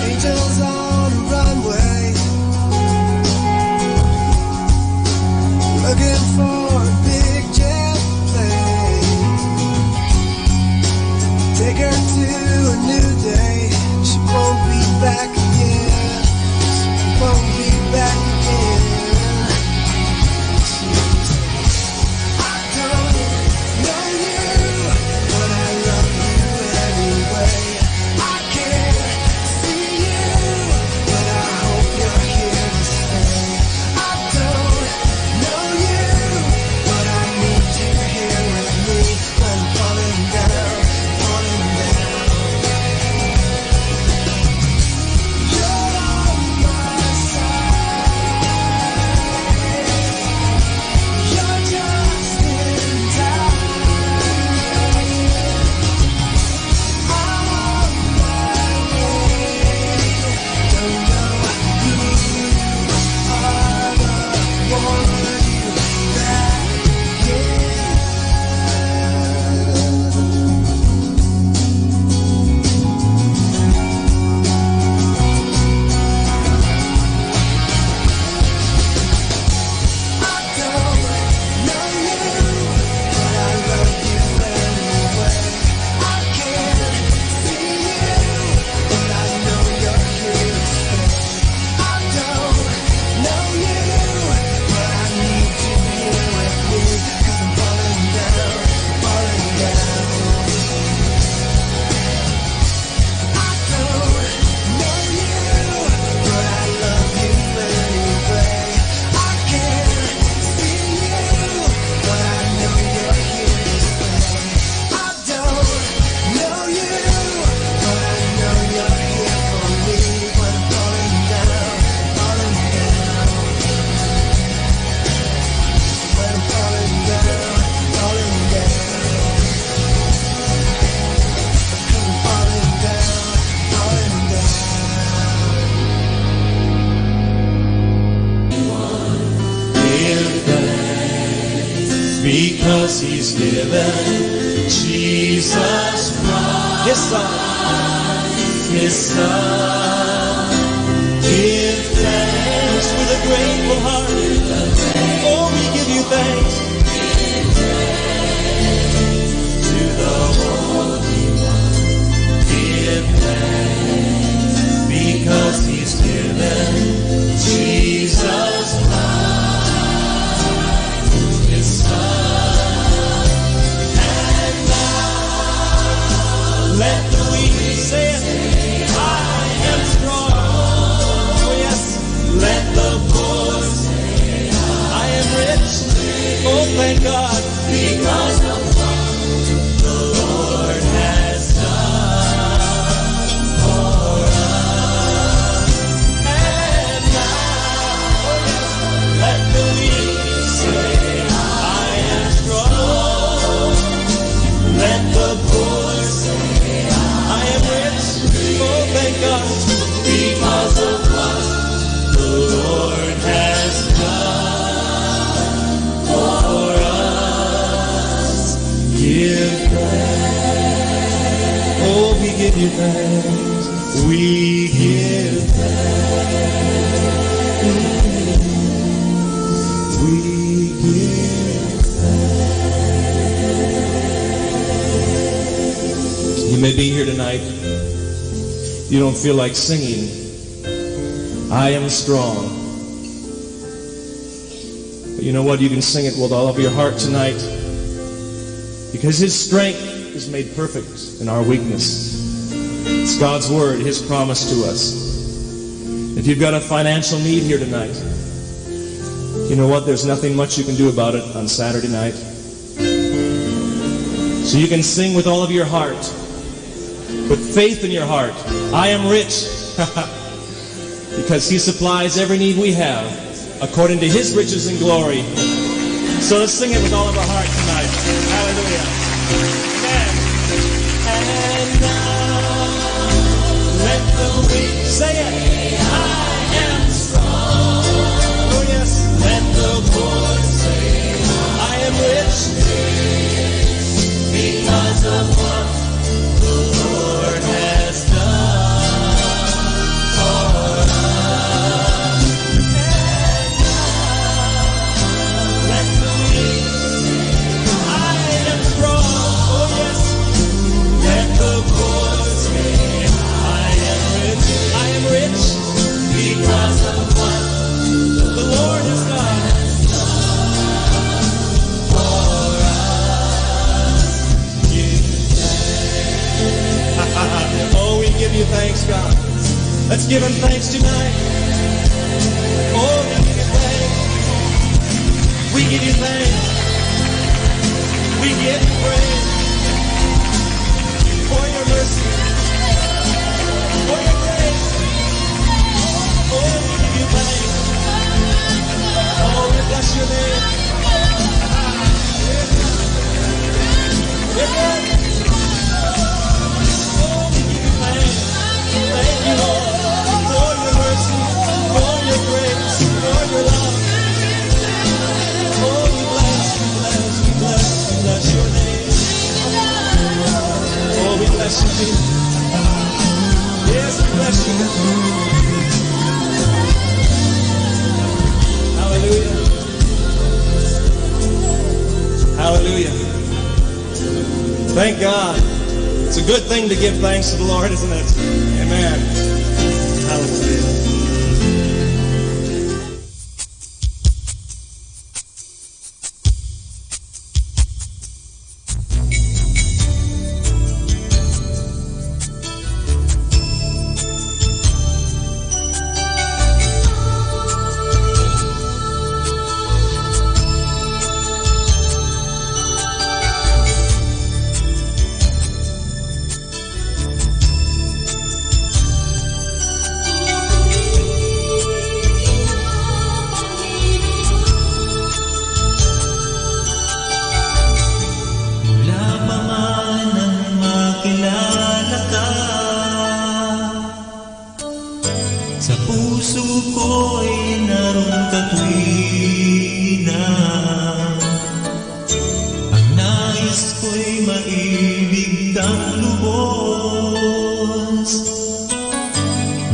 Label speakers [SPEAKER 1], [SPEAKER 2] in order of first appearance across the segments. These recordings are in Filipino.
[SPEAKER 1] Angels on a runway, looking for a big jet plane. Take her to a new day. She won't be back again. She won't be back again. I don't know you, but I love you anyway. I can't see you, but I hope you're here to stay. I don't know you, but I need you here with me when I'm falling down, falling down. You're on my side. You're just in time. I'm on my way. Don't know you are the one that I don't know you, but I love you anyway. I can't see you, but I know you're here to stay. I don't know you, but I need you here with me, 'cause I'm falling down, falling down. I don't know you, but I love you anyway. I can't see you, but I know you're here to stay. I don't know you, but I know you're here for me when I'm falling down, falling down. When I'm falling down, falling down. 'Cause I'm falling down, falling down.
[SPEAKER 2] Give thanks because he's given Jesus Christ, his son. Give thanks with a grateful heart. Oh, we give you thanks to the Holy One. Give thanks because he's given Jesus Christ, his son. And now let the weak say it. I am strong. Oh yes. Let the poor say I am rich. Oh thank God, because of what the Lord has done for us. And now, oh yes, let the weak say I am strong. Let the poor say I am rich. Oh thank God, because of what the Lord has done for us. Give thanks. Oh, we give you thanks. We give thanks. We give thanks. You may be here tonight. You don't feel like singing. I am strong. But you know what? You can sing it with all of your heart tonight, because his strength is made perfect in our weakness. It's God's word, his promise to us. If you've got a financial need here tonight, you know what? There's nothing much you can do about it on Saturday night. So you can sing with all of your heart, with faith in your heart. I am rich. Because he supplies every need we have according to his riches and glory. So let's sing it with all of our heart tonight. Hallelujah. Amen. And now let the weak say it. I am strong. Oh yes. Let the poor say I am rich. Because of what the Lord has done Let's give him thanks tonight. Oh, we give you thanks. We give you thanks. We give you praise for your mercy, for your grace. Oh, we give you thanks. Oh, we bless your name. Yeah. Oh, we give you thanks. Thank you, Lord, for your mercy, for your grace, for your love. Oh, we bless, we bless, we bless, we bless your name. Oh, we bless you, Jesus. Yes, we bless you. Hallelujah. Hallelujah. Thank God. It's a good thing to give thanks to the Lord, isn't it? Amen. Hallelujah.
[SPEAKER 3] Mula pa man nang makilala ka, sa puso ko'y naroon ka tuwina. Ang nais ko'y maibig kang lubos,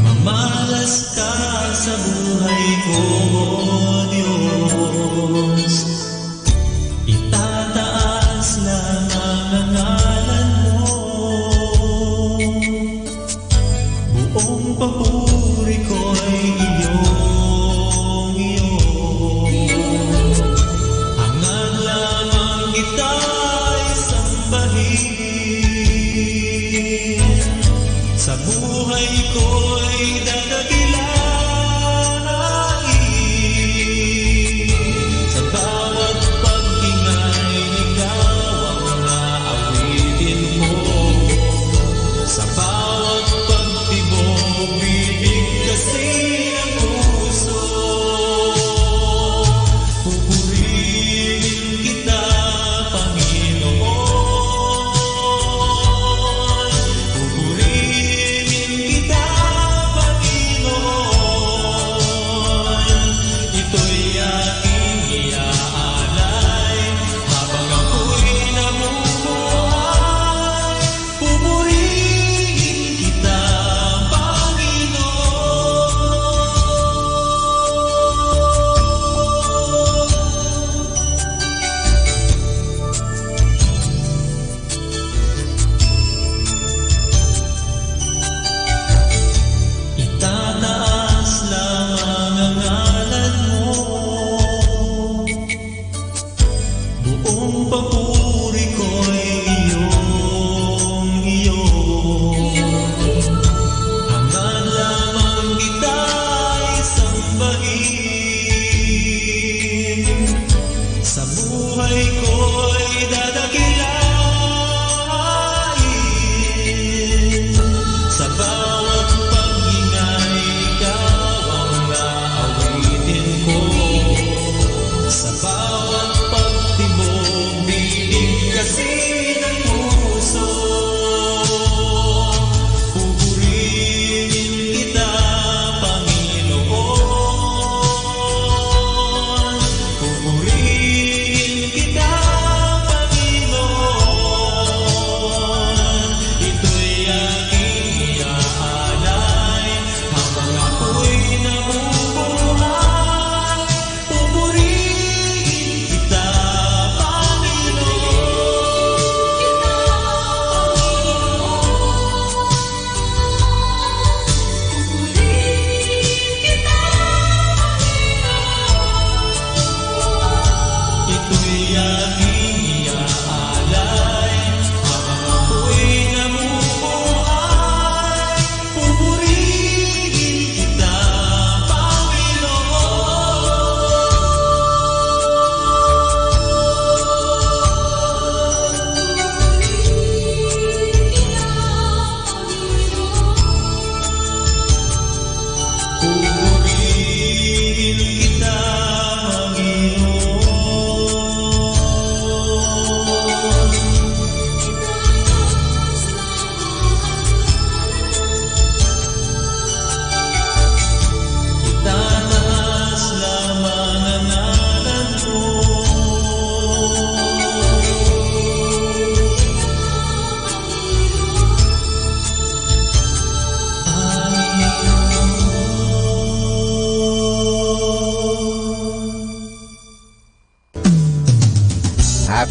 [SPEAKER 3] mamalas ka sa buhay ko, Diyos. Itataas lang ang ngalan mo, buong papuri ko'y iyo. Hangad lamang kita'y sambahin, sa buhay ko'y dadakilain. Sa bawat pagtingay, ikaw ang naawitin mo. Sa bawat pagtibok, bibig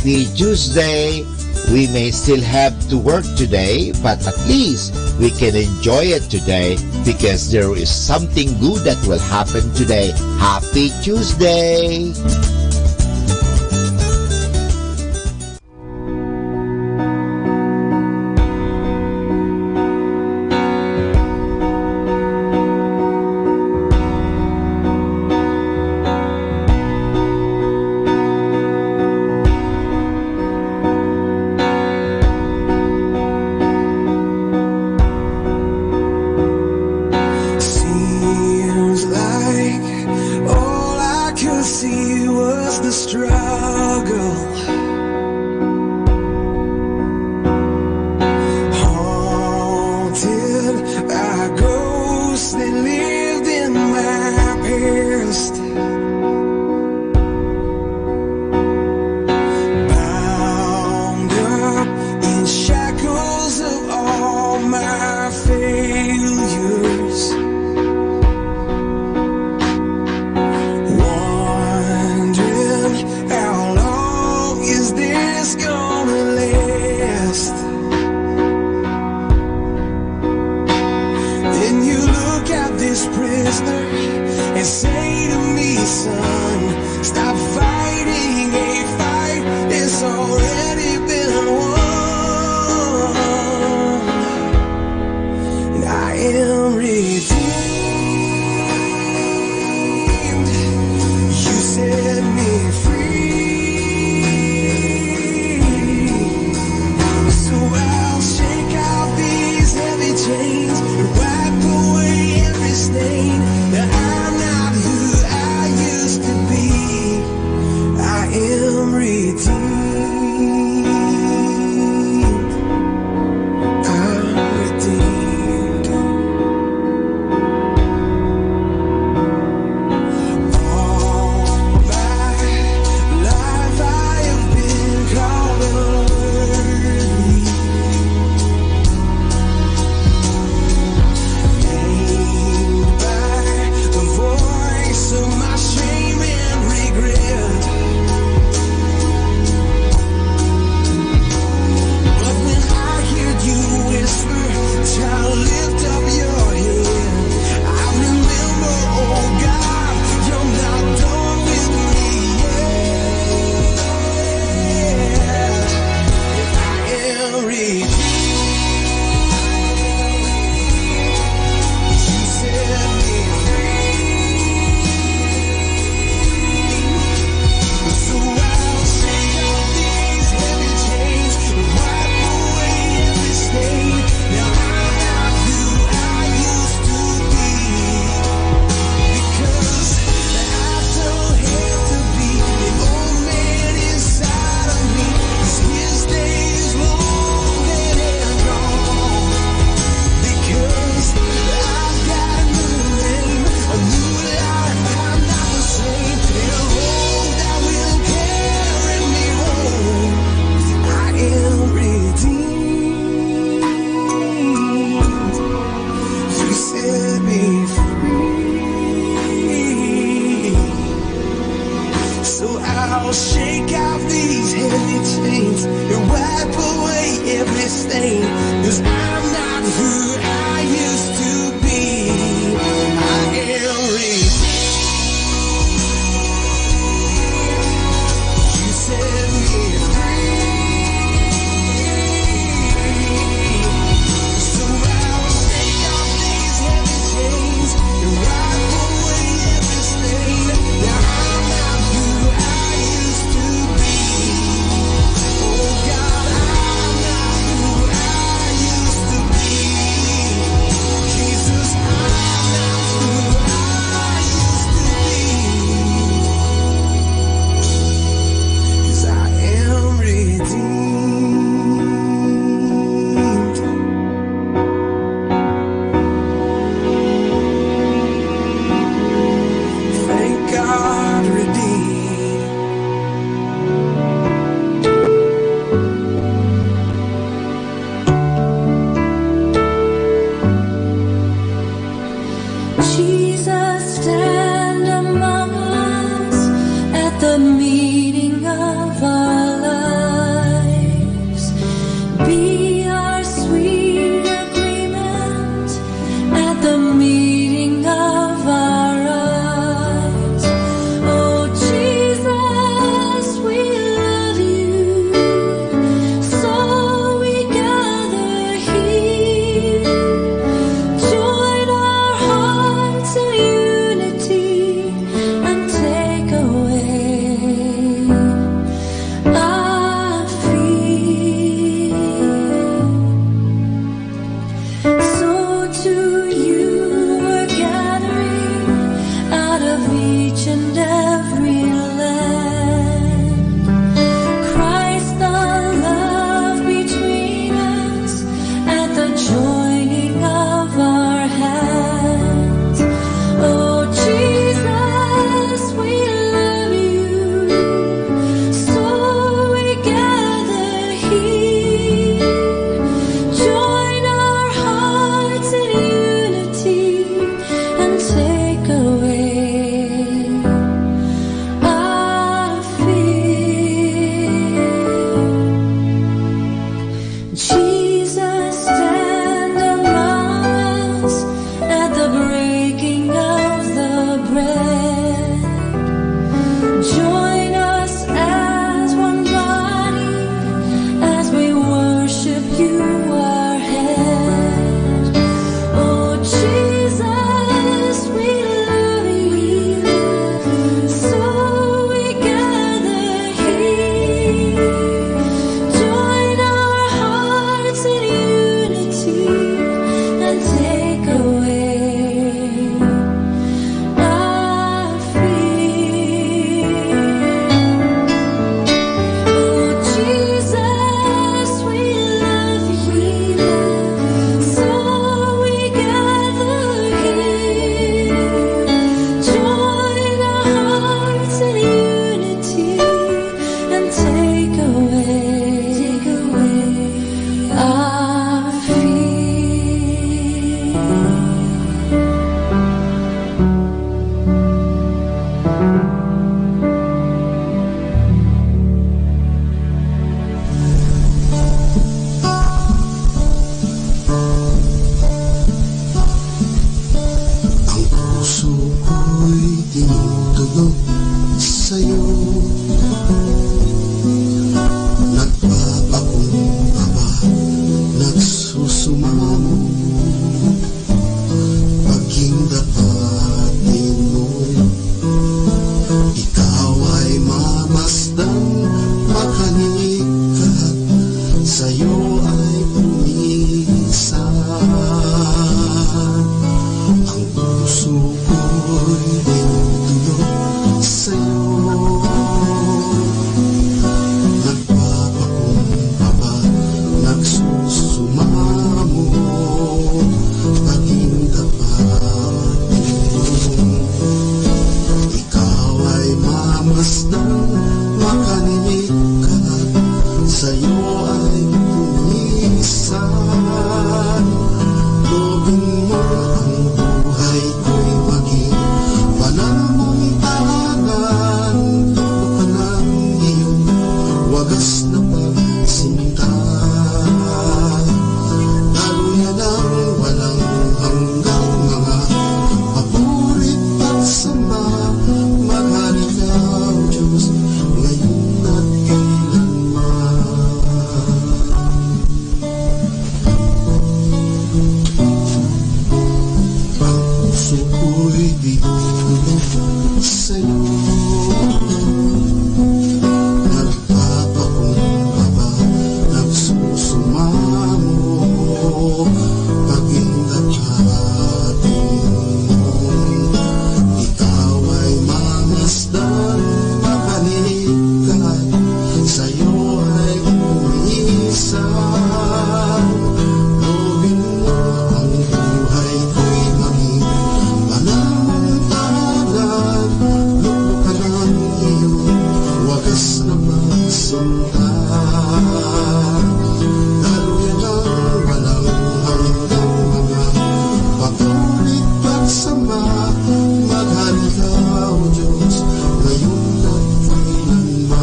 [SPEAKER 4] Happy Tuesday! We may still have to work today, but at least we can enjoy it today because there is something good that will happen today. Happy Tuesday!
[SPEAKER 1] Seems like all I could see was the struggle. Haunted by ghosts that lived in my past. Bound up in shackles of all my failures. Wondering how long is this gonna last? Then you look at this prisoner and say to me, son, stop fighting a fight that's already been won. And I am redeemed. You set me free. So I'll shake out these heavy chains and wipe away every stain. That I'm not who I used to be. I am redeemed. I'm redeemed. All my life I have been called unworthy. Named by the voice of my shame and regret. But when I heard you whisper, child, lift up your head, I remember, oh God, you're not done with me yet. I am redeemed. You set me free. So I'll shake off these heavy chains and wipe away every stain. Now I'm not who I used to be. Because I don't have to be the old man inside of me. 'Cause his days long and gone. Because I've got a new name, a new life. I'm not the same. And a road that will carry me home. I am redeemed. You set me free. So I'll shake off these heavy chains and wipe away every stain. 'Cause I'm not who I used to be. I am redeemed. You set me free. So I'll shake off these heavy chains and wipe away every stain. Now I'm not who I used to be.
[SPEAKER 5] ako'y dinulog sa'yo. Nagpapakumbaba, nagsusumamo, pag-ingat ating ikaw ay mamasdan, mabaliktad, sa'yo ay umiisan. Loobin mo ang buhay ko'y maging pananampalatag. Lubog ka ng iyong wagas na pagsundan. Daluyan ang walang hanggang mga patuloy pagsama. Maghari ka, O Diyos, ngayon at kailanman.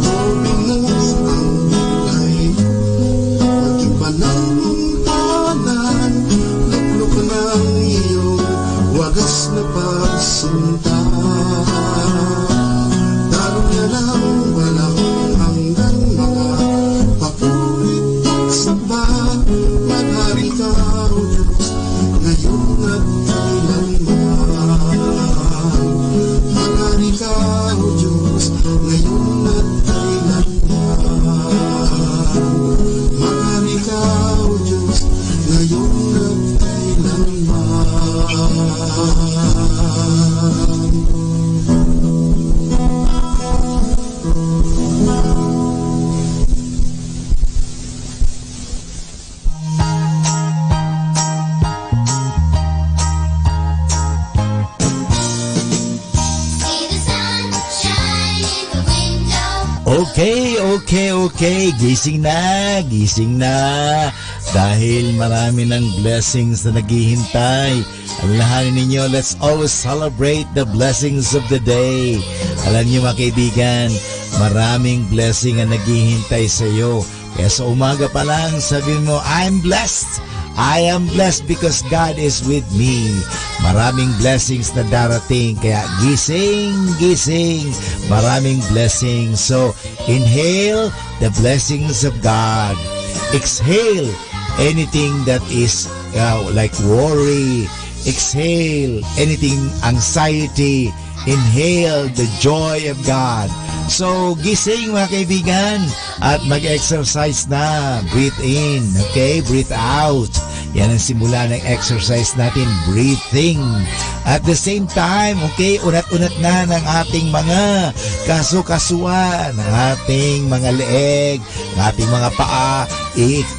[SPEAKER 5] Loobin mo ang buhay, maging pananampalatag. Lubog ka ng iyong wagas na pagsundan. Daluyan ang walang hanggang mga papurit pagsamba. Maghari ka, O Diyos, ngayon at kailanman. Maghari ka, O Diyos, ngayon at kailanman. Maghari ka, O Diyos, ngayon at kailanman.
[SPEAKER 6] See the sun shine in the window.
[SPEAKER 7] Okay. Gising na. Dahil marami ng blessings na naghihintay. Alalahanin ninyo, let's always celebrate the blessings of the day. Alam niyo mga kaibigan, maraming blessing ang naghihintay sa iyo. Kaya sa umaga pa lang, sabihin mo, I'm blessed. I am blessed because God is with me. Maraming blessings na darating. Kaya gising. Maraming blessings. So, inhale the blessings of God. Exhale anything that is like worry. Exhale anything anxiety. Inhale the joy of God. So, gising mga kaibigan at mag-exercise na. Breathe in, okay? Breathe out. Yan ang simula ng exercise natin, breathing. At the same time, okay, unat-unat na ng ating mga kasu-kasuan, ng ating mga leeg, ng ating mga paa,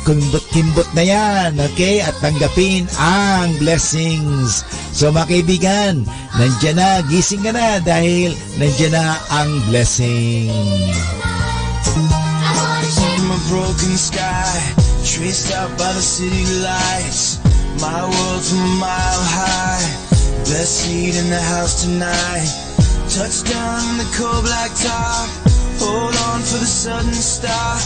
[SPEAKER 7] kimbot-kimbot na yan, okay? At tanggapin ang blessings. So mga kaibigan, nandyan na, gising ka na dahil nandyan na ang blessing.
[SPEAKER 6] I wanna shake
[SPEAKER 1] I'm a broken sky, traced out by the city lights. My world's a mile high, best seat in the house tonight. Touchdown in the cold black top, hold on for the sudden stop.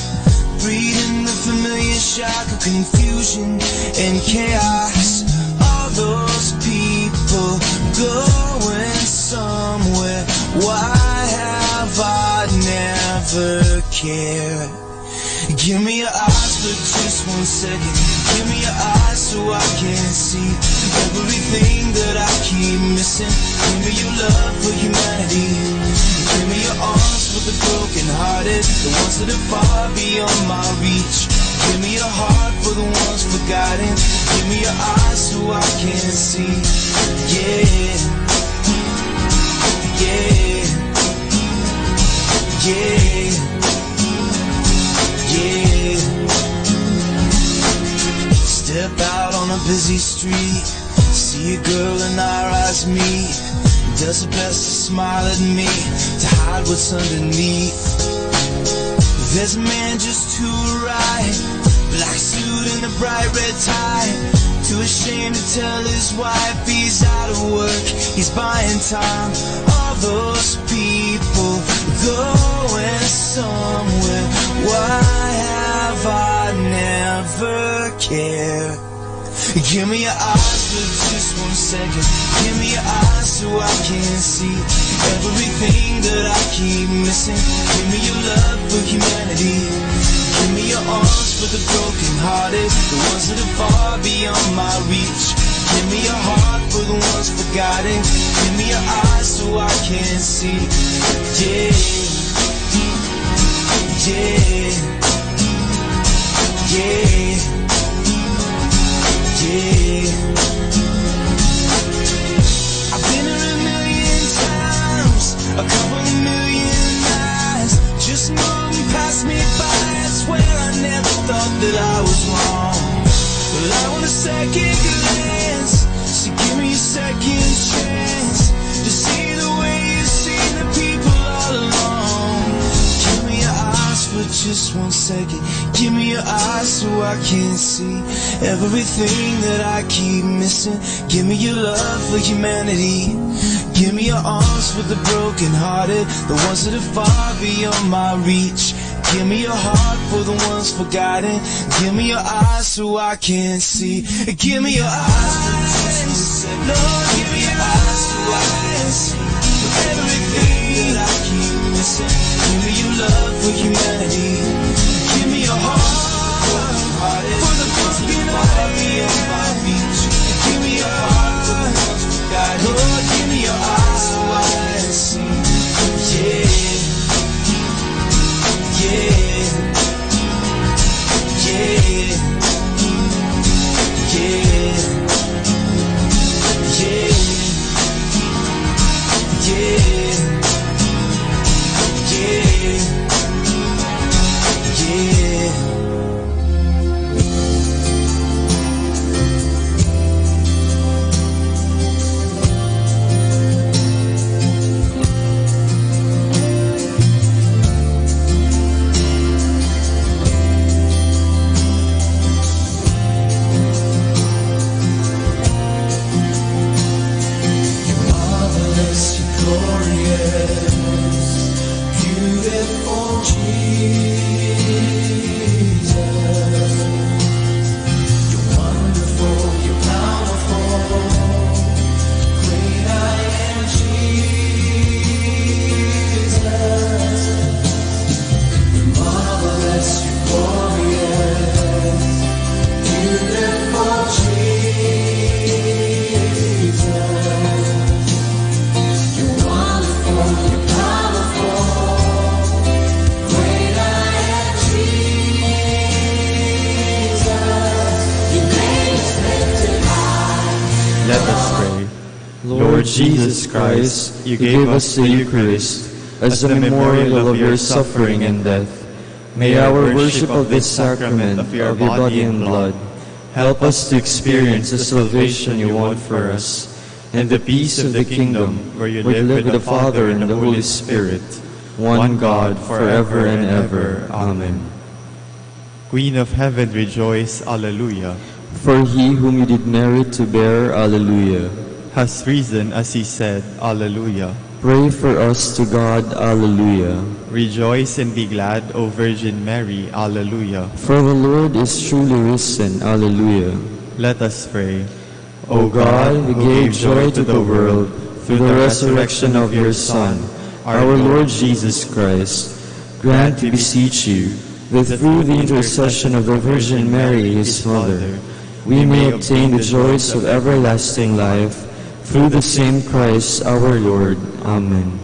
[SPEAKER 1] Breathing the familiar shock of confusion and chaos. All those people going somewhere. Why have I never cared? Give me your eyes for just 1 second. Give me your eyes so I can see everything that I keep missing. Give me your love for humanity. Give me your arms for the broken hearted, the ones that are far beyond my reach. Give me your heart for the ones forgotten. Give me your eyes so I can see. Yeah. Step out on a busy street, see a girl and our eyes meet. Does her best to smile at me, to hide what's underneath. There's a man just to her right, black suit and a bright red tie. Too ashamed to tell his wife he's out of work, he's buying time. All those people going somewhere. Why have I never cared? Give me your eyes for just 1 second. Give me your eyes so I can see everything that I keep missing. Give me your love for humanity. Give me your arms for the broken hearted, the ones that are far beyond my reach. Give me a heart for the ones forgotten. Give me your eyes so I can see. Yeah, yeah, yeah, yeah. I've been here a million times, a couple million lies, just moving past me by. I swear I never thought that I was wrong. Well, I want a second glance, so give me a second chance to see the way you see the people all along. Give me your eyes for just 1 second. Give me your eyes so I can see everything that I keep missing. Give me your love for humanity. Give me your arms for the broken hearted, the ones that are far beyond my reach. Give me your heart for the ones forgotten. Give me your eyes so I can see. Give me your eyes for just 1 second. Lord, give me your eyes so I can see everything that I keep missing. Give me your love for humanity. Give me your heart for the broken hearted beyond my reach. Give me your heart for the ones forgotten. Lord, give me your eyes so I can see. Yeah. Yeah, yeah, yeah, yeah, yeah, yeah, yeah.
[SPEAKER 8] Lord Jesus Christ, you gave us the Eucharist as a memorial of your suffering and death. May our worship of this sacrament of your body and blood help us to experience the salvation you want for us and the peace of the kingdom where you live with the Father and the Holy Spirit, one God, forever and ever. Amen.
[SPEAKER 9] Queen of Heaven, rejoice, Alleluia.
[SPEAKER 8] For he whom you did merit to bear, Alleluia,
[SPEAKER 9] has risen as he said, Alleluia.
[SPEAKER 8] Pray for us to God, Alleluia.
[SPEAKER 9] Rejoice and be glad, O Virgin Mary, Alleluia.
[SPEAKER 8] For the Lord is truly risen, Alleluia.
[SPEAKER 9] Let us pray.
[SPEAKER 8] O God, who gave joy to the world through the resurrection of your Son, our Lord Jesus Christ, grant, we beseech you, that through the intercession of the Virgin Mary, his Mother, we may obtain the joys of everlasting life, through the same Christ our Lord. Amen.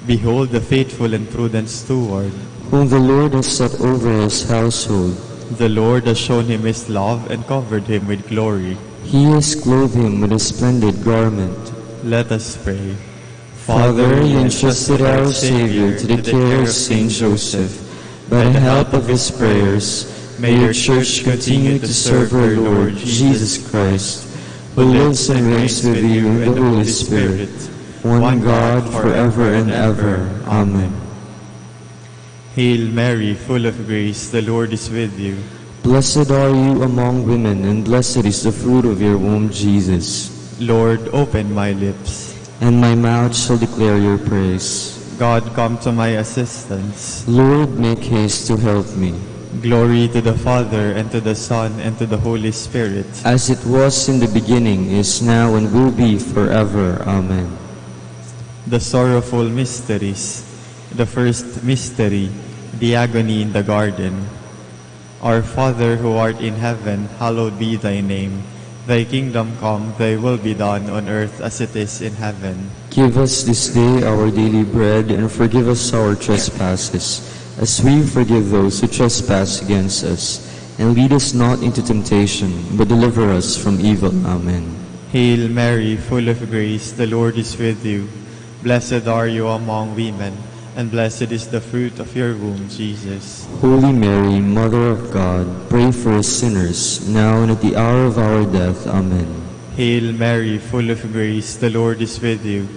[SPEAKER 9] Behold the faithful and prudent steward,
[SPEAKER 8] whom the Lord has set over his household.
[SPEAKER 9] The Lord has shown him his love and covered him with glory.
[SPEAKER 8] He has clothed him with a splendid garment.
[SPEAKER 9] Let us pray.
[SPEAKER 8] Father, you entrusted our Savior to the care of Saint Joseph. By the help of his prayers, may your Church continue to serve her Lord Jesus Christ, who lives and reigns with you in the Holy Spirit, one God, forever and ever. Amen.
[SPEAKER 9] Hail Mary, full of grace, the Lord is with you.
[SPEAKER 8] Blessed are you among women, and blessed is the fruit of your womb, Jesus.
[SPEAKER 9] Lord, open my lips,
[SPEAKER 8] and my mouth shall declare your praise.
[SPEAKER 9] God, come to my assistance.
[SPEAKER 8] Lord, make haste to help me.
[SPEAKER 9] Glory to the Father, and to the Son, and to the Holy Spirit.
[SPEAKER 8] As it was in the beginning, is now, and will be forever. Amen.
[SPEAKER 9] The sorrowful mysteries. The first mystery, the agony in the garden. Our Father who art in heaven, hallowed be thy name. Thy kingdom come, thy will be done on earth as it is in heaven.
[SPEAKER 8] Give us this day our daily bread, and forgive us our trespasses, as we forgive those who trespass against us. And lead us not into temptation, but deliver us from evil. Amen.
[SPEAKER 9] Hail Mary, full of grace, the Lord is with you. Blessed are you among women, and blessed is the fruit of your womb, Jesus.
[SPEAKER 8] Holy Mary, Mother of God, pray for us sinners, now and at the hour of our death. Amen.
[SPEAKER 9] Hail Mary, full of grace, the Lord is with you.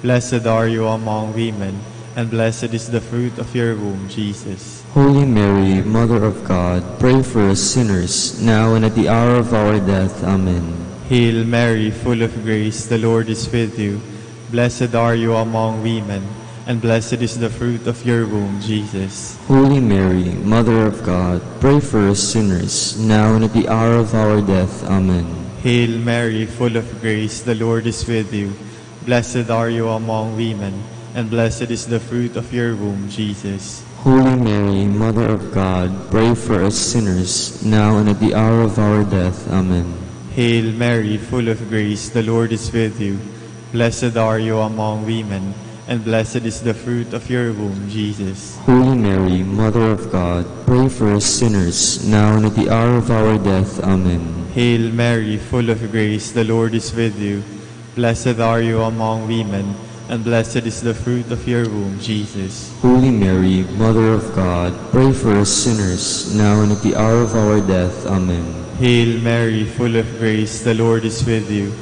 [SPEAKER 9] Blessed are you among women, and blessed is the fruit of your womb, Jesus.
[SPEAKER 8] Holy Mary, Mother of God, pray for us sinners, now and at the hour of our death. Amen.
[SPEAKER 9] Hail Mary, full of grace, the Lord is with you. Blessed are you among women, and blessed is the fruit of your womb, Jesus.
[SPEAKER 8] Holy Mary, Mother of God, pray for us sinners, now and at the hour of our death. Amen.
[SPEAKER 9] Hail Mary, full of grace, the Lord is with you. Blessed are you among women, and blessed is the fruit of your womb, Jesus.
[SPEAKER 8] Holy Mary, Mother of God, pray for us sinners, now and at the hour of our death. Amen.
[SPEAKER 9] Hail Mary, full of grace, the Lord is with you. Blessed are you among women, and blessed is the fruit of your womb, Jesus.
[SPEAKER 8] Holy Mary, Mother of God, pray for us sinners, now and at the hour of our death. Amen.
[SPEAKER 9] Hail Mary, full of grace, the Lord is with you. Blessed are you among women, and blessed is the fruit of your womb, Jesus.
[SPEAKER 8] Holy Mary, Mother of God, pray for us sinners, now and at the hour of our death. Amen.
[SPEAKER 9] Hail Mary, full of grace, the Lord is with you.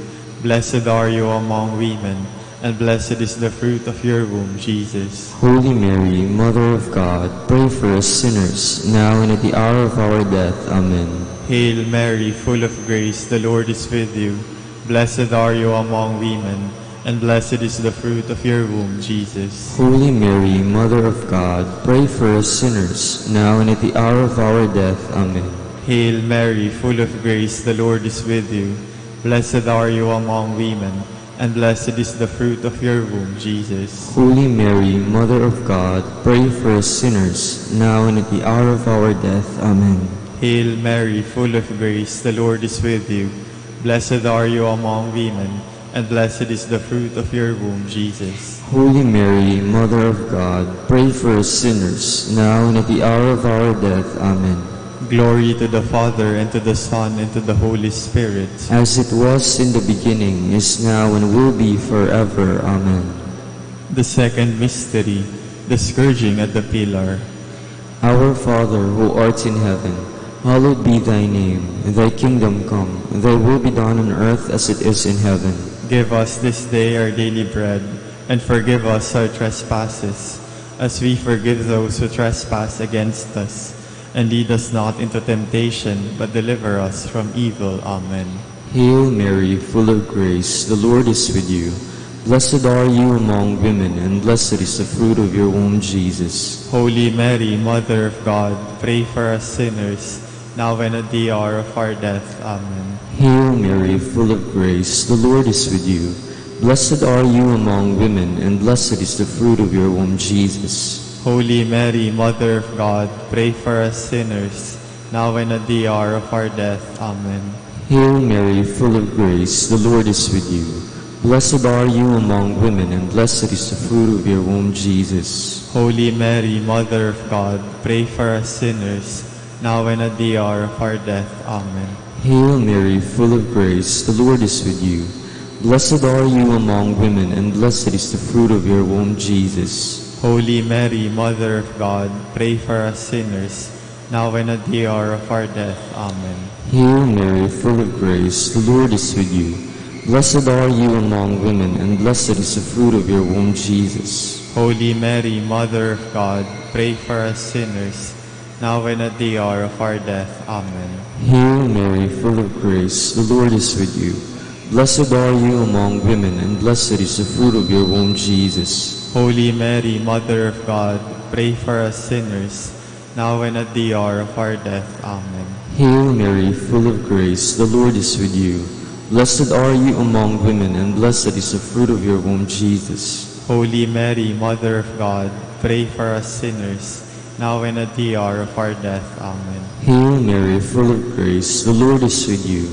[SPEAKER 9] Blessed are you among women, and blessed is the fruit of your womb, Jesus.
[SPEAKER 8] Holy Mary, Mother of God, pray for us sinners, now and at the hour of our death. Amen.
[SPEAKER 9] Hail Mary, full of grace, the Lord is with you. Blessed are you among women, and blessed is the fruit of your womb, Jesus.
[SPEAKER 8] Holy Mary, Mother of God, pray for us sinners, now and at the hour of our death. Amen.
[SPEAKER 9] Hail Mary, full of grace, the Lord is with you. Blessed are you among women, and blessed is the fruit of your womb, Jesus.
[SPEAKER 8] Holy Mary, Mother of God, pray for us sinners, now and at the hour of our death. Amen.
[SPEAKER 9] Hail Mary, full of grace, the Lord is with you. Blessed are you among women, and blessed is the fruit of your womb, Jesus.
[SPEAKER 8] Holy Mary, Mother of God, pray for us sinners, now and at the hour of our death. Amen.
[SPEAKER 9] Glory to the Father, and to the Son, and to the Holy Spirit.
[SPEAKER 8] As it was in the beginning, is now, and will be forever. Amen.
[SPEAKER 9] The second mystery, the scourging at the pillar.
[SPEAKER 8] Our Father, who art in heaven, hallowed be thy name. Thy kingdom come, thy will be done on earth as it is in heaven.
[SPEAKER 9] Give us this day our daily bread, and forgive us our trespasses, as we forgive those who trespass against us. And lead us not into temptation, but deliver us from evil. Amen.
[SPEAKER 8] Hail Mary, full of grace, the Lord is with you. Blessed are you among women, and blessed is the fruit of your womb, Jesus.
[SPEAKER 9] Holy Mary, Mother of God, pray for us sinners, now and at the hour of our death. Amen.
[SPEAKER 8] Hail Mary, full of grace, the Lord is with you. Blessed are you among women, and blessed is the fruit of your womb, Jesus.
[SPEAKER 9] Holy Mary, Mother of God, pray for us sinners, now and at the hour of our death. Amen.
[SPEAKER 8] Hail Mary, full of grace, the Lord is with you. Blessed are you among women, and blessed is the fruit of your womb, Jesus.
[SPEAKER 9] Holy Mary, Mother of God, pray for us sinners, now and at the hour of our death. Amen.
[SPEAKER 8] Hail Mary, full of grace, the Lord is with you. Blessed are you among women, and blessed is the fruit of your womb, Jesus.
[SPEAKER 9] Holy Mary, Mother of God, pray for us sinners, now and at the hour of our death. Amen.
[SPEAKER 8] Hail Mary, full of grace, the Lord is with you. Blessed are you among women, and blessed is the fruit of your womb, Jesus.
[SPEAKER 9] Holy Mary, Mother of God, pray for us sinners, now and at the hour of our death. Amen.
[SPEAKER 8] Hail Mary, full of grace, the Lord is with you. Blessed are you among women, and blessed is the fruit of your womb, Jesus.
[SPEAKER 9] Holy Mary, Mother of God, pray for us sinners, now and at the hour of our death. Amen.
[SPEAKER 8] Hail Mary, full of grace, the Lord is with you. Blessed are you among women, and blessed is the fruit of your womb, Jesus.
[SPEAKER 9] Holy Mary, Mother of God, pray for us sinners, now and at the hour of our death. Amen.
[SPEAKER 8] Hail Mary, full of grace, the Lord is with you.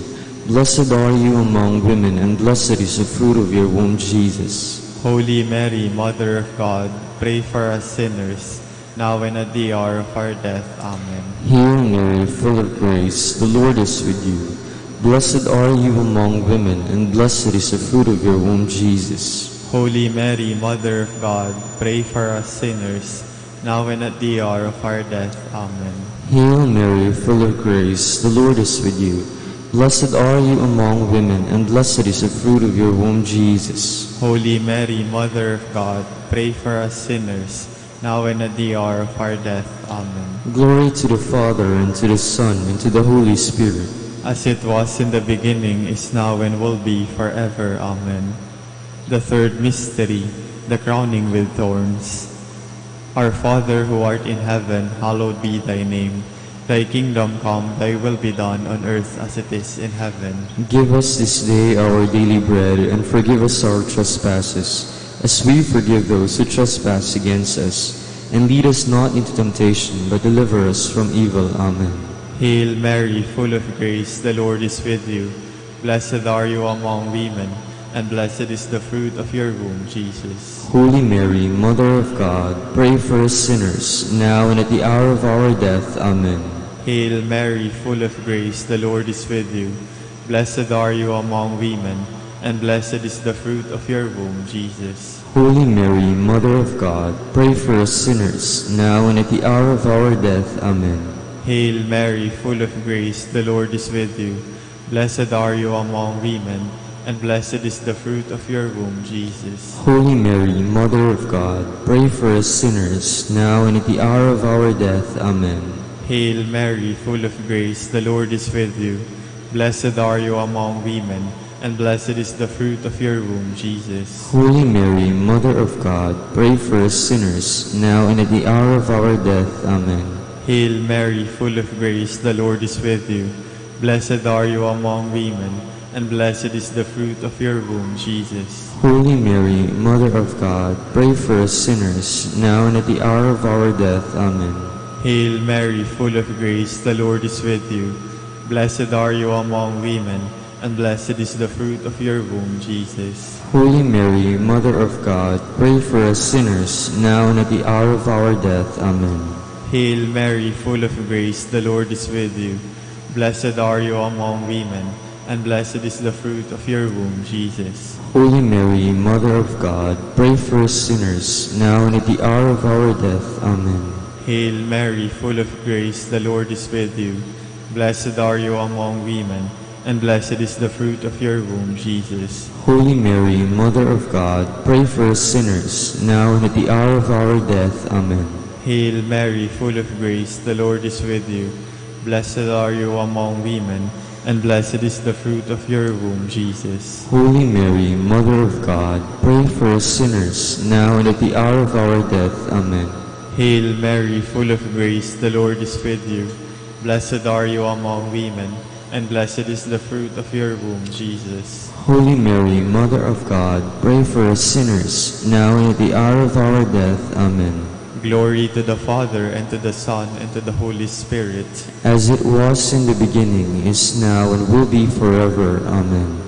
[SPEAKER 8] Blessed are you among women, and blessed is the fruit of your womb, Jesus.
[SPEAKER 9] Holy Mary, Mother of God, pray for us sinners, now and at the hour of our death. Amen.
[SPEAKER 8] Hail Mary, full of grace, the Lord is with you. Blessed are you among women, and blessed is the fruit of your womb, Jesus.
[SPEAKER 9] Holy Mary, Mother of God, pray for us sinners, now and at the hour of our death. Amen.
[SPEAKER 8] Hail Mary, full of grace, the Lord is with you. Blessed are you among women, and blessed is the fruit of your womb, Jesus.
[SPEAKER 9] Holy Mary, Mother of God, pray for us sinners, now and at the hour of our death. Amen.
[SPEAKER 8] Glory to the Father, and to the Son, and to the Holy Spirit.
[SPEAKER 9] As it was in the beginning, is now, and will be forever. Amen. The third mystery, the crowning with thorns. Our Father who art in heaven, hallowed be thy name. Thy kingdom come, thy will be done on earth as it is in heaven.
[SPEAKER 8] Give us this day our daily bread, and forgive us our trespasses, as we forgive those who trespass against us. And lead us not into temptation, but deliver us from evil. Amen.
[SPEAKER 9] Hail Mary, full of grace, the Lord is with you. Blessed are you among women, and blessed is the fruit of your womb, Jesus.
[SPEAKER 8] Holy Mary, Mother of God, pray for us sinners, now and at the hour of our death. Amen.
[SPEAKER 9] Hail Mary, full of grace, the Lord is with you. Blessed are you among women, and blessed is the fruit of your womb, Jesus.
[SPEAKER 8] Holy Mary, Mother of God, pray for us sinners, now and at the hour of our death. Amen.
[SPEAKER 9] Hail Mary, full of grace, the Lord is with you. Blessed are you among women, and blessed is the fruit of your womb, Jesus.
[SPEAKER 8] Holy Mary, Mother of God, pray for us sinners, now and at the hour of our death. Amen.
[SPEAKER 9] Hail Mary, full of grace, the Lord is with you. Blessed are you among women, and blessed is the fruit of your womb, Jesus.
[SPEAKER 8] Holy Mary, Mother of God, pray for us sinners, now and at the hour of our death. Amen.
[SPEAKER 9] Hail Mary, full of grace, the Lord is with you. Blessed are you among women, and blessed is the fruit of your womb, Jesus.
[SPEAKER 8] Holy Mary, Mother of God, pray for us sinners, now and at the hour of our death. Amen.
[SPEAKER 9] Hail Mary, full of grace, the Lord is with you. Blessed are you among women, and blessed is the fruit of your womb, Jesus.
[SPEAKER 8] Holy Mary, Mother of God, pray for us sinners, now and at the hour of our death. Amen.
[SPEAKER 9] Hail Mary, full of grace, the Lord is with you. Blessed are you among women, and blessed is the fruit of your womb, Jesus.
[SPEAKER 8] Holy Mary, Mother of God, pray for us sinners, now and at the hour of our death. Amen.
[SPEAKER 9] Hail Mary, full of grace, the Lord is with you. Blessed are you among women, and blessed is the fruit of your womb, Jesus.
[SPEAKER 8] Holy Mary, Mother of God, pray for us sinners, now and at the hour of our death. Amen.
[SPEAKER 9] Hail Mary, full of grace, the Lord is with you. Blessed are you among women, and blessed is the fruit of your womb, Jesus.
[SPEAKER 8] Holy Mary, Mother of God, pray for us sinners, now and at the hour of our death. Amen.
[SPEAKER 9] Hail Mary, full of grace, the Lord is with you. Blessed are you among women, and blessed is the fruit of your womb, Jesus.
[SPEAKER 8] Holy Mary, Mother of God, pray for us sinners, now and at the hour of our death. Amen.
[SPEAKER 9] Glory to the Father, and to the Son, and to the Holy Spirit.
[SPEAKER 8] As it was in the beginning, is now, and will be forever. Amen.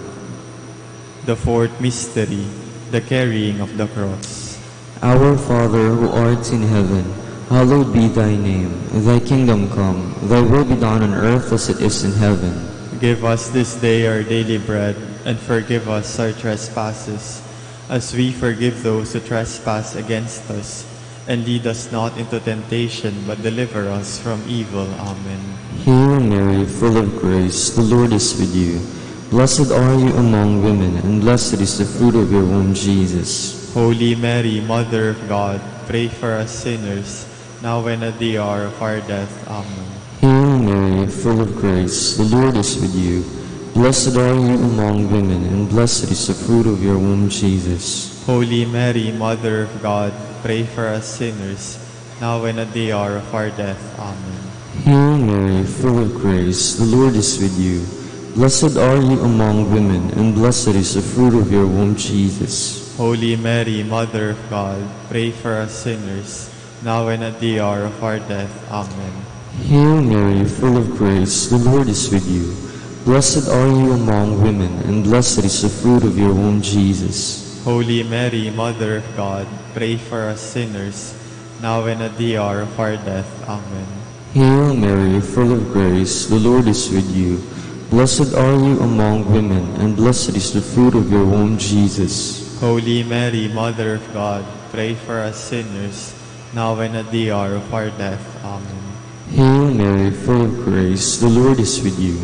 [SPEAKER 9] The fourth mystery, the carrying of the cross.
[SPEAKER 8] Our Father, who art in heaven, hallowed be thy name. Thy kingdom come, thy will be done on earth as it is in heaven.
[SPEAKER 9] Give us this day our daily bread, and forgive us our trespasses, as we forgive those who trespass against us. And lead us not into temptation, but deliver us from evil. Amen.
[SPEAKER 8] Hail Mary, full of grace, the Lord is with you. Blessed are you among women, and blessed is the fruit of your womb, Jesus.
[SPEAKER 9] Holy Mary, Mother of God, pray for us sinners, now and at the hour of our death. Amen.
[SPEAKER 8] Hail Mary, full of grace, the Lord is with you. Blessed are you among women, and blessed is the fruit of your womb, Jesus.
[SPEAKER 9] Holy Mary, Mother of God, pray for us sinners, now and at the hour of our death. Amen.
[SPEAKER 8] Hail Mary, full of grace, the Lord is with you. Blessed are you among women, and blessed is the fruit of your womb, Jesus.
[SPEAKER 9] Holy Mary, Mother of God, pray for us sinners, now and at the hour of our death. Amen.
[SPEAKER 8] Hail Mary, full of grace, the Lord is with you. Blessed are you among women, and blessed is the fruit of your womb, Jesus.
[SPEAKER 9] Holy Mary, Mother of God, pray for us sinners, now and at the hour of our death. Amen.
[SPEAKER 8] Hail Mary, full of grace, the Lord is with you. Blessed are you among women, and blessed is the fruit of your womb, Jesus.
[SPEAKER 9] Holy Mary, Mother of God, pray for us sinners, now and at the hour of our death. Amen.
[SPEAKER 8] Hail Mary, full of grace, the Lord is with you.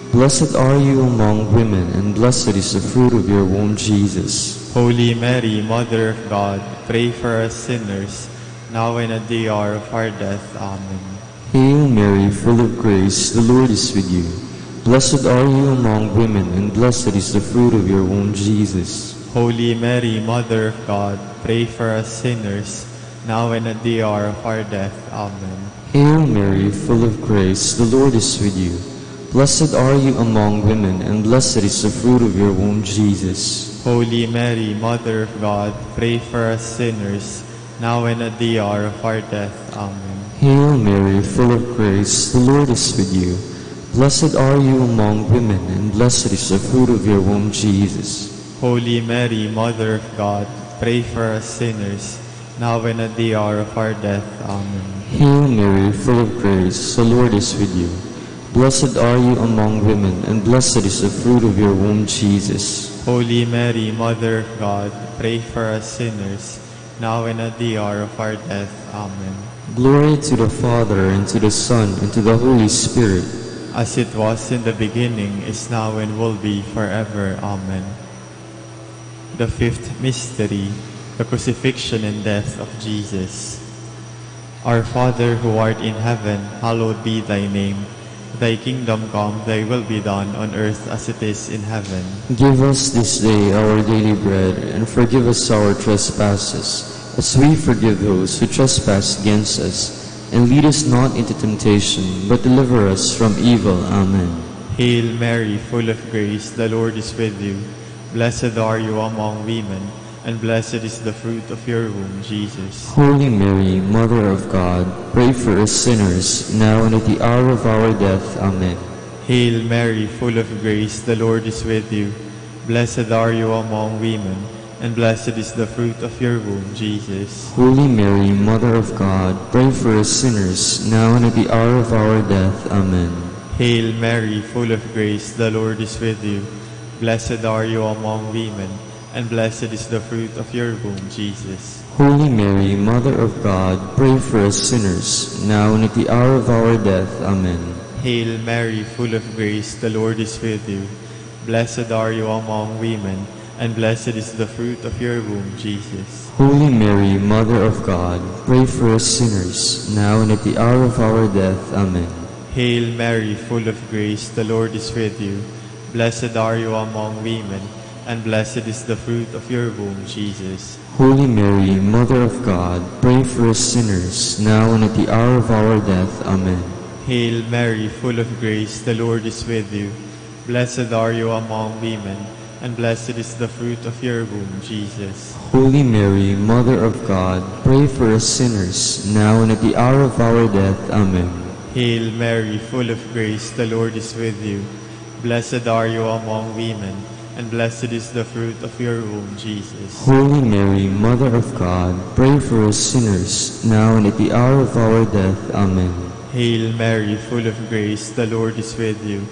[SPEAKER 8] Blessed are you among women, and blessed is the fruit of your womb, Jesus.
[SPEAKER 9] Holy Mary, Mother of God, pray for us sinners, now and at the hour of our death. Amen.
[SPEAKER 8] Hail Mary, full of grace, the Lord is with you. Blessed are you among women, and blessed is the fruit of your womb, Jesus.
[SPEAKER 9] Holy Mary, Mother of God, pray for us sinners, now and at the hour of our death. Amen.
[SPEAKER 8] Hail Mary, full of grace, the Lord is with you. Blessed are you among women, and blessed is the fruit of your womb, Jesus.
[SPEAKER 9] Holy Mary, Mother of God, pray for us sinners, now and at the hour of our death. Amen.
[SPEAKER 8] Hail Mary, full of grace, the Lord is with you. Blessed are you among women, and blessed is the fruit of your womb, Jesus.
[SPEAKER 9] Holy Mary, Mother of God, pray for us sinners, now and at the hour of our death. Amen.
[SPEAKER 8] Hail Mary, full of grace, the Lord is with you. Blessed are you among women, and blessed is the fruit of your womb, Jesus.
[SPEAKER 9] Holy Mary, Mother of God, pray for us sinners, now and at the hour of our death. Amen.
[SPEAKER 8] Glory to the Father, and to the Son, and to the Holy Spirit.
[SPEAKER 9] As it was in the beginning, is now, and will be forever. Amen. The fifth mystery, the crucifixion and death of Jesus. Our Father who art in heaven, hallowed be thy name. Thy kingdom come, thy will be done on earth as it is in heaven.
[SPEAKER 8] Give us this day our daily bread, and forgive us our trespasses, as we forgive those who trespass against us. And lead us not into temptation, but deliver us from evil. Amen.
[SPEAKER 9] Hail Mary, full of grace, the Lord is with you. Blessed are you among women, and blessed is the fruit of your womb, Jesus.
[SPEAKER 8] Holy Mary, Mother of God, pray for us sinners, now and at the hour of our death. Amen.
[SPEAKER 9] Hail Mary, full of grace, the Lord is with you. Blessed are you among women, and blessed is the fruit of your womb, Jesus.
[SPEAKER 8] Holy Mary, Mother of God, pray for us sinners, now and at the hour of our death. Amen.
[SPEAKER 9] Hail Mary, full of grace, the Lord is with you. Blessed are you among women, and blessed is the fruit of your womb, Jesus.
[SPEAKER 8] Holy Mary, Mother of God, pray for us sinners, now and at the hour of our death. Amen.
[SPEAKER 9] Hail Mary, full of grace, the Lord is with you. Blessed are you among women, and blessed is the fruit of your womb, Jesus.
[SPEAKER 8] Holy Mary, Mother of God, pray for us sinners, now and at the hour of our death. Amen.
[SPEAKER 9] Hail Mary, full of grace, the Lord is with you. Blessed are you among women, and blessed is the fruit of your womb, Jesus.
[SPEAKER 8] Holy Mary, Mother of God, pray for us sinners, now and at the hour of our death. Amen.
[SPEAKER 9] Hail Mary, full of grace, the Lord is with you. Blessed are you among women, and blessed is the fruit of your womb, Jesus.
[SPEAKER 8] Holy Mary, Mother of God, pray for us sinners, now and at the hour of our death. Amen.
[SPEAKER 9] Hail Mary, full of grace, the Lord is with you. Blessed are you among women, and blessed is the fruit of your womb, Jesus.
[SPEAKER 8] Holy Mary, Mother of God, pray for us sinners, now and at the hour of our death. Amen.
[SPEAKER 9] Hail Mary, full of grace, the Lord is with you.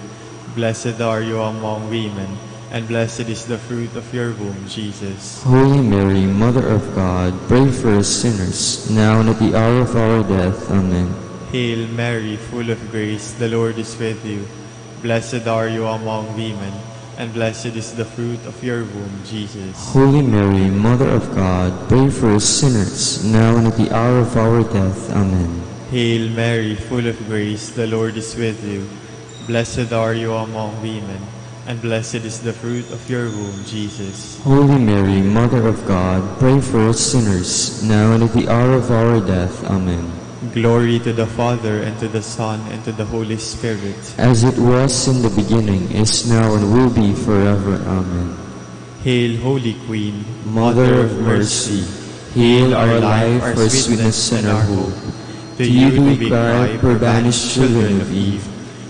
[SPEAKER 9] Blessed are you among women, and blessed is the fruit of your womb, Jesus.
[SPEAKER 8] Holy Mary, Mother of God, pray for us sinners, now and at the hour of our death. Amen.
[SPEAKER 9] Hail Mary, full of grace, the Lord is with you. Blessed are you among women, and blessed is the fruit of your womb, Jesus.
[SPEAKER 8] Holy Mary, Mother of God, pray for us sinners, now and at the hour of our death. Amen.
[SPEAKER 9] Hail Mary, full of grace, the Lord is with you. Blessed are you among women, and blessed is the fruit of your womb, Jesus.
[SPEAKER 8] Holy Mary, Mother of God, pray for us sinners, now and at the hour of our death. Amen.
[SPEAKER 9] Glory to the Father, and to the Son, and to the Holy Spirit.
[SPEAKER 8] As it was in the beginning, is now, and will be forever. Amen.
[SPEAKER 9] Hail, Holy Queen,
[SPEAKER 8] Mother of mercy, hail our life, our sweetness, and our hope. To you do we cry, poor banished children of Eve.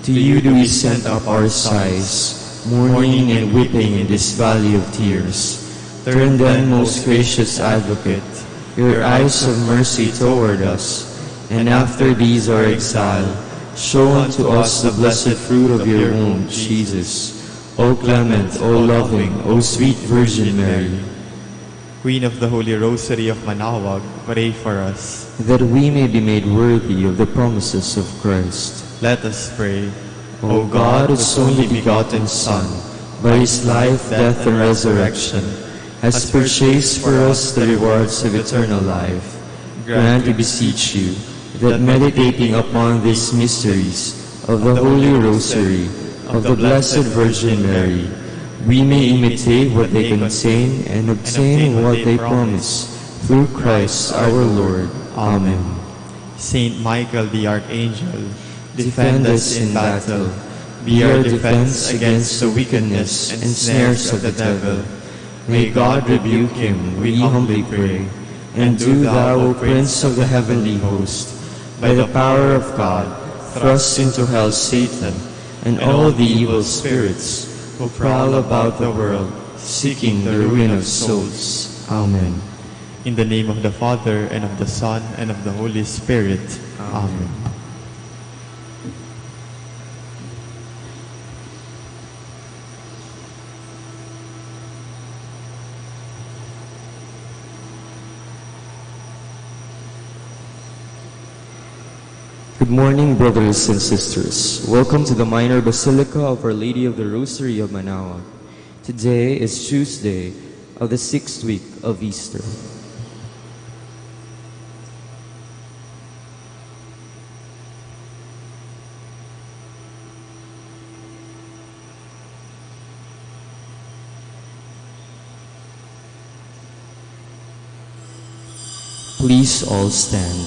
[SPEAKER 8] To you do we send up our sighs, mourning and weeping in this valley of tears. Turn then, most gracious Advocate, your eyes of mercy toward us, and after these our exile, show unto us the blessed fruit of your womb, Jesus. O clement, O loving, O sweet Virgin Mary,
[SPEAKER 9] Queen of the Holy Rosary of Manaoag, pray for us.
[SPEAKER 8] that we may be made worthy of the promises of Christ.
[SPEAKER 9] Let us pray.
[SPEAKER 8] O God, whose only begotten Son, by his life, death, and resurrection, has purchased for us the rewards of eternal life, grant, we beseech you, that meditating upon these mysteries of the Holy Rosary of the Blessed Virgin Mary, we may imitate what they contain and obtain what they promise, through Christ our Lord. Amen.
[SPEAKER 9] Saint Michael the Archangel,
[SPEAKER 8] Defend us in battle. Be our defense against the wickedness and snares of the devil. May God rebuke him, we humbly pray. And do thou, O Prince of the heavenly host, by the power of God, thrust into hell Satan and all the evil spirits who prowl about the world, seeking the ruin of souls. Amen.
[SPEAKER 9] in the name of the Father, and of the Son, and of the Holy Spirit. Amen.
[SPEAKER 8] Good morning, brothers and sisters. Welcome to the Minor Basilica of Our Lady of the Rosary of Manaoag. Today is Tuesday of the 6th week of Easter. Please all stand.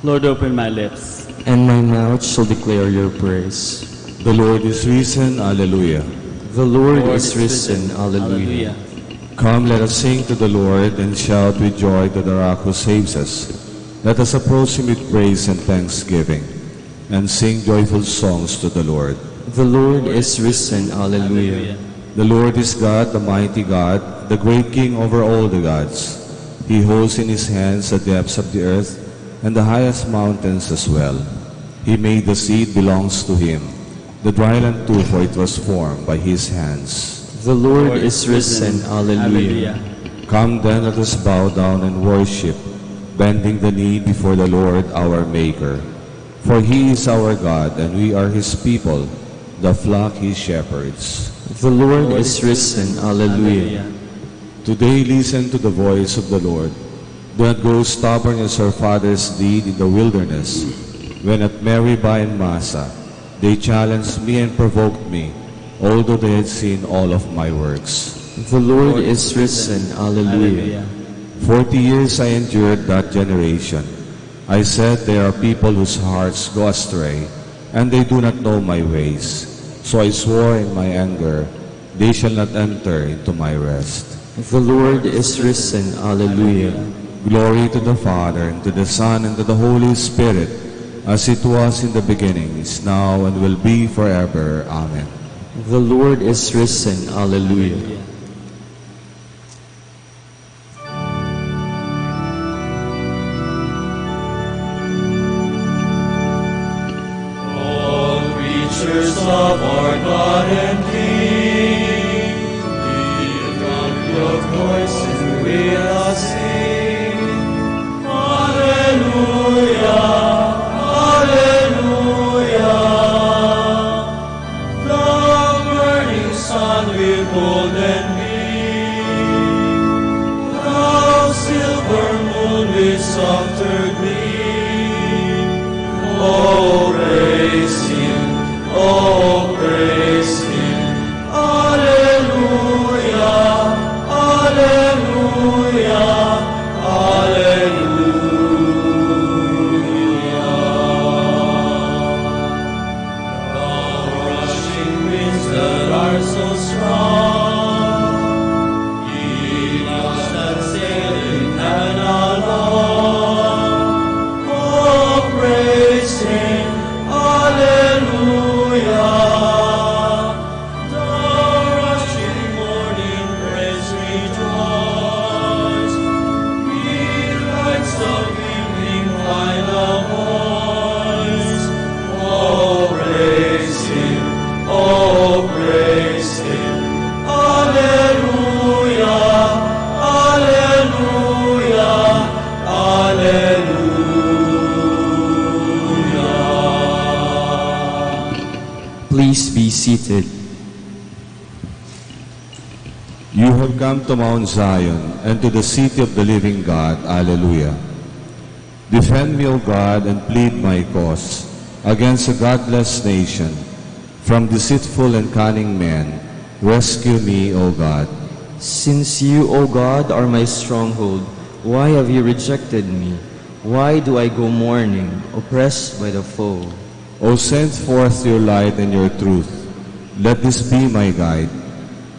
[SPEAKER 10] Lord, open my lips,
[SPEAKER 8] and my mouth shall declare your praise.
[SPEAKER 11] The Lord is risen, Alleluia.
[SPEAKER 8] The Lord is risen, Alleluia.
[SPEAKER 11] Come, let us sing to the Lord and shout with joy to the rock who saves us. Let us approach him with praise and thanksgiving, and sing joyful songs to the Lord.
[SPEAKER 8] The Lord is risen, Alleluia.
[SPEAKER 11] The Lord is God, the mighty God, the great King over all the gods. He holds in his hands the depths of the earth, and the highest mountains as well. He made the sea, it belongs to him, the dry land too, for it was formed by his hands.
[SPEAKER 8] The Lord is risen, Alleluia.
[SPEAKER 11] Come then, let us bow down and worship, bending the knee before the Lord our Maker. For he is our God, and we are his people, the flock he shepherds.
[SPEAKER 8] The Lord is risen, Alleluia.
[SPEAKER 11] Today listen to the voice of the Lord. Do not grow stubborn as our fathers did in the wilderness, when at Meribah and Massa they challenged me and provoked me, although they had seen all of my works.
[SPEAKER 8] The Lord is risen, Alleluia.
[SPEAKER 11] 40 years I endured that generation. I said, there are people whose hearts go astray, and they do not know my ways. So I swore in my anger, they shall not enter into my rest.
[SPEAKER 8] The Lord is risen, Alleluia.
[SPEAKER 11] Glory to the Father, and to the Son, and to the Holy Spirit, as it was in the beginning, is now, and will be forever. Amen.
[SPEAKER 8] The Lord is risen, Alleluia.
[SPEAKER 3] All creatures of our God and King, lift up your voice and with us sing. Alleluia, Alleluia. The burning sun will golden
[SPEAKER 8] seated.
[SPEAKER 11] You have come to Mount Zion and to the city of the living God. Alleluia. Defend me, O God, and plead my cause against a godless nation. From deceitful and cunning men, rescue me, O God.
[SPEAKER 8] Since you, O God, are my stronghold, why have you rejected me? Why do I go mourning, oppressed by the foe?
[SPEAKER 11] O send forth your light and your truth. Let this be my guide.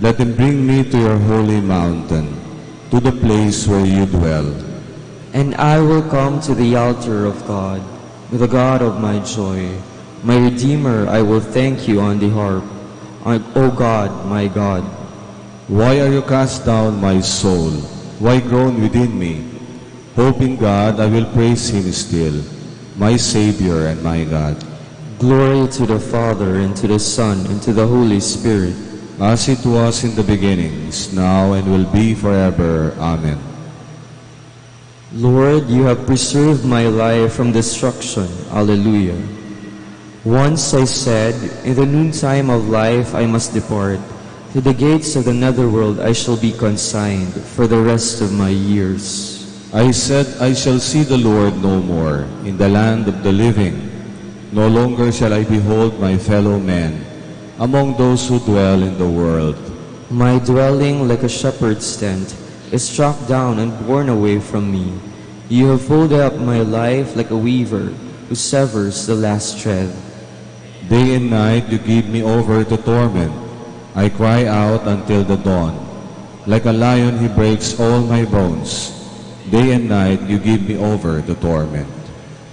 [SPEAKER 11] Let him bring me to your holy mountain, to the place where you dwell.
[SPEAKER 8] And I will come to the altar of God, with the God of my joy. My Redeemer, I will thank you on the harp. O God, my God.
[SPEAKER 11] Why are you cast down, my soul? Why groan within me? Hope in God, I will praise him still, my Savior and my God.
[SPEAKER 8] Glory to the Father, and to the Son, and to the Holy Spirit.
[SPEAKER 11] As it was in the beginning, is now, and will be forever. Amen.
[SPEAKER 8] Lord, you have preserved my life from destruction. Alleluia. Once I said, in the noontime of life I must depart. To the gates of the netherworld I shall be consigned for the rest of my years.
[SPEAKER 11] I said, I shall see the Lord no more in the land of the living. No longer shall I behold my fellow men among those who dwell in the world.
[SPEAKER 8] My dwelling, like a shepherd's tent, is struck down and borne away from me. You have folded up my life like a weaver who severs the last thread.
[SPEAKER 11] Day and night you give me over to torment. I cry out until the dawn. Like a lion he breaks all my bones. Day and night you give me over to torment.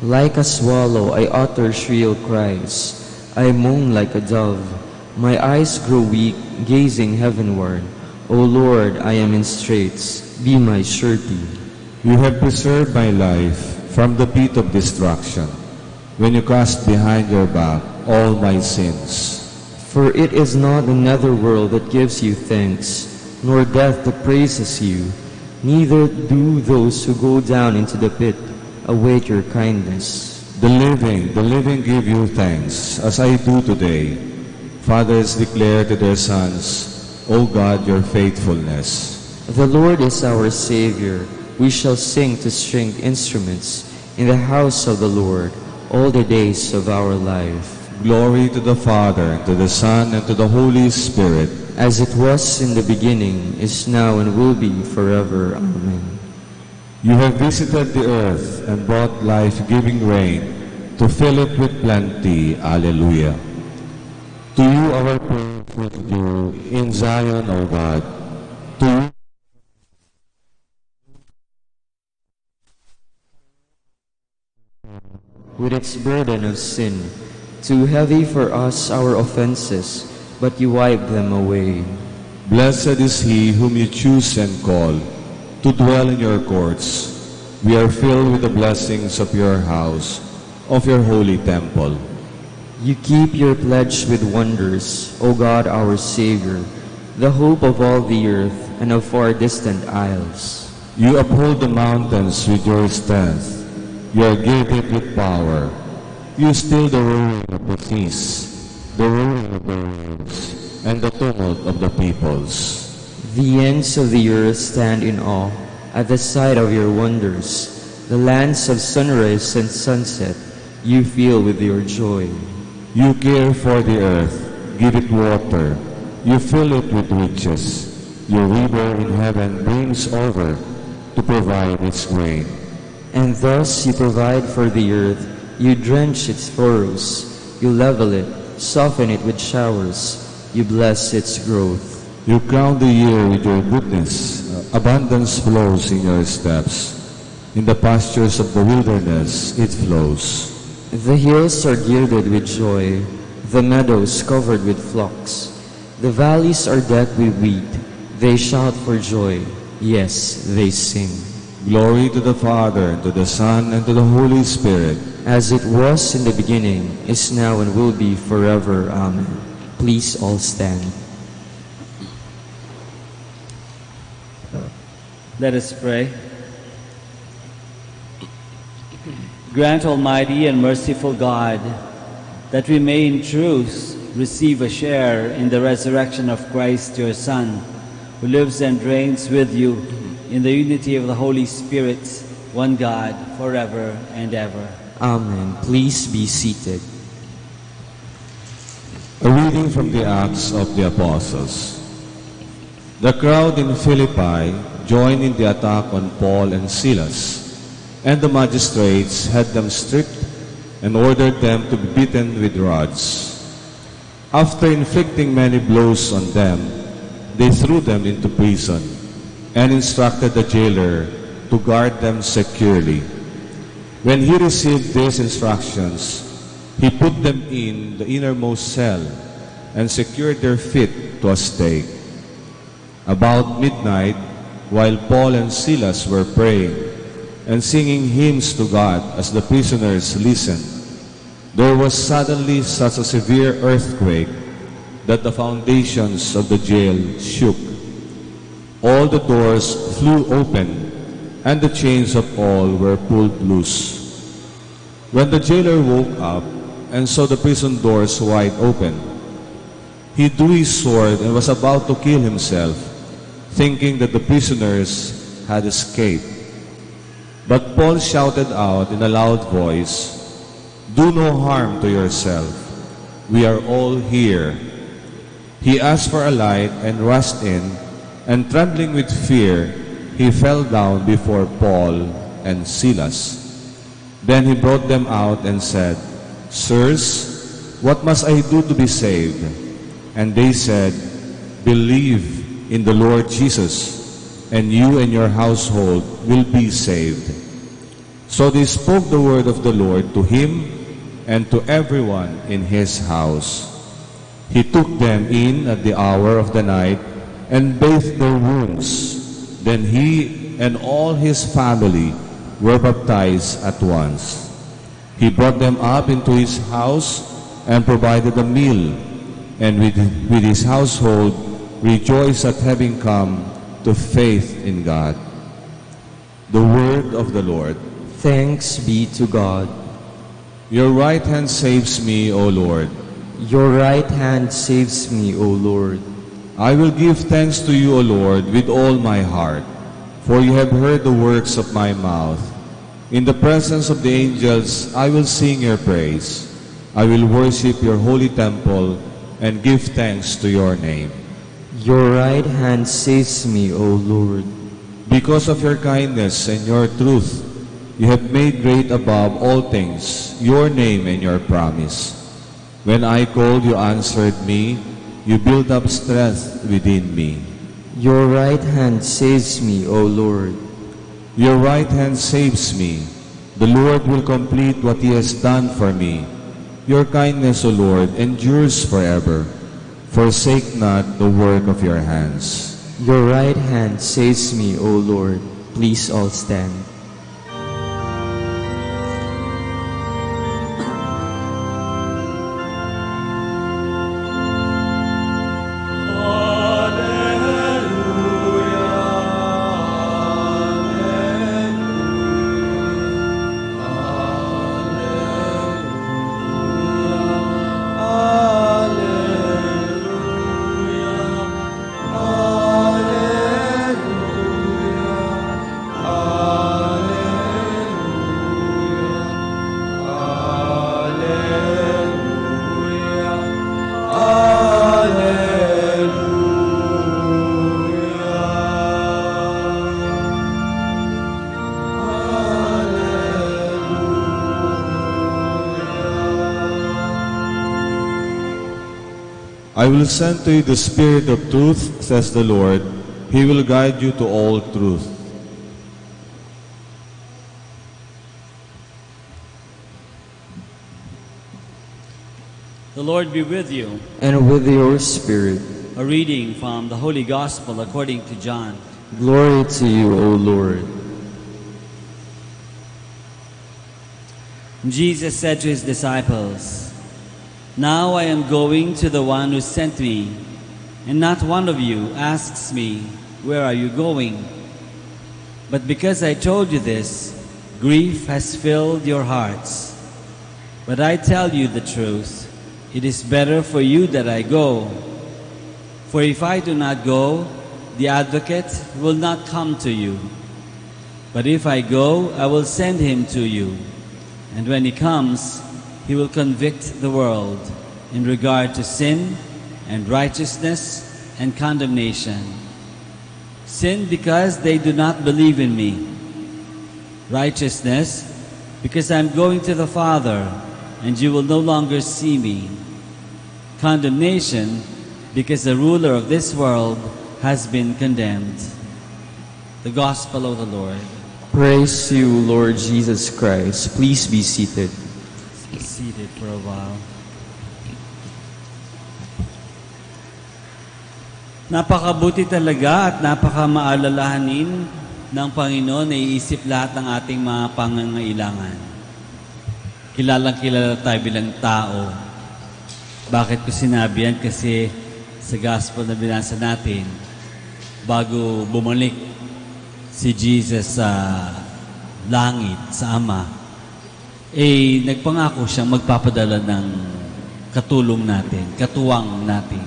[SPEAKER 8] Like a swallow I utter shrill cries. I moan like a dove. My eyes grow weak, gazing heavenward. O Lord, I am in straits. Be my surety.
[SPEAKER 11] You have preserved my life from the pit of destruction, when you cast behind your back all my sins.
[SPEAKER 8] For it is not the netherworld that gives you thanks, nor death that praises you. Neither do those who go down into the pit await your kindness.
[SPEAKER 11] The living give you thanks, as I do today. Fathers declare to their sons, O God, your faithfulness.
[SPEAKER 8] The Lord is our Savior. We shall sing to stringed instruments in the house of the Lord all the days of our life.
[SPEAKER 11] Glory to the Father, and to the Son, and to the Holy Spirit.
[SPEAKER 8] As it was in the beginning, is now, and will be forever. Amen.
[SPEAKER 11] You have visited the earth and brought life-giving rain to fill it with plenty. Alleluia. To you our prayer for you in Zion, O God. To you
[SPEAKER 8] with its burden of sin, too heavy for us our offenses, but you wipe them away.
[SPEAKER 11] Blessed is he whom you choose and call to dwell in your courts. We are filled with the blessings of your house, of your holy temple.
[SPEAKER 8] You keep your pledge with wonders, O God our Savior, the hope of all the earth and of far distant isles.
[SPEAKER 11] You uphold the mountains with your strength. You are gifted with power. You still the roaring of the seas, the roaring of the waves, and the tumult of the peoples.
[SPEAKER 8] The ends of the earth stand in awe at the sight of your wonders. The lands of sunrise and sunset you fill with your joy.
[SPEAKER 11] You care for the earth, give it water. You fill it with riches. Your river in heaven brings over to provide its grain.
[SPEAKER 8] And thus you provide for the earth. You drench its furrows. You level it, soften it with showers. You bless its growth.
[SPEAKER 11] You crown the year with your goodness. Abundance flows in your steps. In the pastures of the wilderness it flows.
[SPEAKER 8] The hills are girded with joy, the meadows covered with flocks. The valleys are decked with wheat. They shout for joy. Yes, they sing.
[SPEAKER 11] Glory to the Father, and to the Son, and to the Holy Spirit.
[SPEAKER 8] As it was in the beginning, is now, and will be forever. Amen. Please all stand.
[SPEAKER 10] Let us pray. Grant, Almighty and merciful God, that we may in truth receive a share in the resurrection of Christ your Son, who lives and reigns with you in the unity of the Holy Spirit, one God, forever and ever.
[SPEAKER 8] Amen. Please be seated.
[SPEAKER 11] A reading from the Acts of the Apostles. The crowd in Philippi joined in the attack on Paul and Silas, and the magistrates had them stripped and ordered them to be beaten with rods. After inflicting many blows on them, they threw them into prison and instructed the jailer to guard them securely. When he received these instructions, he put them in the innermost cell and secured their feet to a stake. About midnight, while Paul and Silas were praying and singing hymns to God as the prisoners listened, there was suddenly such a severe earthquake that the foundations of the jail shook. All the doors flew open, and the chains of all were pulled loose. When the jailer woke up and saw the prison doors wide open, he drew his sword and was about to kill himself, thinking that the prisoners had escaped. But Paul shouted out in a loud voice, "Do no harm to yourself. We are all here." He asked for a light and rushed in, and trembling with fear, he fell down before Paul and Silas. Then he brought them out and said, "Sirs, what must I do to be saved?" And they said, "Believe in the Lord Jesus, and you and your household will be saved." So they spoke the word of the Lord to him and to everyone in his house. He took them in at the hour of the night and bathed their wounds. Then he and all his family were baptized at once. He brought them up into his house and provided a meal, and with his household rejoiced at having come to faith in God. The word of the Lord.
[SPEAKER 8] Thanks be to God.
[SPEAKER 11] Your right hand saves me, O Lord.
[SPEAKER 8] Your right hand saves me, O Lord.
[SPEAKER 11] I will give thanks to you, O Lord, with all my heart, for you have heard the works of my mouth. In the presence of the angels I will sing your praise. I will worship your holy temple and give thanks to your name.
[SPEAKER 8] Your right hand saves me, O Lord.
[SPEAKER 11] Because of your kindness and your truth, you have made great above all things your name and your promise. When I called, you answered me. You build up strength within me.
[SPEAKER 8] Your right hand saves me, O Lord.
[SPEAKER 11] Your right hand saves me. The Lord will complete what he has done for me. Your kindness, O Lord, endures forever. Forsake not the work of your hands.
[SPEAKER 8] Your right hand saves me, O Lord. Please all stand.
[SPEAKER 11] I will send to you the Spirit of truth, says the Lord. He will guide you to all truth.
[SPEAKER 10] The Lord be with you.
[SPEAKER 8] And with your spirit.
[SPEAKER 10] A reading from the Holy Gospel according to John.
[SPEAKER 8] Glory to you, O Lord.
[SPEAKER 10] Jesus said to his disciples, "Now I am going to the one who sent me, and not one of you asks me, 'Where are you going?' But because I told you this, grief has filled your hearts. But I tell you the truth, it is better for you that I go. For if I do not go, the advocate will not come to you. But if I go, I will send him to you. And when he comes, he will convict the world in regard to sin and righteousness and condemnation. Sin because they do not believe in me. Righteousness because I am going to the Father and you will no longer see me. Condemnation because the ruler of this world has been condemned. The Gospel of the Lord.
[SPEAKER 8] Praise you, Lord Jesus Christ. Please be seated.
[SPEAKER 10] Be seated for a while. Napakabuti talaga at napakamaalalahanin ng Panginoon na iisip lahat ng ating mga pangangailangan. Kilalang-kilala tayo bilang tao. Bakit ko sinabi yan? Kasi sa gospel na binasa natin, bago bumalik si Jesus sa langit, sa Ama, nagpangako siyang magpapadala ng katulong natin, katuwang natin.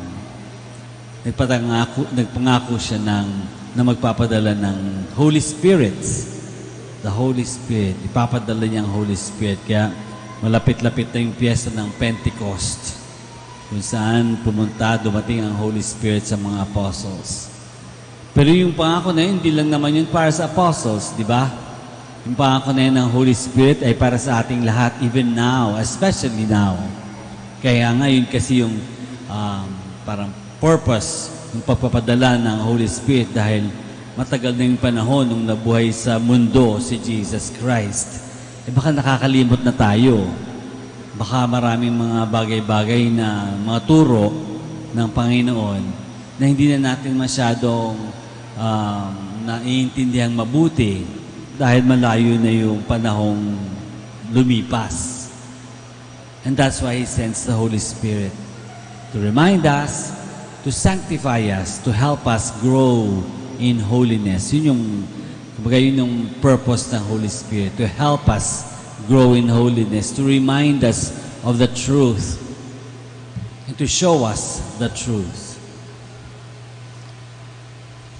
[SPEAKER 10] Nagpangako siya na magpapadala ng Holy Spirit. The Holy Spirit. Ipapadala niya ang Holy Spirit. Kaya malapit-lapit na yung piyesta ng Pentecost, kung saan dumating ang Holy Spirit sa mga apostles. Pero yung pangako na yun, hindi lang naman yun para sa apostles, di ba? Yung pangako na yun ng Holy Spirit ay para sa ating lahat, even now, especially now. Kaya ngayon kasi yung parang purpose ng pagpapadala ng Holy Spirit dahil matagal na yung panahon nung nabuhay sa mundo si Jesus Christ. Baka nakakalimot na tayo. Baka maraming mga bagay-bagay na mga turo ng Panginoon na hindi na natin masyadong naiintindihang mabuti dahil malayo na yung panahong lumipas. And that's why He sends the Holy Spirit to remind us, to sanctify us, to help us grow in holiness. Yun yung purpose ng Holy Spirit, to help us grow in holiness, to remind us of the truth, and to show us the truth.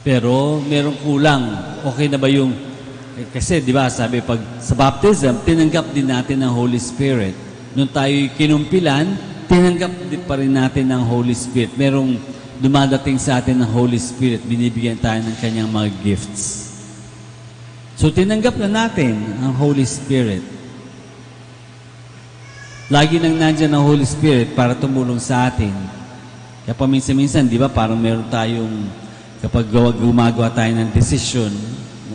[SPEAKER 10] Pero merong kulang. Okay na ba yung... kasi di ba sabi, pag sa baptism, tinanggap din natin ang Holy Spirit. Nung tayo'y kinumpilan, tinanggap din pa rin natin ang Holy Spirit. Merong dumadating sa atin ng Holy Spirit, binibigyan tayo ng kanyang mga gifts. So, tinanggap na natin ang Holy Spirit. Lagi nang nandyan ang Holy Spirit para tumulong sa atin. Kaya paminsan-minsan, di ba, parang meron tayong, kapag gumagawa tayo ng decision,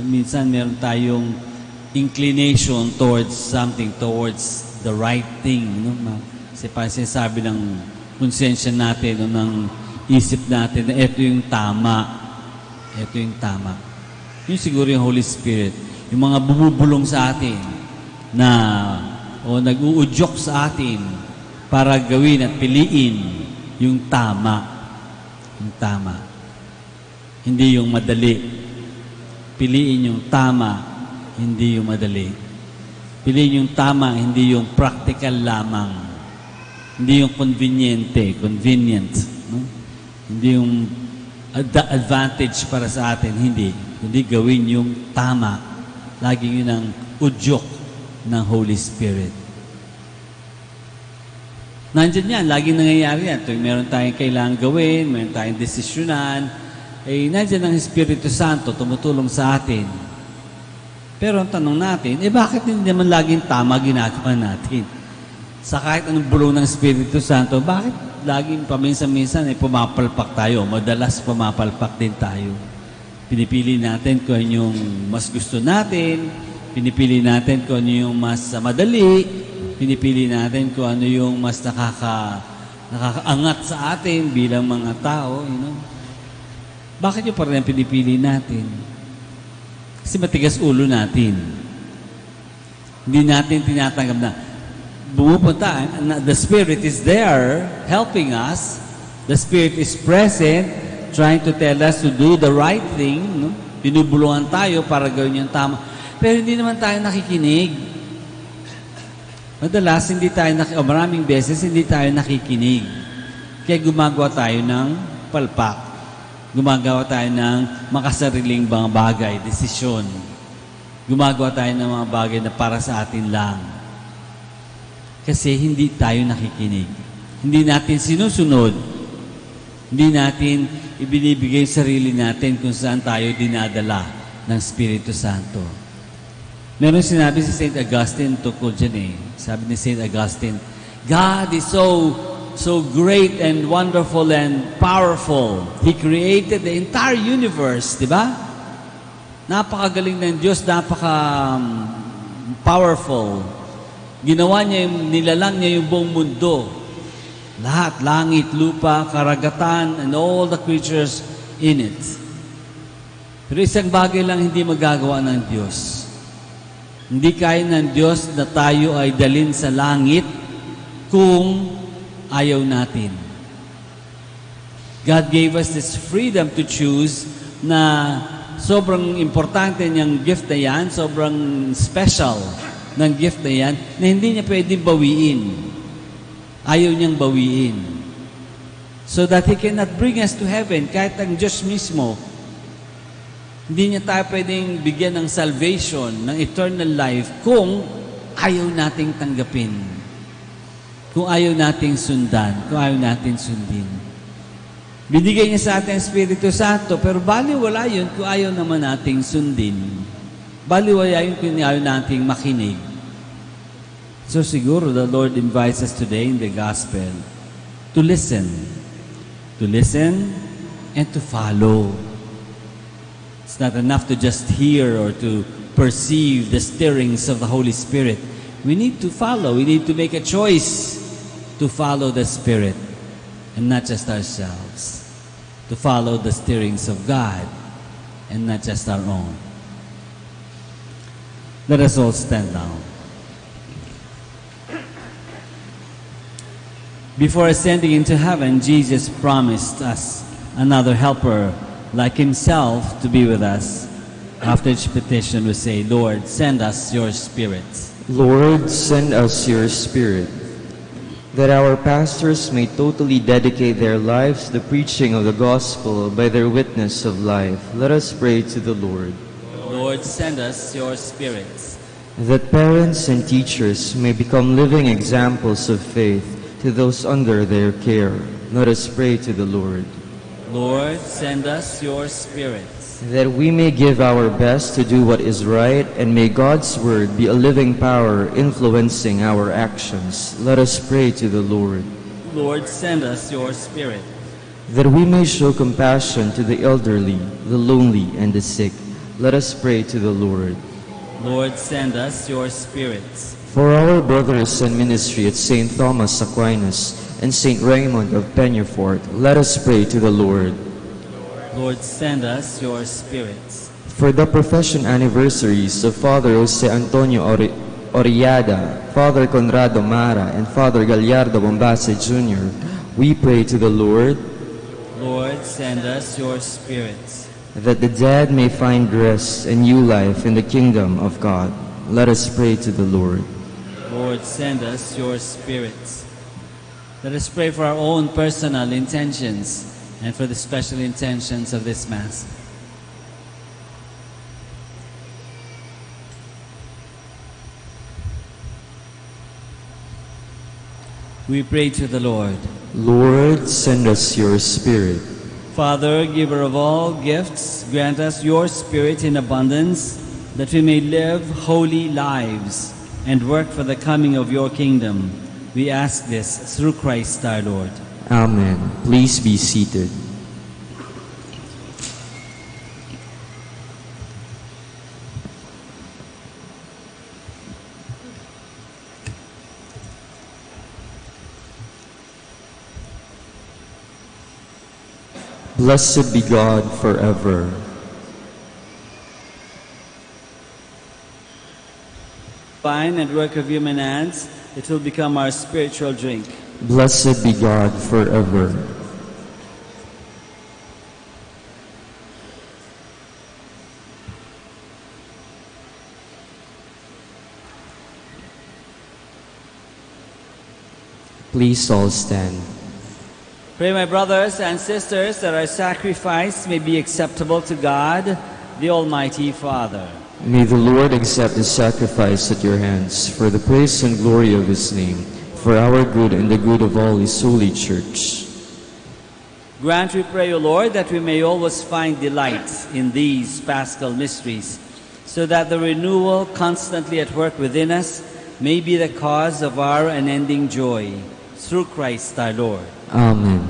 [SPEAKER 10] minsan meron tayong inclination towards something, towards the right thing. No? Kasi parang sinasabi ng konsensya natin o ng isip natin na ito yung tama. Ito yung tama. Yun siguro yung Holy Spirit. Yung mga bumubulong sa atin na o nag-uudyok sa atin para gawin at piliin yung tama. Yung tama. Hindi yung madali. Piliin yung tama, hindi yung madali. Piliin yung tama, hindi yung practical lamang. Hindi yung convenient. No? Hindi yung advantage para sa atin, hindi. Hindi gawin yung tama. Lagi yun ang udyok ng Holy Spirit. Nandiyan yan, laging nangyayari yan. Tuwing meron tayong kailangan gawin, meron tayong desisyonan, nandiyan ang Espiritu Santo tumutulong sa atin. Pero ang tanong natin, bakit hindi naman laging tama ginagawa natin? Sa kahit anong bulong ng Espiritu Santo, bakit laging paminsan-minsan pumapalpak tayo? Madalas pumapalpak din tayo. Pinipili natin kung ano yung mas gusto natin, pinipili natin kung ano yung mas madali, pinipili natin kung ano yung mas nakakaangat sa atin bilang mga tao, you know? Bakit yung parang pinipili natin? Kasi matigas ulo natin. Hindi natin tinatanggap na bumupunta, the Spirit is there helping us. The Spirit is present, trying to tell us to do the right thing. No? Binubulungan tayo para gawin yung tama. Pero hindi naman tayo nakikinig. Madalas, maraming beses, hindi tayo nakikinig. Kaya gumagawa tayo ng palpak. Gumagawa tayo ng makasariling mga bagay, desisyon. Gumagawa tayo ng mga bagay na para sa atin lang. Kasi hindi tayo nakikinig. Hindi natin sinusunod. Hindi natin ibinibigay yung sarili natin kung saan tayo dinadala ng Espiritu Santo. Meron sinabi si St. Augustine tungkol dyan eh. Sabi ni St. Augustine, God is so great and wonderful and powerful. He created the entire universe, di ba? Napakagaling ng Diyos, powerful. Ginawa niya, nilalang niya yung buong mundo. Lahat, langit, lupa, karagatan, and all the creatures in it. Pero isang bagay lang hindi magagawa ng Diyos. Hindi kaya ng Diyos na tayo ay dalin sa langit kung ayaw natin. God gave us this freedom to choose na sobrang importante niyang gift na yan, sobrang special ng gift na yan, na hindi niya pwedeng bawiin. Ayaw niyang bawiin. So that He cannot bring us to heaven, kahit ang Diyos mismo, hindi niya tayo pwedeng bigyan ng salvation, ng eternal life, kung ayaw nating tanggapin. Kung ayaw nating sundan, kung ayaw nating sundin. Binigay niya sa ating Espiritu Santo, pero baliwala yun kung ayaw naman nating sundin. Baliwala yun kung ayaw nating makinig. So siguro the Lord invites us today in the Gospel to listen and to follow. It's not enough to just hear or to perceive the stirrings of the Holy Spirit. We need to follow. We need to make a choice to follow the Spirit and not just ourselves. To follow the stirrings of God and not just our own. Let us all stand down. Before ascending into heaven, Jesus promised us another helper like Himself to be with us. After each petition, we say, Lord, send us your Spirit.
[SPEAKER 8] Lord, send us your Spirit, that our pastors may totally dedicate their lives to the preaching of the gospel by their witness of life. Let us pray to the Lord.
[SPEAKER 10] Lord, send us your Spirit.
[SPEAKER 8] That parents and teachers may become living examples of faith to those under their care. Let us pray to the Lord.
[SPEAKER 10] Lord, send us your Spirit.
[SPEAKER 8] That we may give our best to do what is right, and may God's word be a living power influencing our actions. Let us pray to the Lord.
[SPEAKER 10] Lord, send us your Spirit.
[SPEAKER 8] That we may show compassion to the elderly, the lonely, and the sick. Let us pray to the Lord.
[SPEAKER 10] Lord, send us your Spirit.
[SPEAKER 8] For our brothers in ministry at St. Thomas Aquinas and St. Raymond of Peñafort, let us pray to the Lord.
[SPEAKER 10] Lord, send us your Spirit.
[SPEAKER 8] For the profession anniversaries of Father Jose Antonio Oriada, Father Conrado Mara, and Father Gallardo Bombase Jr., we pray to the Lord.
[SPEAKER 10] Lord, send us your Spirit.
[SPEAKER 8] That the dead may find rest and new life in the kingdom of God. Let us pray to the Lord.
[SPEAKER 10] Lord, send us your Spirit. Let us pray for our own personal intentions and for the special intentions of this Mass. We pray to the Lord.
[SPEAKER 8] Lord, send us your Spirit.
[SPEAKER 10] Father, giver of all gifts, grant us your Spirit in abundance, that we may live holy lives and work for the coming of your kingdom. We ask this through Christ our Lord.
[SPEAKER 8] Amen. Please be seated. Blessed be God forever.
[SPEAKER 10] Wine and work of human hands, it will become our spiritual drink.
[SPEAKER 8] Blessed be God forever. Please all stand.
[SPEAKER 10] Pray, my brothers and sisters, that our sacrifice may be acceptable to God, the Almighty Father.
[SPEAKER 8] May the Lord accept the sacrifice at your hands for the praise and glory of his name, for our good and the good of all his holy church.
[SPEAKER 10] Grant, we pray, O Lord, that we may always find delight in these Paschal mysteries, so that the renewal constantly at work within us may be the cause of our unending joy. Through Christ our Lord.
[SPEAKER 8] Amen.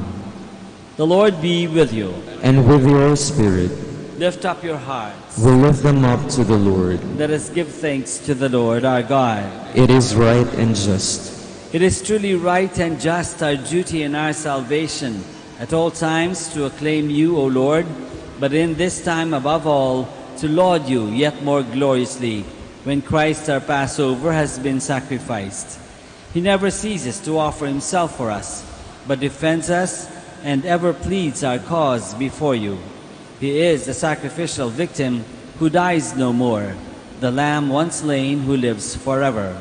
[SPEAKER 10] The Lord be with you.
[SPEAKER 8] And with your spirit,
[SPEAKER 10] Lift up your hearts.
[SPEAKER 8] we lift them up to the Lord.
[SPEAKER 10] Let us give thanks to the Lord our God.
[SPEAKER 8] It is right and just.
[SPEAKER 10] It is truly right and just, our duty and our salvation, at all times to acclaim you, O Lord, but in this time above all, to laud you yet more gloriously, when Christ our Passover has been sacrificed. He never ceases to offer himself for us, but defends us and ever pleads our cause before you. He is the sacrificial victim who dies no more, the Lamb once slain who lives forever.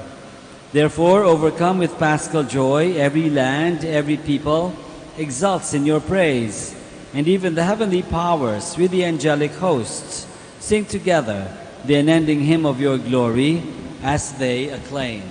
[SPEAKER 10] Therefore, overcome with paschal joy, every land, every people exults in your praise, and even the heavenly powers with the angelic hosts sing together the unending hymn of your glory as they acclaim.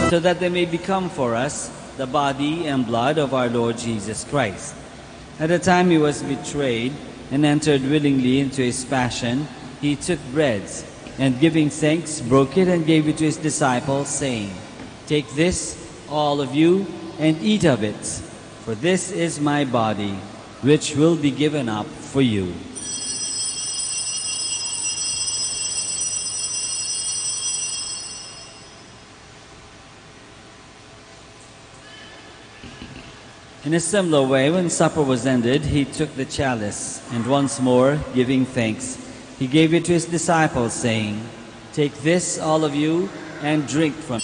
[SPEAKER 10] So that they may become for us the body and blood of our Lord Jesus Christ. At the time he was betrayed and entered willingly into his passion, he took bread, and giving thanks, broke it and gave it to his disciples, saying, "Take this, all of you, and eat of it, for this is my body, which will be given up for you." In a similar way, when supper was ended, he took the chalice, and once more, giving thanks, he gave it to his disciples, saying, "Take this, all of you, and drink from it.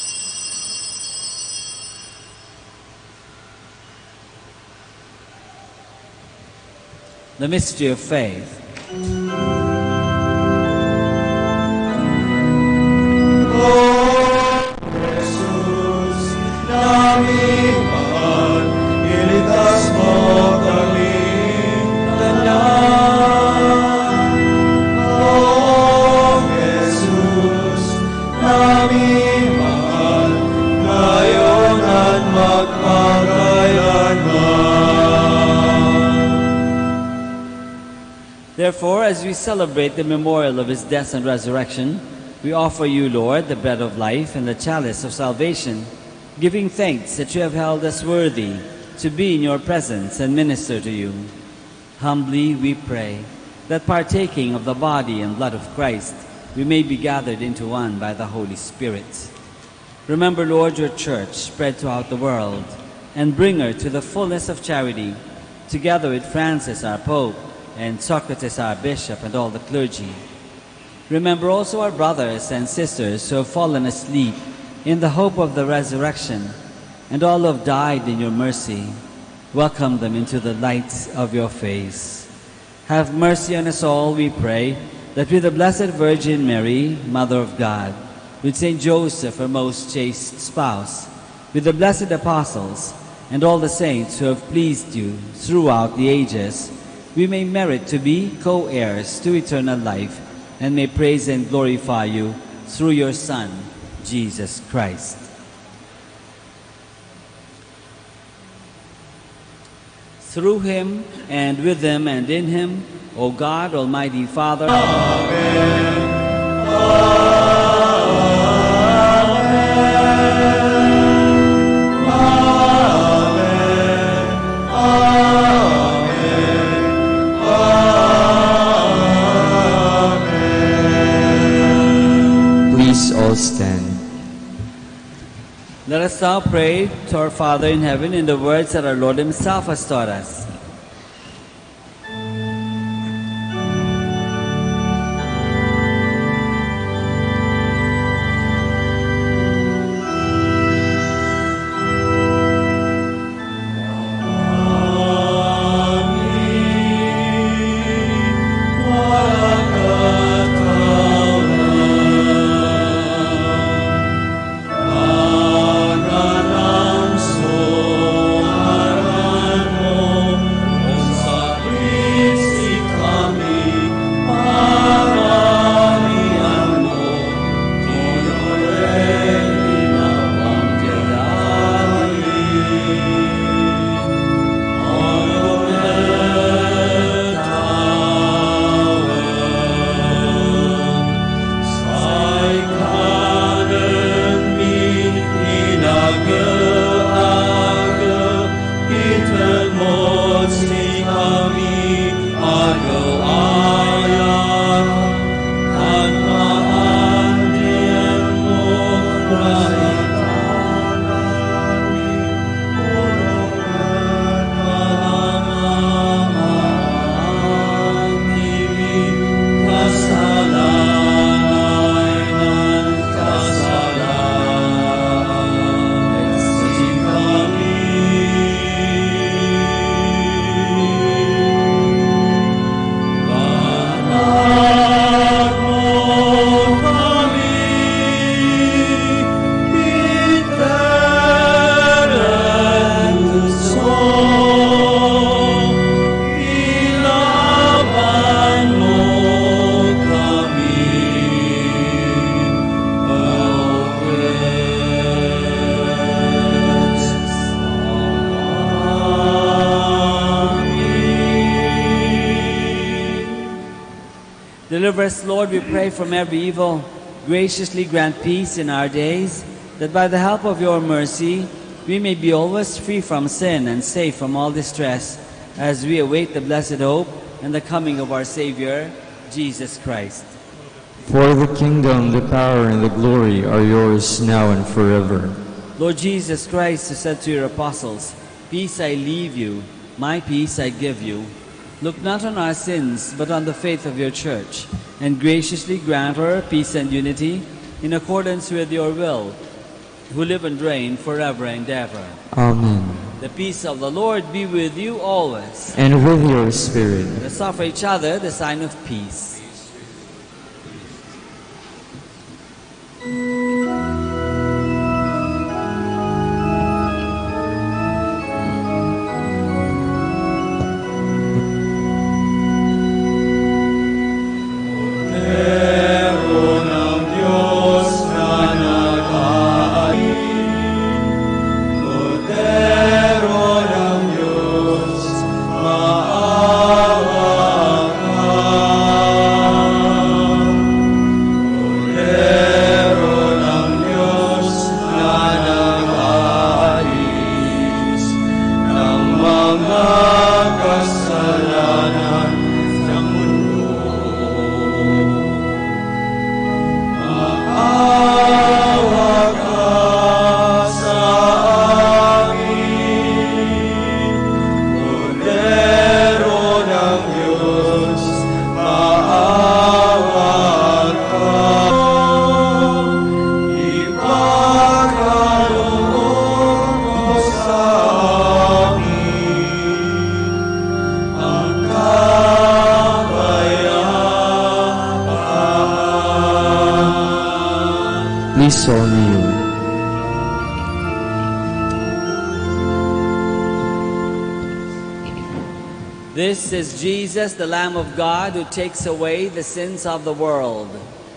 [SPEAKER 10] The mystery of faith. Therefore, as we celebrate the memorial of his death and resurrection, we offer you, Lord, the bread of life and the chalice of salvation, giving thanks that you have held us worthy to be in your presence and minister to you. Humbly we pray that partaking of the body and blood of Christ, we may be gathered into one by the Holy Spirit. Remember, Lord, your church spread throughout the world, and bring her to the fullness of charity, together with Francis our Pope, and Socrates our Bishop, and all the clergy. Remember also our brothers and sisters who have fallen asleep in the hope of the resurrection, and all who have died in your mercy. Welcome them into the light of your face. Have mercy on us all, we pray, that with the Blessed Virgin Mary, Mother of God, with Saint Joseph, her most chaste spouse, with the blessed apostles, and all the saints who have pleased you throughout the ages, we may merit to be co-heirs to eternal life, and may praise and glorify you through your Son, Jesus Christ. Through him, and with him, and in him, O God, Almighty Father,
[SPEAKER 8] Please all stand.
[SPEAKER 10] let us now pray to our Father in heaven in the words that our Lord himself has taught us. Deliver us, Lord, we pray, from every evil. Graciously grant peace in our days, that by the help of your mercy we may be always free from sin and safe from all distress, as we await the blessed hope and the coming of our Savior, Jesus Christ.
[SPEAKER 8] For the kingdom, the power, and the glory are yours now and forever.
[SPEAKER 10] Lord Jesus Christ, who said to your apostles, "Peace I leave you, my peace I give you," look not on our sins, but on the faith of your church, and graciously grant her peace and unity in accordance with your will, who live and reign forever and ever.
[SPEAKER 8] Amen.
[SPEAKER 10] The peace of the Lord be with you always.
[SPEAKER 8] And with your spirit.
[SPEAKER 10] Let us offer each other the sign of peace.
[SPEAKER 3] Maawa ka.
[SPEAKER 10] This is Jesus, the Lamb of God, who takes away the sins of the world.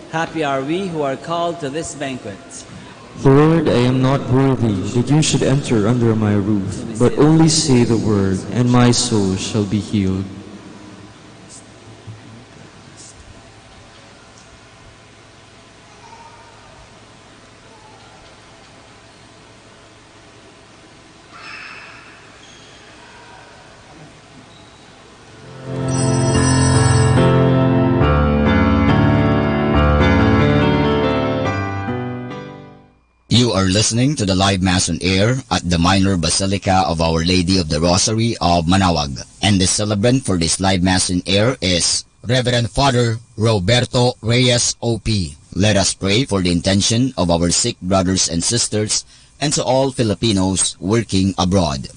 [SPEAKER 10] Happy are we who are called to this banquet.
[SPEAKER 8] Lord, I am not worthy that you should enter under my roof, but only say the word, and my soul shall be healed.
[SPEAKER 12] You are listening to the live Mass on air at the Minor Basilica of Our Lady of the Rosary of Manaoag. And the celebrant for this live Mass on air is Reverend Father Roberto Reyes O.P. Let us pray for the intention of our sick brothers and sisters and to all Filipinos working abroad.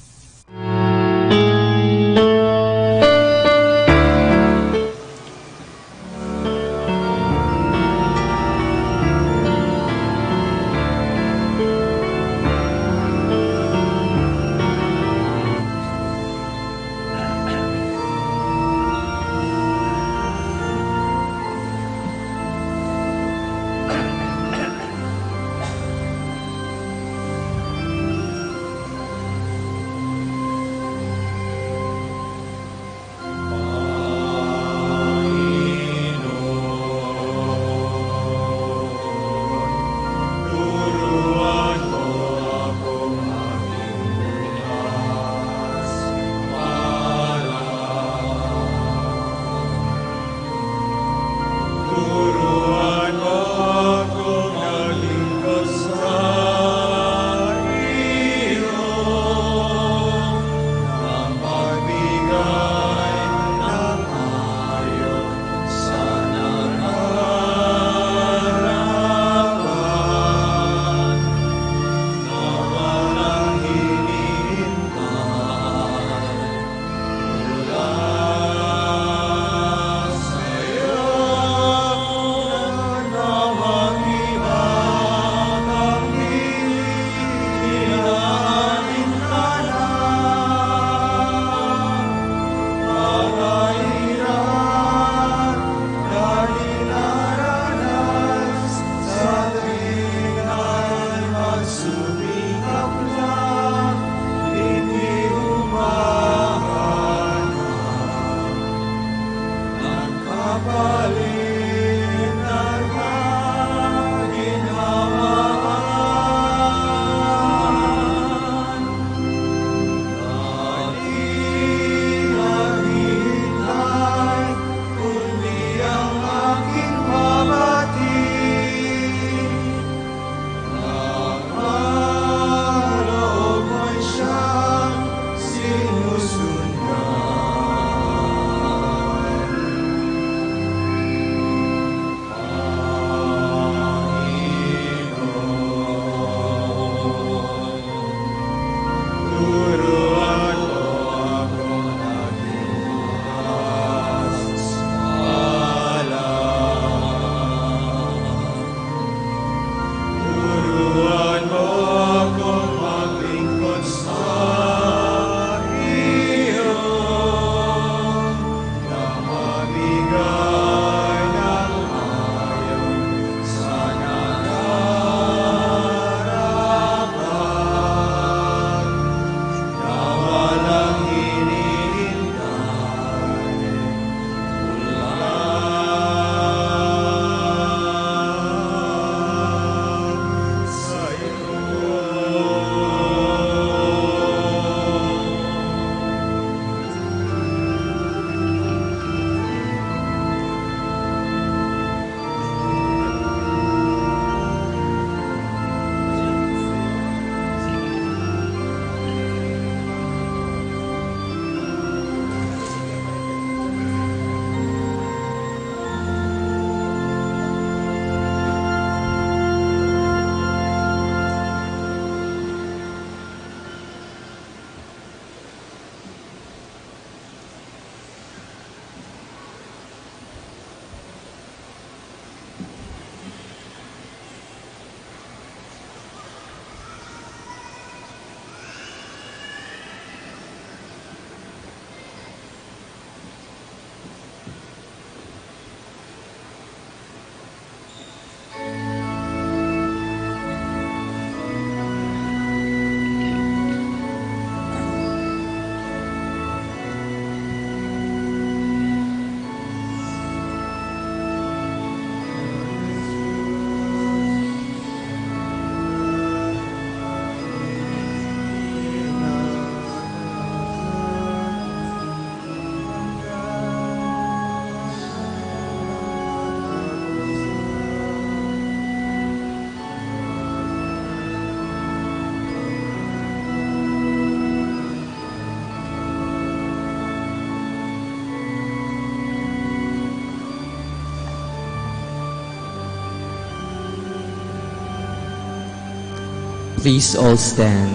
[SPEAKER 8] Please all stand.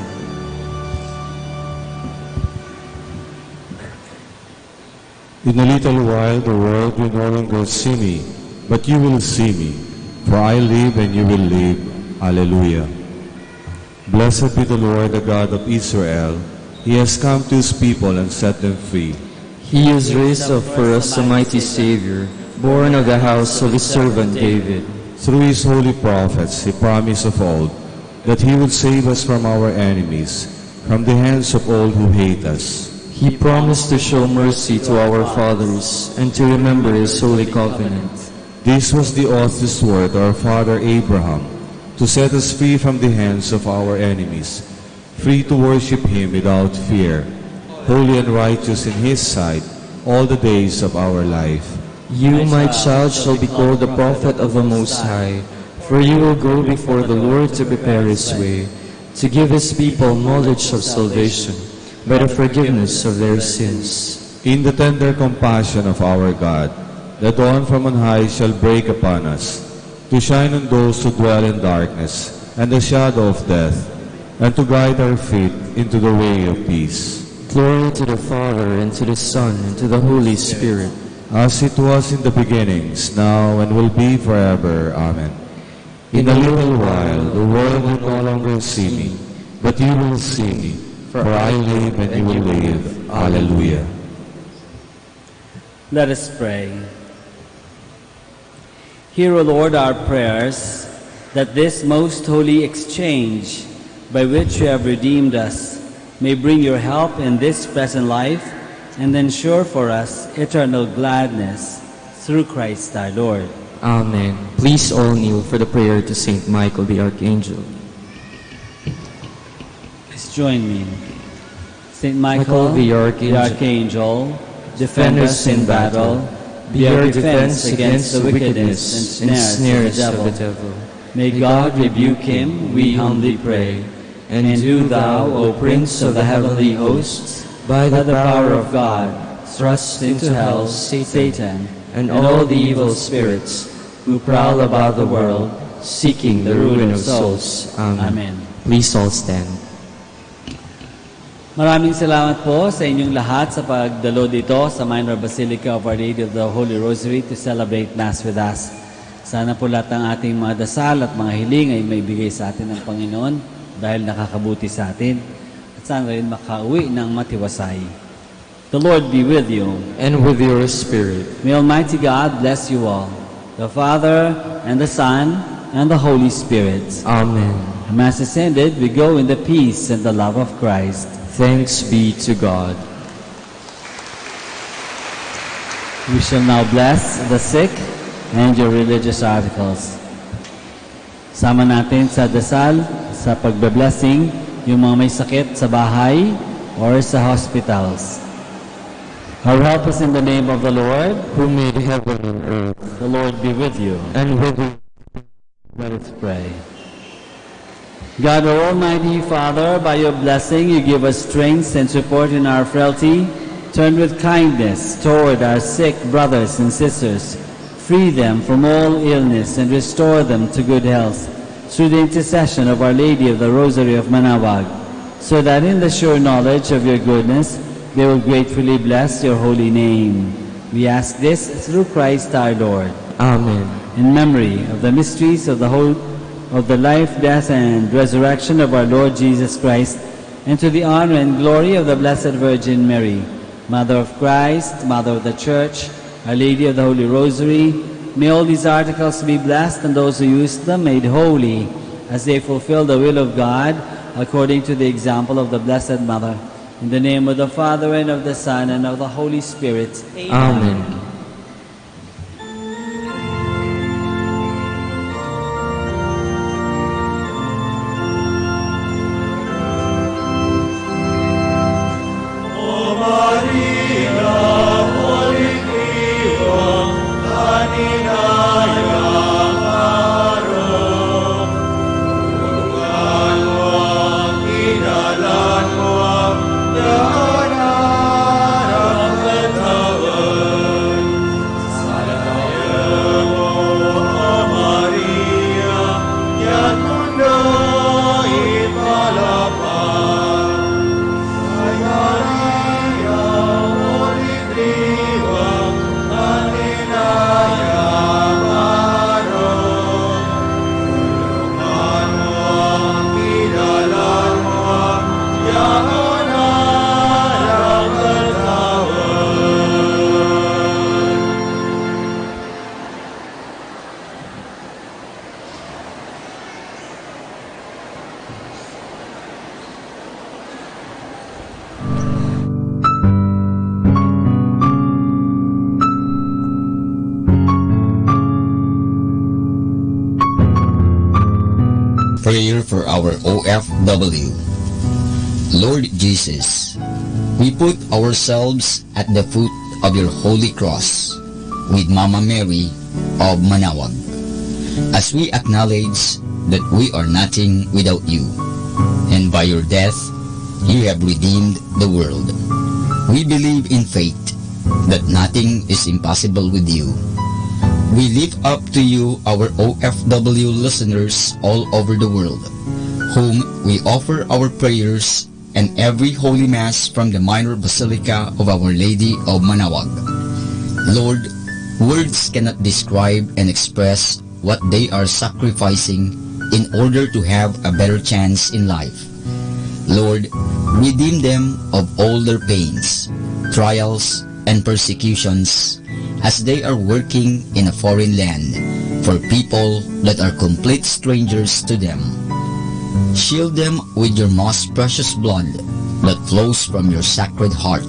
[SPEAKER 11] In a little while the world will no longer see me, but you will see me. For I live and you will live. Alleluia. Blessed be the Lord, the God of Israel. He has come to his people and set them free.
[SPEAKER 8] He has raised up for us a mighty Savior, born of the house of his servant David.
[SPEAKER 11] Through his holy prophets he promised of old that he would save us from our enemies, from the hands of all who hate us.
[SPEAKER 8] He promised to show mercy to our fathers and to remember his holy covenant.
[SPEAKER 11] This was the oath he swore to our father Abraham, to set us free from the hands of our enemies, free to worship him without fear, holy and righteous in his sight all the days of our life.
[SPEAKER 8] You, my child, shall be called the prophet of the Most High, for you will go before the Lord to prepare his way, to give his people knowledge of salvation by the forgiveness of their sins.
[SPEAKER 11] In the tender compassion of our God, the dawn from on high shall break upon us, to shine on those who dwell in darkness and the shadow of death, and to guide our feet into the way of peace.
[SPEAKER 8] Glory to the Father, and to the Son, and to the Holy Spirit.
[SPEAKER 11] As it was in the beginnings, now and will be forever. Amen. In a little while the world will no longer see me, but you will see me, for I live and you will live. Alleluia.
[SPEAKER 10] Let us pray. Hear, O Lord, our prayers, that this most holy exchange by which you have redeemed us may bring your help in this present life and ensure for us eternal gladness through Christ our Lord.
[SPEAKER 8] Amen. Please all kneel for the prayer to Saint Michael the Archangel.
[SPEAKER 10] Please join me. Saint Michael,
[SPEAKER 8] the Archangel,
[SPEAKER 10] defend us in battle, be our defense against the wickedness and snares of the devil. May God rebuke him, we humbly pray. And do thou, O Prince of the heavenly hosts, by the power of God, thrust into hell Satan and all the evil spirits who prowl about the world, seeking the ruin of souls. Amen.
[SPEAKER 8] Please all stand.
[SPEAKER 10] Maraming salamat po sa inyong lahat sa pagdalo dito sa Minor Basilica of Our Lady of the Holy Rosary to celebrate Mass with us. Sana po lahat ng ating mga dasal at mga hiling ay may bigay sa atin ng Panginoon dahil nakakabuti sa atin. At sana rin makauwi ng matiwasay. The Lord be with you.
[SPEAKER 8] And with your spirit.
[SPEAKER 10] May Almighty God bless you all, the Father, and the Son, and the Holy Spirit.
[SPEAKER 8] Amen.
[SPEAKER 10] The Mass is ended. We go in the peace and the love of Christ.
[SPEAKER 8] Thanks be to God.
[SPEAKER 10] We shall now bless the sick and your religious articles. Sama natin sa dasal, sa pagbe-blessing, yung mga may sakit sa bahay or sa hospitals. Our help is in the name of the Lord,
[SPEAKER 8] who made heaven and earth.
[SPEAKER 10] The Lord be with you.
[SPEAKER 8] And with you.
[SPEAKER 10] Let us pray. God, our Almighty Father, by your blessing you give us strength and support in our frailty. Turn with kindness toward our sick brothers and sisters. Free them from all illness and restore them to good health through the intercession of Our Lady of the Rosary of Manawag, so that in the sure knowledge of your goodness they will gratefully bless your holy name. We ask this through Christ our Lord.
[SPEAKER 8] Amen.
[SPEAKER 10] In memory of the mysteries of the life, death, and resurrection of our Lord Jesus Christ, and to the honor and glory of the Blessed Virgin Mary, Mother of Christ, Mother of the Church, Our Lady of the Holy Rosary, may all these articles be blessed and those who use them made holy as they fulfill the will of God according to the example of the Blessed Mother. In the name of the Father, and of the Son, and of the Holy Spirit.
[SPEAKER 8] Amen.
[SPEAKER 12] our OFW. Lord Jesus, we put ourselves at the foot of your holy cross with Mama Mary of Manawag, as we acknowledge that we are nothing without you, and by your death, you have redeemed the world. We believe in faith that nothing is impossible with you. We lift up to you our OFW listeners all over the world, whom we offer our prayers and every Holy Mass from the Minor Basilica of Our Lady of Manawag. Lord, words cannot describe and express what they are sacrificing in order to have a better chance in life. Lord, redeem them of all their pains, trials, and persecutions as they are working in a foreign land for people that are complete strangers to them. Shield them with your most precious blood that flows from your sacred heart.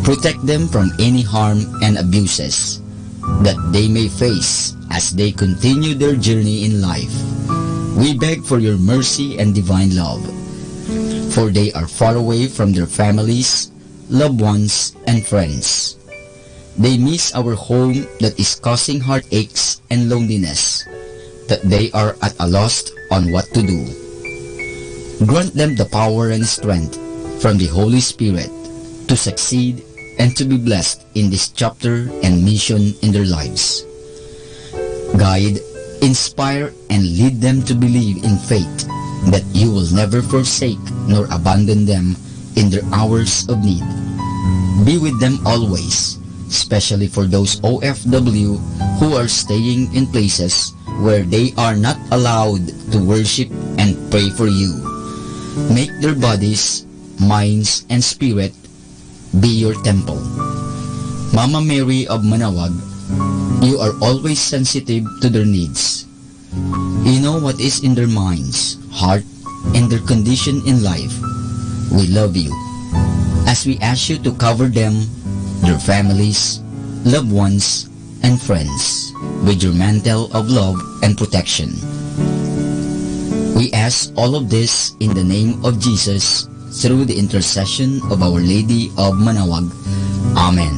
[SPEAKER 12] Protect them from any harm and abuses that they may face as they continue their journey in life. We beg for your mercy and divine love, for they are far away from their families, loved ones, and friends. They miss our home that is causing heartaches and loneliness, that they are at a loss on what to do. Grant them the power and strength from the Holy Spirit to succeed and to be blessed in this chapter and mission in their lives. Guide, inspire, and lead them to believe in faith that you will never forsake nor abandon them in their hours of need. Be with them always, especially for those OFW who are staying in places where they are not allowed to worship and pray for you. Make their bodies, minds, and spirit be your temple. Mama Mary of Manawag, you are always sensitive to their needs. You know what is in their minds, heart, and their condition in life. We love you. As we ask you to cover them, their families, loved ones, and friends with your mantle of love and protection. We ask all of this in the name of Jesus through the intercession of Our Lady of Manawag. Amen.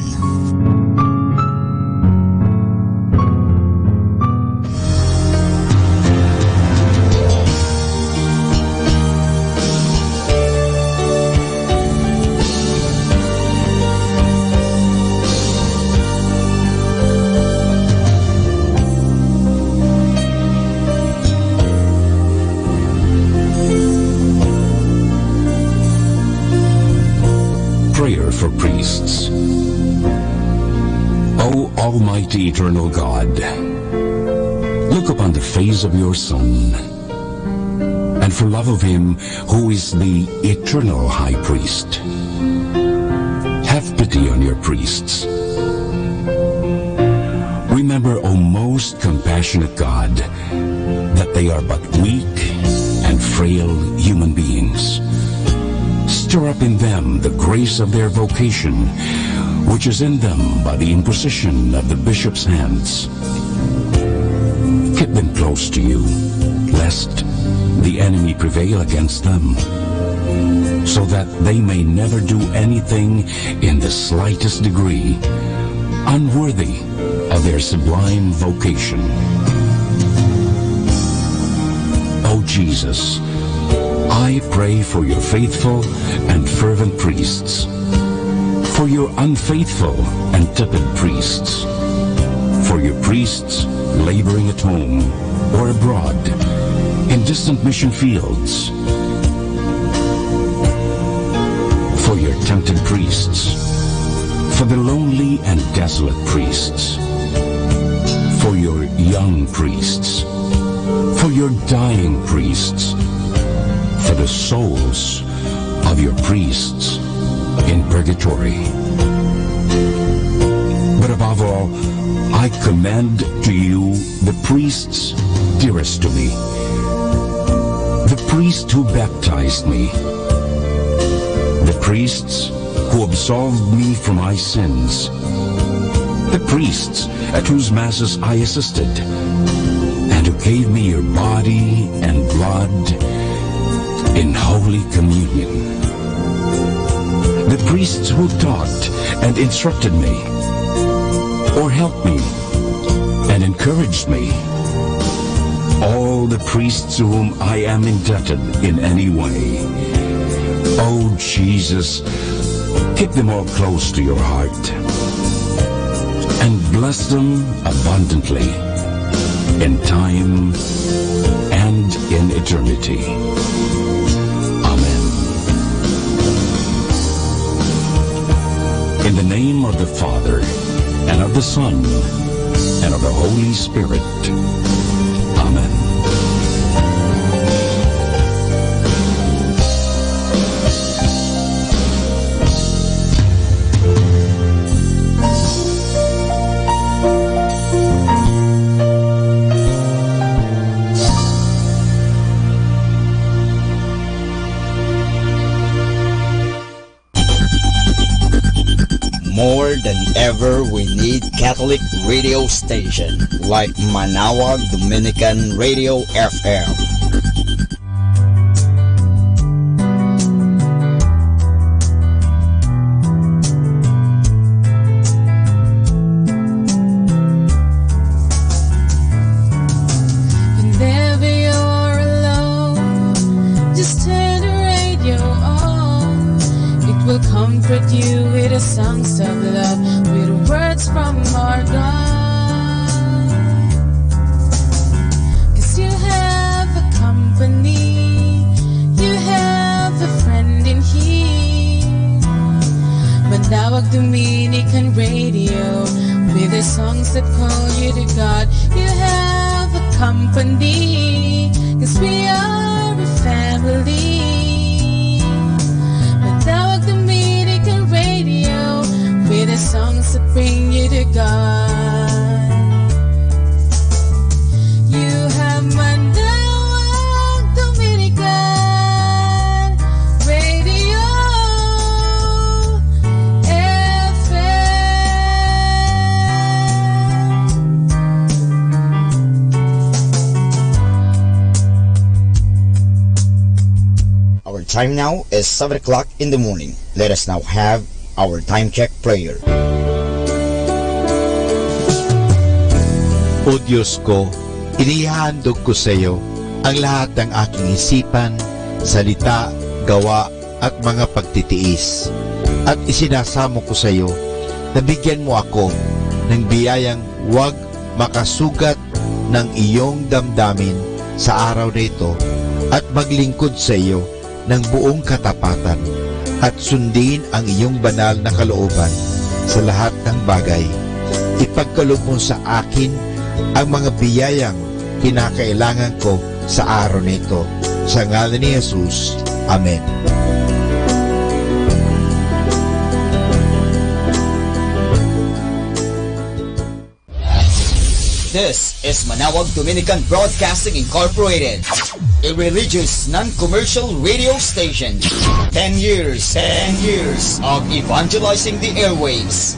[SPEAKER 13] For priests. O Almighty Eternal God, look upon the face of your Son, and for love of him who is the eternal High Priest, have pity on your priests. Remember, O most compassionate God, that they are but weak and frail human beings. Stir up in them the grace of their vocation, which is in them by the imposition of the bishop's hands. Keep them close to you, lest the enemy prevail against them, so that they may never do anything in the slightest degree unworthy of their sublime vocation. O Jesus, I pray for your faithful and fervent priests, for your unfaithful and tepid priests, for your priests laboring at home or abroad in distant mission fields, for your tempted priests, for the lonely and desolate priests, for your young priests, for your dying priests, for the souls of your priests in purgatory. But above all, I commend to you the priests dearest to me, the priest who baptized me, the priests who absolved me from my sins, the priests at whose masses I assisted, and who gave me your body and blood in Holy Communion. The priests who taught and instructed me, or helped me and encouraged me, all the priests to whom I am indebted in any way. Oh Jesus, keep them all close to your heart and bless them abundantly in time and in eternity. Amen. In the name of the Father, and of the Son, and of the Holy Spirit. Amen.
[SPEAKER 12] More than ever, we need Catholic radio station like Manawag Dominican Radio FM.
[SPEAKER 14] Whenever you're alone, just turn the radio on. It will comfort you with the songs of love, with words from our God. 'Cause you have a company, you have a friend in here. Manawag Dominican Radio, with the songs that call you to God. You have a company, 'cause we are a family. Manawag Dominican Radio, with the songs that bring you to God. You have Manawag Dominican Radio
[SPEAKER 12] Our time now is 7 o'clock in the morning. Let us now have our time check prayer.
[SPEAKER 4] O Diyos ko, inihandog ko sa iyo ang lahat ng aking isipan, salita, gawa at mga pagtitiis. At isinasamo ko sa iyo na bigyan mo ako ng biyayang huwag makasugat ng iyong damdamin sa araw na ito at maglingkod sa iyo ng buong katapatan at sundin ang iyong banal na kalooban sa lahat ng bagay. Ipagkaloob mo sa akin ang mga biyayang kinakailangan ko sa araw nito. Sa ngalan ni Jesus. Amen.
[SPEAKER 12] This is Manawag Dominican Broadcasting Incorporated, a religious, non-commercial radio station. 10 years of evangelizing the airwaves,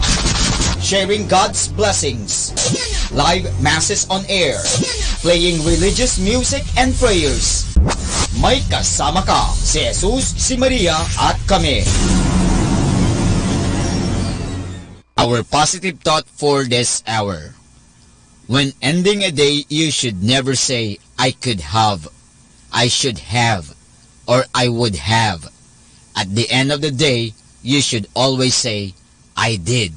[SPEAKER 12] sharing God's blessings, live masses on air, playing religious music and prayers. May kasama ka, si Jesus, si Maria, at kami. Our positive thought for this hour. When ending a day, you should never say, I could have, I should have, or I would have. At the end of the day, you should always say, I did.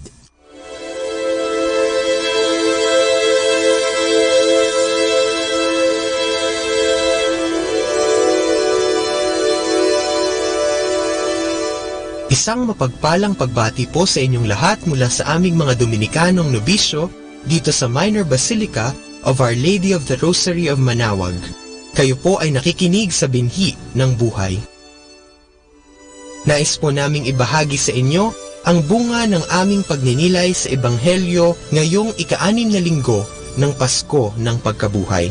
[SPEAKER 15] Isang mapagpalang pagbati po sa inyong lahat mula sa aming mga Dominikanong nobisyo dito sa Minor Basilica of Our Lady of the Rosary of Manawag. Kayo po ay nakikinig sa binhi ng buhay. Nais po naming ibahagi sa inyo ang bunga ng aming pagninilay sa Ebanghelyo ngayong ika-6 na linggo ng Pasko ng Pagkabuhay.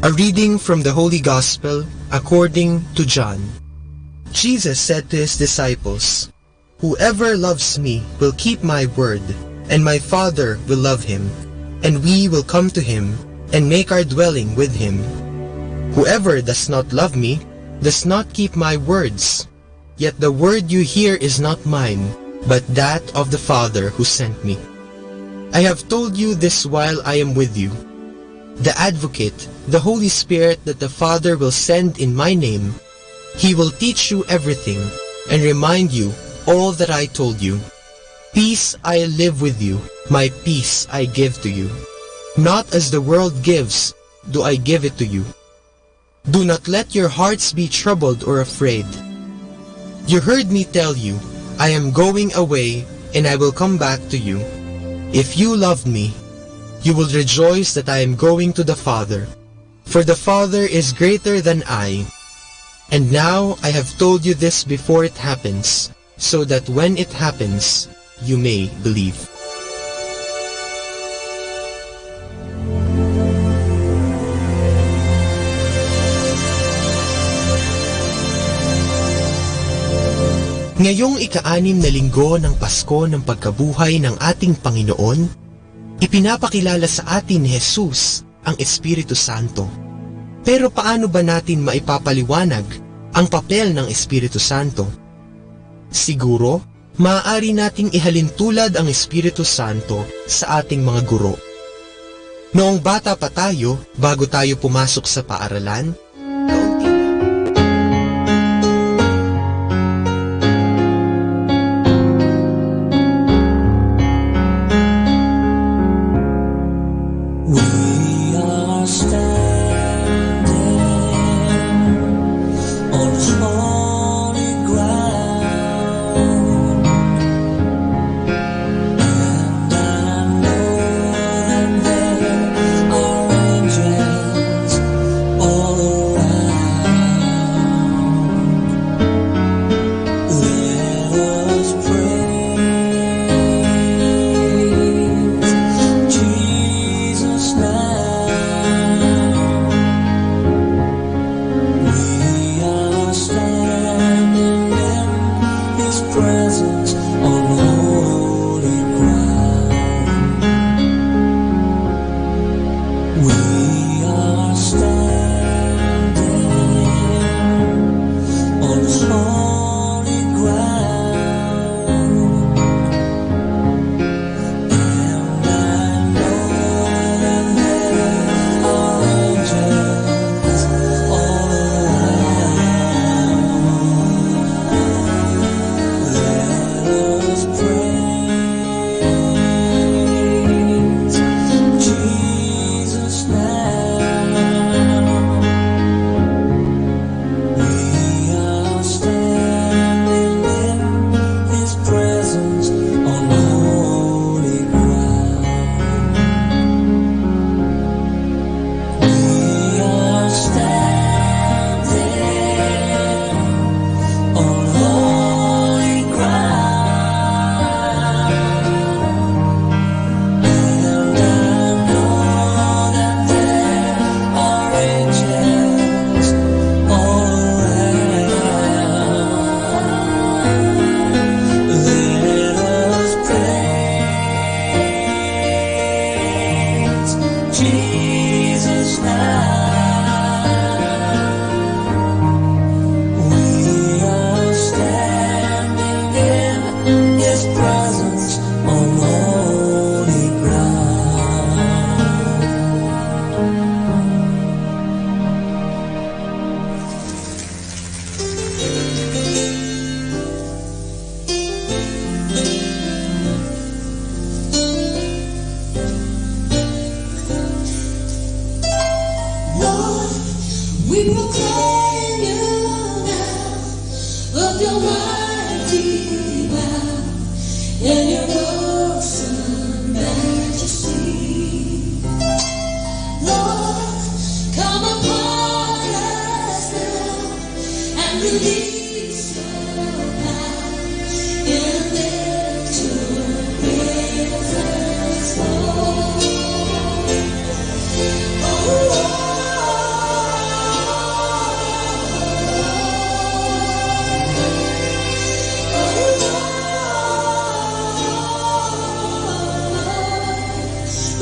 [SPEAKER 15] A reading from the Holy Gospel according to John. Jesus said to his disciples, Whoever loves me will keep my word, and my Father will love him, and we will come to him and make our dwelling with him. Whoever does not love me does not keep my words. Yet the word you hear is not mine, but that of the Father who sent me. I have told you this while I am with you. The Advocate, the Holy Spirit that the Father will send in my name, he will teach you everything and remind you all that I told you. Peace I live with you, my peace I give to you. Not as the world gives, do I give it to you. Do not let your hearts be troubled or afraid. You heard me tell you, I am going away and I will come back to you. If you loved me, you will rejoice that I am going to the Father, for the Father is greater than I. And now I have told you this before it happens, so that when it happens, you may believe. Ngayong ika-6 na linggo ng Pasko ng pagkabuhay ng ating Panginoon, ipinapakilala sa atin ni Jesus ang Espiritu Santo. Pero paano ba natin maipapaliwanag ang papel ng Espiritu Santo? Siguro, maaari nating ihalintulad ang Espiritu Santo sa ating mga guro. Noong bata pa tayo, bago tayo pumasok sa paaralan,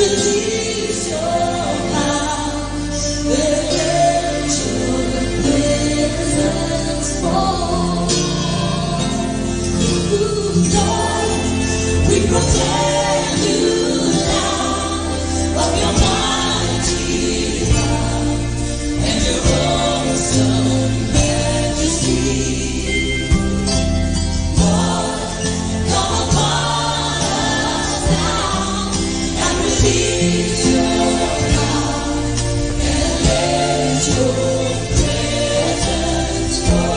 [SPEAKER 1] Release your power, let your presence fall. Lord, we protect you now of your mighty love and your awesome majesty. Lord, come upon us now and release your power and let your presence fall.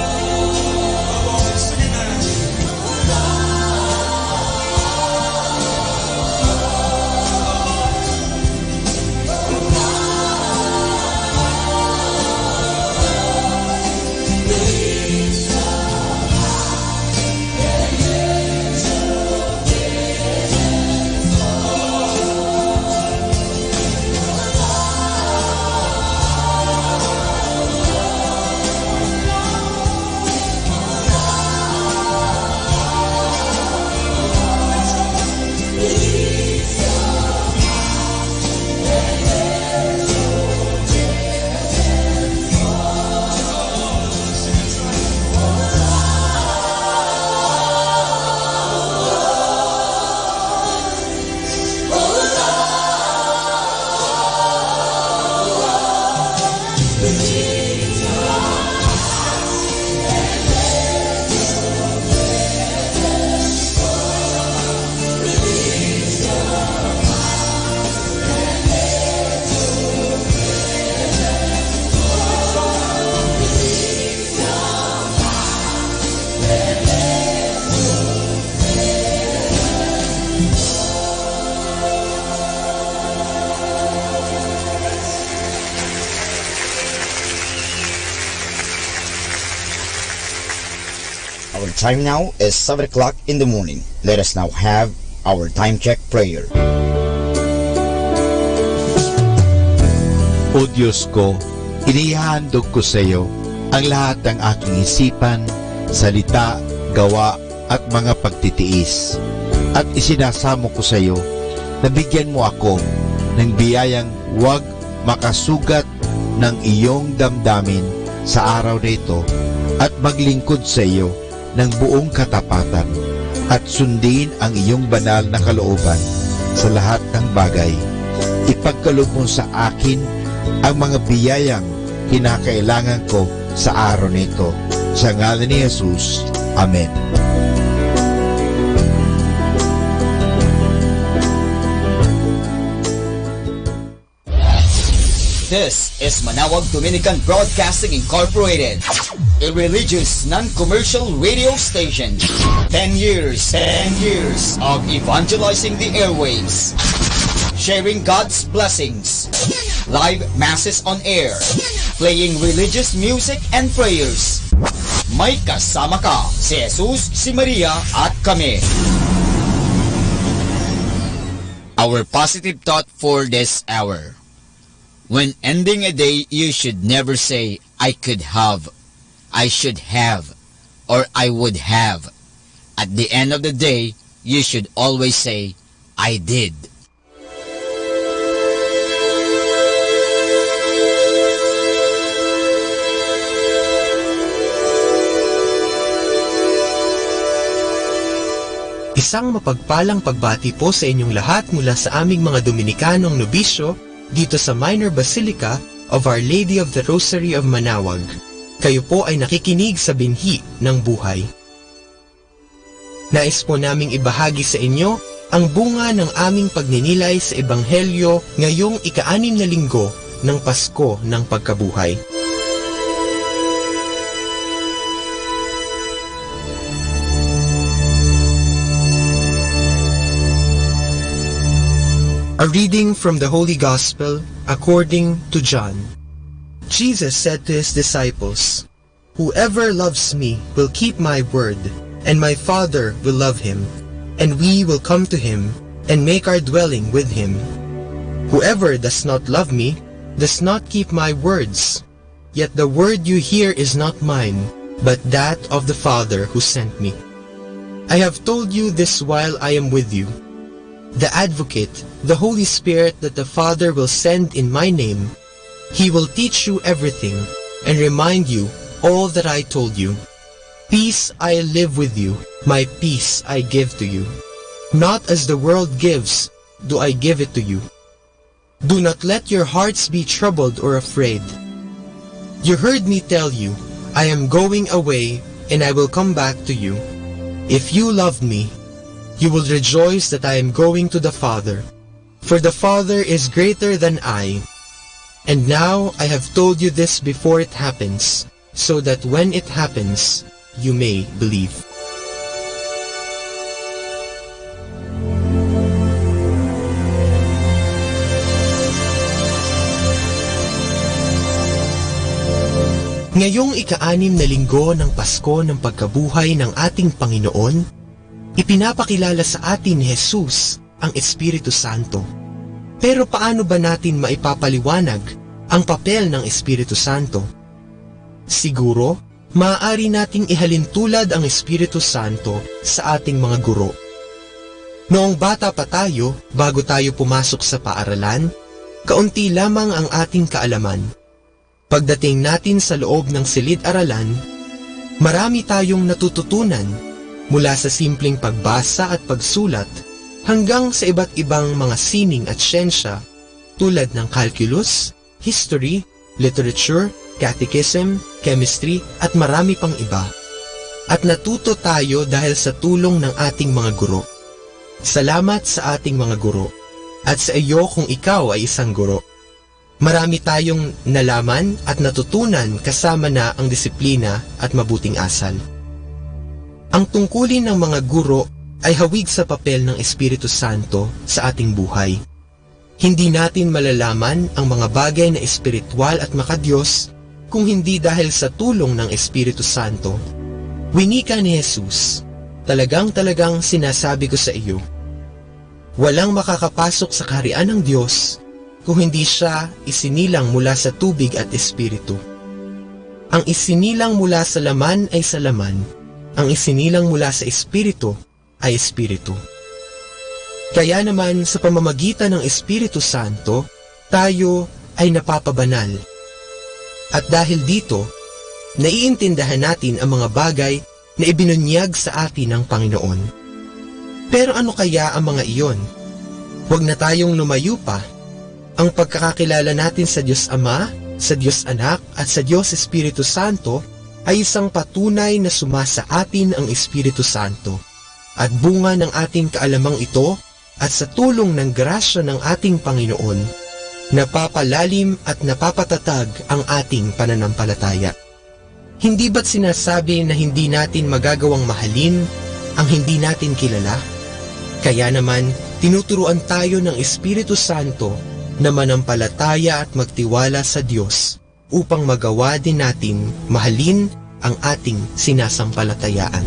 [SPEAKER 12] Our time now is 7 o'clock in the morning. Let us now have our time check prayer.
[SPEAKER 7] O Diyos ko, inihandog ko sa iyo ang lahat ng aking isipan, salita, gawa at mga pagtitiis. At isinasamo ko sa iyo na bigyan mo ako ng biyayang huwag makasugat ng iyong damdamin sa araw nito at maglingkod sa iyo ng buong katapatan at sundin ang iyong banal na kalooban sa lahat ng bagay. Ipagkaloob mo sa akin ang mga biyayang kinakailangan ko sa araw nito. Sa ngalan ni Jesus. Amen.
[SPEAKER 12] This is Manawag Dominican Broadcasting Incorporated, a religious, non-commercial radio station. 10 years of evangelizing the airwaves, sharing God's blessings, live masses on air, playing religious music and prayers. May kasama ka, si Jesus, si Maria, at kami. Our positive thought for this hour. When ending a day, you should never say, I could have, I should have, or I would have. At the end of the day, you should always say, I did.
[SPEAKER 15] Isang mapagpalang pagbati po sa inyong lahat mula sa aming mga Dominikanong nobisyo dito sa Minor Basilica of Our Lady of the Rosary of Manawag. Kayo po ay nakikinig sa binhi ng buhay. Nais po naming ibahagi sa inyo ang bunga ng aming pagninilay sa Ebanghelyo ngayong ika-6 na linggo ng Pasko ng Pagkabuhay. A reading from the Holy Gospel according to John. Jesus said to his disciples, "Whoever loves me will keep my word, and my Father will love him, and we will come to him and make our dwelling with him. Whoever does not love me does not keep my words. Yet the word you hear is not mine, but that of the Father who sent me. I have told you this while I am with you. the Advocate, the Holy Spirit that the Father will send in my name. He will teach you everything and remind you all that I told you. Peace I live with you, my peace I give to you. Not as the world gives, do I give it to you. Do not let your hearts be troubled or afraid. You heard me tell you, I am going away and I will come back to you. If you love me, you will rejoice that I am going to the Father, for the Father is greater than I. And now I have told you this before it happens, so that when it happens, you may believe. Ngayong ika-6 na linggo ng Pasko ng pagkabuhay ng ating Panginoon, ipinapakilala sa atin ni Jesus ang Espiritu Santo. Pero paano ba natin maipapaliwanag ang papel ng Espiritu Santo? Siguro, maaari nating ihalintulad ang Espiritu Santo sa ating mga guro. Noong bata pa tayo, bago tayo pumasok sa paaralan, kaunti lamang ang ating kaalaman. Pagdating natin sa loob ng silid-aralan, marami tayong natututunan mula sa simpleng pagbasa at pagsulat hanggang sa iba't ibang mga sining at siyensya tulad ng calculus, history, literature, catechism, chemistry at marami pang iba. At natuto tayo dahil sa tulong ng ating mga guro. Salamat sa ating mga guro at sa iyo kung ikaw ay isang guro. Marami tayong nalaman at natutunan kasama na ang disiplina at mabuting asal. Ang tungkulin ng mga guro ay hawig sa papel ng Espiritu Santo sa ating buhay. Hindi natin malalaman ang mga bagay na espiritual at makadiyos kung hindi dahil sa tulong ng Espiritu Santo. Winika ni Jesus, talagang sinasabi ko sa iyo, walang makakapasok sa kaharian ng Diyos kung hindi siya isinilang mula sa tubig at espiritu. Ang isinilang mula sa laman ay sa laman, ang isinilang mula sa espiritu ay espiritu. Kaya naman sa pamamagitan ng Espiritu Santo, tayo ay napapabanal. At dahil dito, naiintindihan natin ang mga bagay na ibinunyag sa atin ng Panginoon. Pero ano kaya ang mga iyon? Huwag na tayong lumayo pa. Ang pagkakakilala natin sa Diyos Ama, sa Diyos Anak at sa Diyos Espiritu Santo ay isang patunay na sumasa atin ang Espiritu Santo. At bunga ng ating kaalamang ito at sa tulong ng grasya ng ating Panginoon, napapalalim at napapatatag ang ating pananampalataya. Hindi ba't sinasabi na hindi natin magagawang mahalin ang hindi natin kilala? Kaya naman, tinuturuan tayo ng Espiritu Santo na manampalataya at magtiwala sa Diyos upang magawa din natin mahalin ang ating sinasampalatayaan.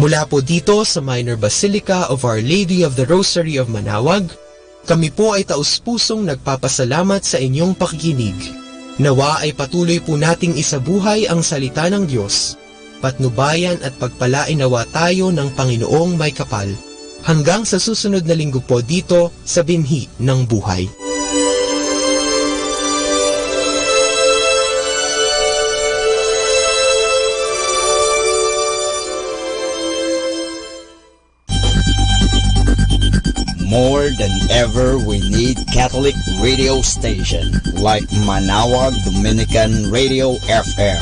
[SPEAKER 15] Mula po dito sa Minor Basilica of Our Lady of the Rosary of Manaoag, kami po ay taus-pusong nagpapasalamat sa inyong pakikinig. Nawa ay patuloy po nating isabuhay ang salita ng Diyos, patnubayan at pagpalain nawa tayo ng Panginoong may kapal, hanggang sa susunod na linggo po dito sa Binhi ng Buhay.
[SPEAKER 12] More than ever, we need Catholic radio station like Manaoag Dominican Radio FM.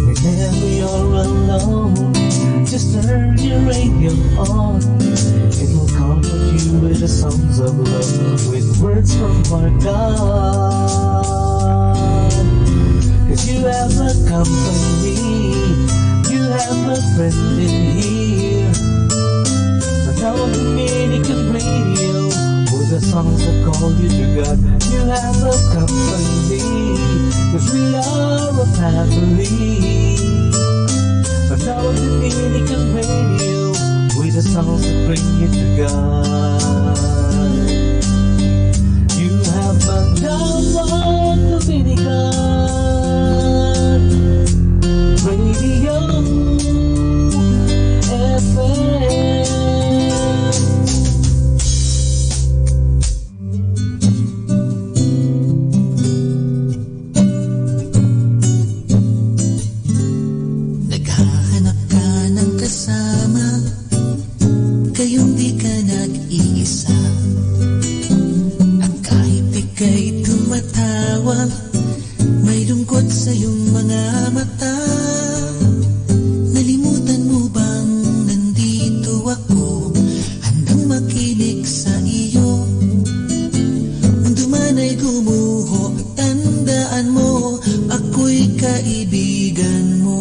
[SPEAKER 3] Whenever you're alone, just turn your radio on. It will comfort you with the songs of love, with words from our God. 'Cause you have a company, you have a friend in here. Manaoag Dominican Radio, with the songs that call you to God. you have a company, 'cause we are a family. Manawag Dominican Radio, with the songs that bring you to God. You have Manawag Dominican Radio FM.
[SPEAKER 16] Naghahanap ka ng kasama, kayong di ka nag-iisa. At kahit ika'y tumatawa, may lungkot sa iyong mga mata. Nalimutan mo bang nandito ako, handang makinig sa iyo? Mundo man ay gumuho, tandaan mo, ako'y kaibigan mo.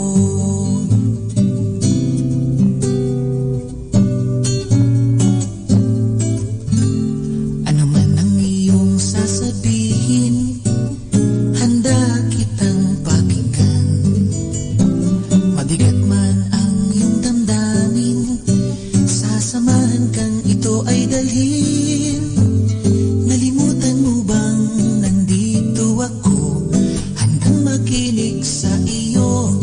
[SPEAKER 16] Ano man ang iyong sasabihin, handa kitang pakinggan. Mabigat man ang iyong damdamin, sasamahan kang ito ay dalhin. Nalimutan mo bang nandito ako, handang makinig sa iyo?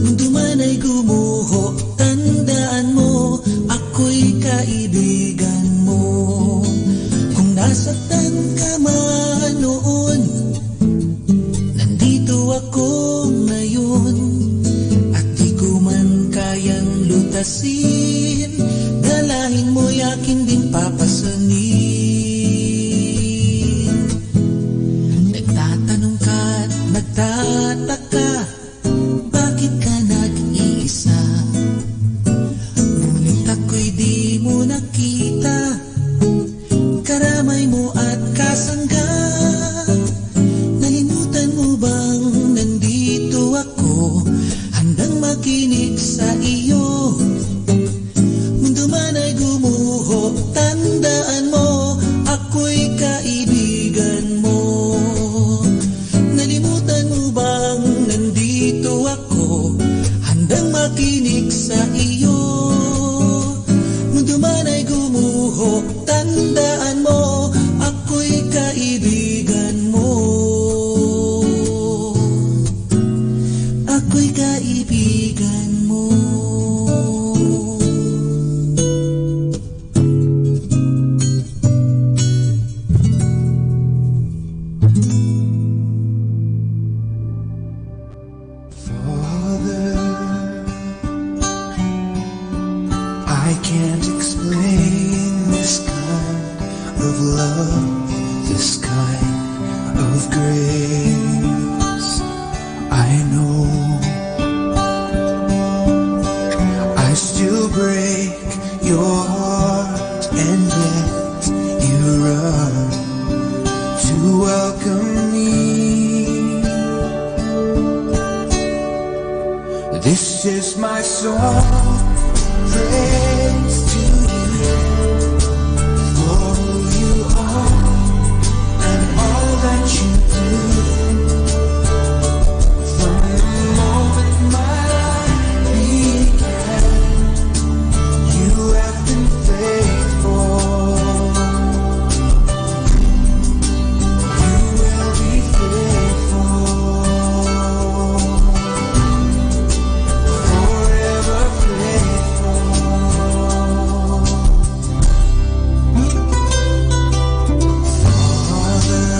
[SPEAKER 16] Mundo man ay gumuho, tandaan mo, ako'y kaibigan mo. Kung nasaktan ka man noon, nandito ako ngayon. At di ko man kayang lutasin, dalahin mo'y akin ding papasanin. Nagtatanong ka at nagtataka, bakit ka nag-iisa? Ngunit ako'y di mo nakita, karamay mo at kasangga. Nalimutan mo bang nandito ako, handang makinig sa iyo? Mundo man ay gumuho, tandaan mo, ako'y kaibigan mo. Nalimutan mo bang nandito ako, handang makinig sa iyo? Mundo man ay gumuho, tandaan mo, ako'y kaibigan mo. Ako'y kaibigan mo.
[SPEAKER 1] Father, I can't explain this kind of love, this kind of grace. I know I still break your heart, and yet you run to welcome me. This is my song, praise to you, for who you are and all that you do. From the moment my life began, you have been faithful. You will be faithful. Forever faithful. Father,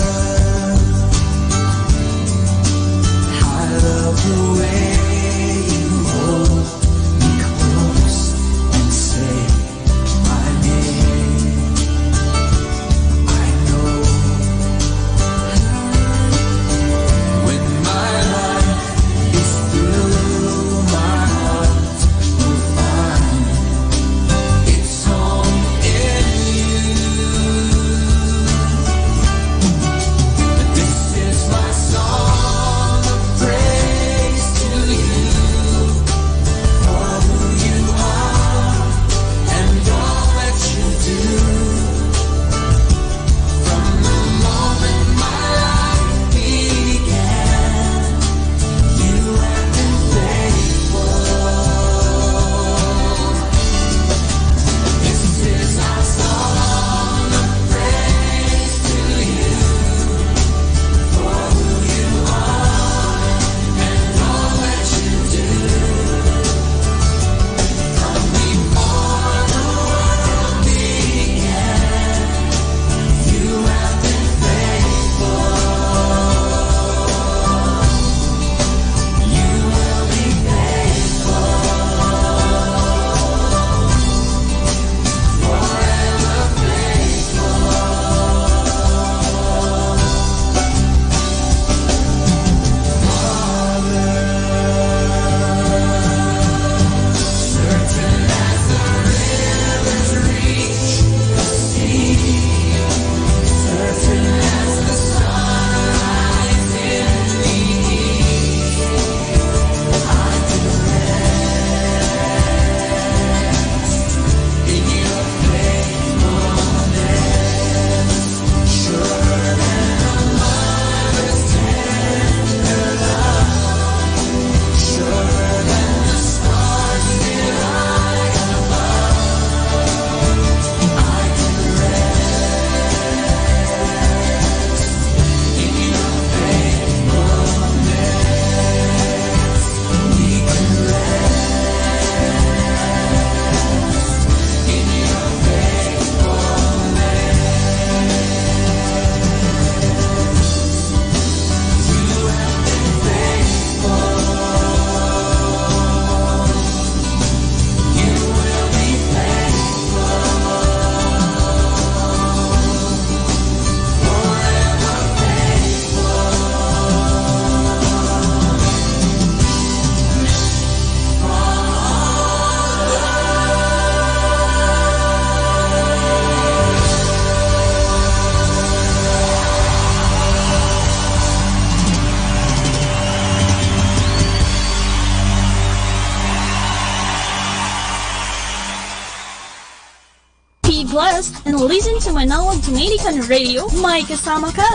[SPEAKER 17] blessed and listen to Manawag Dominican Radio. May kasama ka!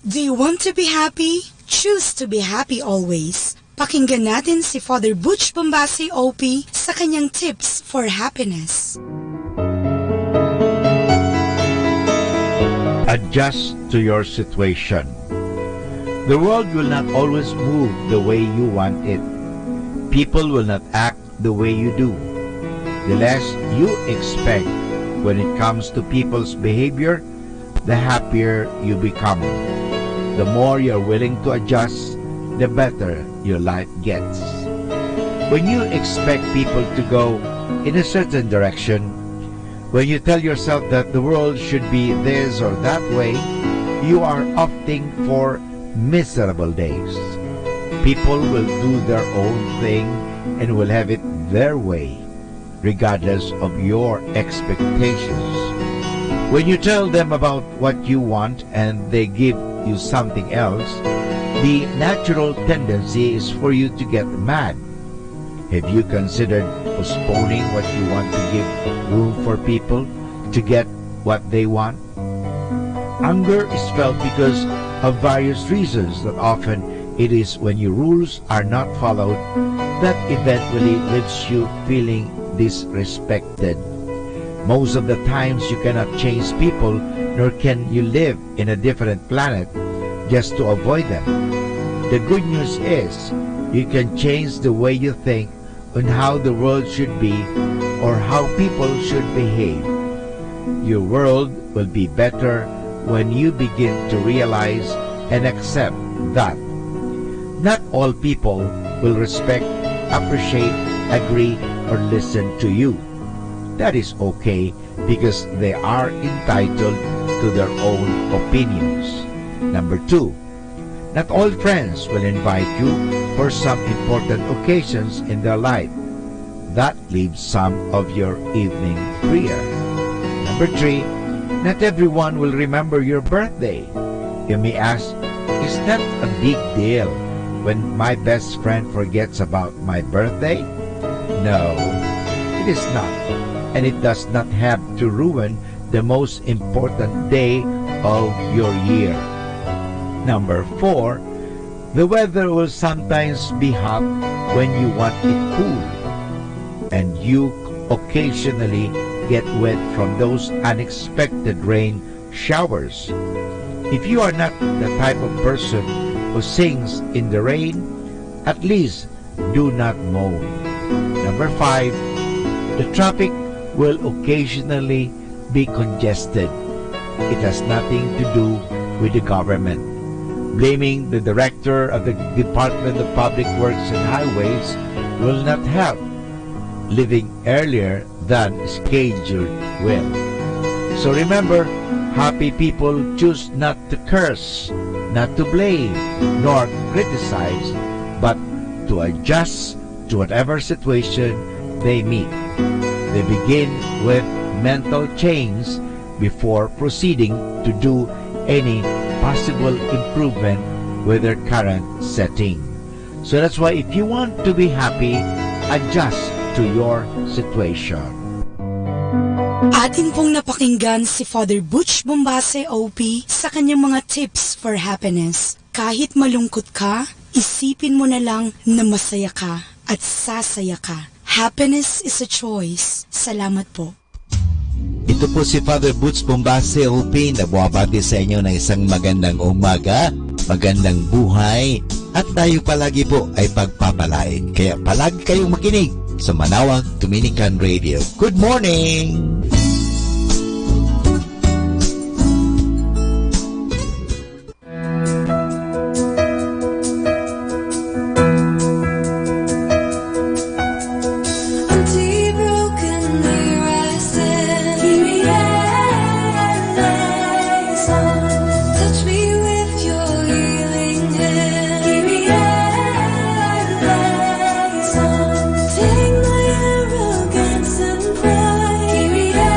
[SPEAKER 18] Do you want to be happy? Choose to be happy always. Pakinggan natin si Father Butch Bombasi OP sa kanyang tips for happiness.
[SPEAKER 4] Adjust to your situation. The world will not always move the way you want it. People will not act the way you do. The less you expect when it comes to people's behavior, the happier you become. The more you're willing to adjust, the better your life gets. When you expect people to go in a certain direction, when you tell yourself that the world should be this or that way, you are opting for miserable days. People will do their own thing and will have it their way, regardless of your expectations. When you tell them about what you want and they give you something else, the natural tendency is for you to get mad. Have you considered postponing what you want to give room for people to get what they want? Anger is felt because of various reasons that often it is when your rules are not followed that eventually leaves you feeling disrespected. Most of the times you cannot change people, nor can you live in a different planet just to avoid them. The good news is you can change the way you think on how the world should be or how people should behave. Your world will be better when you begin to realize and accept that not all people will respect, appreciate, agree, or listen to you. That is okay because they are entitled to their own opinions. Number 2, not all friends will invite you for some important occasions in their life. That leaves some of your evening freer. Number 3, not everyone will remember your birthday. You may ask, is that a big deal when my best friend forgets about my birthday? No, it is not. And it does not have to ruin the most important day of your year. Number 4, the weather will sometimes be hot when you want it cool, and you occasionally get wet from those unexpected rain showers. If you are not the type of person who sings in the rain, at least do not moan. Number 5, the traffic will occasionally be congested. It has nothing to do with the government. Blaming the director of the Department of Public Works and Highways will not help. Leaving earlier than scheduled will. So remember, happy people choose not to curse, not to blame, nor criticize, but to adjust to whatever situation they meet. They begin with mental change before proceeding to do any possible improvement with their current setting. So that's why if you want to be happy, adjust to your situation.
[SPEAKER 18] Atin pong napakinggan si Father Butch Bombase OP sa kanyang mga tips for happiness. Kahit malungkot ka, isipin mo na lang na masaya ka at sasaya ka. Happiness is a choice. Salamat po.
[SPEAKER 7] Ito po si Father Butch Bombase OP na buwabati sa inyo ng isang magandang umaga, magandang buhay, at tayo palagi po ay pagpapalain. Kaya palagi kayong makinig sa Manawag Dominican Radio. Good morning!
[SPEAKER 1] Take my arrogance and pride.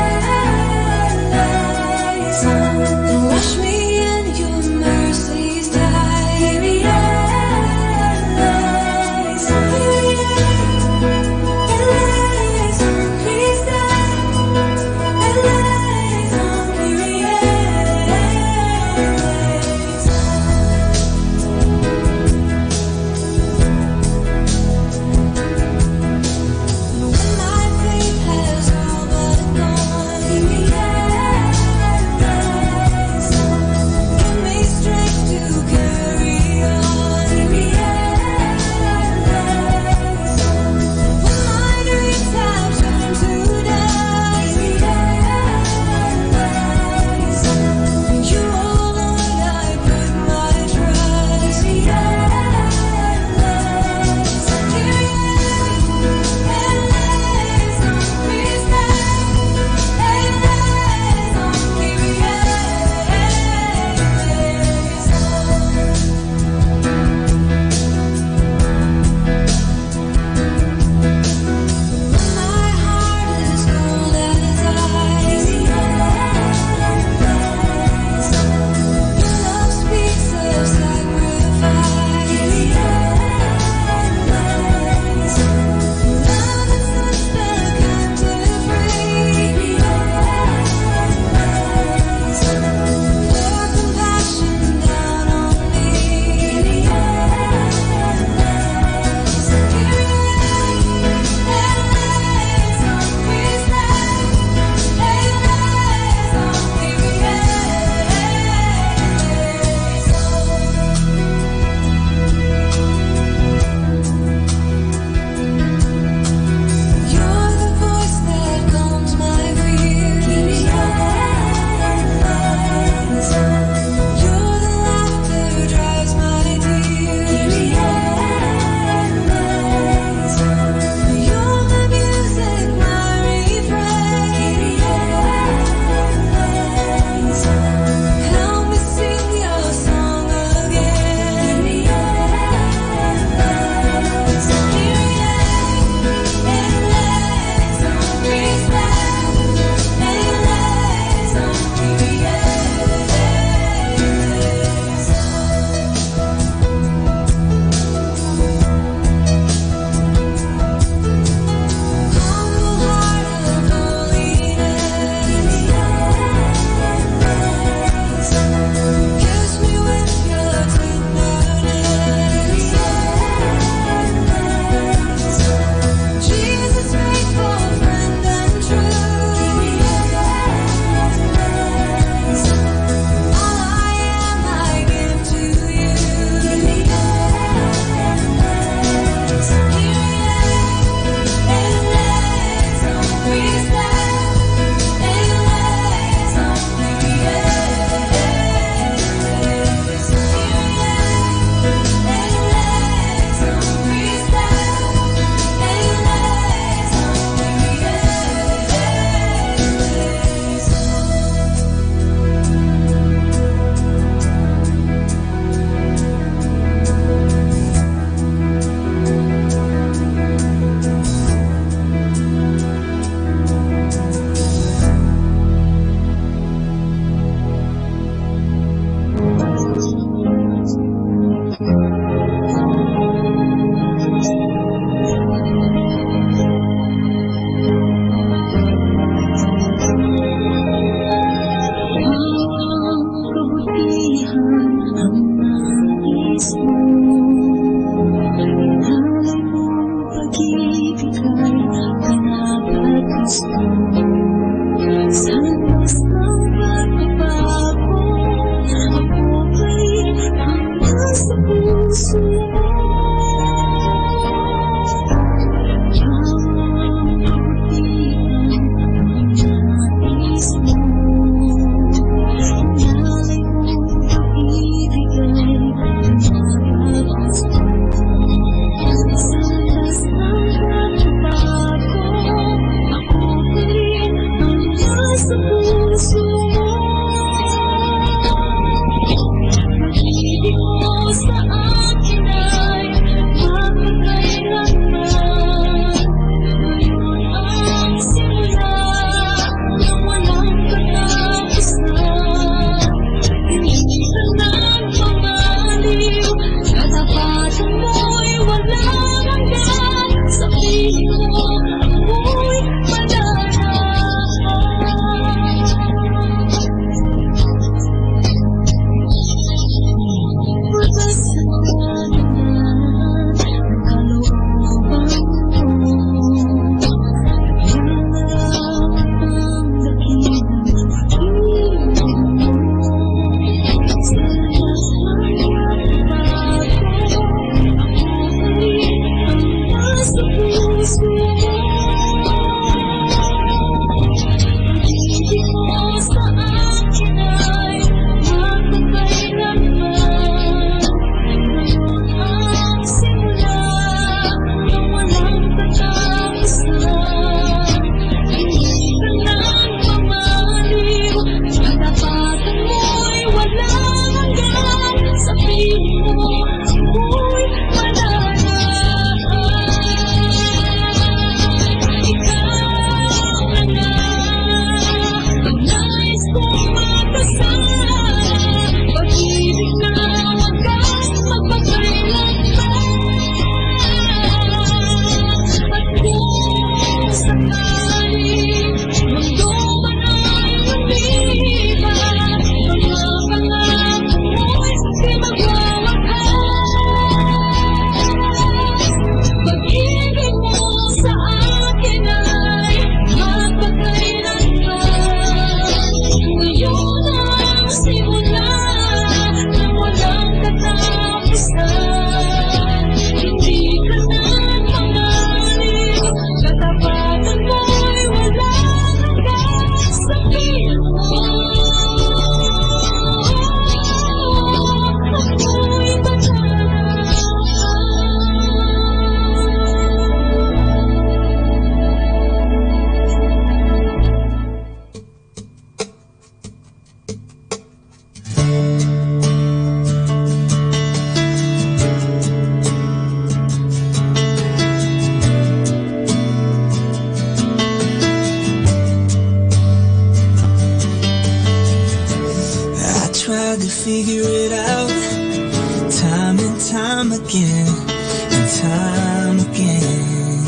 [SPEAKER 16] and time again.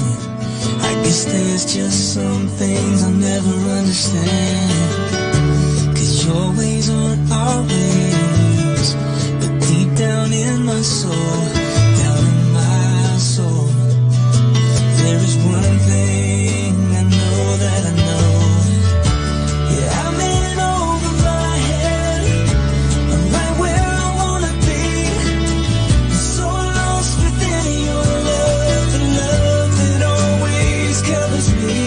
[SPEAKER 16] I guess there's just some things I'll never understand. 'Cause your ways aren't our ways, but deep down in my soul, there is one thing I know that I know. Yeah, I'm in over my head. I'm right where I wanna be. I'm so lost within your love, the love that always covers me.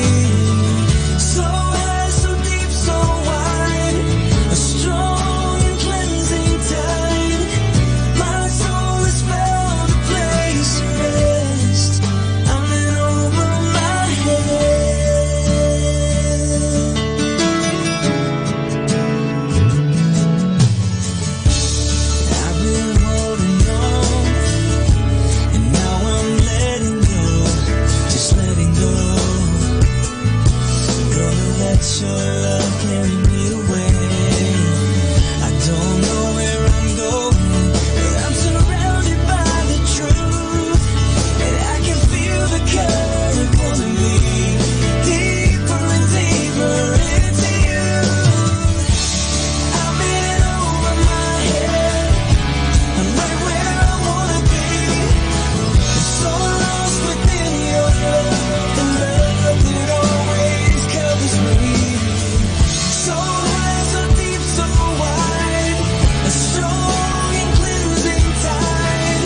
[SPEAKER 16] So high, so deep, so wide, a strong and cleansing tide. My soul has found a place to rest. I'm in over my head. I've been holding on, and now I'm letting go, just letting go. Gonna let your love carry me away. I don't know where I'm going, but I'm surrounded by the truth, and I can feel the current pulling me deeper and deeper into you. I'm in over my head. I'm right where I wanna be. I'm so lost within your love, the love that always covers me. So high, so deep, so wide, a strong and cleansing tide.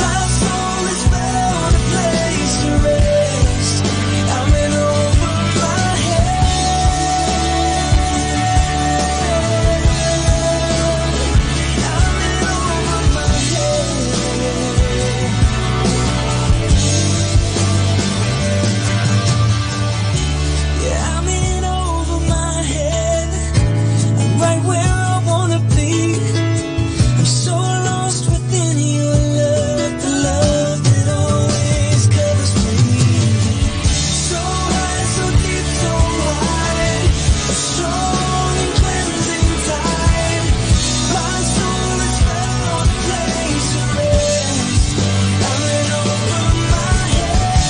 [SPEAKER 16] My soul has found a place to rest. I'm in over my head. I'm in over my head. Yeah, I'm in over my head. I'm right where I wanna be. I'm so lost within your love, the love that always covers me. So high, so deep, so wide, a strong and cleansing tide. My soul has found a place to rest. I'm in over my head.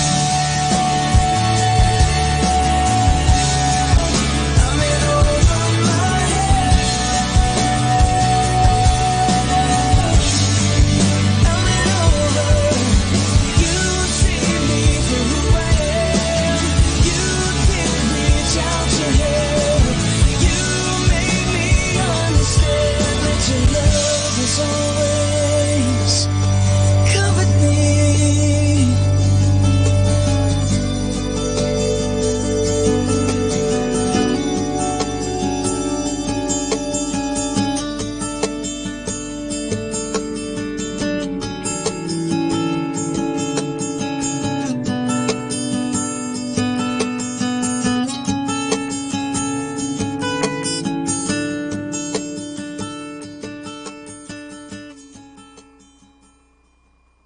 [SPEAKER 16] I'm in over my head. I'm in over. You see me for who I am. You didn't reach out your hand. You made me understand that your love has always covered me.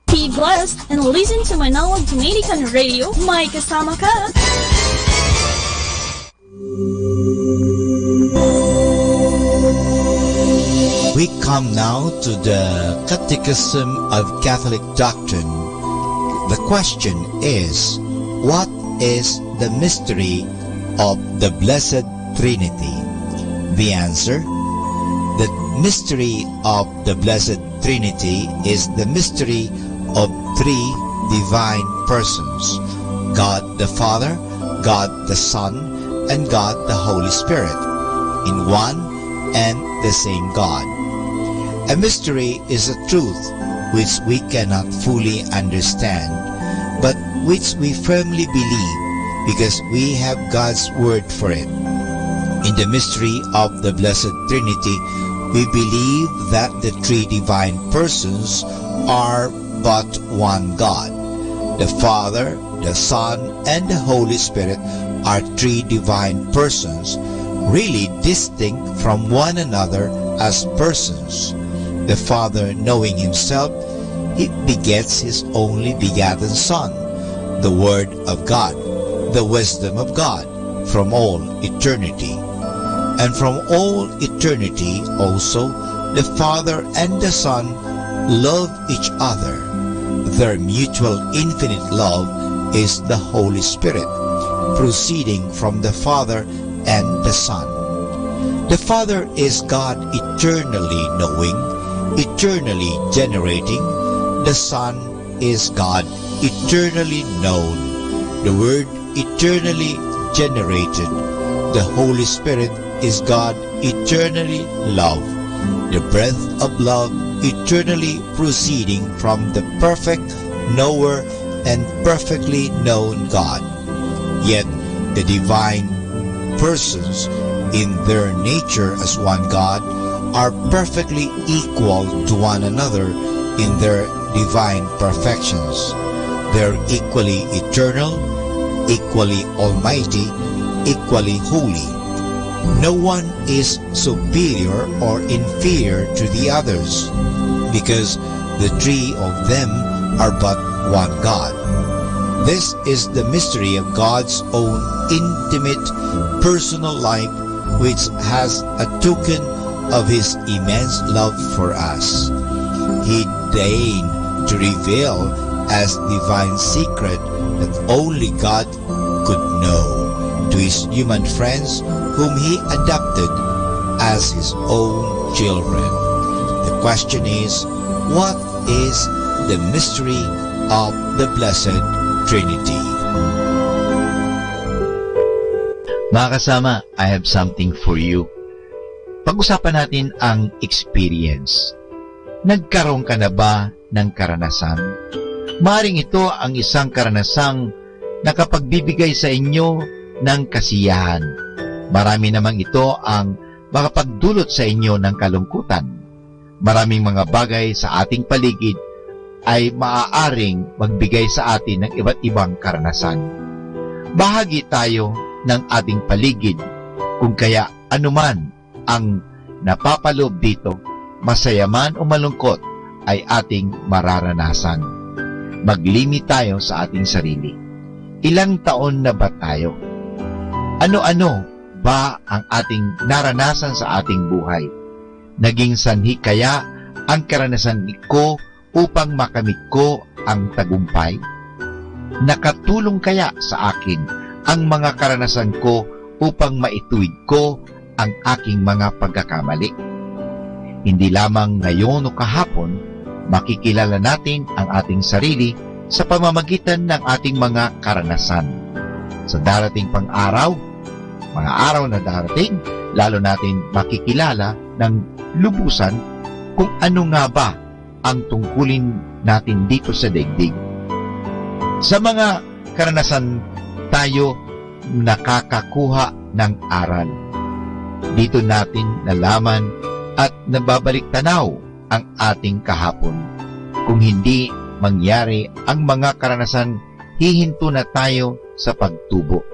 [SPEAKER 17] Be blessed and listen to Manawag Dominican Radio. May kasama ka.
[SPEAKER 4] We come now to the Catechism of Catholic Doctrine. The question is, what is the mystery of the Blessed Trinity? The answer, the mystery of the Blessed Trinity is the mystery of three divine persons, God the Father, God the Son, and God the Holy Spirit, in one and the same God. A mystery is a truth which we cannot fully understand, but which we firmly believe because we have God's word for it. In the mystery of the Blessed Trinity, we believe that the three divine persons are but one God. The Father, the Son, and the Holy Spirit are three divine persons, really distinct from one another as persons. The Father, knowing himself, he begets his only begotten Son, the Word of God, the wisdom of God, from all eternity. And from all eternity also, the Father and the Son love each other. Their mutual infinite love is the Holy Spirit, proceeding from the Father and the Son. The Father is God eternally knowing, eternally generating. The Son is God eternally known. The Word eternally generated. The Holy Spirit is God eternally loved. The breath of love eternally proceeding from the perfect knower and perfectly known God. Yet the divine persons in their nature as one God are perfectly equal to one another in their divine perfections. They're equally eternal, equally almighty, equally holy. No one is superior or inferior to the others, because the three of them are but one God. This is the mystery of God's own intimate personal life, which has a token of His immense love for us. He deigned to reveal as divine secret that only God could know to His human friends whom He adopted as His own children. The question is, what is the mystery of the Blessed Trinity?
[SPEAKER 7] Mga kasama, I have something for you. Pag-usapan natin ang experience. Nagkaroon ka na ba ng karanasan? Maring ito ang isang karanasang nakapagbibigay sa inyo ng kasiyahan. Marami namang ito ang makapagdulot sa inyo ng kalungkutan. Maraming mga bagay sa ating paligid ay maaaring magbigay sa atin ng iba't ibang karanasan. Bahagi tayo ng ating paligid, kung kaya anuman ang napapaloob dito, masaya man o malungkot, ay ating mararanasan. Maglimit tayo sa ating sarili. Ilang taon na ba tayo? Ano-ano ba ang ating naranasan sa ating buhay? Naging sanhi kaya ang karanasan ko upang makamit ko ang tagumpay? Nakatulong kaya sa akin ang mga karanasan ko upang maituwid ko ang aking mga pagkakamali? Hindi lamang ngayon o kahapon, makikilala natin ang ating sarili sa pamamagitan ng ating mga karanasan. Sa darating pang araw, mga araw na darating, lalo natin makikilala ng lubusan kung ano nga ba ang tungkulin natin dito sa daigdig. Sa mga karanasan tayo nakakakuha ng aral. Dito natin nalaman at nababalik tanaw ang ating kahapon. Kung hindi mangyari ang mga karanasan, hihinto na tayo sa pagtubo.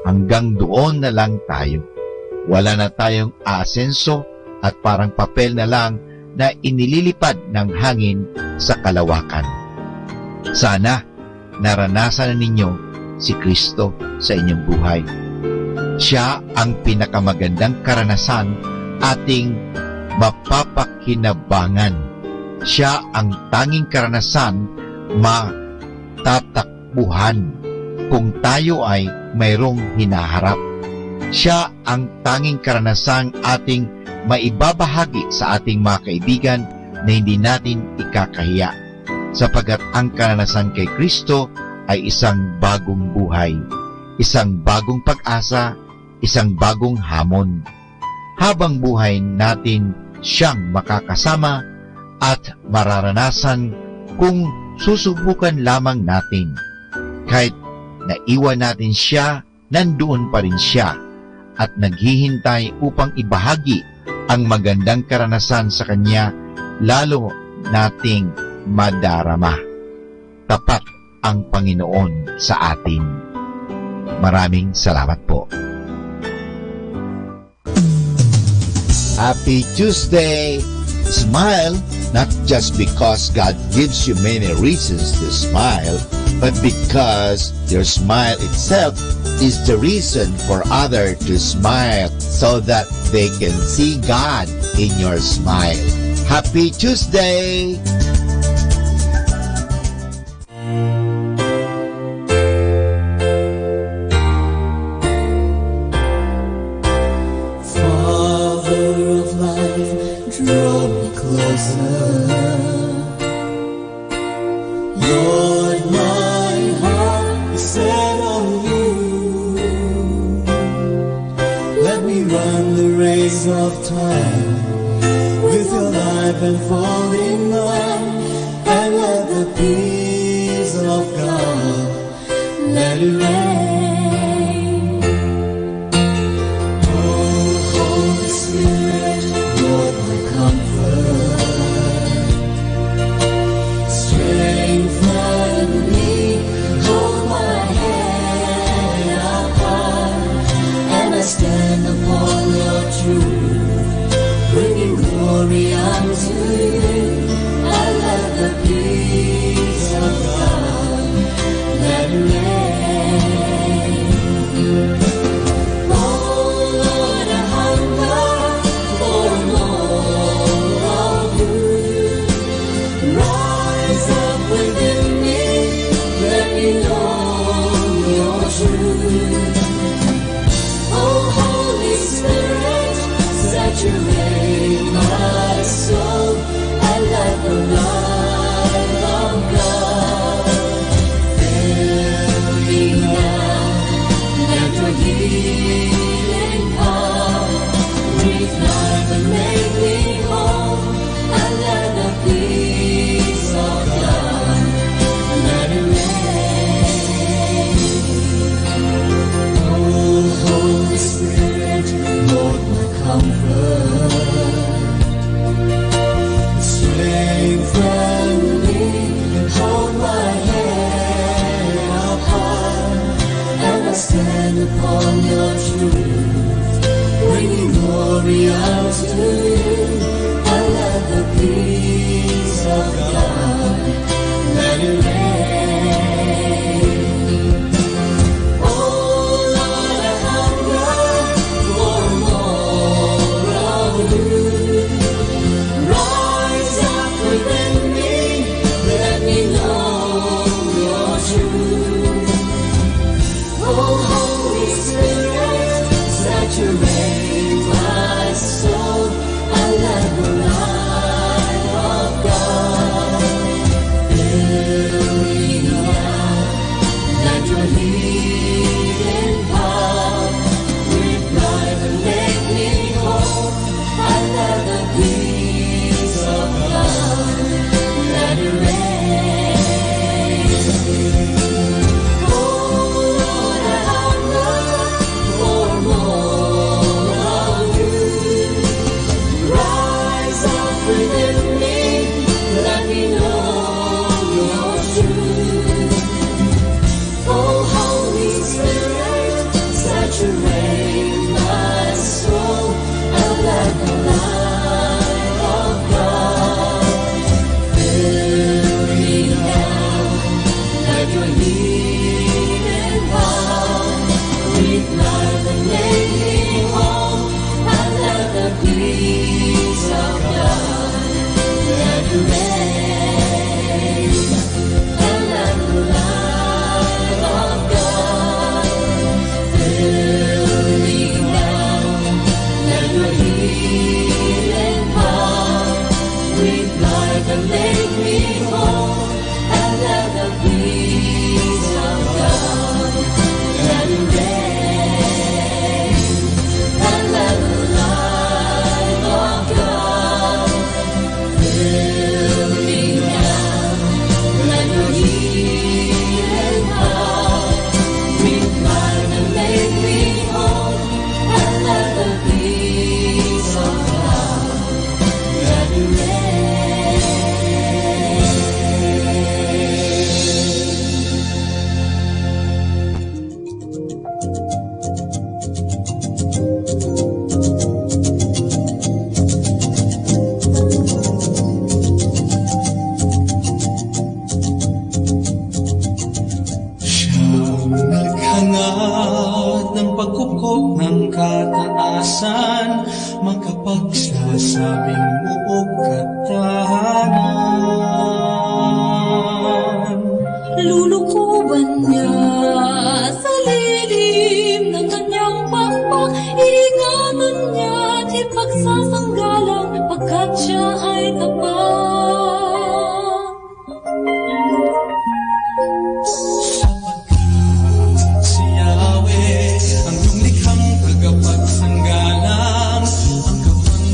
[SPEAKER 7] Hanggang doon na lang tayo. Wala na tayong aasenso at parang papel na lang na inililipad ng hangin sa kalawakan. Sana naranasan na ninyo si Kristo sa inyong buhay. Siya ang pinakamagandang karanasan ating mapapakinabangan. Siya ang tanging karanasan matatakbuhan kung tayo ay mayroong hinaharap. Siya ang tanging karanasang ating maibabahagi sa ating mga kaibigan na hindi natin ikakahiya, sapagkat ang karanasan kay Kristo ay isang bagong buhay, isang bagong pag-asa, isang bagong hamon. Habang buhay natin siyang makakasama at mararanasan kung susubukan lamang natin. Kahit naiwan natin siya, nandoon pa rin siya at naghihintay upang ibahagi ang magandang karanasan sa kanya, lalo nating madarama. Tapat ang Panginoon sa atin. Maraming salamat po.
[SPEAKER 4] Happy Tuesday! Smile, not just because God gives you many reasons to smile, but because your smile itself is the reason for others to smile so that they can see God in your smile. Happy Tuesday!
[SPEAKER 16] time with your life unfolding on, and let the peace of God let it rain. Oh, Holy Spirit, Lord, my comfort, strengthen me, hold my hand up high, and I stand upon your truth, bringing glory unto you, and let the peace of God let it rain. Oh Lord, I hunger for more of you. Rise up within me, let me know your truth. Oh Holy Spirit, saturate my soul, and let the light of God fill me now. Let your healing power breathe life and make me whole, and let the peace of God let it rain. Oh Holy Spirit, Lord, my comfort, strengthen me, and hold my head up high, and I stand upon your truth, bringing glory unto you, and let the peace of God let it rain. Oh Lord, I hunger for more of you. Rise up within me, let me know your truth. Oh Holy Spirit, saturate my soul, and let the light of God fill me now. Let your healing power breathe life and make me whole, and let the peace of God let it rain. Oh Lord, I hunger for more of you. Rise up within me, let me know your truth. Oh Holy Spirit, saturate my soul, and let the light of God fill me now. Let your healing power breathe life and make me whole, and let the peace of God let it rain. And let the light of God fill me now. Let your healing power breathe life and make me whole, and let the peace of God let it rain. And let the light of God fill me now. Let your healing power breathe life and make me whole, and let the peace of God let it rain. Siyang naghangad ng pagkukop ng kataasan, makapagsasabing buog katahanan.
[SPEAKER 14] Lulukuban niya sa lilim ng kanyang pakpak, iingatan niya at ipagsasanggalang pagkat siya ay tapat.
[SPEAKER 16] Si Yahweh, ang iyong likhang tagapagsanggalang, ang kapanganakan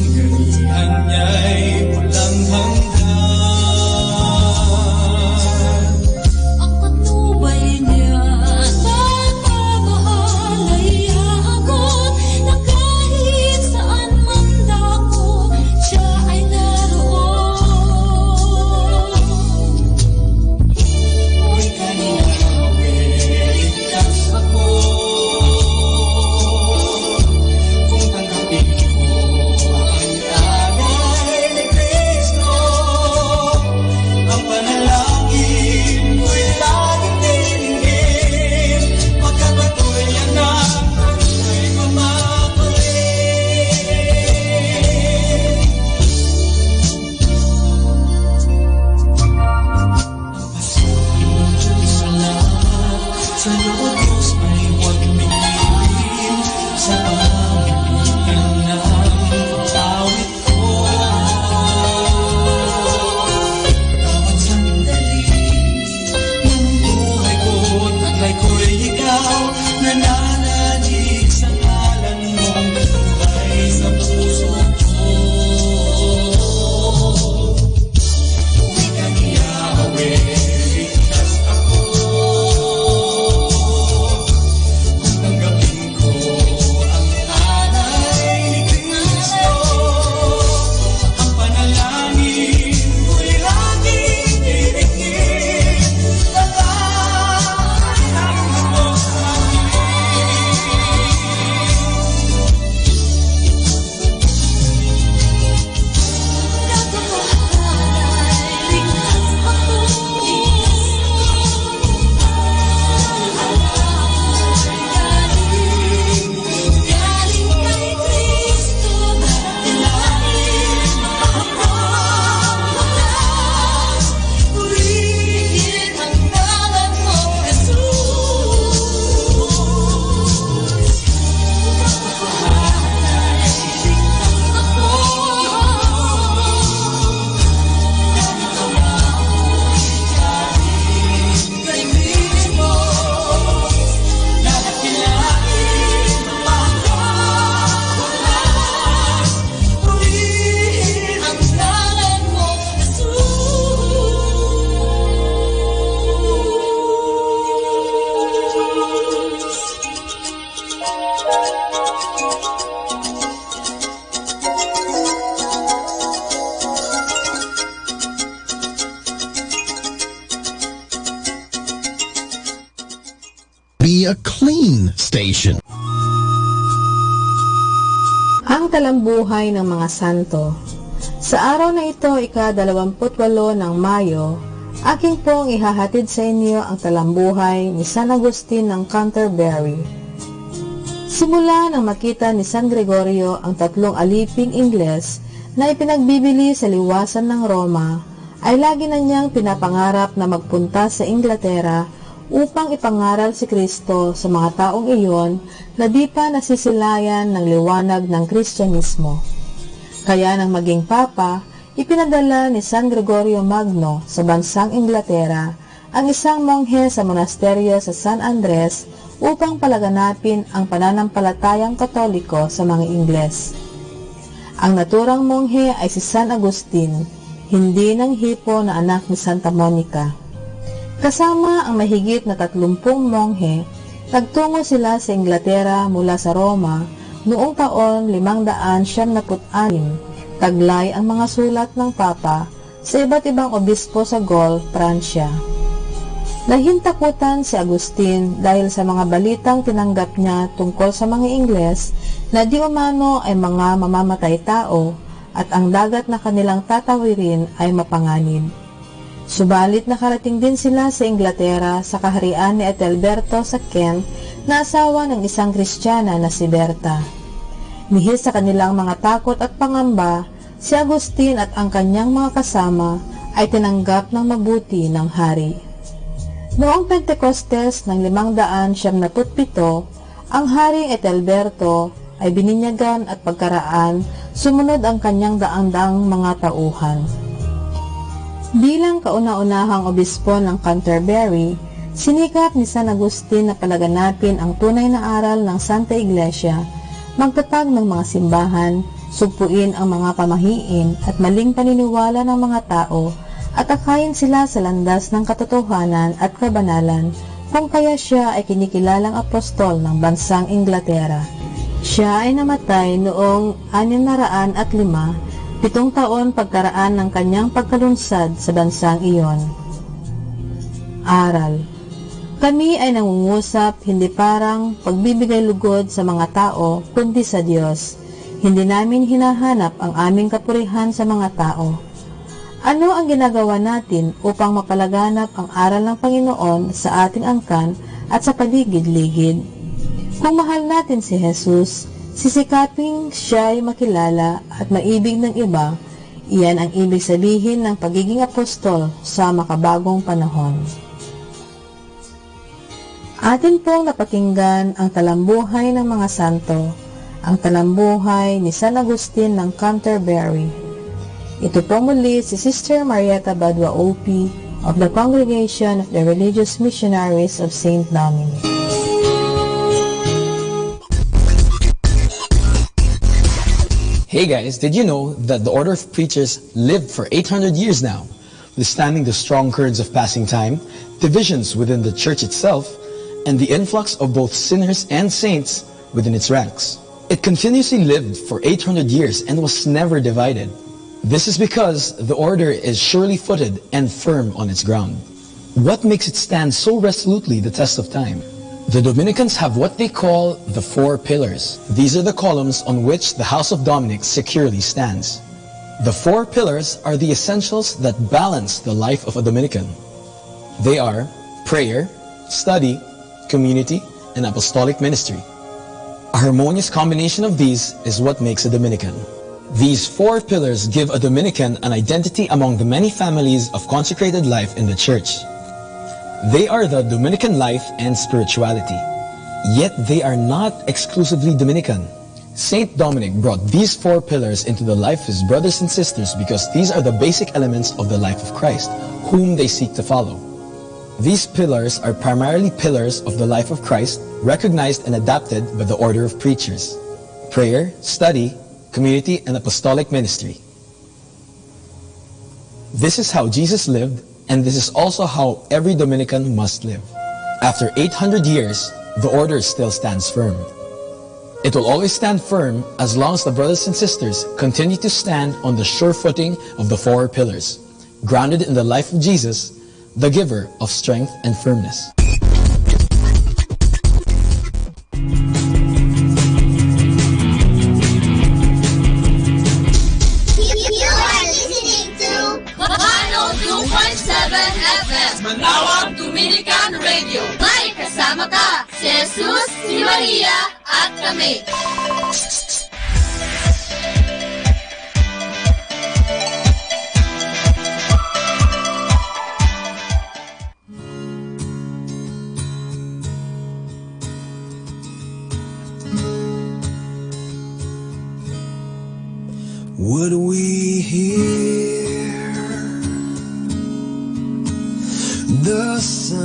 [SPEAKER 16] Sa'yo, O Diyos, ay huwag bigilin sa pamamagitan ng awit ko. Bawat sandali ng buhay ko, taglay ko'y ikaw, nananalig sa ngalan mong buhay sa puso ko. Huwag kang Yahweh, ligtas ako. Kung tanggapin ko ang alay ni Kristo, ang panalangin ko'y laging dirigin. Lalangin mo sa akin.
[SPEAKER 6] Galing kay Kristo, dahil makapagpapalas. Purihin ang ngalan mo, Jesus.
[SPEAKER 16] Kay Kristo, lahat kailangan mapapakalas.
[SPEAKER 6] Purihin ang ngalan mo, Jesus.
[SPEAKER 19] Be a clean station.
[SPEAKER 20] Ang talambuhay ng mga santo. Sa araw na ito, ika-28 ng Mayo, aking pong ihahatid sa inyo ang talambuhay ni San Agustin ng Canterbury. Simula nang makita ni San Gregorio ang tatlong aliping Ingles na ipinagbibili sa liwasan ng Roma, ay lagi na niyang pinapangarap na magpunta sa Inglaterra upang ipangaral si Kristo sa mga taong iyon na di pa nasisilayan ng liwanag ng Kristyanismo. Kaya nang maging Papa, ipinadala ni San Gregorio Magno sa bansang Inglaterra ang isang monghe sa monasteryo sa San Andres upang palaganapin ang pananampalatayang Katoliko sa mga Ingles. Ang naturang monghe ay si San Agustin, hindi ng hipo na anak ni Santa Monica. Kasama ang mahigit na 30 monghe, nagtungo sila sa Inglaterra mula sa Roma noong taon 596, taglay ang mga sulat ng Papa sa iba't ibang obispo sa Gaul, Pransya. Nahintakutan si Agustin dahil sa mga balitang tinanggap niya tungkol sa mga Ingles na di umano ay mga mamamatay tao at ang dagat na kanilang tatawirin ay mapanganib. Subalit nakarating din sila sa Inglaterra sa kaharian ni Ethelberto sa Kent na asawa ng isang Kristiyana na si Berta. Nihil sa kanilang mga takot at pangamba, si Agustin at ang kanyang mga kasama ay tinanggap ng mabuti ng hari. Noong Pentecostes ng 597, ang Haring Ethelberto ay bininyagan at pagkaraan sumunod ang kanyang daang-daang mga tauhan. Bilang kauna-unahang obispo ng Canterbury, sinikap ni San Agustin na palaganapin ang tunay na aral ng Santa Iglesia, magtatag ng mga simbahan, sugpuin ang mga pamahiin at maling paniniwala ng mga tao at akayin sila sa landas ng katotohanan at kabanalan, kung kaya siya ay kinikilalang apostol ng bansang Inglaterra. Siya ay namatay noong 605, 7 taon pagkaraan ng kanyang pagkalunsad sa bansang iyon. Aral. Kami ay nangungusap hindi parang pagbibigay lugod sa mga tao, kundi sa Diyos. Hindi namin hinahanap ang aming kapurihan sa mga tao. Ano ang ginagawa natin upang mapalaganap ang aral ng Panginoon sa ating angkan at sa paligid-ligid? Kung mahal natin si Jesus, sisikaping siya ay makilala at maibig ng iba. Iyan ang ibig sabihin ng pagiging apostol sa makabagong panahon. Atin pong napakinggan ang talambuhay ng mga santo, ang talambuhay ni San Agustin ng Canterbury. Ito po muli si Sister Marieta Badwa OP of the Congregation of the Religious Missionaries of St. Dominic.
[SPEAKER 21] Hey guys, did you know that the Order of Preachers lived for 800 years now, withstanding the strong currents of passing time, divisions within the church itself, and the influx of both sinners and saints within its ranks? It continuously lived for 800 years and was never divided. This is because the order is surely footed and firm on its ground. What makes it stand so resolutely the test of time? The Dominicans have what they call the 4 pillars. These are the columns on which the House of Dominic securely stands. The 4 pillars are the essentials that balance the life of a Dominican. They are prayer, study, community, and apostolic ministry. A harmonious combination of these is what makes a Dominican. These 4 pillars give a Dominican an identity among the many families of consecrated life in the church. They are the Dominican life and spirituality. Yet they are not exclusively Dominican. Saint Dominic brought these 4 pillars into the life of his brothers and sisters because these are the basic elements of the life of Christ, whom they seek to follow. These pillars are primarily pillars of the life of Christ, recognized and adapted by the Order of Preachers: prayer, study, community, and apostolic ministry. This is how Jesus lived, and this is also how every Dominican must live. After 800 years, the order still stands firm. It will always stand firm as long as the brothers and sisters continue to stand on the sure footing of the 4 pillars, grounded in the life of Jesus, the giver of strength and firmness.
[SPEAKER 6] You are listening to 102.7 FM Manawag Dominican Radio. May kasama ka, si Jesus, si Maria, at kami.
[SPEAKER 1] Would we hear the sound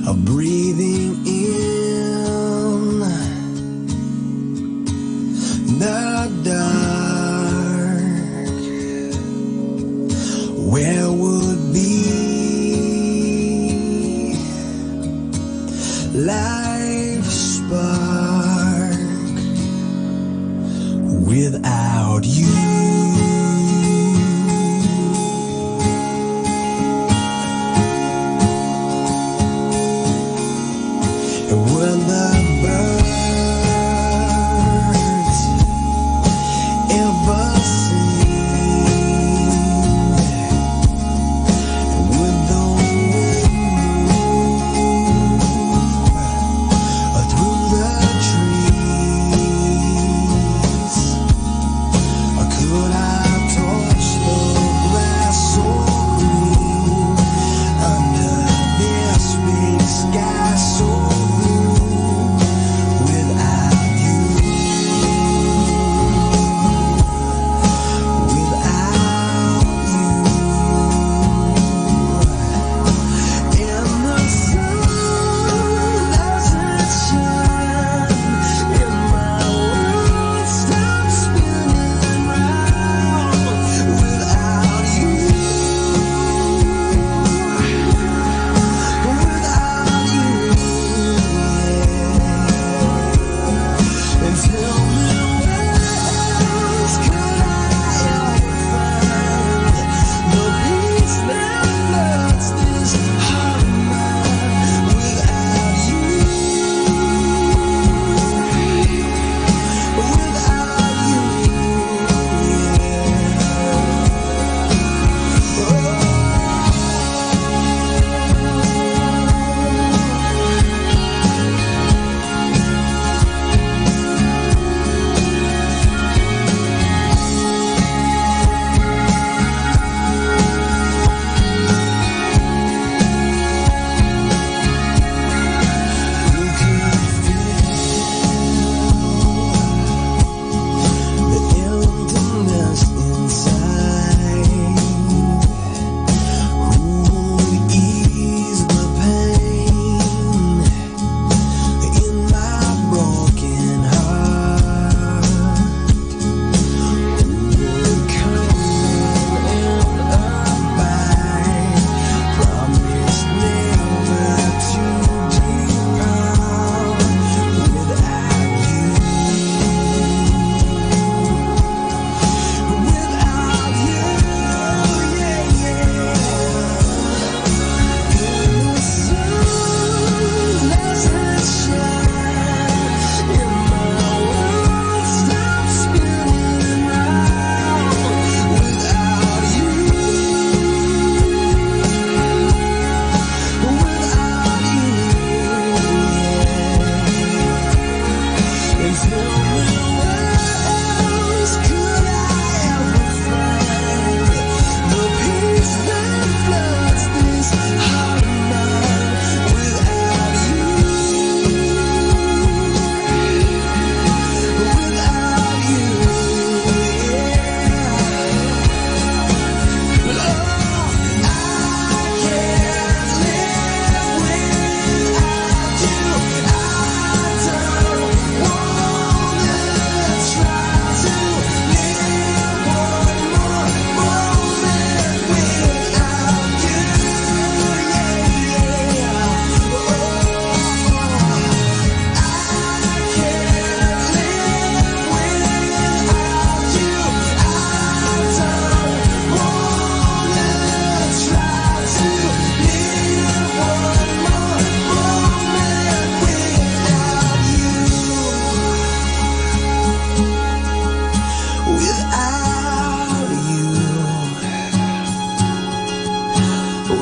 [SPEAKER 1] of breathing in the dark? Where would be life's spark without you?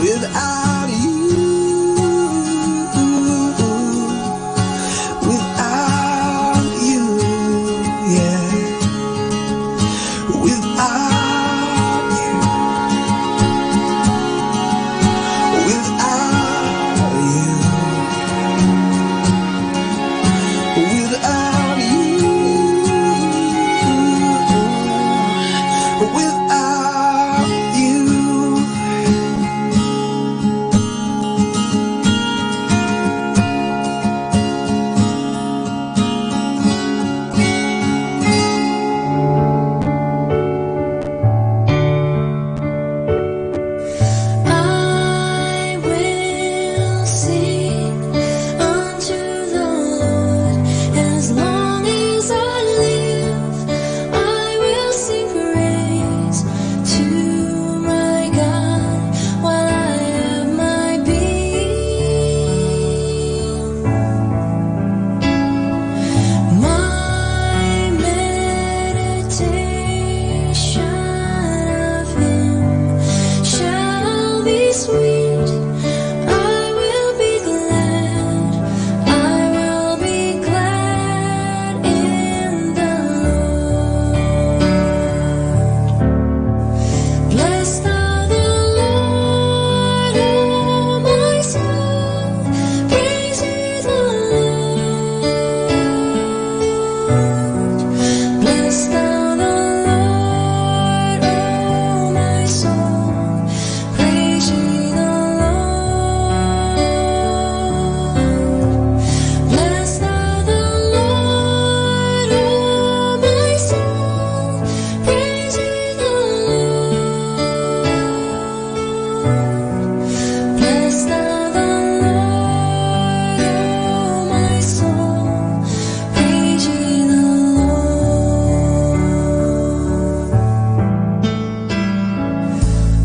[SPEAKER 1] without you. Without you, yeah. Without you. Without you. Without you. Without you.
[SPEAKER 16] I will sing unto the Lord as long as I live. I will sing praise to my God while I have my being. My meditation of Him shall be sweet. I will be glad. I will be glad in the Lord. Bless thou the Lord, O my soul. Praise ye the Lord. Bless thou the Lord, O my soul. Praise ye the Lord. Bless thou the Lord, O my soul. Praise ye the Lord. Bless thou the Lord, O my soul. Praise ye the Lord.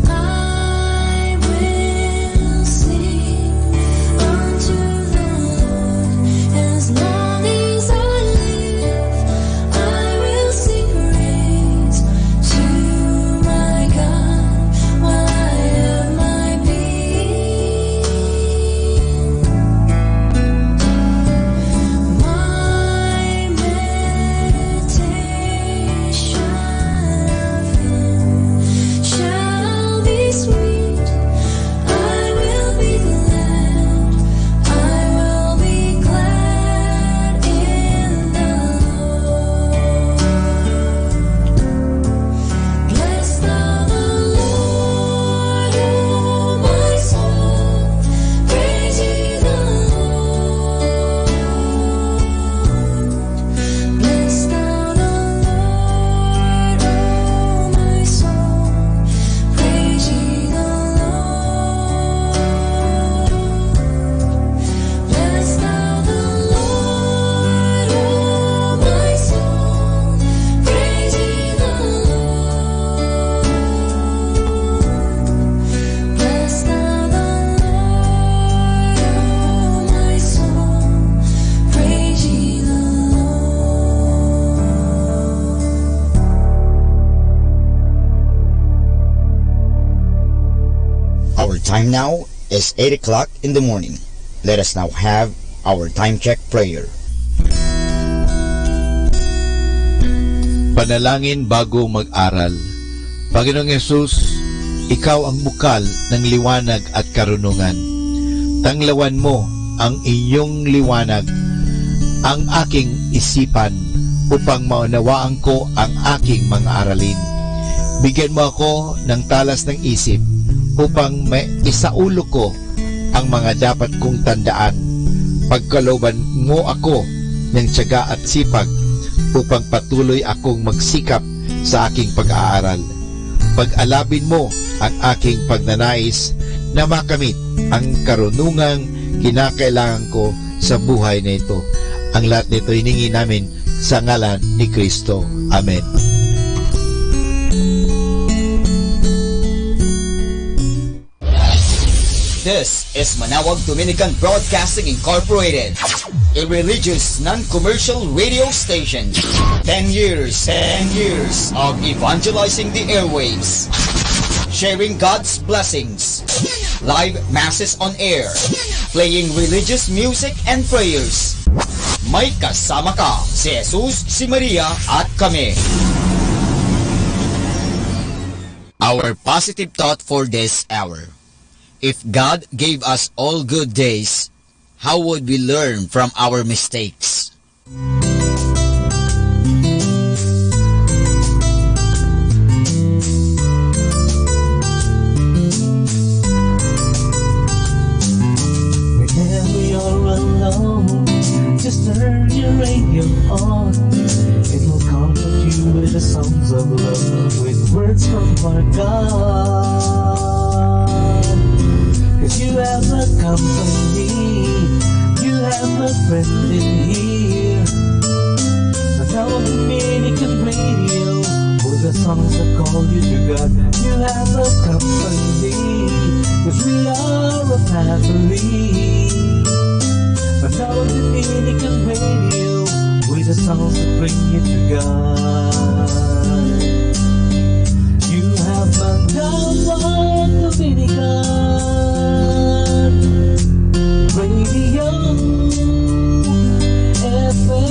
[SPEAKER 16] I will sing unto the Lord as long as I live. I will sing praise to my God while I have my being. My meditation of Him shall be sweet. I will be glad. I will be glad in the Lord. Bless thou the Lord, O my soul. Praise ye the Lord. Bless thou the Lord, O my soul. Praise ye the Lord. Bless thou the Lord, O my soul. Praise ye the Lord. Bless thou the Lord, O my soul. Praise ye the
[SPEAKER 12] Our time now is 8 o'clock in the morning. Let us now have our time check prayer.
[SPEAKER 4] Panalangin bago mag-aral. Panginoong Yesus, Ikaw ang bukal ng liwanag at karunungan. Tanglawan mo ang iyong liwanag, ang aking isipan, upang maunawaan ko ang aking mga aralin. Bigyan mo ako ng talas ng isip upang maisaulo ko ang mga dapat kong tandaan. Pagkalooban mo ako ng tiyaga at sipag upang patuloy akong magsikap sa aking pag-aaral. Pag-alabin mo ang aking pagnanais na makamit ang karunungang kinakailangan ko sa buhay na ito. Ang lahat nito hiningi namin sa ngalan ni Kristo. Amen.
[SPEAKER 12] This is Manawag Dominican Broadcasting Incorporated, a religious, non-commercial radio station. 10 years of evangelizing the airwaves, sharing God's blessings Live masses on air, playing religious music and prayers. May kasama ka, si Jesus, si Maria, at kami. Our positive thought for this hour. If God gave us all good days, how would we learn from our mistakes?
[SPEAKER 3] Whenever you're alone, just turn your radio on. It will comfort you with the songs of love, with words from our God. 'Cause you have a company, you have a friend in here. Manawag Dominican Radio, with the songs that call you to God. You have a company, 'cause we are a family. Manawag Dominican Radio, with the songs that bring you to God. You have Manawag Dominican Radio FM.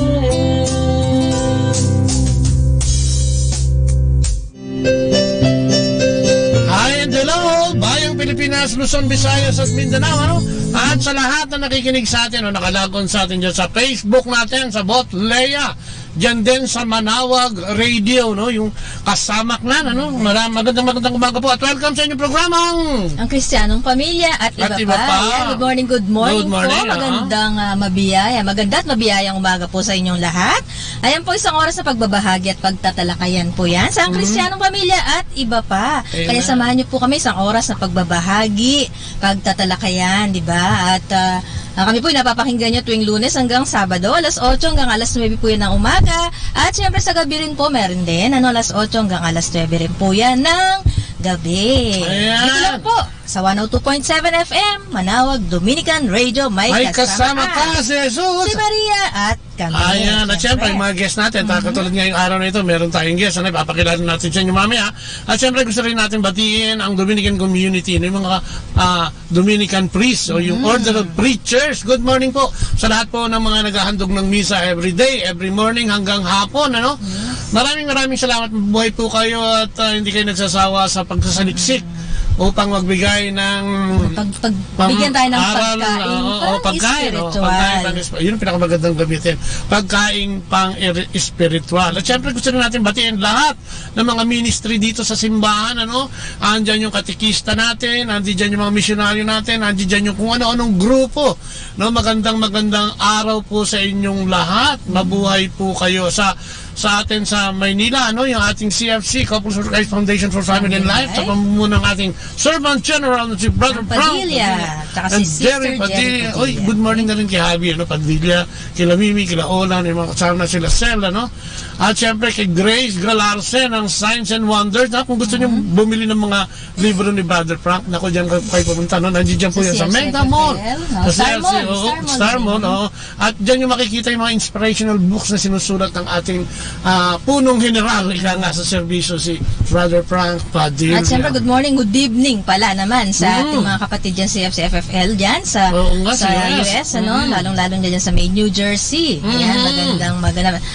[SPEAKER 2] Hi and hello, Bayang Pilipinas, Luzon, Visayas at Mindanao, ano? At sa lahat na nakikinig sa atin o nakalagon sa atin dyan sa Facebook natin, sa Bot Leia, dyan din sa Manawag Radio, no? Yung kasamak na, ano? Magandang umaga po at welcome sa inyong programang
[SPEAKER 22] Ang Kristiyanong Pamilya at iba pa. Yeah, good morning
[SPEAKER 2] Good morning,
[SPEAKER 22] po. Magandang maganda at mabiyayang umaga po sa inyong lahat. Ayan po isang oras sa pagbabahagi at pagtatalakayan po yan sa Ang Kristiyanong Pamilya at iba pa.
[SPEAKER 2] Amen.
[SPEAKER 22] Kaya samahan niyo po kami isang oras na pagbabahagi, pagtatalakayan, di ba? At kami po napapakinggan niyo tuwing Lunes hanggang Sabado, alas 8 hanggang alas 9 po yan ng umaga. At syempre sa gabi rin po meron din, alas 8 hanggang alas 9 rin po yan ng gabi.
[SPEAKER 2] Ayan.
[SPEAKER 22] Dito lang po sa 102.7 FM, Manawag Dominican Radio. May
[SPEAKER 2] kasama ka, si Jesus,
[SPEAKER 22] si Maria at kami.
[SPEAKER 2] Ayan, at syempre, yung mga guest natin, katulad ngayong araw na ito, meron tayong guest, ano, ipapakilala natin siya yung mamaya. At syempre, gusto rin natin batiin ang Dominican community, yung mga Dominican priests, o yung Order of Preachers. Good morning po sa lahat po ng mga naghahandog ng misa every day, every morning hanggang hapon, ano? Maraming salamat, mabuhay po kayo at hindi kayo nagsasawa sa pagsasaliksik upang magbigay ng
[SPEAKER 22] bigyan tayo ng
[SPEAKER 2] pagkain yun ang pinakamagandang gamitin, pagkain pang spiritual. At syempre gusto natin batiin lahat ng mga ministry dito sa simbahan, ano, andyan yung katikista natin, andyan yung mga misyonaryo natin, andyan yung kung ano-anong grupo, no? Magandang araw po sa inyong lahat, mabuhay po kayo sa atin sa Maynila, ano, yung ating CFC, Couples for Christ Foundation for Family and Life, sa pamumuno ng ating Servant General na si Brother
[SPEAKER 22] Padilla, tsaka si Sister Jerry Padilla.
[SPEAKER 2] Oy, good morning na rin kay Javi, ano, Padilla, kila Mimi, kila Olan, yung mga kasama na sila Sel, ano, at syempre kay Grace Galarsen ng Signs and Wonders, na kung gusto niyo bumili ng mga libro ni Brother Frank, nako dyan kayo pumunta, no, nandiyan po yan sa Mega Mall, sa Star Mall, at dyan yung makikita yung mga inspirational books na sinusulat ng ating punong general, ika nga sa serbisyo, si Brother Frank Padilla.
[SPEAKER 22] At siyempre, good morning, good evening pala naman sa ating mga kapatid dyan sa FCFFL dyan sa US, ano, lalong-lalong dyan sa May, New Jersey. Ayan, magandang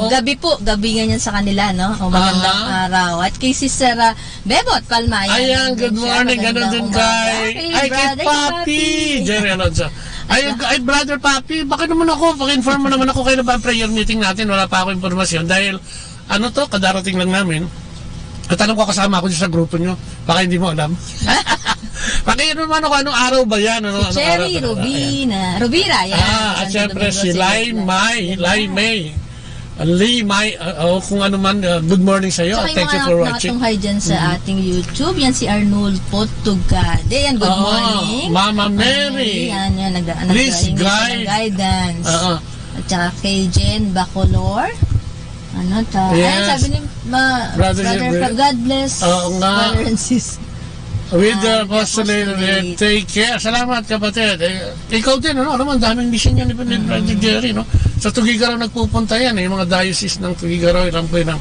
[SPEAKER 22] gabi po, gabi nga yan sa kanila, no? O magandang araw. At kay Sister Bebot Palma.
[SPEAKER 2] Ayan, good morning, ganun din kay Papi Jerry Alonso. Ay, Brother Papi, bakit naman ako, paki-inform mo naman ako, kailan ba ang prayer meeting natin? Wala pa ako informasyon dahil, ano to, kadarating lang namin. At alam ko kasama ako sa grupo nyo, baka hindi mo alam. Paki naman ako, anong araw ba yan?
[SPEAKER 22] Si Cherry Rubira, yan.
[SPEAKER 2] At syempre si Lai May. Kung ano man, good morning sa iyo. Thank you for watching.
[SPEAKER 22] Nakatunghay dyan sa ating YouTube. Yan si Arnold Potugade. Yan, good morning.
[SPEAKER 2] Mama Mary.
[SPEAKER 22] Yan,
[SPEAKER 2] Please
[SPEAKER 22] guidance. At saka kay Jen Bacolor. Ano ta?
[SPEAKER 2] Yes.
[SPEAKER 22] Sabi ni Brother, God bless.
[SPEAKER 2] Oo nga.
[SPEAKER 22] Brother and sis.
[SPEAKER 2] With the apostolate, take care. Salamat, kapatid. Ikaw din, ano naman, daming mission yan ni Brother Jerry, no? Sa Tugigaraw nagpupunta yan, yung mga diocese ng Tugigaraw, ilang po yung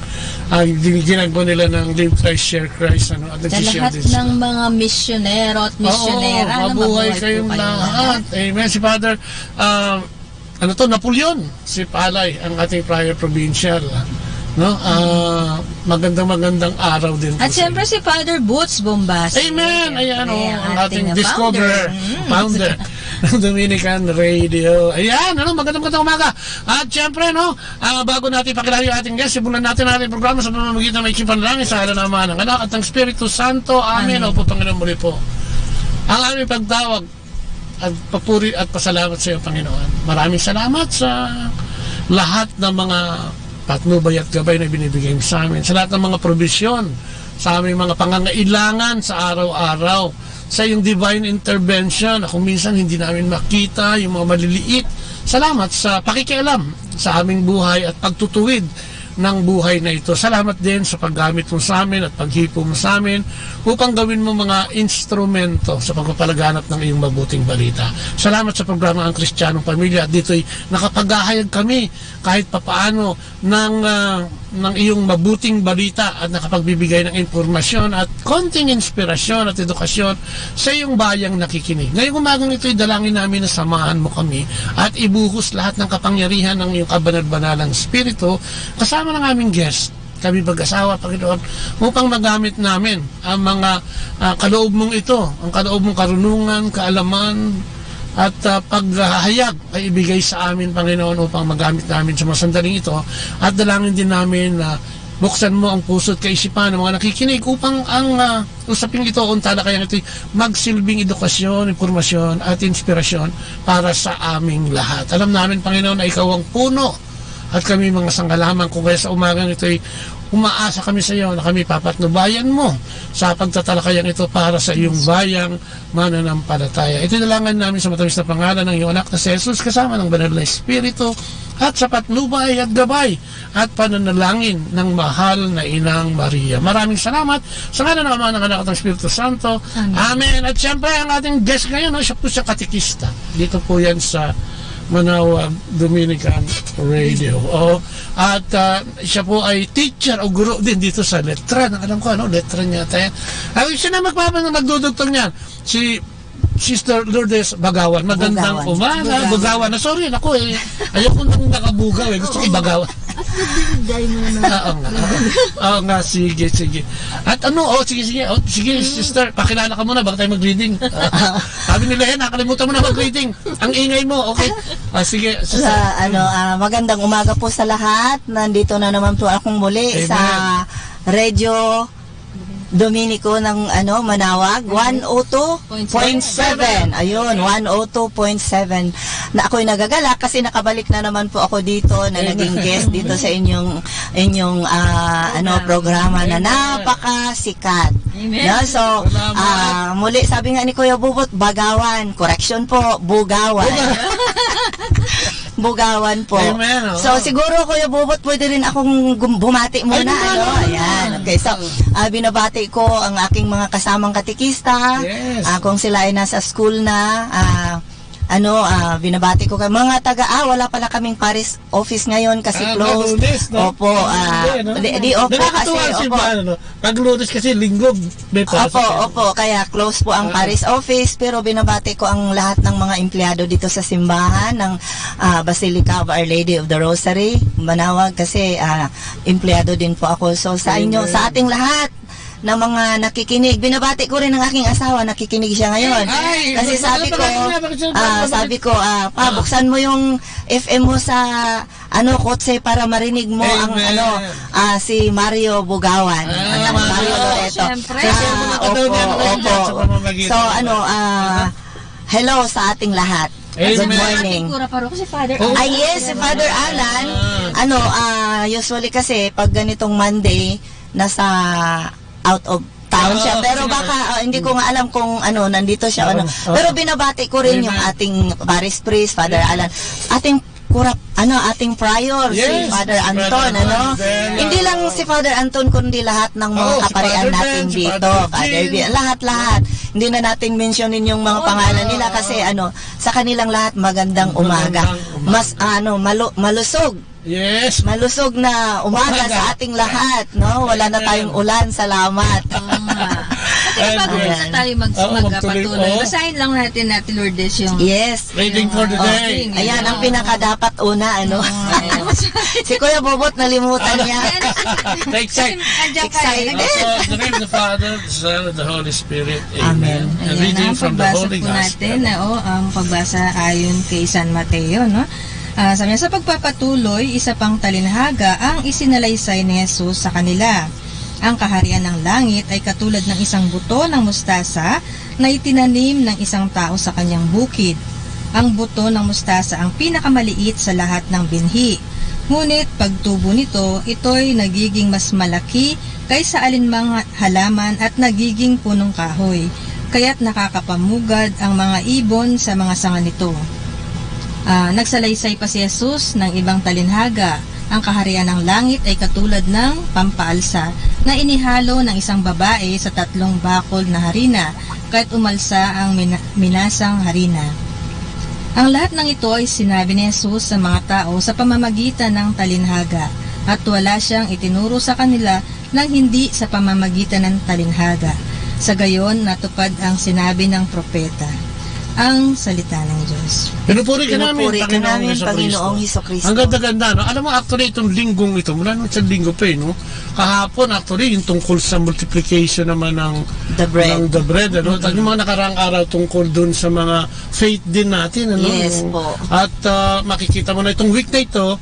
[SPEAKER 2] ginagawa nila ng Live Christ, Share Christ, ano? At
[SPEAKER 22] Sa lahat ng mga misyonero at misyonera,
[SPEAKER 2] mabuhay kayong lahat. Amen. Si Father, Napoleon, si Palay, ang ating prior provincial, no? Magandang araw din.
[SPEAKER 22] At siyempre si Father Boots Bombas.
[SPEAKER 2] Amen. Ayan, ang ating founder ng Dominican Radio. Ayan, magandang umaga. At siyempre, bago natin pakilala yung ating guest, simulan natin ang ating programa sa pamamagitan ng maikling panalangin sa ngalan ng Ama, ng Anak at ng Espiritu Santo. Amen. Opo, Panginoon, muli po ang aming pagtawag at papuri at pasalamat sa iyo, Panginoon. Maraming salamat sa lahat ng mga patnubay at gabay na binibigay sa amin, sa lahat ng mga provisyon, sa aming mga pangangailangan sa araw-araw, sa iyong divine intervention na kung minsan hindi namin makita yung mga maliliit. Salamat sa pakikialam sa aming buhay at pagtutuwid ng buhay na ito. Salamat din sa paggamit mo sa amin at paghipo mo sa amin upang gawin mo mga instrumento sa pagpapalaganap ng iyong mabuting balita. Salamat sa programa Ang Kristiyanong Pamilya at dito'y nakapaghahayag kami kahit papaano ng iyong mabuting balita at nakapagbibigay ng impormasyon at konting inspirasyon at edukasyon sa iyong bayang nakikinig. Ngayong umagang ito'y dalangin namin na samahan mo kami at ibuhos lahat ng kapangyarihan ng iyong kabanal-banalang Espiritu kasama ng aming guest, kami mag-asawa, Panginoon, upang magamit namin ang mga kaloob mong ito, ang kaloob mong karunungan, kaalaman, at paghahayag ay ibigay sa amin, Panginoon, upang magamit namin sa mga sandaling ito. At dalangin din namin na buksan mo ang puso at kaisipan ng mga nakikinig upang ang usaping ito, kung talakayan ito, magsilbing edukasyon, impormasyon at inspirasyon para sa aming lahat. Alam namin, Panginoon, na ikaw ang puno at kami mga sangalaman. Kung kaya sa umagang ito ay umaasa kami sa iyo na kami papatnubayan mo sa pagtatalakayan ito para sa iyong bayang mananampalataya. Ito dalangan namin sa matamis na pangalan ng iyong anak na si Jesus kasama ng banal na Espiritu at sa patnubay at gabay at pananalangin ng mahal na Inang Maria. Maraming salamat sa ngalan ng Ama, ng Anak at ng Espiritu Santo. Amen. At siyempre ang ating guest ngayon, siya po siya katikista. Dito po yan sa Manawag Dominican Radio. At siya po ay teacher o guro din dito sa letra. Alam ko, letra niya tayo. Siya na nagdudugtong niyan. Si Sister Lourdes Bagawan. Magandang umaga. Bugawan. Sorry, ako ayoko nang nakabugaw. Gusto ko Bagawan. Oo nga, sige. At sige, sister, pakilala ka muna bago tayo mag-reading. Sabi nila nakalimutan mo na mag-reading. Ang ingay mo, okay? Sige, sister.
[SPEAKER 5] Magandang umaga po sa lahat. Nandito na naman po akong muli sa Radio Dominico ng Manawag 102.7. Ayun, 102.7. Na ako'y nagagalak kasi nakabalik na naman po ako dito na naging guest dito sa inyong programa na napakasikat. No? So, muli sabi nga ni Kuya Bubot, Bagawan. Correction po, Bugawan. Bugawan po.
[SPEAKER 2] Amen,
[SPEAKER 5] So, siguro Kuya Bubot, pwede rin akong bumati muna. Ayan. Okay, so, binabati ko ang aking mga kasamang katikista.
[SPEAKER 2] Yes.
[SPEAKER 5] Kung sila ay nasa school na, binabati ko mga taga, wala pala kaming Paris office ngayon kasi closed. Opo, di opo kasi, opo.
[SPEAKER 2] Pag Lunes kasi linggo, may pasok.
[SPEAKER 5] Opo, kaya close po ang Paris office, pero binabati ko ang lahat ng mga empleyado dito sa simbahan ng Basilica of Our Lady of the Rosary, Manawag, kasi empleyado din po ako. So sa inyo, sa ating lahat na mga nakikinig. Binabati ko rin ang aking asawa, nakikinig siya ngayon. Kasi sabi ko, buksan mo yung FM mo sa kotse para marinig mo ang si Mario Bugawan. Mario Loreto. Opo. So hello sa ating lahat. Good morning.
[SPEAKER 22] Si Father
[SPEAKER 5] yes, si Father Alan. Usually kasi pag ganitong Monday, nasa out of town siya, pero baka hindi ko nga alam kung nandito siya. Pero binabati ko rin yung ating Paris Priest, Father Alan, ating ating prior, si
[SPEAKER 2] Yes,
[SPEAKER 5] Father
[SPEAKER 2] si
[SPEAKER 5] Anton,
[SPEAKER 2] Father
[SPEAKER 5] ano?
[SPEAKER 2] Anton. Then,
[SPEAKER 5] Hindi lang si Father Anton, kundi lahat ng mga
[SPEAKER 2] si
[SPEAKER 5] kaparian
[SPEAKER 2] Father
[SPEAKER 5] natin
[SPEAKER 2] Ben, si
[SPEAKER 5] dito.
[SPEAKER 2] Father
[SPEAKER 5] Father
[SPEAKER 2] Jim.
[SPEAKER 5] Ben, lahat-lahat. Hindi na natin mentionin yung mga pangalan nila kasi sa kanilang lahat magandang umaga. Mas malusog.
[SPEAKER 2] Yes.
[SPEAKER 5] Malusog na umaga sa ating lahat, no? Wala na tayong ulan, salamat.
[SPEAKER 22] Kasi bago na tayo magpatuloy, basahin lang natin Lourdes yung
[SPEAKER 2] reading for the day.
[SPEAKER 5] Ayan, ang pinaka-dapat una, si Kuya Bobot nalimutan niya.
[SPEAKER 2] Excited. In the name of the Father, the Son, and the Holy Spirit. Amen. And reading from the Holy Gospel.
[SPEAKER 22] Ang pagbasa ayon kay San Mateo, no? Sabi niya, sa pagpapatuloy, isa pang talinhaga ang isinalaysay ni Jesus sa kanila. Ang kaharian ng langit ay katulad ng isang buto ng mustasa na itinanim ng isang tao sa kanyang bukid. Ang buto ng mustasa ang pinakamaliit sa lahat ng binhi. Ngunit pagtubo nito, ito'y nagiging mas malaki kaysa alinmang halaman at nagiging punong kahoy. Kaya't nakakapamugad ang mga ibon sa mga sanga nito. Nagsalaysay pa si Jesus ng ibang talinhaga. Ang kaharian ng langit ay katulad ng pampaalsa na inihalo ng isang babae sa 3 bakol na harina kahit umalsa ang minasang harina. Ang lahat ng ito ay sinabi ni Jesus sa mga tao sa pamamagitan ng talinhaga at wala siyang itinuro sa kanila nang hindi sa pamamagitan ng talinhaga. Sa gayon, natupad ang sinabi ng propeta. Ang salita ng Diyos.
[SPEAKER 2] Pinupuri ka namin,
[SPEAKER 5] Panginoong Hesukristo.
[SPEAKER 2] Ang ganda-ganda, no? Alam mo, actually, itong linggong ito, mula nung isang linggo pa, no? Kahapon, actually, yung tungkol sa multiplication naman ng the bread, ano? Yung mga nakaraang araw tungkol dun sa mga faith din natin, ano?
[SPEAKER 5] Yes po.
[SPEAKER 2] At makikita mo na itong week na ito,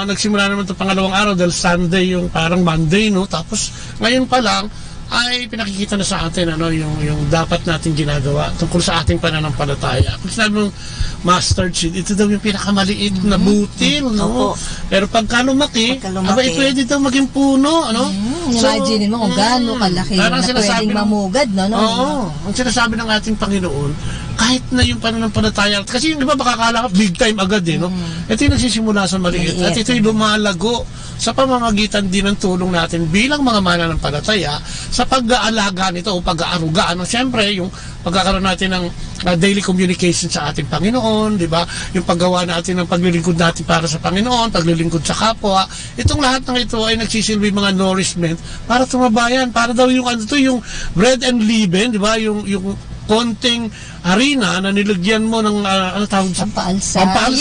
[SPEAKER 2] nagsimula naman itong pangalawang araw dahil Sunday yung parang Monday, no? Tapos, ngayon pa lang, ay pinakikita na sa atin yung dapat natin ginagawa tungkol sa ating pananampalataya. Kung sinabi mong mustard seed, ito daw yung pinakamaliit na butil, no? Pero pagka lumaki, abay pwede daw maging puno, ano?
[SPEAKER 22] Imagine mo kung gaano kalaki na pwedeng mamugad, no?
[SPEAKER 2] Oo. Ang sinasabi ng ating Panginoon, kahit na yung pananampalataya, kasi yung iba baka kala big time agad, no? Ito yung nagsisimula sa maliit. At ito yung lumalago sa pamamagitan din ng tulong natin bilang mga mananampalataya sa pag-aalaga nito o pag-aaruga. Siyempre, yung pagkakaroon natin ng daily communication sa ating Panginoon, di ba? Yung paggawa natin ng paglilingkod natin para sa Panginoon, paglilingkod sa kapwa. Itong lahat ng ito ay nagsisilbi mga nourishment para tumabayan. Para daw yung yung bread and leaven, di ba? Yung konting harina na nilagyan mo ng ano tawag sa
[SPEAKER 22] pampaalsa,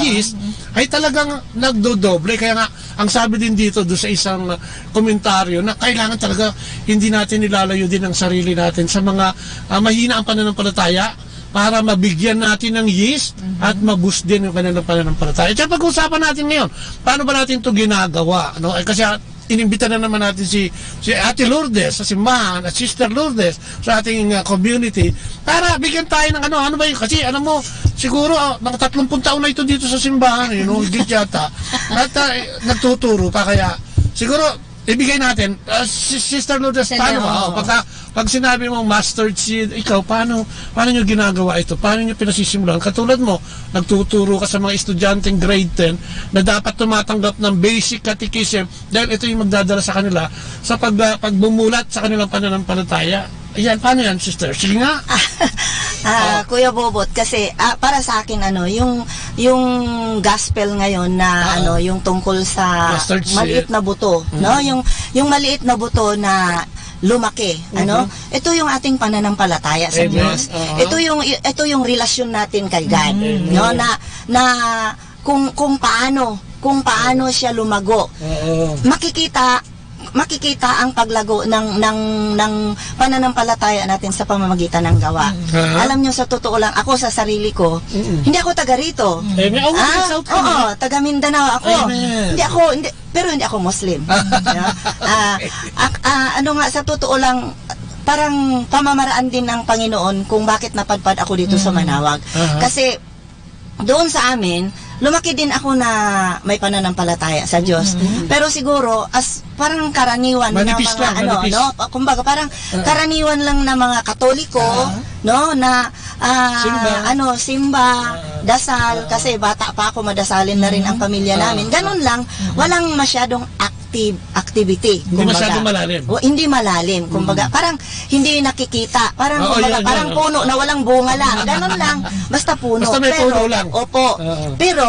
[SPEAKER 2] yeast, ay talagang nagdodoble. Kaya nga ang sabi din dito do sa isang komentaryo na kailangan talaga hindi natin nilalayo din ang sarili natin sa mga mahina ang pananampalataya para mabigyan natin ng yeast at maboost din yung kanilang pananampalataya. Kaya pag-usapan natin ngayon, paano ba natin ito ginagawa? No? Kasi inimbita na naman natin si Ate Lourdes sa simbahan at Sister Lourdes sa ating community para bigyan tayo ng ano ba yun? Kasi alam mo, siguro mga 30 taon na ito dito sa simbahan, higit yata. At nagtuturo pa kaya siguro ibigay natin, Sister Lourdes, paano? Pag sinabi mong mustard seed, ikaw, paano nyo ginagawa ito? Paano nyo pinasisimulan? Katulad mo, nagtuturo ka sa mga estudyanteng grade 10 na dapat tumatanggap ng basic catechism dahil ito yung magdadala sa kanila sa pagbumulat sa kanilang pananampalataya. Ayan, paano yan, Sister? Sige nga.
[SPEAKER 5] Kuya Bobot, kasi para sa akin yung gospel ngayon na yung tungkol sa maliit na buto, no? Yung maliit na buto na lumaki, ito yung ating pananampalataya sa Diyos. Ito yung relasyon natin kay God, no? Na kung paano siya lumago. Makikita ang paglago ng pananampalataya natin sa pamamagitan ng gawa. Alam nyo, sa totoo lang, ako sa sarili ko, hindi ako taga rito. Taga Mindanao ako. Pero hindi ako Muslim. Sa totoo lang, parang pamamaraan din ng Panginoon kung bakit napadpad ako dito sa Manawag. Kasi doon sa amin, lumaki din ako na may pananampalataya sa Diyos. Pero siguro, parang karaniwan
[SPEAKER 2] manipis
[SPEAKER 5] na mga kumbaga parang karaniwan lang na mga Katoliko, no, na simba, dasal, kasi bata pa ako, madasalin na rin ang pamilya namin. Ganun lang, walang masyadong activity.
[SPEAKER 2] Hindi masyadong malalim.
[SPEAKER 5] Hindi malalim. Kumbaga, parang hindi nakikita. Parang, parang puno na walang bunga lang. Ganun lang. Basta puno.
[SPEAKER 2] Basta may puno lang.
[SPEAKER 5] Opo. Pero,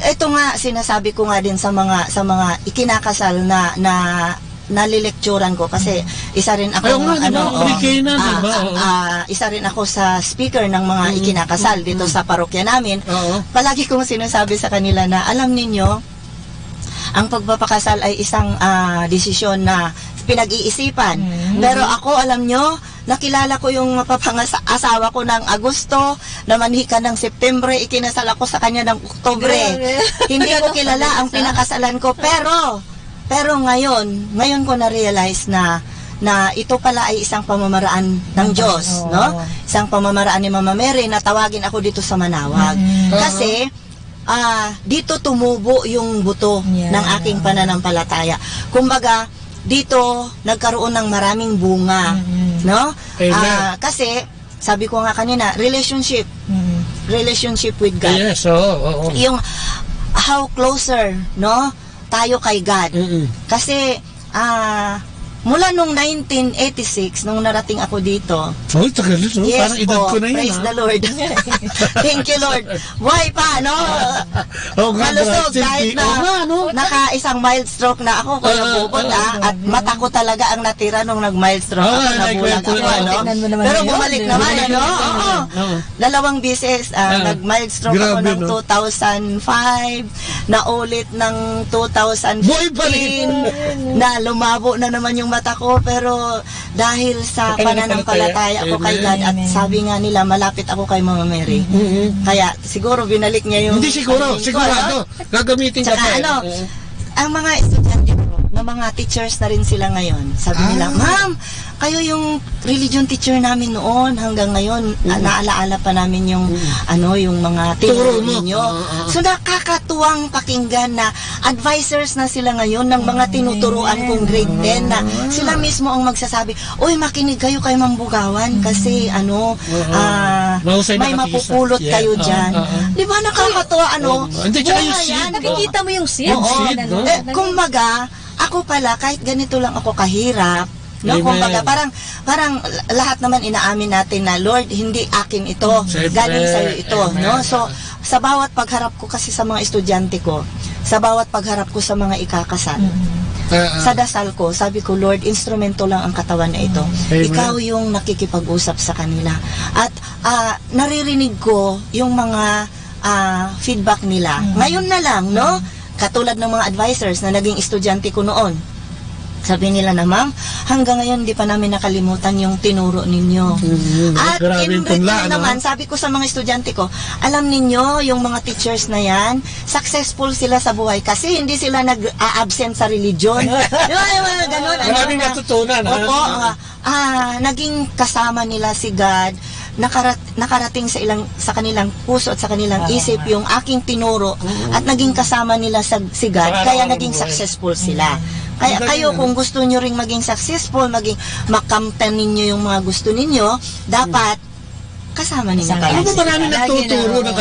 [SPEAKER 5] ito nga, sinasabi ko nga din sa mga ikinakasal na nalilekturan ko kasi isa rin ako isa rin ako sa speaker ng mga ikinakasal dito sa parokya namin. Palagi kong sinasabi sa kanila na alam ninyo, ang pagpapakasal ay isang desisyon na pinag-iisipan. Pero ako, alam nyo, nakilala ko yung mapapangasawa ko ng Agosto, namanhikan ng Septembre, ikinasal ako sa kanya ng Oktubre. Hindi ko kilala ang pinakasalan ko, pero ngayon ko na-realize na ito pala ay isang pamamaraan ng Diyos, no? Isang pamamaraan ni Mama Mary na tawagin ako dito sa Manawag. Kasi dito tumubo yung buto ng aking pananampalataya. Kumbaga, dito nagkaroon ng maraming bunga, no? Kasi sabi ko nga kanina, relationship with God.
[SPEAKER 2] Yes,
[SPEAKER 5] yung how closer, no, tayo kay God. Kasi mula nung 1986, nung narating ako dito.
[SPEAKER 2] Tagal nito.
[SPEAKER 5] Yes,
[SPEAKER 2] parang edad ko na yun.
[SPEAKER 5] Praise the Lord. Thank you, Lord. Buhay pa, no? Malusog, kahit na naka-isang mild stroke na ako, Kuya Bubot, at mata ko talaga ang natira nung nag-mild stroke ako, nabulag ako, ano? Pero bumalik naman, ano? Dalawang beses, nag-mild stroke ako ng 2005, na ulit ng 2015, na lumabo na naman yung mata ko, pero dahil sa pananampalataya ako kay God at sabi nga nila malapit ako kay Mama Mary, kaya siguro binalik niya yung
[SPEAKER 2] hindi sigurado gagamitin ka pa
[SPEAKER 5] ang mga estudyante ko na mga teachers na rin sila ngayon, sabi nila, ma'am, kayo yung religion teacher namin noon hanggang ngayon, naalaala pa namin yung yung mga tinuro ninyo. So nakakatuwang pakinggan na advisors na sila ngayon ng mga tinuturuan kong grade 10 na sila mismo ang magsasabi, uy, makinig kayo kay Ma'am Bugawan kasi may mapupulot kayo dyan. Di ba nakakatuwa,
[SPEAKER 22] nakikita mo yung seed.
[SPEAKER 5] Kumbaga, ako pala, kahit ganito lang ako kahirap, no, kumbaga parang lahat naman inaamin natin na Lord, hindi akin ito, galing sa iyo ito, no? So sa bawat pagharap ko kasi sa mga estudyante ko, sa bawat pagharap ko sa mga ikakasal, sa dasal ko, sabi ko, Lord, instrumento lang ang katawan na ito. Ikaw yung nakikipag-usap sa kanila. At naririnig ko yung mga feedback nila. Ngayon na lang, no? Katulad ng mga advisors na naging estudyante ko noon. Sabi nila na, ma'am, hanggang ngayon di pa namin nakalimutan yung tinuro ninyo. At in return naman, sabi ko sa mga estudyante ko, alam ninyo, yung mga teachers na yan, successful sila sa buhay kasi hindi sila nag-absent sa religion. Ganun.
[SPEAKER 2] Maraming natutunan.
[SPEAKER 5] Opo, naging kasama nila si God, nakarating sa kanilang puso at sa kanilang isip yung aking tinuro at naging kasama nila si God, kaya naging successful sila. Kaya kayo, kung gusto nyo ring maging successful, makamtan ninyo yung mga gusto ninyo, dapat kasama ninyo.
[SPEAKER 2] Ano ba marami nagtuturo ng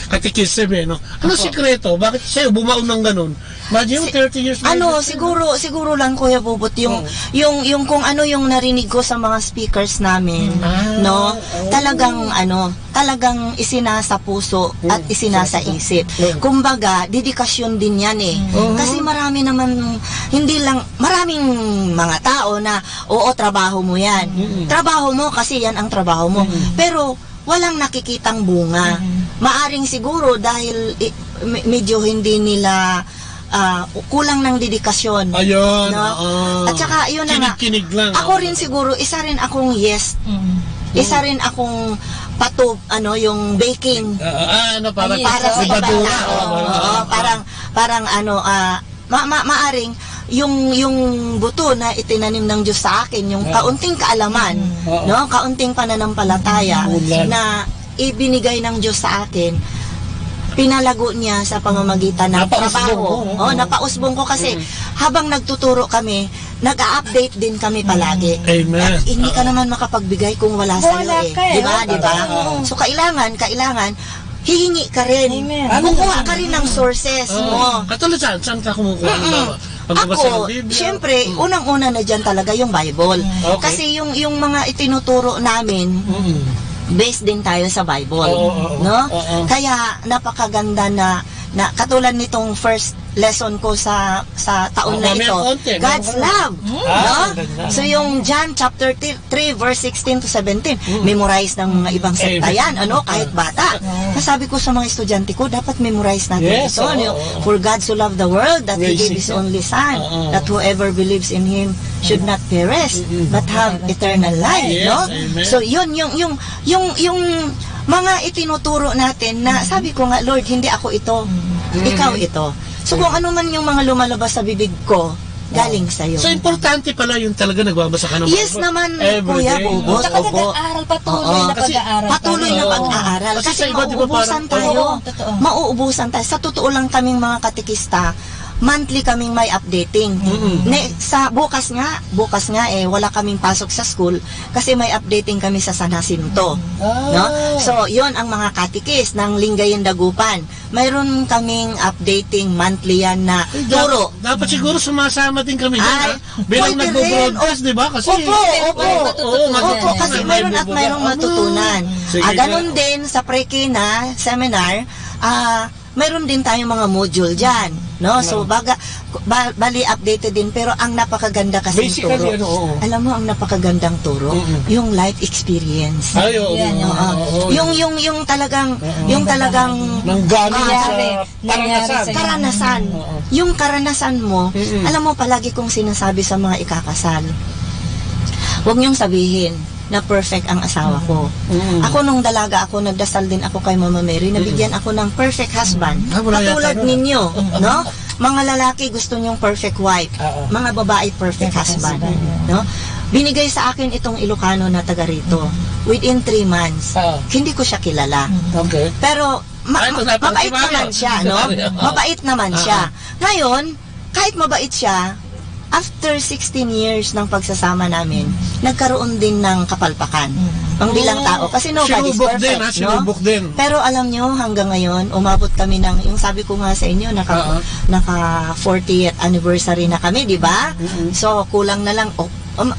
[SPEAKER 2] katikism no? Ano sikreto? Bakit sa'yo bumaon ng ganun? Imagine 30 years later.
[SPEAKER 5] Siguro lang, Kuya Bubot, yung kung ano yung narinig ko sa mga speakers namin, no? Talagang isinasa puso at isinasa isip. Kumbaga, dedikasyon din yan Kasi maraming mga tao na, oo, trabaho mo yan. Trabaho mo kasi yan ang trabaho mo. Pero walang nakikitang bunga. Maaring siguro dahil medyo hindi nila kulang ng dedikasyon.
[SPEAKER 2] Ayun.
[SPEAKER 5] No? At saka yun na nga.
[SPEAKER 2] Kinig lang.
[SPEAKER 5] Ako rin siguro, isa rin akong isa rin akong yung baking.
[SPEAKER 2] Para
[SPEAKER 5] sa ibang tao. Maaring yung buto na itinanim ng Diyos sa akin, yung kaunting kaalaman, no, kaunting pananampalataya na ibinigay ng Diyos sa akin, pinalago niya sa pamamagitan ng trabaho. Napausbong ko kasi habang nagtuturo kami, nag-a-update din kami palagi.
[SPEAKER 2] Amen.
[SPEAKER 5] At hindi ka naman makapagbigay kung wala sa'yo
[SPEAKER 22] Wala
[SPEAKER 5] eh.
[SPEAKER 22] ka eh.
[SPEAKER 5] Di ba? Di ba? So, kailangan, hihingi ka rin. Kukuha ka rin ng sources mo.
[SPEAKER 2] Katulad saan ka kumukuha? Pagbabasa ng
[SPEAKER 5] Ako,
[SPEAKER 2] Biblia?
[SPEAKER 5] syempre, unang-una na dyan talaga yung Bible.
[SPEAKER 2] Okay.
[SPEAKER 5] Kasi yung mga itinuturo namin, based din tayo sa Bible. No? Kaya, napakaganda na katulad nitong first lesson ko sa taon na ito, God's love. No? So yung John chapter 3 verse 16 to 17, memorize ng mga ibang sekta yan, kahit bata. Sabi ko sa mga estudyante ko, dapat memorize natin ito. For God so loved the world that He gave His only Son, that whoever believes in Him should not perish, but have eternal life. No? So yun, yung mga itinuturo natin na sabi ko nga, Lord, hindi ako ito, ikaw ito. So kung ano man yung mga lumalabas sa bibig ko, galing sa'yo.
[SPEAKER 2] So importante pala yung talaga nagbabasa ka ng
[SPEAKER 5] Yes naman, Kuya Bubos.
[SPEAKER 22] Tsaka nag-aaral, patuloy na pag-aaral.
[SPEAKER 5] Patuloy na pag-aaral. Kasi mauubusan tayo. Mauubusan tayo. Sa totoo lang kaming mga katikista, monthly kaming may updating. Sa bukas nga wala kaming pasok sa school kasi may updating kami sa San Jacinto. No? So, 'yon ang mga katikis ng Lingayen Dagupan. Mayroon kaming updating monthly yan na turo.
[SPEAKER 2] Dapat siguro sumasama din kami diyan. Bilang nagbo-broadcast, 'di ba? Kasi
[SPEAKER 5] Opo, kasi mayroong matutunan. Ganun din sa pre-K seminar, mayroon din tayong mga module dyan, no? So, bali updated din, pero ang napakaganda kasi turo. Alam mo, ang napakagandang turo, yung life experience. Yung talagang karanasan. Yung karanasan mo, alam mo, palagi kong sinasabi sa mga ikakasal, huwag niyong sabihin na perfect ang asawa ko. Ako nung dalaga ako, nagdasal din ako kay Mama Mary, nabigyan ako ng perfect husband. Katulad ninyo, no? Mga lalaki gusto niyong perfect wife, mga babae perfect husband, no? Binigay sa akin itong Ilocano na taga rito. Within 3 months, hindi ko siya kilala. Pero mabait naman siya, no? Mabait naman siya. Ngayon, kahit mabait siya, after 16 years ng pagsasama namin, nagkaroon din ng kapalpakan. Ang bilang tao. Kasi nobody's perfect, no? Pero alam nyo, hanggang ngayon, umabot kami ng, yung sabi ko nga sa inyo, naka 40th anniversary na kami, di ba? So, kulang na lang,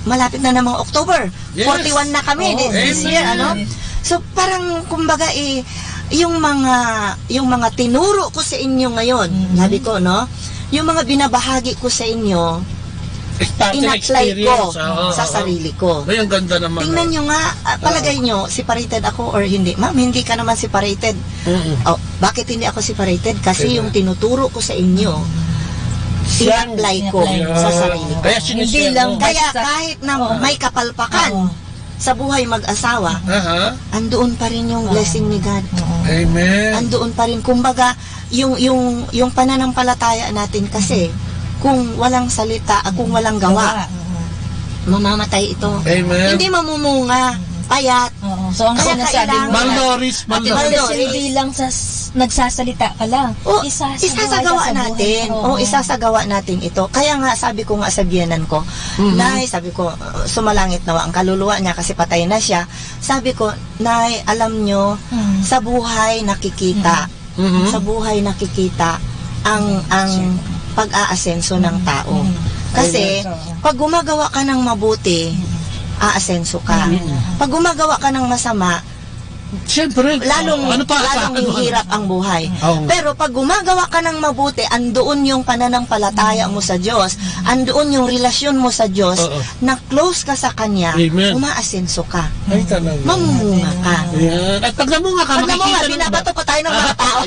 [SPEAKER 5] malapit na namang October. 41 na kami this year, So, parang, kumbaga, yung mga tinuro ko sa inyo ngayon, sabi ko, no? Yung mga binabahagi ko sa inyo, in-apply ko sa sarili ko.
[SPEAKER 2] Ay, ang ganda naman.
[SPEAKER 5] Tingnan nyo nga, palagay nyo, separated ako or hindi. Ma'am, hindi ka naman separated. Bakit hindi ako separated? Kasi yung tinuturo ko sa inyo, in-apply ko sa sarili ko. Kaya kahit na may kapalpakan sa buhay mag-asawa, andoon pa rin yung blessing ni God.
[SPEAKER 2] Amen.
[SPEAKER 5] Andoon pa rin. Kumbaga, yung pananampalataya natin kasi, kung walang salita, kung walang gawa, mamamatay ito.
[SPEAKER 2] Amen.
[SPEAKER 5] Hindi mamumunga, payat.
[SPEAKER 22] So, ang sinasabi mo,
[SPEAKER 2] Maldoris.
[SPEAKER 22] Hindi lang nagsasalita ka lang.
[SPEAKER 5] Isasagawa natin. Isasagawa natin ito. Kaya nga, sabi ko nga sa biyenan ko, Nay, sabi ko, sumalangit nawa ang kaluluwa niya kasi patay na siya. Sabi ko, Nay, alam nyo, sa buhay nakikita, sa buhay nakikita ang pag-aasenso ng tao. Kasi, pag gumagawa ka ng mabuti, aasenso ka. Pag gumagawa ka ng masama,
[SPEAKER 2] siyempre,
[SPEAKER 5] lalong hihirap ang buhay. Pero pag gumagawa ka ng mabuti, andoon yung pananampalataya mo sa Diyos, andoon yung relasyon mo sa Diyos, na close ka sa Kanya, umaasenso ka. Mamumunga ka.
[SPEAKER 2] At pag namunga ka, makikita
[SPEAKER 5] binabato ko tayo ng mga tao.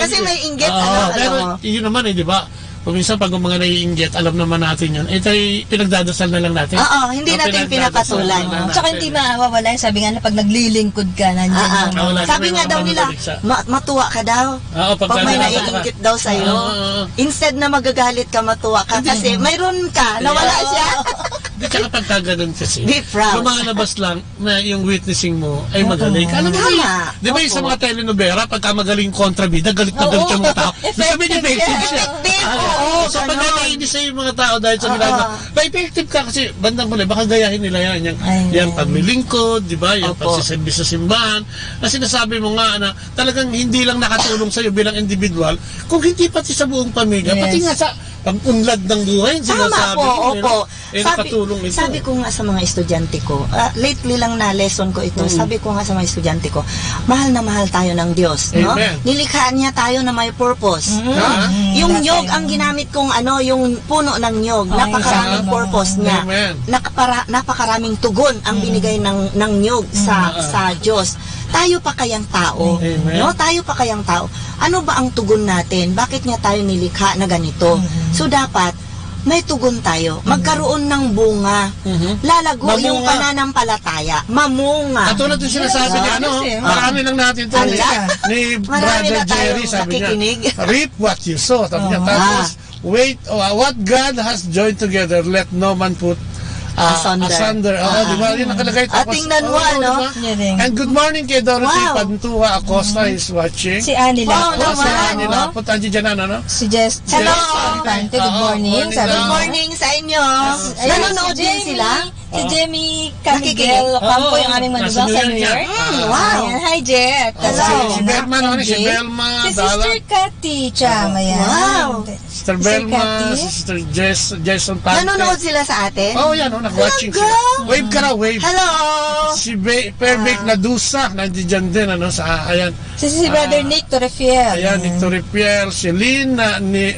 [SPEAKER 5] Kasi may inggit.
[SPEAKER 2] Pero yun naman di ba? Kung minsan pag mga naiinggit, alam naman natin yun. Ito ay pinagdadasal na lang natin.
[SPEAKER 5] Hindi natin pinapatulan.
[SPEAKER 22] Tsaka hindi mawawala. Sabi nga na pag naglilingkod ka,
[SPEAKER 5] sabi nga daw nila, matuwa ka daw. Pag may naiinggit daw sa'yo. Instead na magagalit ka, matuwa ka. Kasi mayroon ka, nawala siya.
[SPEAKER 2] Di tsaka pagka ganun kasi,
[SPEAKER 5] Be proud.
[SPEAKER 2] lumalabas lang na yung witnessing mo ay magaling. Alam mo,
[SPEAKER 5] Tama.
[SPEAKER 2] di ba yung sa
[SPEAKER 5] Opo.
[SPEAKER 2] mga telenovela, pagka magaling kontrabida, galit na galit yung mga tao. Sabi niya, effective siya. So pag nakainis sa yung mga tao dahil sa ginagawa, pa-effective ka kasi bandang muli, baka gayahin nila yan. Yung paglilingkod, di ba? Yung pagsiservis sa simbahan. Na sinasabi mo nga na talagang hindi lang nakatulong sa'yo bilang individual, kung hindi pati sa buong pamilya, pati nga sa pag-unlad ng buhay,
[SPEAKER 5] Tama
[SPEAKER 2] sinasabi
[SPEAKER 5] po,
[SPEAKER 2] mo,
[SPEAKER 5] opo.
[SPEAKER 2] nakatulong ito.
[SPEAKER 5] Sabi ko nga sa mga estudyante ko, lately lang na lesson ko ito, sabi ko nga sa mga estudyante ko, mahal na mahal tayo ng Diyos. No?
[SPEAKER 2] Amen.
[SPEAKER 5] Nilikhaan niya tayo na may purpose. No? Yung nyog, ang ginamit kong yung puno ng nyog, napakaraming purpose niya.
[SPEAKER 2] Amen.
[SPEAKER 5] Napakaraming tugon ang binigay ng nyog sa Diyos. Tayo pa kayang tao.
[SPEAKER 2] Amen.
[SPEAKER 5] No? Tayo pa kayang tao. Ano ba ang tugon natin? Bakit niya tayo nilikha na ganito? So dapat may tugon tayo. Magkaroon ng bunga. Lalago
[SPEAKER 2] Mamunga.
[SPEAKER 5] yung pananampalataya. Mamunga.
[SPEAKER 2] Katulad yung sinasabi niya, marami lang natin ito. Ni
[SPEAKER 5] Marami
[SPEAKER 2] Brother
[SPEAKER 5] na tayong
[SPEAKER 2] Jerry, sabi niya,
[SPEAKER 5] nakikinig.
[SPEAKER 2] reap what you sow. Sabi niya, tapos, wait, what God has joined together, let no man put asunder. Di ba? Yun nakalagay.
[SPEAKER 5] Tingnan mo,
[SPEAKER 2] diba? And good morning kay Dorothy Pantua Acosta is watching.
[SPEAKER 22] Si Annie Lapot.
[SPEAKER 2] Si Annie Lapot. Andiyan dyan, ano?
[SPEAKER 22] Si Jess.
[SPEAKER 5] Hello.
[SPEAKER 22] Infante, good morning.
[SPEAKER 5] Good morning sa inyo. Nanonood din sila?
[SPEAKER 22] Si Jamie Camiguel Campo, yung aming manugang sa New York.
[SPEAKER 5] Wow.
[SPEAKER 22] Ayan, hi, Jet.
[SPEAKER 2] Si Belma, si Belma.
[SPEAKER 22] Si Sister Cathy Cham. Ayan.
[SPEAKER 5] Wow.
[SPEAKER 2] Sister Belma, si Sister Jason Pante.
[SPEAKER 5] Nanonood sila sa atin?
[SPEAKER 2] Oh, yan, nag-watching sila. Wave ka na, wave.
[SPEAKER 5] Hello.
[SPEAKER 2] Si Perfect Nadusa, nandiyan din, ayan.
[SPEAKER 22] Si Brother Nick Torrefiel.
[SPEAKER 2] Ayan, Nick Torrefiel. Si Lynn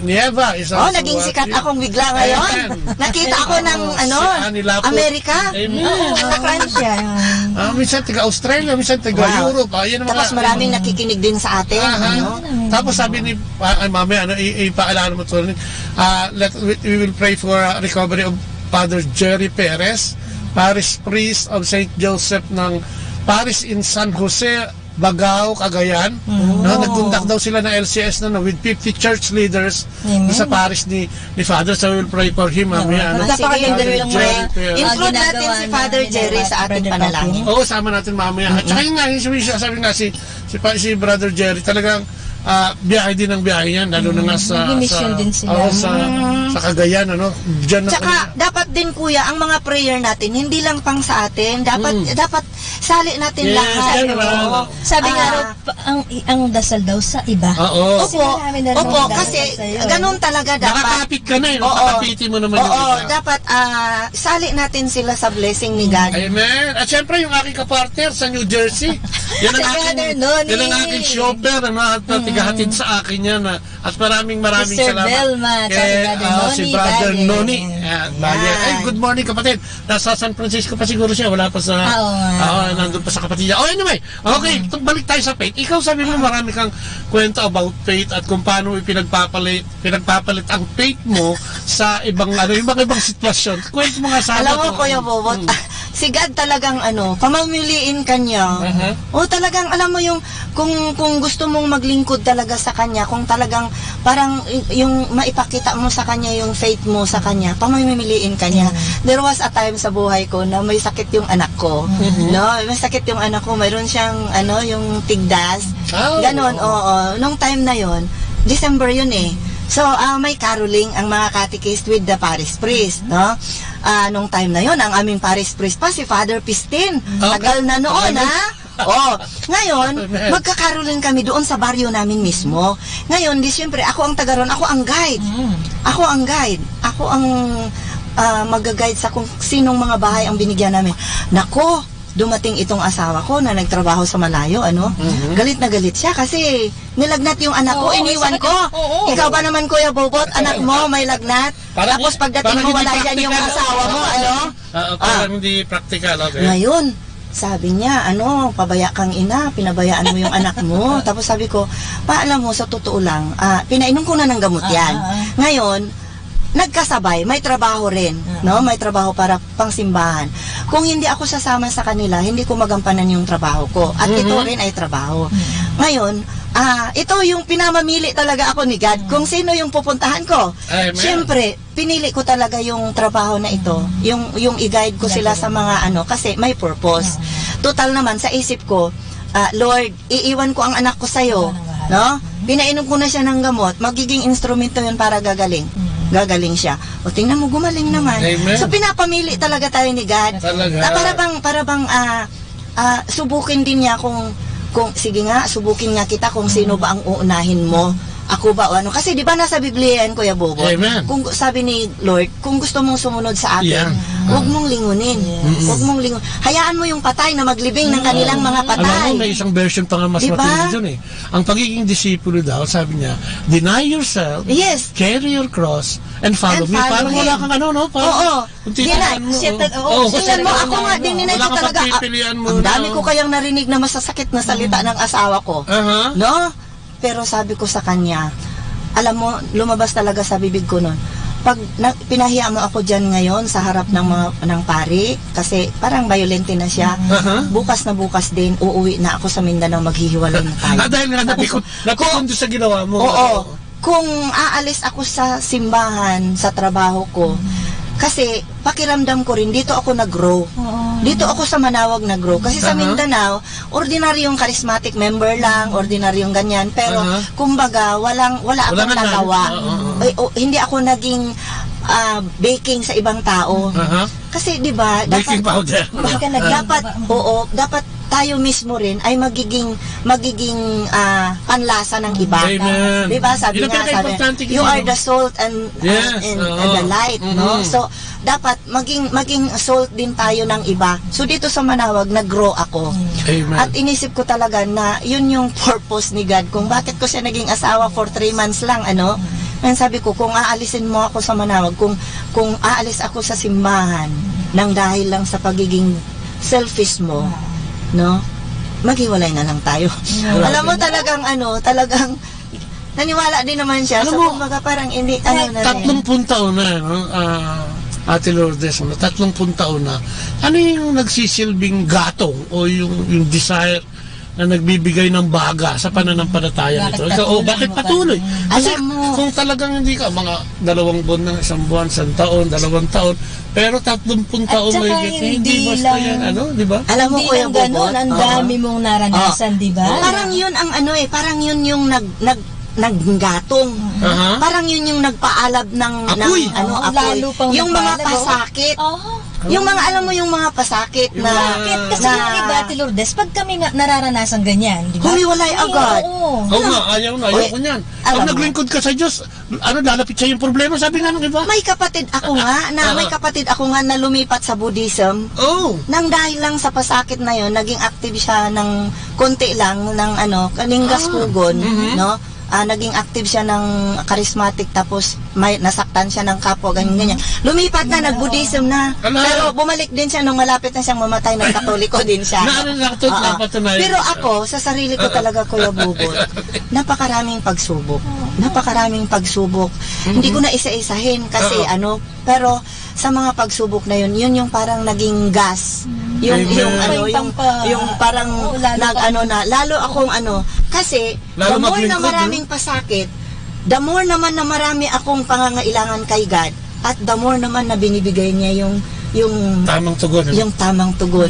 [SPEAKER 2] Nieva.
[SPEAKER 5] Naging sikat akong bigla ngayon. Nakita ako ng, Amerika.
[SPEAKER 2] Amen.
[SPEAKER 22] Francia.
[SPEAKER 2] Minsan taga-Australia, minsan taga-Europe.
[SPEAKER 5] Tapos maraming nakikinig din sa atin.
[SPEAKER 2] Tapos sabi ni mamaya, ipaalala mo ito, we will pray for recovery of Father Jerry Perez, Parish Priest of St. Joseph ng Parish in San Jose, Bagao, Cagayan. Nagkundak daw sila ng LCS with 50 church leaders sa parish ni Father. So we will pray for him.
[SPEAKER 5] Napakaganda yung pray. Include natin si Father Jerry sa ating panalangin.
[SPEAKER 2] Oo, sama natin mamaya. At saka yun nga, sabi nga si Brother Jerry, talagang biyahe din ang biyahe yan, lalo na nga sa
[SPEAKER 22] mission din sila.
[SPEAKER 2] Sa Cagayan, Diyan na.
[SPEAKER 5] Tsaka dapat din kuya, ang mga prayer natin hindi lang pang sa atin, dapat sali natin lahat.
[SPEAKER 22] Sabi nga raw, ang dasal daw sa iba.
[SPEAKER 5] Opo, kasi ganun talaga dapat.
[SPEAKER 2] Nakakapit ka na nakakapitin mo naman yung iba.
[SPEAKER 5] Dapat sali natin sila sa blessing ni God.
[SPEAKER 2] Amen. At syempre yung aking kapartner sa New Jersey, yan ang aking shopper na tigahatid sa akin yan. At maraming salamat.
[SPEAKER 22] Belma,
[SPEAKER 2] si Brother Noni. Good morning kapatid. Nasa San Francisco pa siguro siya. Wala pa sa nandun pa sa kapatid niya. Anyway, okay, balik tayo sa faith. Ikaw sabi mo marami kang kwento about faith at kung paano pinagpapalit ang faith mo sa ibang sitwasyon. Kwento mo nga sa akin.
[SPEAKER 5] Alam mo, Kuya Bobot, si God talagang pamamiliin kanya. Talagang alam mo yung kung gusto mong maglingkod talaga sa kanya, kung talagang parang yung maipakita mo sa kanya yung faith mo sa kanya, pamamiliin kanya. There was a time sa buhay ko na may sakit yung anak ko. May sakit yung anak ko, mayroon siyang yung tigdas. Ganon, nung time na yon, December yun eh. So, may caroling ang mga catechist with the parish priest, no? Nung time na yon, ang aming parish priest pa, si Father Pistin. Tagal na noon, ngayon, magkakaroling kami doon sa baryo namin mismo. Ngayon, siyempre, ako ang taga ron, ako ang guide. Ako ang mag-guide sa kung sinong mga bahay ang binigyan namin. Nako, dumating itong asawa ko na nagtrabaho sa malayo, galit na galit siya kasi nilagnat yung anak ko, iniwan ko. Ikaw ba naman, Kuya Bobot, anak mo may lagnat? Tapos pagdating mo, wala dyan yung asawa mo,
[SPEAKER 2] parang hindi practical, okay?
[SPEAKER 5] Ngayon, sabi niya, pabaya kang ina, pinabayaan mo yung anak mo. Tapos sabi ko, alam mo, sa totoo lang, pinainom ko na ng gamot yan. Ngayon, nagkasabay, may trabaho rin, may trabaho para pangsimbahan. Kung hindi ako sasama sa kanila, hindi ko magampanan yung trabaho ko. At ito rin ay trabaho. Ngayon, ito yung pinamamili talaga ako ni God, kung sino yung pupuntahan ko.
[SPEAKER 2] Amen.
[SPEAKER 5] Siyempre, pinili ko talaga yung trabaho na ito, yung i-guide ko sila sa mga kasi may purpose. Total naman sa isip ko, Lord, iiwan ko ang anak ko sa'yo, no? Pinainom ko na siya ng gamot, magiging instrumento yun para gagaling. Gagaling siya. O tingnan mo, gumaling naman.
[SPEAKER 2] Amen.
[SPEAKER 5] So pinapamili talaga tayo ni God.
[SPEAKER 2] Talaga.
[SPEAKER 5] Para bang subukin din niya kung sige nga, subukin nga kita kung sino ba ang uunahin mo. Ako ba o ano? Kasi di ba nasa Biblia yan, Kuya Bobo?
[SPEAKER 2] Amen.
[SPEAKER 5] Kung sabi ni Lord, kung gusto mong sumunod sa akin, huwag mong lingunin. Huwag mong lingunin. Hayaan mo yung patay na maglibing ng kanilang mga patay.
[SPEAKER 2] Alam mo, may isang version pa nga mas
[SPEAKER 5] Diba?
[SPEAKER 2] matindi dun eh. Ang pagiging disipulo daw, sabi niya, deny yourself, carry your cross, and follow me. Parang wala kang no? Parang, kung titignan mo.
[SPEAKER 5] Tingnan mo, ako nga, dininay ko talaga. Ang dami ko kayang narinig na masasakit na salita ng asawa ko. No? Pero sabi ko sa kanya, alam mo, lumabas talaga sa bibig ko nun. Pag pinahiya mo ako dyan ngayon sa harap ng pari, kasi parang violente na siya, bukas na bukas din, uuwi na ako sa Mindanao, maghihiwalay na tayo.
[SPEAKER 2] Dahil nga napikon doon sa ginawa mo.
[SPEAKER 5] Oo. Kung aalis ako sa simbahan, sa trabaho ko, kasi pakiramdam ko rin, dito ako nag-grow. Dito ako sa Manawag nag-grow. Kasi sa Mindanao, ordinaryong charismatic member lang, ordinaryong ganyan. Pero, kumbaga, wala akong nagawa. Hindi ako naging baking sa ibang tao. Kasi, di ba,
[SPEAKER 2] baking powder.
[SPEAKER 5] Dapat tayo mismo rin ay magiging panlasa ng iba.
[SPEAKER 2] Amen.
[SPEAKER 5] Diba? Sabi you are the salt and the light, no? So dapat maging salt din tayo ng iba. So dito sa Manawag nag-grow ako.
[SPEAKER 2] Amen.
[SPEAKER 5] At inisip ko talaga na yun yung purpose ni God kung bakit ko siya naging asawa for 3 months lang, Ngayon sabi ko, kung aalisin mo ako sa Manawag, kung aalis ako sa simbahan nang dahil lang sa pagiging selfish mo, no? Maghiwalay na lang tayo. Alam mo talagang naniwala din naman siya.
[SPEAKER 2] Alam
[SPEAKER 5] so
[SPEAKER 2] mo,
[SPEAKER 5] kumbaga parang hindi
[SPEAKER 2] 30 taon na, Ate Lourdes, 30 taon na. Ano yung nagsisilbing gatong o yung desire na nagbibigay ng baga sa pananampalataya nito? Bakit patuloy? Kasi kung talagang hindi ka, mga 2 buwan ng 1 buwan, 1 taon, 2 taon, pero 30 taon may hindi basta yan, di ba?
[SPEAKER 5] Alam mo, Kuya Bobo,
[SPEAKER 22] ang dami mong naranasan, di ba?
[SPEAKER 5] Parang yun ang parang yun yung naggatong. Parang yun yung nagpaalab ng apoy. Yung mga pasakit. Yung mga, alam mo yung mga pasakit na...
[SPEAKER 22] Kasi yung iba, Ate Lourdes, pag kami nararanasan ganyan, di ba?
[SPEAKER 5] Humiwalay agad.
[SPEAKER 2] Oo nga, ayaw ko niyan. Pag naglingkod ka sa Diyos, lalapit siya yung problema, sabi nga ng iba.
[SPEAKER 5] May kapatid ako nga na lumipat sa Buddhism. Nang dahil lang sa pasakit na yun, naging active siya ng konti lang, ng Kalingas Pugon, no? Naging active siya ng charismatic, tapos nasaktan siya ng kapwa, ganyan. Lumipat na, nag-Buddhism na. Pero bumalik din siya nung malapit na siyang mamatay, nag-Katoliko din siya. Pero ako, sa sarili ko talaga, Kuya Bubot, napakaraming pagsubok. Hindi ko na isa-isahin kasi pero sa mga pagsubok na yun yung parang naging gas. Yung parang lalo akong kasi the more na maraming pasakit, the more naman na marami akong pangangailangan kay God, at the more naman na binibigay niya yung
[SPEAKER 2] tamang tugon.
[SPEAKER 5] Yung tamang tugon.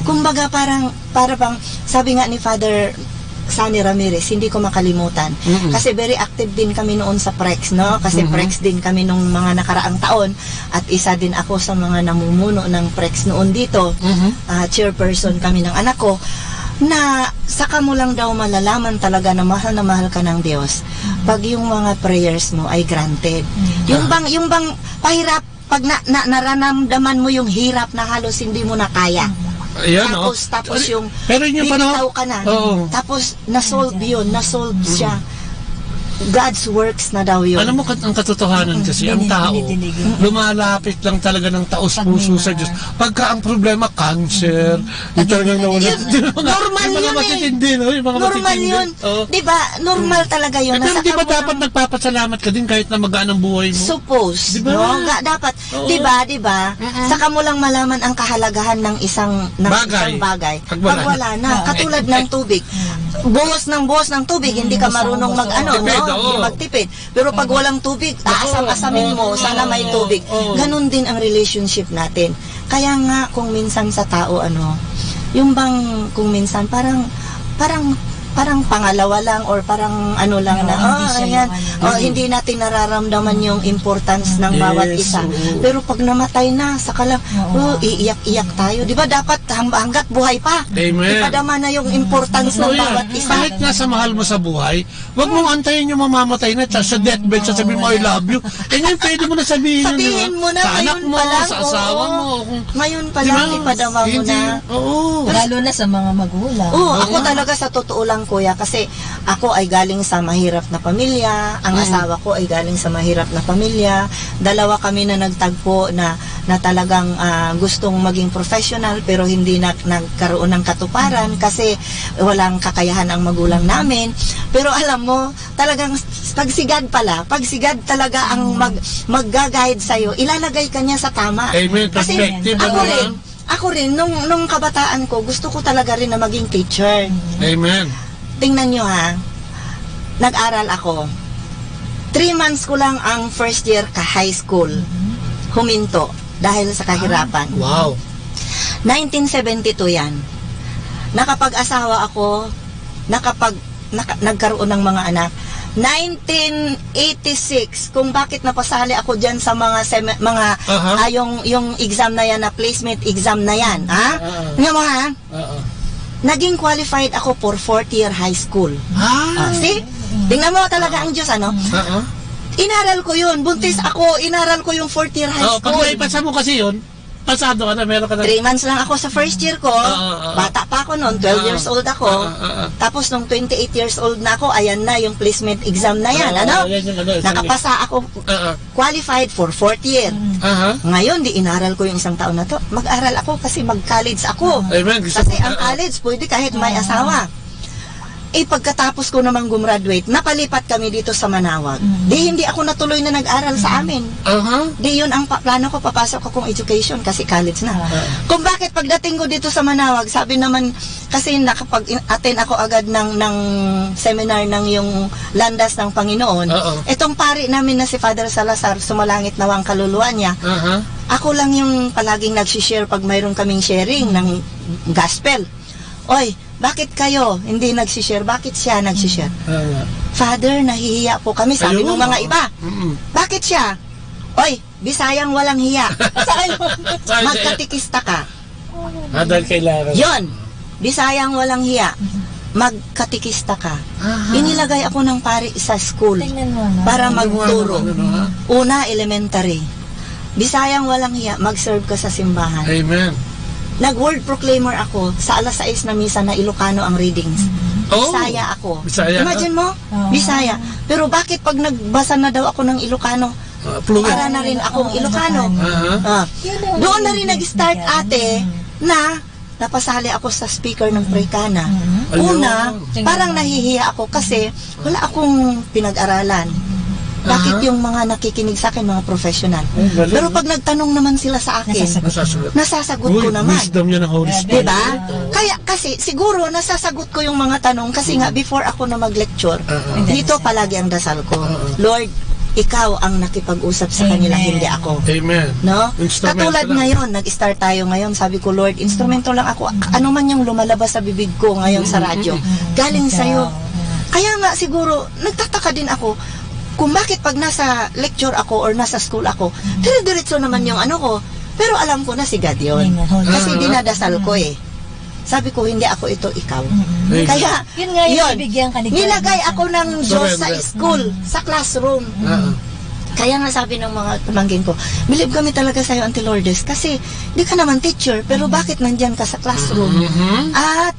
[SPEAKER 5] Kumbaga para bang sabi nga ni Father Sunny Ramirez, hindi ko makalimutan. Kasi very active din kami noon sa PREX, no? Kasi PREX din kami nung mga nakaraang taon, at isa din ako sa mga namumuno ng PREX noon dito. Chairperson kami ng anak ko, na saka mo lang daw malalaman talaga na mahal ka ng Diyos pag yung mga prayers mo ay granted. Yung bang pahirap, pag naramdaman mo yung hirap na halos hindi mo na kaya.
[SPEAKER 2] Ayan,
[SPEAKER 5] tapos yung
[SPEAKER 2] pero yun
[SPEAKER 5] bibitaw ka na. Tapos nasolve siya. God's works na daw yun.
[SPEAKER 2] Alam mo, ang katotohanan kasi, ang tao, lumalapit lang talaga ng taos puso sa Diyos. Pagka ang problema, cancer, yung talagang nawala.
[SPEAKER 5] Normal yun Normal yun. Diba, normal talaga yun.
[SPEAKER 2] Pero di ba dapat nagpapasalamat ka din kahit na magaan ang buhay mo?
[SPEAKER 5] Suppose. Diba? Dapat. Diba? Saka mo lang malaman ang kahalagahan ng isang bagay. Pag wala na. Katulad ng tubig. Buhos ng tubig, hindi ka marunong no?
[SPEAKER 2] oo.
[SPEAKER 5] magtipid. Pero pag walang tubig, aasam-asamin mo, sana may tubig. Ganon din ang relationship natin. Kaya nga, kung minsan sa tao, yung bang, kung minsan, parang pangalawa lang or parang lang na ayan, hindi natin nararamdaman yung importance ng bawat isa. Pero pag namatay na, saka lang iiyak-iyak tayo. Di ba dapat hanggat buhay pa, ipadama na yung importance ng bawat isa.
[SPEAKER 2] Kahit nga sa mahal mo sa buhay, wag mong antayin yung mamamatay na sa deathbed, sasabihin mo I love you. Ngayon pwede mo na sabihin
[SPEAKER 5] mo na,
[SPEAKER 2] sa anak mo, sa asawa mo.
[SPEAKER 5] Ngayon pa lang, ipadama mo na.
[SPEAKER 22] Lalo na sa mga magulang.
[SPEAKER 5] Ako talaga sa totoo lang, kuya, kasi ako ay galing sa mahirap na pamilya, ang asawa ko ay galing sa mahirap na pamilya, dalawa kami na nagtagpo na talagang gustong maging professional pero hindi nagkaroon ng katuparan kasi walang kakayahan ang magulang namin. Pero alam mo, talagang pagsigad talaga ang mag-guide sa'yo, ilalagay ka niya sa tama.
[SPEAKER 2] Amen, perspective.
[SPEAKER 5] Kasi ako rin, nung kabataan ko, gusto ko talaga rin na maging teacher.
[SPEAKER 2] Amen.
[SPEAKER 5] Tingnan nyo ha, nag-aral ako. 3 months ko lang ang first year high school. Huminto dahil sa kahirapan.
[SPEAKER 2] Wow.
[SPEAKER 5] 1972 yan. Nakapag-asawa ako, nagkaroon ng mga anak. 1986, kung bakit napasali ako dyan sa yung exam na yan, na placement exam na yan. Tingnan mo ha? Naging qualified ako for 4th year high school. See? Tingnan mo talaga ang Diyos, Inaral ko yun. Buntis ako, inaral ko yung 4th year high school.
[SPEAKER 2] Pag naipasa mo kasi yun, pasado ka na, meron ka na.
[SPEAKER 5] 3 months lang ako sa first year ko. Bata pa ako noon, 12 years old ako. Tapos nung 28 years old na ako, ayan na yung placement exam na yan. Nakapasa ako, qualified for 4th year. Ngayon, di inaral ko yung isang taon na to. Mag-aral ako kasi mag-college ako. Kasi ang college, pwede kahit may asawa. Pagkatapos ko namang gumraduate, napalipat kami dito sa Manawag. Di hindi ako natuloy na nag-aral sa amin. Di yun ang plano ko, papasok akong education kasi college na. Kung bakit pagdating ko dito sa Manawag, sabi naman, kasi nakapag-attend ako agad ng seminar ng yung Landas ng Panginoon. Itong pari namin na si Father Salazar, sumalangit nawa ang kaluluwa niya. Ako lang yung palaging nagsishare pag mayroon kaming sharing ng gospel. Oy, bakit kayo hindi nagsishare? Bakit siya nagsishare? Father, nahihiya po kami. Sabi ng mga iba. Bakit siya? Oy, Bisayang walang hiya. Magkatikista ka.
[SPEAKER 2] Dahil kailangan.
[SPEAKER 5] Yon, Bisayang walang hiya. Magkatikista ka. Inilagay ako ng pari sa school para magturo. Una, elementary. Bisayang walang hiya, mag-serve ka sa simbahan.
[SPEAKER 2] Amen.
[SPEAKER 5] Nag-word proclaimer ako sa alas 6 na misa na Ilocano ang readings. Bisaya ako. Imagine mo, Bisaya. Pero bakit pag nagbasa na daw ako ng Ilocano, para na rin akong Ilocano. Doon na rin nag-start ate na napasali ako sa speaker ng Prekana. Una, parang nahihiya ako kasi wala akong pinag-aralan. Bakit yung mga nakikinig sa akin, mga professional? Pero pag nagtanong naman sila sa akin, nasasagot ko naman.
[SPEAKER 2] Wisdom niya ng Holy Spirit.
[SPEAKER 5] Diba? Kaya kasi, siguro nasasagot ko yung mga tanong kasi nga before ako na mag-lecture, dito palagi ang dasal ko. Lord, ikaw ang nakipag-usap sa kanila, hindi ako.
[SPEAKER 2] Amen.
[SPEAKER 5] No? Katulad ngayon, nag-start tayo ngayon, sabi ko, Lord, instrumento lang ako. Ano man yung lumalabas sa bibig ko ngayon sa radyo, galing sa'yo. Kaya nga siguro, nagtataka din ako, kung bakit pag nasa lecture ako or nasa school ako, dire-diretso naman yung ano ko. Pero alam ko na si God yun. Kasi dinadasal ko eh. Sabi ko, hindi ako ito, ikaw. Kaya, yun, nilagay ako ng Diyos sa school, sa classroom. Kaya nga sabi ng mga pamangkin ko, believe kami talaga sa'yo, Auntie Lourdes, kasi di ka naman teacher, pero bakit nandyan ka sa classroom? At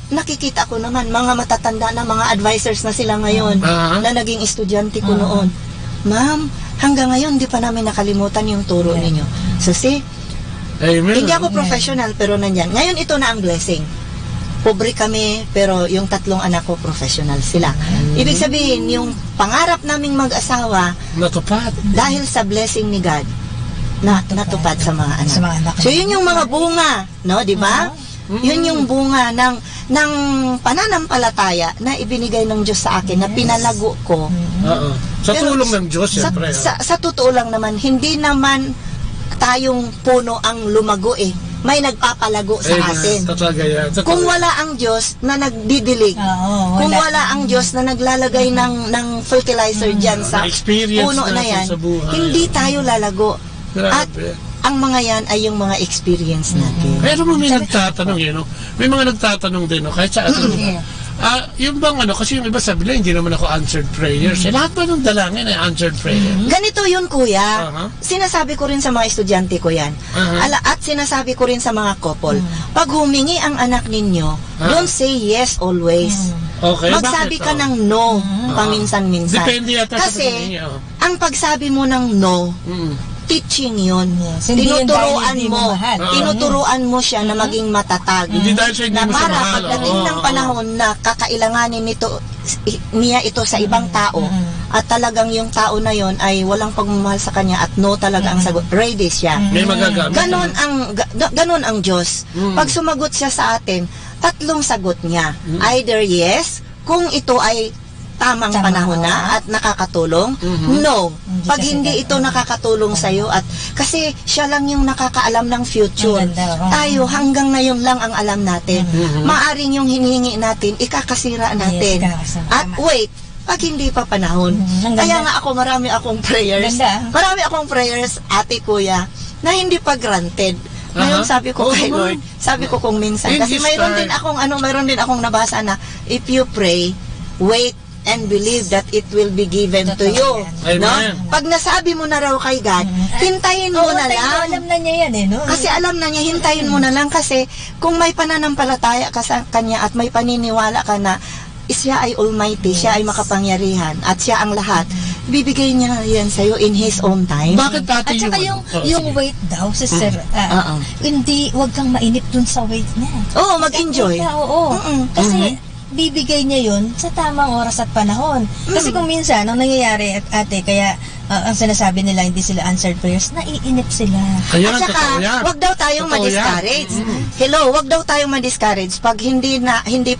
[SPEAKER 5] nakikita ko naman, mga matatanda na mga advisors na sila ngayon, na naging estudyante ko noon. Ma'am, hanggang ngayon, di pa namin nakalimutan yung turo ninyo. So see, hindi ako professional, pero nandyan. Ngayon, ito na ang blessing. Pobre kami, pero yung 3 anak ko, professional sila. Ibig sabihin, yung pangarap naming mag-asawa,
[SPEAKER 2] natupad.
[SPEAKER 5] Dahil sa blessing ni God, natupad sa mga anak. So, yun yung mga bunga, no, di ba? Yun yung bunga ng ng pananampalataya na ibinigay ng Diyos sa akin, na pinalago ko.
[SPEAKER 2] Oo. Sa
[SPEAKER 5] Pero
[SPEAKER 2] tulong ng Diyos, siyempre.
[SPEAKER 5] Sa totoo lang naman, hindi naman tayong puno ang lumago eh. May nagpapalago sa atin.
[SPEAKER 2] Talaga yan.
[SPEAKER 5] Kung wala ang Diyos na nagdidilig, kung wala ang Diyos na naglalagay ng fertilizer dyan sa puno na yan, hindi tayo lalago. At ang mga yan ay yung mga experience natin.
[SPEAKER 2] Pero may nagtatanong yun, no? May mga nagtatanong din, no? Kahit sa atin, yung bang kasi yung iba sabi lang, hindi naman ako answered prayers. Lahat ba ng dalangin ay answered prayer?
[SPEAKER 5] Ganito yun, kuya. Sinasabi ko rin sa mga estudyante ko yan. At sinasabi ko rin sa mga couple. Pag humingi ang anak ninyo, don't say yes always.
[SPEAKER 2] Okay,
[SPEAKER 5] magsabi ka ng no paminsan-minsan.
[SPEAKER 2] Depende yata sa
[SPEAKER 5] kasi
[SPEAKER 2] paghingi,
[SPEAKER 5] ang pagsabi mo ng no, teaching yun. Tinuturuan mo siya na maging matatag.
[SPEAKER 2] Hindi dahil siya hindi
[SPEAKER 5] na
[SPEAKER 2] mo siya
[SPEAKER 5] para
[SPEAKER 2] mahal.
[SPEAKER 5] pagdating ng panahon na kakailanganin niya ito sa ibang tao, at talagang yung tao na yon ay walang pagmamahal sa kanya at no talaga ang sagot, ready siya.
[SPEAKER 2] May magagamit.
[SPEAKER 5] Ganon ang Diyos. Pag sumagot siya sa atin, 3 sagot niya. Either yes, kung ito ay tamang panahon na at nakakatulong. No. Pag hindi ito nakakatulong sa iyo, at kasi siya lang yung nakakaalam ng future. Tayo hanggang ngayon lang ang alam natin. Maaring yung hinihingi natin, ikakasira natin. At wait, pag hindi pa panahon. Kaya nga ako, marami akong prayers. Marami akong prayers, ate, kuya, na hindi pa granted. Ngayon sabi ko kay Lord, sabi ko kung minsan, kasi mayroon din akong nabasa na, if you pray, wait and believe that it will be given to you. No? Pag nasabi mo na raw kay God, hintayin mo na lang.
[SPEAKER 22] Alam na niya yan eh, no?
[SPEAKER 5] Kasi alam na niya, hintayin mo na lang, kasi kung may pananampalataya ka sa Kanya at may paniniwala ka na siya ay almighty, siya ay makapangyarihan, at siya ang lahat, bibigay niya yan sa'yo in His own time.
[SPEAKER 2] Bakit
[SPEAKER 22] At saka yung weight daw, sister, hindi, wag kang mainip dun sa weight niya.
[SPEAKER 5] Oo, mag-enjoy.
[SPEAKER 22] Oo. Kasi, bibigay niya yun sa tamang oras at panahon. Kasi kung minsan, ang nangyayari, ate, kaya ang sinasabi nila hindi sila answered prayers, naiinip sila.
[SPEAKER 5] At saka, wag daw tayong ma-discourage. Hello, wag daw tayong ma-discourage pag hindi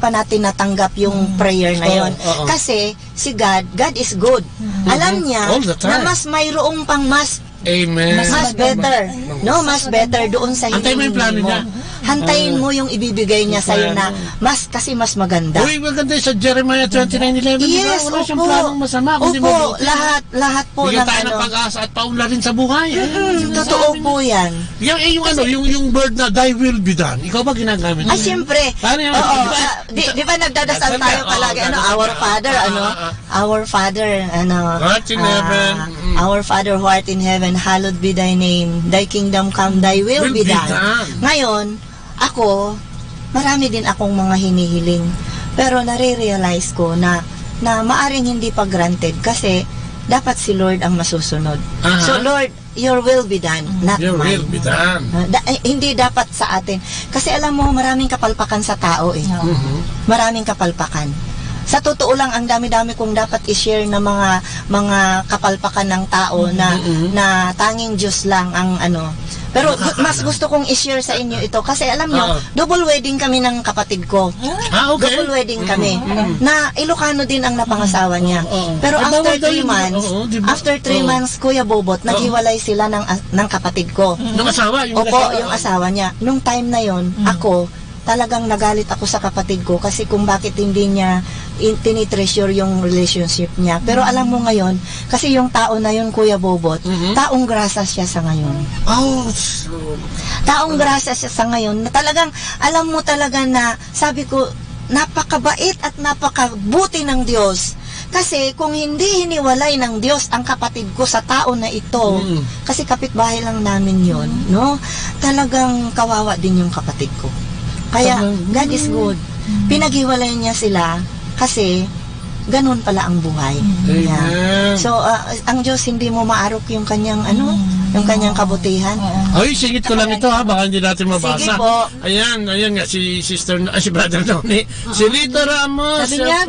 [SPEAKER 5] pa natin natanggap yung prayer na yon. Kasi si God is good. Alam niya na mas mayroong pang mas
[SPEAKER 2] Amen.
[SPEAKER 5] Mas better. No, mas better doon sa
[SPEAKER 2] hintay mo yung plano niya.
[SPEAKER 5] Hantayin mo yung ibibigay niya sa'yo na kasi mas maganda.
[SPEAKER 2] Uy, maganda sa Jeremiah 29:11.
[SPEAKER 5] Yes,
[SPEAKER 2] wala siyang planong masama.
[SPEAKER 5] Opo, lahat po
[SPEAKER 2] bigyan
[SPEAKER 5] ng
[SPEAKER 2] tayo ng pag-asa at paunlarin sa buhay.
[SPEAKER 5] Totoo po yan.
[SPEAKER 2] Yung bird na thy will be done. Ikaw ba ginagamit?
[SPEAKER 5] Ay, siyempre.
[SPEAKER 2] Paano yan?
[SPEAKER 5] Di ba nagdadasal tayo palagi? Our Father, Our Father,
[SPEAKER 2] heart in heaven.
[SPEAKER 5] Our Father who art in heaven, hallowed be thy name. Thy kingdom come, thy will be done. Ngayon, ako, marami din akong mga hinihiling. Pero nare-realize ko na maaring hindi pa granted kasi dapat si Lord ang masusunod. So Lord, your will be done, not
[SPEAKER 2] your
[SPEAKER 5] mine.
[SPEAKER 2] Your will be done.
[SPEAKER 5] Hindi dapat sa atin. Kasi alam mo, maraming kapalpakan sa tao eh. Maraming kapalpakan. Sa totoo lang, ang dami-dami kong dapat i-share na mga kapalpakan ng tao na tanging Diyos lang ang Pero mas gusto kong i-share sa inyo ito kasi alam nyo, double wedding kami ng kapatid ko.
[SPEAKER 2] Okay.
[SPEAKER 5] Double wedding kami. Na Ilocano din ang napangasawa niya. Pero after 3 months, after 3 months, Kuya Bobot, naghiwalay sila ng kapatid ko.
[SPEAKER 2] Yung asawa?
[SPEAKER 5] Yung asawa niya. Nung time na yon, ako, talagang nagalit ako sa kapatid ko kasi kung bakit hindi niya tinitreasure yung relationship niya. Pero alam mo ngayon, kasi yung tao na yun, Kuya Bobot, taong grasa siya sa ngayon. Taong grasa siya sa ngayon, na talagang, alam mo talaga na, sabi ko, napakabait at napakabuti ng Diyos. Kasi kung hindi hiniwalay ng Diyos ang kapatid ko sa tao na ito, kasi kapitbahay lang namin yon, no? Talagang kawawa din yung kapatid ko. Kaya, God is good. Pinaghiwalay niya sila kasi ganun pala ang buhay. Yeah. So, ang Diyos hindi mo maarok yung kanyang yung kanyang kabutihan.
[SPEAKER 2] Ay, singit ko lang ito baka hindi natin mabasa.
[SPEAKER 5] Sige po.
[SPEAKER 2] Ayan nga si Brother Tony. Si Lito Ramos.
[SPEAKER 22] Sabi niya,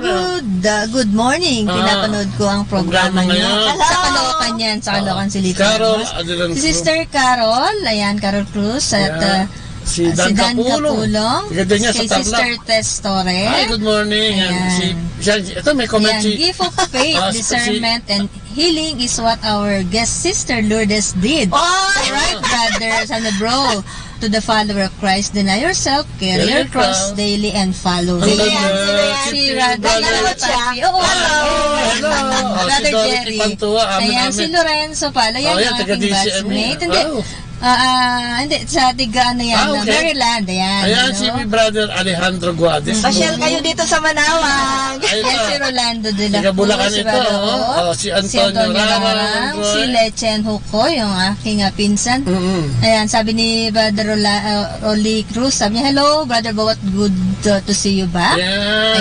[SPEAKER 22] good morning. Pinapanood ko ang programa niyo. Sa Caloocan yan, sa Caloocan si Lito Ramos. Si Sister Carol, Carol Cruz, at
[SPEAKER 2] Si Dan Capulong. Ganda niya sa
[SPEAKER 22] Kay
[SPEAKER 2] tabla.
[SPEAKER 22] Sister Tess Torres.
[SPEAKER 2] Hi, good morning.
[SPEAKER 22] Ayan.
[SPEAKER 2] Ito may comment
[SPEAKER 22] Ayan, gift of faith, discernment, and healing is what our guest sister Lourdes did. Alright, brother, sana bro. To the follower of Christ, deny yourself, carry your cross daily, and follow me. Si Brother Papi. Oo, hello. Brother Jerry. Ayan, si Lorenzo pala. Yan ang aking batchmate. Hindi, sa tiga ano yan, Maryland.
[SPEAKER 2] Ayan, si Brother Alejandro Guades.
[SPEAKER 5] Pasyal kayo dito sa Manawag.
[SPEAKER 22] Ayan, si Rolando de la
[SPEAKER 2] Cruz. Bulacan ito. Si Antonio Rarang.
[SPEAKER 22] Si Lechen Huko, yung aking pinsan. Ayan, sabi ni Brother Rolly Cruz, sabi niya, hello, Brother Bawat, good to see you back.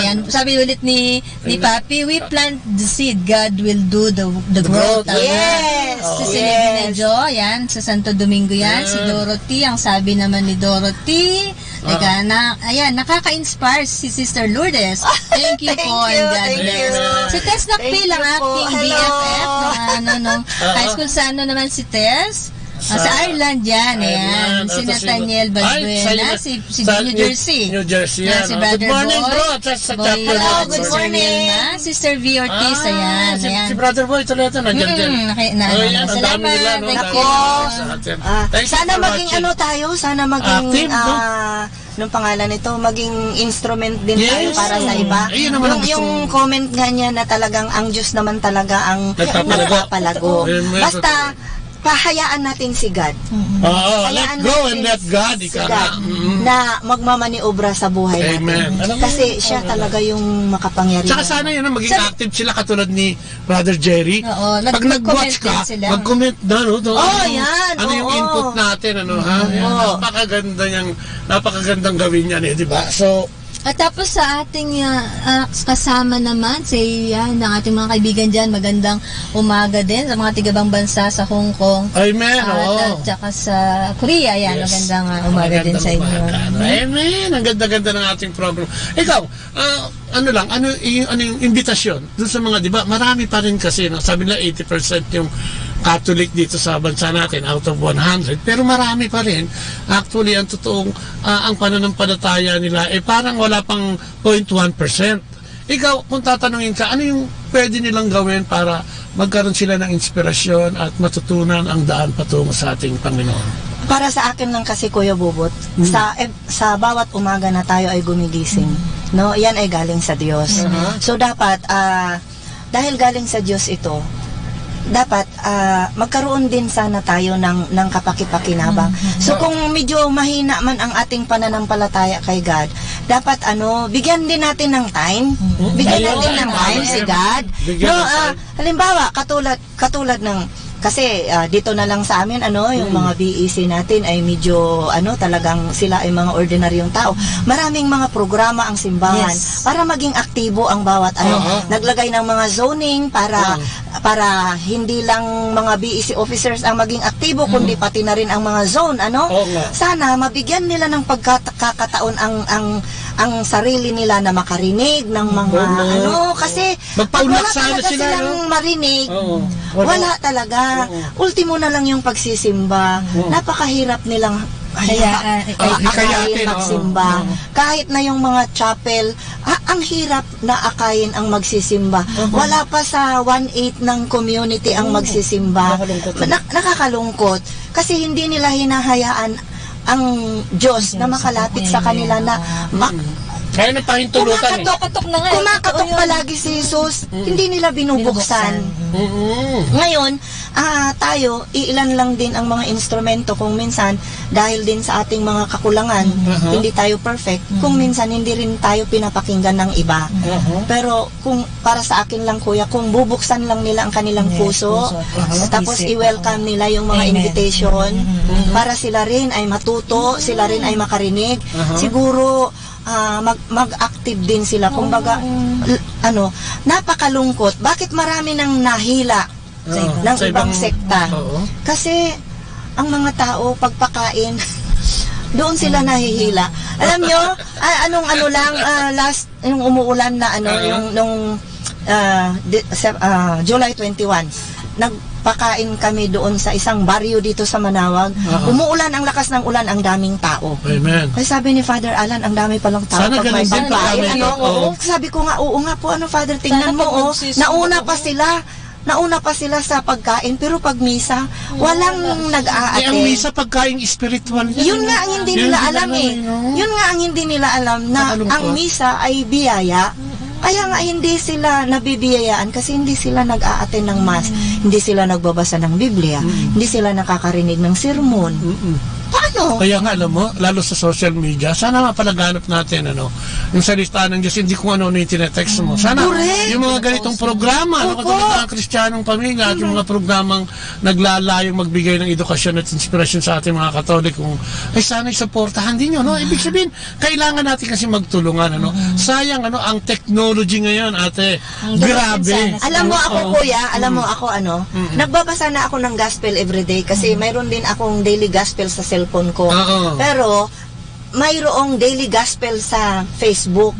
[SPEAKER 22] Ayan, sabi ulit ni Papi, we plant the seed, God will do the growth.
[SPEAKER 5] Yes!
[SPEAKER 22] Si Silvina Jo, ayan, sa Santo Domingo yan. Si Dorothy, ang sabi naman ni Dorothy, ayan, nakaka-inspire si Sister Lourdes. Thank you po, and God bless. Si Tess Nakpil, ang aking BFF, nung high school sa naman si Tess. Sa Ireland yan, ayan. Si Nathaniel Balbuena, si New Jersey.
[SPEAKER 2] New Jersey,
[SPEAKER 22] Si Brother
[SPEAKER 2] good morning,
[SPEAKER 22] Boy.
[SPEAKER 2] bro.
[SPEAKER 22] Hello, good morning. Sister V. Ortiz, ayan.
[SPEAKER 2] Si Brother Boy, ito nandiyan din.
[SPEAKER 22] Salamat.
[SPEAKER 5] Sana maging tayo, sana maging nung pangalan nito, maging instrument din tayo para sa iba. Yung comment nga niya na talagang ang Diyos naman talaga ang nagpapalago. Basta pahayaan natin si God.
[SPEAKER 2] Let go and let God.
[SPEAKER 5] Si God na magmamaniobra sa buhay natin. Kasi siya talaga yung makapangyarihan.
[SPEAKER 2] Tsaka sana yun, maging active sila katulad ni Brother Jerry. Pag nag-watch ka, mag-comment na,
[SPEAKER 5] yan.
[SPEAKER 2] Ano yung input natin, napakagandang gawin yan, di ba? So,
[SPEAKER 22] at tapos sa ating kasama naman, ng ating mga kaibigan dyan, magandang umaga din sa mga tigabang bansa sa Hong Kong.
[SPEAKER 2] Amen.
[SPEAKER 22] At saka sa Korea, magandang umaga din sa inyo.
[SPEAKER 2] Amen. Ang ganda-ganda ng ating program. Ikaw, ano yung imbitasyon dun sa mga, di ba, marami pa rin kasi, sabi nila 80% yung Catholic dito sa bansa natin out of 100, pero marami pa rin actually ang totoong ang pananampalataya nila parang wala pang 0.1%. Ikaw, kung tatanungin ka, ano yung pwede nilang gawin para magkaroon sila ng inspirasyon at matutunan ang daan patungo sa ating Panginoon?
[SPEAKER 5] Para sa akin lang kasi, Kuya Bubot, sa bawat umaga na tayo ay gumigising, no? Yan ay galing sa Diyos. So dapat dahil galing sa Diyos ito, dapat magkaroon din sana tayo ng kapaki-pakinabang. So kung medyo mahina man ang ating pananampalataya kay God, dapat bigyan din natin ng time. Bigyan natin ng time si God. Halimbawa, katulad ng kasi dito na lang sa amin yung mga BEC natin ay medyo talagang sila ay mga ordinaryong tao. Maraming mga programa ang simbahan para maging aktibo ang bawat naglagay ng mga zoning para hindi lang mga BEC officers ang maging aktibo kundi pati na rin ang mga zone sana mabigyan nila ng pagkakataon ang sarili nila na makarinig ng mga kasi pag wala talaga silang marinig, wala talaga. Ultimo na lang yung pagsisimba. Napakahirap nilang akayin magsimba. Kahit na yung mga chapel, ang hirap na akayin ang magsisimba. Wala pa sa 1/8 ng community ang magsisimba. Nakakalungkot. Kasi hindi nila hinahayaan ang Diyos na makalapit sa kanila na
[SPEAKER 2] kaya na pahintulutan
[SPEAKER 5] kumakatok palagi si Jesus, hindi nila binubuksan. Ngayon, tayo, iilan lang din ang mga instrumento kung minsan, dahil din sa ating mga kakulangan, hindi tayo perfect, kung minsan hindi rin tayo pinapakinggan ng iba. Pero kung para sa akin lang, Kuya, kung bubuksan lang nila ang kanilang puso, tapos i-welcome nila yung mga invitation, para sila rin ay matuto, sila rin ay makarinig, siguro mag-active din sila. Kumbaga, napakalungkot. Bakit marami nang nahila ng ibang sekta? Kasi, ang mga tao, pagpakain, doon sila nahihila. Alam nyo, last, yung umuulan na, July 21, nagpakain kami doon sa isang baryo dito sa Manawag. Umuulan, ang lakas ng ulan, ang daming tao.
[SPEAKER 2] Amen.
[SPEAKER 5] Kaya sabi ni Father Alan, ang dami palang tao
[SPEAKER 2] Sana
[SPEAKER 5] pag may
[SPEAKER 2] ganun din
[SPEAKER 5] pagkain.
[SPEAKER 2] pag kami-
[SPEAKER 5] Ano?
[SPEAKER 2] Oo.
[SPEAKER 5] Sabi ko nga, oo nga po, Father, tingnan mo, nauna pa sila. Nauna pa sila sa pagkain, pero pag misa, walang nag-a-attend.
[SPEAKER 2] Ang misa pagkain spiritual.
[SPEAKER 5] Yun nga ang hindi nila alam eh. Yun nga ang hindi nila alam na ang misa ay biyaya. Kaya nga hindi sila nabibiyayaan kasi hindi sila nag-a-attend ng mass, hindi sila nagbabasa ng Biblia, hindi sila nakakarinig ng sermon. Paano?
[SPEAKER 2] Kaya nga alam mo, lalo sa social media, sana mapalaganap natin yung salita ng Diyos, hindi kung ano yung tinetext mo. Sana yung mga ganitong programa, katulad ng Kristiyanong Pamilya at yung mga programang naglalayong magbigay ng edukasyon at inspirasyon sa ating mga Katolikong, ay sana isuportahan din yun. Ibig sabihin, kailangan natin kasi magtulungan. Sayang ang technology ngayon, ate. Grabe.
[SPEAKER 5] Alam mo ako, kuya, alam mo ako, nagbabasa na ako ng gospel everyday kasi mayroon din akong daily gospel sa cellphone ko. Pero, mayroong daily gospel sa Facebook.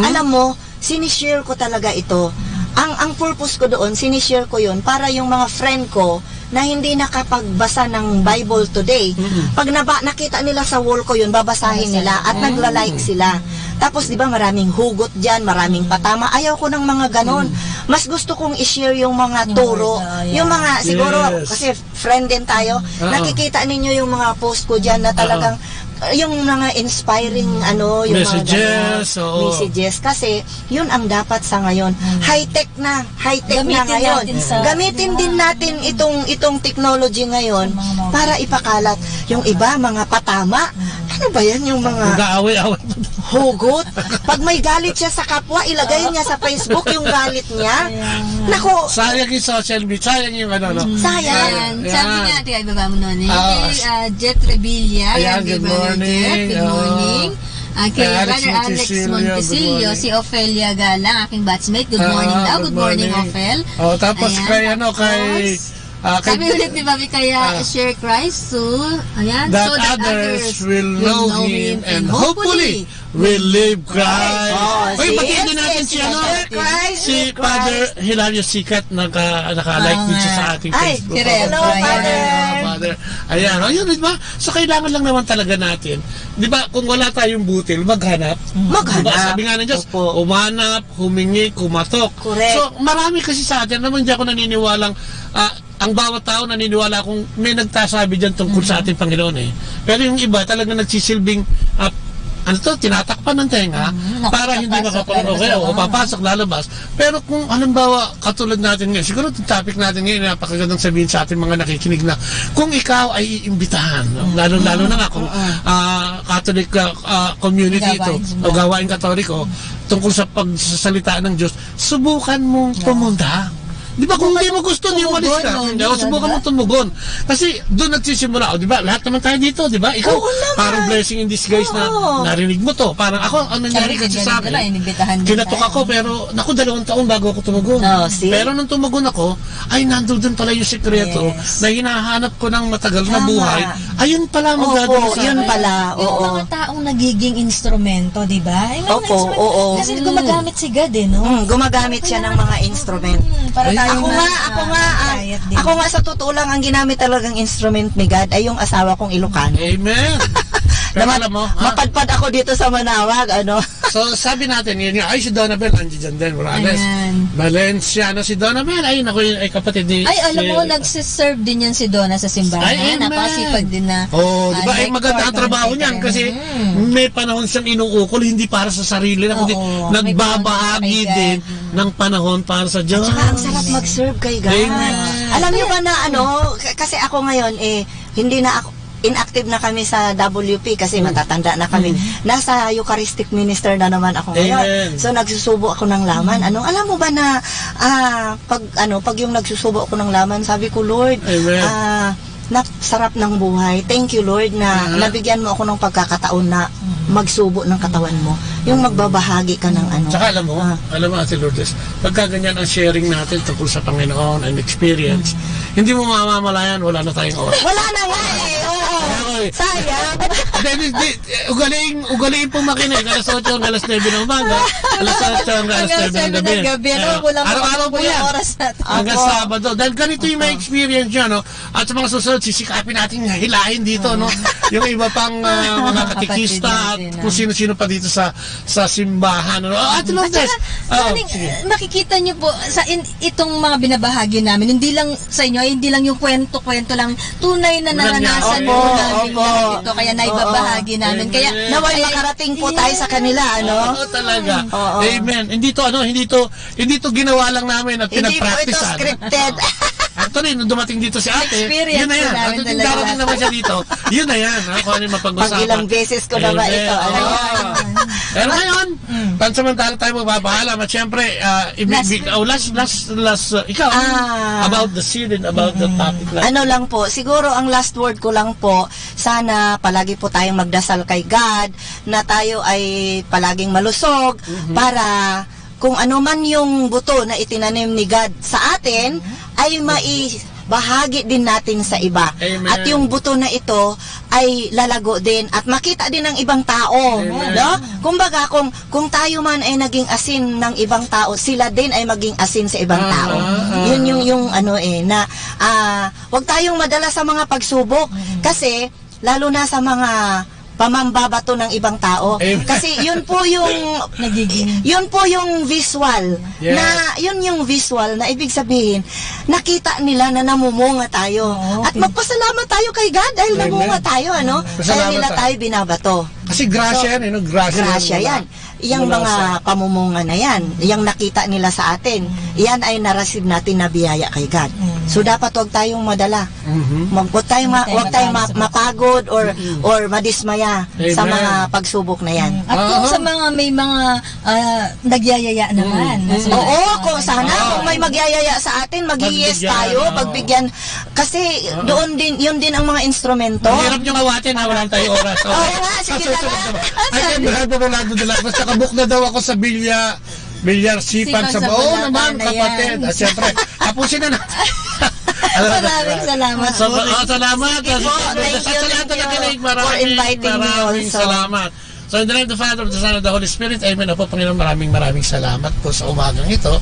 [SPEAKER 5] Alam mo, sinishare ko talaga ito. Ang purpose ko doon, sinishare ko yun para yung mga friend ko na hindi nakapagbasa ng Bible today, pag nakita nila sa wall ko yun, babasahin nila at nagla-like sila. Tapos, di ba, maraming hugot dyan, maraming patama. Ayaw ko ng mga ganon. Mas gusto kong i-share yung mga turo. Yung mga, siguro, kasi friend din tayo, nakikita ninyo yung mga post ko dyan na talagang, yung mga inspiring yung
[SPEAKER 2] messages,
[SPEAKER 5] mga messages kasi yun ang dapat sa ngayon. High-tech na ngayon. Gamitin din natin itong technology ngayon para ipakalat. Yung iba, mga patama. Ano ba yan? Yung mga
[SPEAKER 2] mag-aaway-aaway.
[SPEAKER 5] Hugot. Pag may galit siya sa kapwa, ilagay niya sa Facebook yung galit niya. Nako.
[SPEAKER 2] Sayang yung social media. Sayang yung
[SPEAKER 5] Sayang.
[SPEAKER 22] Sabi nga, tingnan, ibaba mo nun. Jet Revilla.
[SPEAKER 2] Good morning.
[SPEAKER 22] Good morning. Kay
[SPEAKER 2] Alex
[SPEAKER 22] Brother Alex Montesilio, si Ofelia Galang, aking batchmate. Good morning daw. Good morning, Ofel.
[SPEAKER 2] Tapos kay
[SPEAKER 22] sabi ulit ni Bobby, kaya share Christ
[SPEAKER 2] that so that others will know Him and hopefully will live Christ. Batiin din natin si Father Hilario Sikat naka-like din siya sa ating Facebook.
[SPEAKER 5] Hello,
[SPEAKER 2] Father. Ayan, di ba? So kailangan lang naman talaga natin, di ba, kung wala tayong butil, maghanap. Diba, sabi nga ng Diyos, umanap, humingi, kumatok.
[SPEAKER 5] Correct.
[SPEAKER 2] So marami kasi sa atin, naman di ako naniniwalang ang bawat tao naniniwala kung may nagtasabi dyan tungkol sa ating Panginoon Pero yung iba talaga nagsisilbing tinatakpan ng tenga para hindi makapanood o papasok, lalabas. Pero kung halimbawa katulad natin ngayon, siguro itong topic natin ngayon napakagandang sabihin sa ating mga nakikinig na kung ikaw ay iimbitahan, lalo na nga kung Catholic community ito o gawain Katoliko tungkol sa pagsasalita ng Diyos, subukan mong pumunta. Di ba kung hindi mo gusto, hindi mo malis ka. Subukan mo tumugon. Kasi doon nagsisimula. Di ba? Lahat naman tayo dito, di ba? Ikaw, parang blessing in disguise na narinig mo to. Parang ako, ang nangyari kasi sa akin, kinatok ako, pero naku, 2 taon bago ako tumugon. Pero nung tumugon ako, ay nandun pala yung sikreto na hinahanap ko ng matagal na buhay. Ayun pala magdadala sa akin.
[SPEAKER 5] Yun pala.
[SPEAKER 22] Yung mga taong nagiging instrumento, di ba? Kasi gumagamit si God
[SPEAKER 5] gumagamit siya ng mga instrument. Ako nga sa totoo lang, ang ginamit talagang instrument ni God ay yung asawa kong Ilocano.
[SPEAKER 2] Amen. Pero alam mo,
[SPEAKER 5] mapadpad ako dito sa Manawag,
[SPEAKER 2] So, sabi natin, yun nga, si Donabel, nandiyan din, Morales. Valenciano, si Donabel, ay kapatid ni...
[SPEAKER 22] Ay, alam mo, nagsiserve din yan si Donna sa simbahan. Napakasipag din na...
[SPEAKER 2] di ba? Ay, maganda ang trabaho niyan kasi may panahon siyang inuukol, hindi para sa sarili na, kundi nagbabahagi din ng panahon para sa Diyos.
[SPEAKER 5] At saka, ang sarap mag-serve kay God. Alam niyo ba na, kasi ako ngayon, hindi na ako, inactive na kami sa WP kasi matatanda na kami. Nasa Eucharistic Minister na naman ako ngayon. So nagsusubo ako ng laman. Alam mo ba na pag yung nagsusubo ako ng laman, sabi ko, Lord, sarap ng buhay. Thank you, Lord, na nabigyan mo ako ng pagkakataon na magsubo ng katawan mo. Yung magbabahagi ka ng
[SPEAKER 2] Tsaka alam mo, Ate Lourdes, pagka ganyan ang sharing natin tungkol sa Panginoon and experience, hindi mo mamamalayan, wala na tayong oras.
[SPEAKER 5] Wala na nga
[SPEAKER 2] Oy.
[SPEAKER 5] Sayang.
[SPEAKER 2] Ugaliin po makinig. Alas 8 hanggang alas 9 ng umaga. Alas 8 hanggang alas 9 ng gabi. Araw-araw po yan. Hanggang Sabado. Dahil ganito yung may experience nyo, no? At sa mga susunod, sisikapin natin hilahin dito, no? Yung iba pang mga katikista at kung sino-sino pa dito sa simbahan. No? At
[SPEAKER 22] makikita nyo po sa itong mga binabahagi namin, hindi lang sa inyo, hindi lang yung kwento-kwento lang, tunay na naranasan po namin lahat ito, kaya naibabahagi namin. Kaya
[SPEAKER 5] naway makarating po tayo sa kanila, ano?
[SPEAKER 2] Oo, talaga. Amen. Hindi to ginawa lang namin at pinag-practicean.
[SPEAKER 5] Hindi po ito scripted.
[SPEAKER 2] Actually, nung dumating dito si ate, yun na yan. At yung darating naman siya dito, yun na yan. Kung ano yung mapag-usapan.
[SPEAKER 5] Pag ilang beses ko na ba ito?
[SPEAKER 2] Pero ngayon, pansamantala tayo magbabahala. At syempre, ikaw, about the seed and about the topic.
[SPEAKER 5] Ano lang po, siguro ang last word ko lang po, sana palagi po tayong magdasal kay God, na tayo ay palaging malusog, para kung ano man yung buto na itinanim ni God sa atin, ay maibahagi din natin sa iba.
[SPEAKER 2] Amen.
[SPEAKER 5] At yung buto na ito ay lalago din at makita din ng ibang tao. No? Kumbaga, kung tayo man ay naging asin ng ibang tao, sila din ay maging asin sa ibang tao. Yun yung ano na wag tayong madala sa mga pagsubok kasi lalo na sa mga pamambabato ng ibang tao. Kasi yun po yung visual na yung visual na ibig sabihin nakita nila na namumunga tayo. At magpasalamat tayo kay God dahil namunga tayo, ano? Kaya nila tayo binabato.
[SPEAKER 2] Kasi grasya yan,
[SPEAKER 5] grasya yan. Iyang mga pamumunga na yan, iyang nakita nila sa atin, iyan ay na-receive natin na biyaya kay God. So dapat wag tayong madala. Wag tayong mapagod or madismaya sa mga pagsubok na yan.
[SPEAKER 22] At kung sa mga may mga nagyayaya naman.
[SPEAKER 5] Oo, kung sana kung may magyayaya sa atin, mag-yes tayo, pagbigyan. Kasi doon din, yun din ang mga instrumento.
[SPEAKER 2] Hirap nyo kawatin, wala tayong oras.
[SPEAKER 5] Oo nga, sige na.
[SPEAKER 2] Ay, Rolando de la Cruz, nakabook na daw ako sa Bilyar Sipan sa Oo naman, kapatid. At syempre, tapusin na natin.
[SPEAKER 5] Maraming salamat.
[SPEAKER 2] Salamat.
[SPEAKER 5] Thank you for inviting me also.
[SPEAKER 2] Salamat. So in the name of the Father, of the Son, of the Holy Spirit, Amen. Apo, Panginoon, maraming salamat po sa umagang ito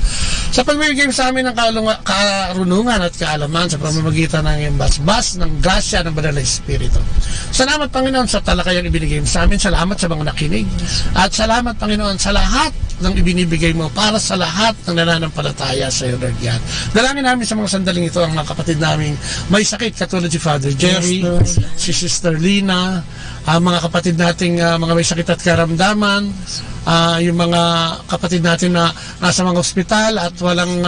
[SPEAKER 2] sa pagbibigay sa amin ng karunungan at kaalaman sa pamamagitan ng basbas ng grasya ng Banal na Espiritu. Salamat, Panginoon, sa talakayang ibinigay mo sa amin. Salamat sa mga nakinig. At salamat, Panginoon, sa lahat ng ibinibigay mo para sa lahat ng nananampalataya sa iyo, Lord God. Dalangin namin sa mga sandaling ito ang mga kapatid namin may sakit katulad si Father Jerry, si Sister Lina, mga kapatid nating mga may sakit at karamdaman, yung mga kapatid natin na nasa mga ospital at walang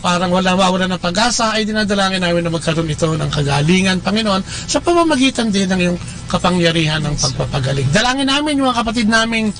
[SPEAKER 2] parang wala ng pag-asa, ay dinadalangin namin na magkaroon ito ng kagalingan, Panginoon, sa pamamagitan din ng iyong kapangyarihan ng pagpapagaling. Dalangin namin yung mga kapatid naming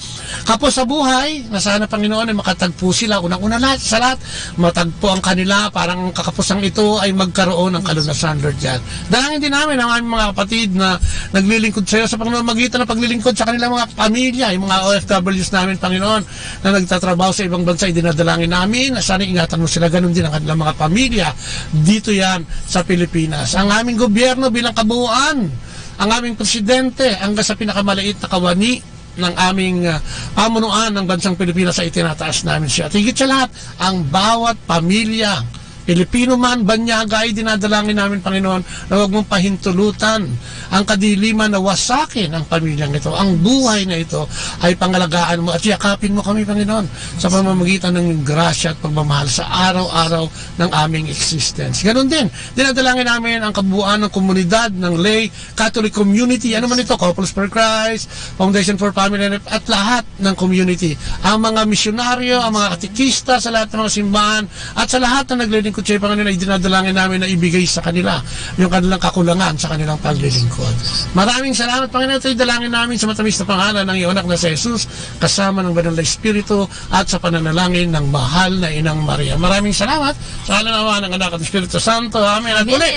[SPEAKER 2] kapos sa buhay, na sana, Panginoon, ay makatagpo sila. Unang-una sa lahat, matagpo ang kanila, parang kakapusang ito ay magkaroon ng kalunasan, Lord God. Dalangin din namin ang aming mga kapatid na naglilingkod sa iyo sa pamamagitan ng paglilingkod sa kanilang mga pamilya, yung mga OFWs namin, Panginoon, na nagtatrabaho sa ibang bansa, ay dinadalangin namin na sana ingatan mo sila, ganun din ang kanilang mga pamilya. Dito yan sa Pilipinas. Ang aming gobyerno bilang kabuuan, ang aming presidente, hanggang sa pinakamaliit na kawani ng aming pamunuan ng bansang Pilipinas ay itinataas namin siya. At higit sa lahat, ang bawat pamilya, Pilipino man, banyaga, ay dinadalangin namin, Panginoon, na huwag mong pahintulutan ang kadiliman na wasakin ang pamilyang ito. Ang buhay na ito ay pangalagaan mo at yakapin mo kami, Panginoon, sa pamamagitan ng grasya at pagmamahal sa araw-araw ng aming existence. Ganon din, dinadalangin namin ang kabuuan ng komunidad, ng lay, Catholic community, ano man ito, Couples for Christ, Foundation for Family, at lahat ng community. Ang mga misyonaryo, ang mga katikista sa lahat ng mga simbahan, at sa lahat na naglilingkod sa Panginoon, ay dinadalangin namin na ibigay sa kanila yung kanilang kakulangan sa kanilang paglilingkod. Maraming salamat, Panginoon. Ito'y dalangin namin sa matamis na pangalan ng iyong anak na si Jesus, kasama ng Banal na Espiritu at sa pananalangin ng mahal na Inang Maria. Maraming salamat sa halawa ng anak at Espiritu Santo. Amen. At muli,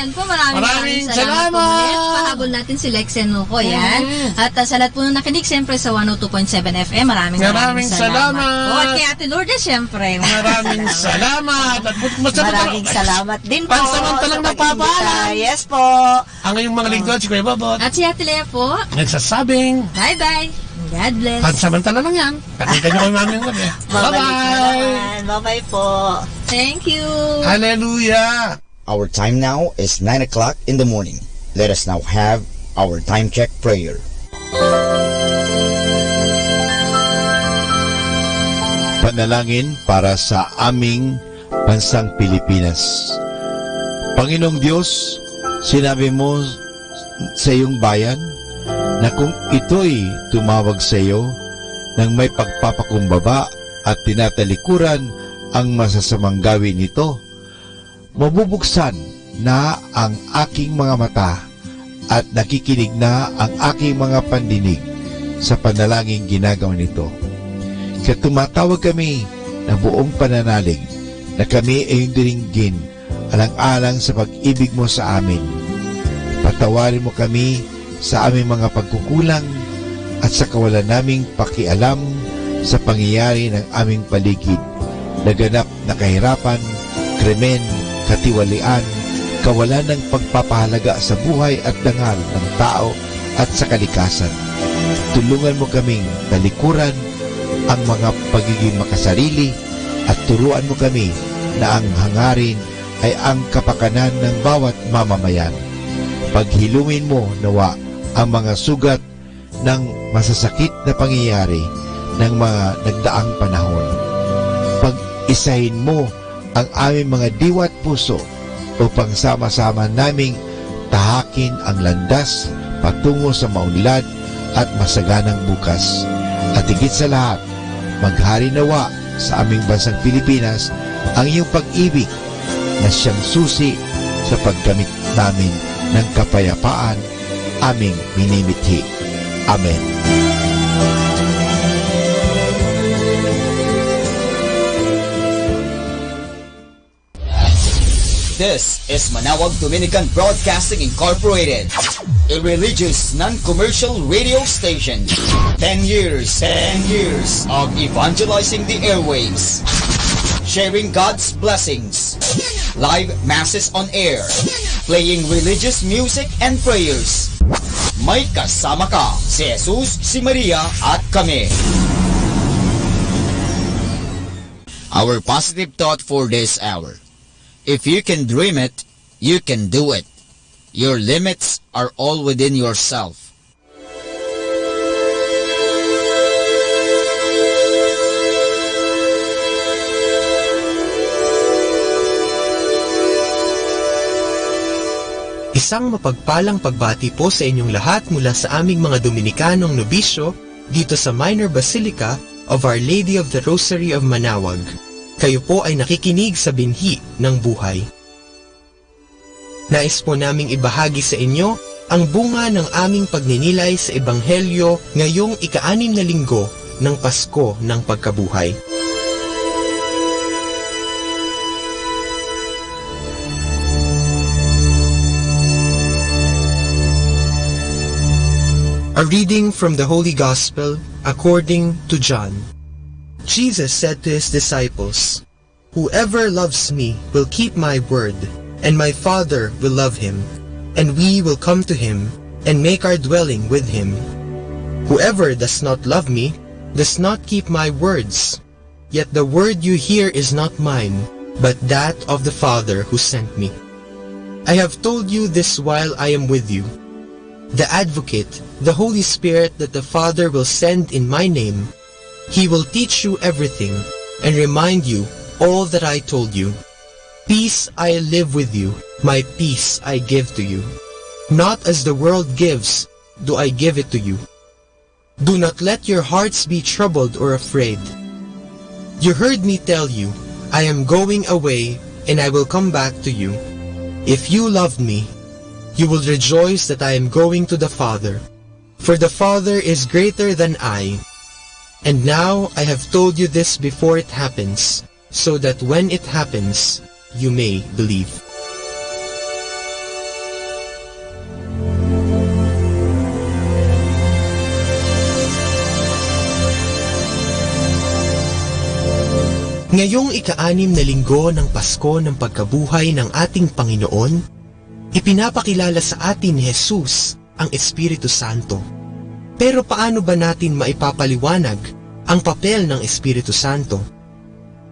[SPEAKER 2] maraming salamat.
[SPEAKER 22] Pahabol natin si Lexen Nuko, yan. At sa lahat po nung nakinig, siyempre sa 102.7 FM, maraming salamat.
[SPEAKER 2] At kay
[SPEAKER 22] Ate Lourdes, siyempre.
[SPEAKER 2] Maraming salamat. At mas
[SPEAKER 5] Maraming salamat din po.
[SPEAKER 2] Pansamantalang
[SPEAKER 5] sa pag-imbita.
[SPEAKER 2] napapaalam.
[SPEAKER 5] Yes po.
[SPEAKER 2] Ang ngayong mga lingkod, si Kuya Babot.
[SPEAKER 22] At si Ate Lea po.
[SPEAKER 2] Nagsasabing,
[SPEAKER 22] Bye-bye. God bless.
[SPEAKER 2] pansamantala lang yan. Pakita nyo kay mami ang gabi.
[SPEAKER 5] Babalik na
[SPEAKER 2] Bye-bye.
[SPEAKER 5] naman. Bye-bye po.
[SPEAKER 22] Thank you.
[SPEAKER 2] Hallelujah.
[SPEAKER 12] Our time now is 9 o'clock in the morning. Let us now have our time check prayer.
[SPEAKER 7] Panalangin para sa aming bansang Pilipinas. Panginoong Diyos, sinabi mo sa iyong bayan na kung ito'y tumawag sa iyo nang may pagpapakumbaba at tinatalikuran ang masasamang gawin nito, mabubuksan na ang aking mga mata at nakikinig na ang aking mga pandinig sa panalangin ginagawa nito. Kaya tumatawag kami na buong pananalig na kami ay diringgin alang-alang sa pag-ibig mo sa amin. Patawarin mo kami sa aming mga pagkukulang at sa kawalan naming pakialam sa pangyayari ng aming paligid. Naganap na kahirapan, krimen, katiwalian, kawalan ng pagpapahalaga sa buhay at dangal ng tao at sa kalikasan. Tulungan mo kaming talikuran ang mga pagiging makasarili at turuan mo kami na ang hangarin ay ang kapakanan ng bawat mamamayan. Paghilungin mo nawa ang mga sugat ng masasakit na pangyayari ng mga nagdaang panahon. Pag-isahin mo ang aming mga diwa at puso upang sama-sama naming tahakin ang landas patungo sa maunlad at masaganang bukas. At higit sa lahat, maghari nawa sa aming bansang Pilipinas ang iyong pag-ibig na siyang susi sa paggamit namin ng kapayapaan aming minimithi. Amen.
[SPEAKER 12] This is Manawag Dominican Broadcasting Incorporated, a religious, non-commercial radio station. 10 years of evangelizing the airwaves, sharing God's blessings, live masses on air, playing religious music and prayers. May kasama ka, si Jesus, si Maria, at kami. Our positive thought for this hour. If you can dream it, you can do it. Your limits are all within yourself.
[SPEAKER 15] Isang mapagpalang pagbati po sa inyong lahat mula sa aming mga Dominikanong nobisyo dito sa Minor Basilica of Our Lady of the Rosary of Manawag. Kayo po ay nakikinig sa binhi ng buhay. Nais po naming ibahagi sa inyo ang bunga ng aming pagninilay sa Ebanghelyo ngayong ika-6 na linggo ng Pasko ng Pagkabuhay. A reading from the Holy Gospel according to John. Jesus said to his disciples, "Whoever loves me will keep my word, and my Father will love him, and we will come to him and make our dwelling with him. Whoever does not love me does not keep my words. Yet the word you hear is not mine, but that of the Father who sent me. I have told you this while I am with you. The Advocate, the Holy Spirit that the Father will send in my name, He will teach you everything and remind you all that I told you. Peace I live with you, my peace I give to you. Not as the world gives, do I give it to you. Do not let your hearts be troubled or afraid. You heard me tell you, I am going away and I will come back to you. If you loved me, you will rejoice that I am going to the Father, for the Father is greater than I. And now I have told you this before it happens, so that when it happens, you may believe." Ngayong ika-6 na linggo ng Pasko ng pagkabuhay ng ating Panginoon, ipinapakilala sa atin ni Jesus ang Espiritu Santo. Pero paano ba natin maipapaliwanag ang papel ng Espiritu Santo?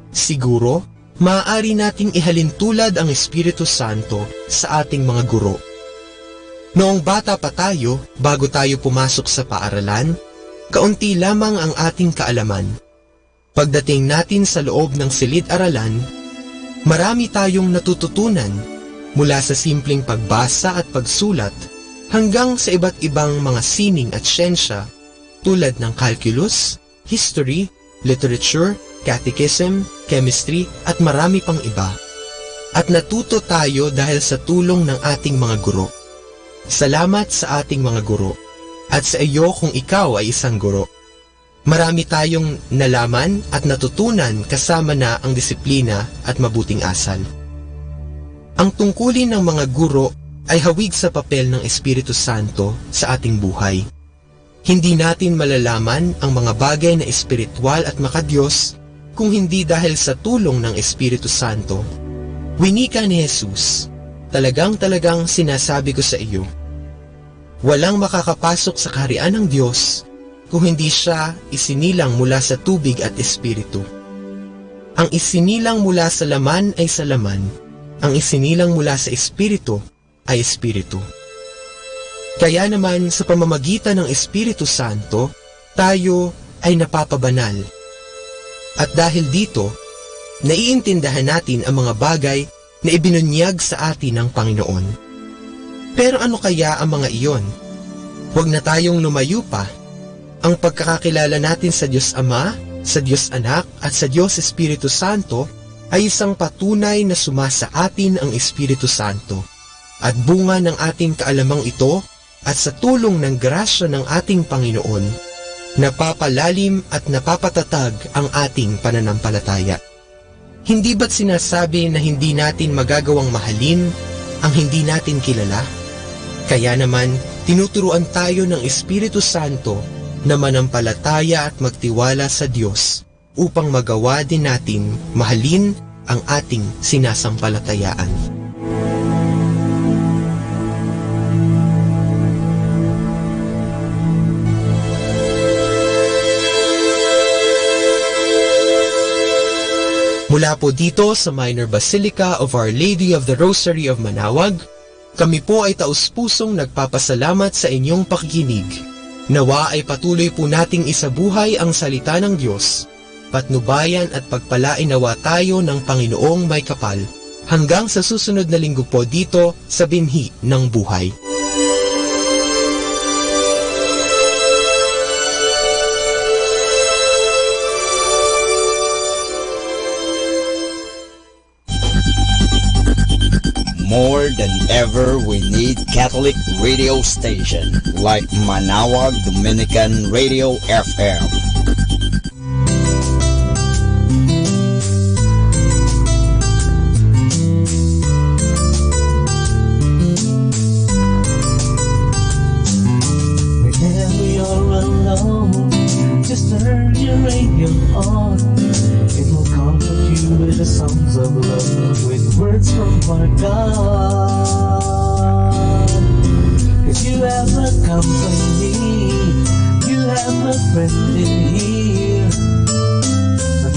[SPEAKER 15] Siguro, maaari nating ihalintulad ang Espiritu Santo sa ating mga guro. Noong bata pa tayo, bago tayo pumasok sa paaralan, kaunti lamang ang ating kaalaman. Pagdating natin sa loob ng silid-aralan, marami tayong natututunan mula sa simpleng pagbasa at pagsulat hanggang sa iba't ibang mga sining at siyensya tulad ng calculus, history, literature, catechism, chemistry at marami pang iba. At natuto tayo dahil sa tulong ng ating mga guro. Salamat sa ating mga guro at sa iyo kung ikaw ay isang guro. Marami tayong nalaman at natutunan kasama na ang disiplina at mabuting asal. Ang tungkulin ng mga guro ay hawig sa papel ng Espiritu Santo sa ating buhay. Hindi natin malalaman ang mga bagay na espiritual at makadiyos kung hindi dahil sa tulong ng Espiritu Santo. Winika ni Jesus, talagang sinasabi ko sa iyo, walang makakapasok sa kaharian ng Diyos kung hindi siya isinilang mula sa tubig at espiritu. Ang isinilang mula sa laman ay sa laman, ang isinilang mula sa espiritu ay espiritu. Kaya naman sa pamamagitan ng Espiritu Santo, tayo ay napapabanal. At dahil dito, naiintindihan natin ang mga bagay na ibinunyag sa atin ng Panginoon. Pero ano kaya ang mga iyon? Huwag na tayong lumayo pa. Ang pagkakakilala natin sa Diyos Ama, sa Diyos Anak at sa Diyos Espiritu Santo ay isang patunay na sumasa atin ang Espiritu Santo. At bunga ng ating kaalamang ito at sa tulong ng grasya ng ating Panginoon, napapalalim at napapatatag ang ating pananampalataya. Hindi ba't sinasabi na hindi natin magagawang mahalin ang hindi natin kilala? Kaya naman, tinuturuan tayo ng Espiritu Santo na manampalataya at magtiwala sa Diyos upang magawa din natin mahalin ang ating sinasampalatayaan. Mula po dito sa Minor Basilica of Our Lady of the Rosary of Manaoag, kami po ay taus-pusong nagpapasalamat sa inyong pakikinig. Nawa ay patuloy po nating isabuhay ang salita ng Diyos, patnubayan at pagpalain nawa tayo ng Panginoong may kapal, hanggang sa susunod na linggo po dito sa Binhi ng Buhay.
[SPEAKER 12] More than ever, we need Catholic radio station like Manaoag Dominican Radio FM.
[SPEAKER 3] Whenever you're alone, just turn your radio on. It will comfort you with the songs of love, with words from our God. 'Cause you have a company, you have a friend in here.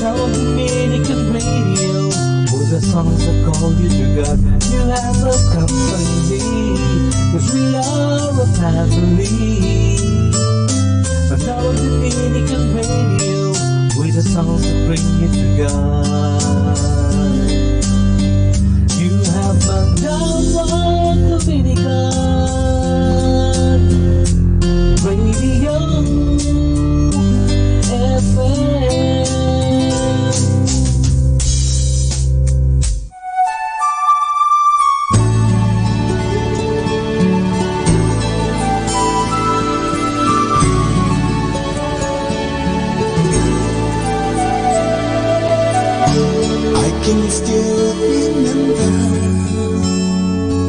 [SPEAKER 3] Now Dominican Radio, with the songs that call you to God. You have a company, 'cause we are a family. Now Dominican Radio, with the songs that bring you to God. You have Manaoag Dominican Radio FM.
[SPEAKER 1] I can still remember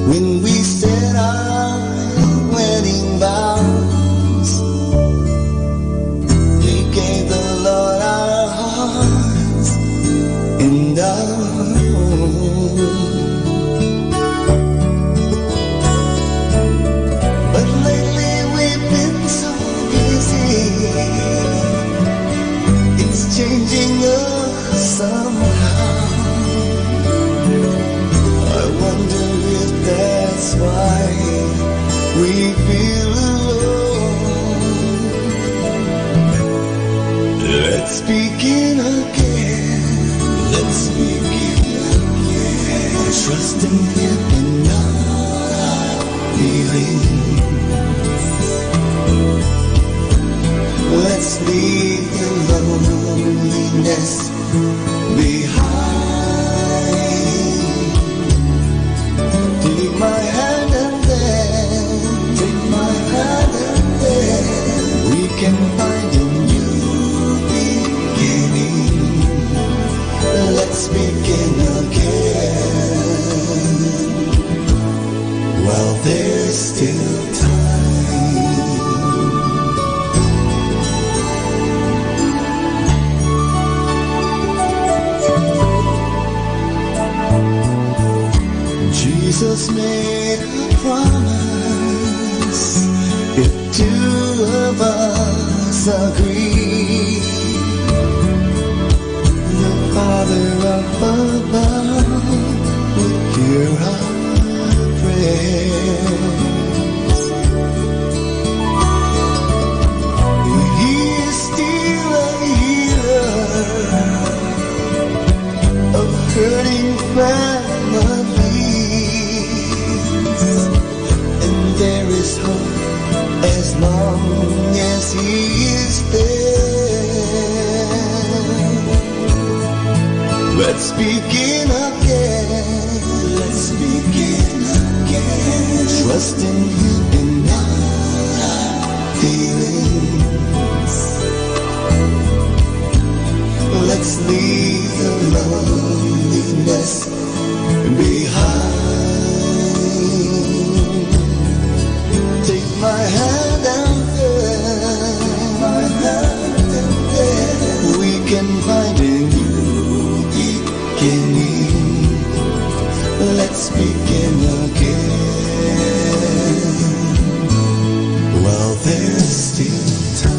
[SPEAKER 1] when we said our wedding vows. We gave the Lord our hearts Let's begin again. Let's begin again. Trusting Him and not feeling. Let's leave the loneliness behind. Take my hand and then, take my hand and then, we can find a new beginning. Let's begin again. While there's still time. Jesus made a promise. If two of us agree, the Father up above would hear our prayers. He is still a healer of hurting families, and there is hope as long as He is there. Let's begin again. Let's begin again. Trusting Him and not feelings. Let's leave the loneliness behind. Take my hand and then we can find a new beginning. Let's begin again while there's still time.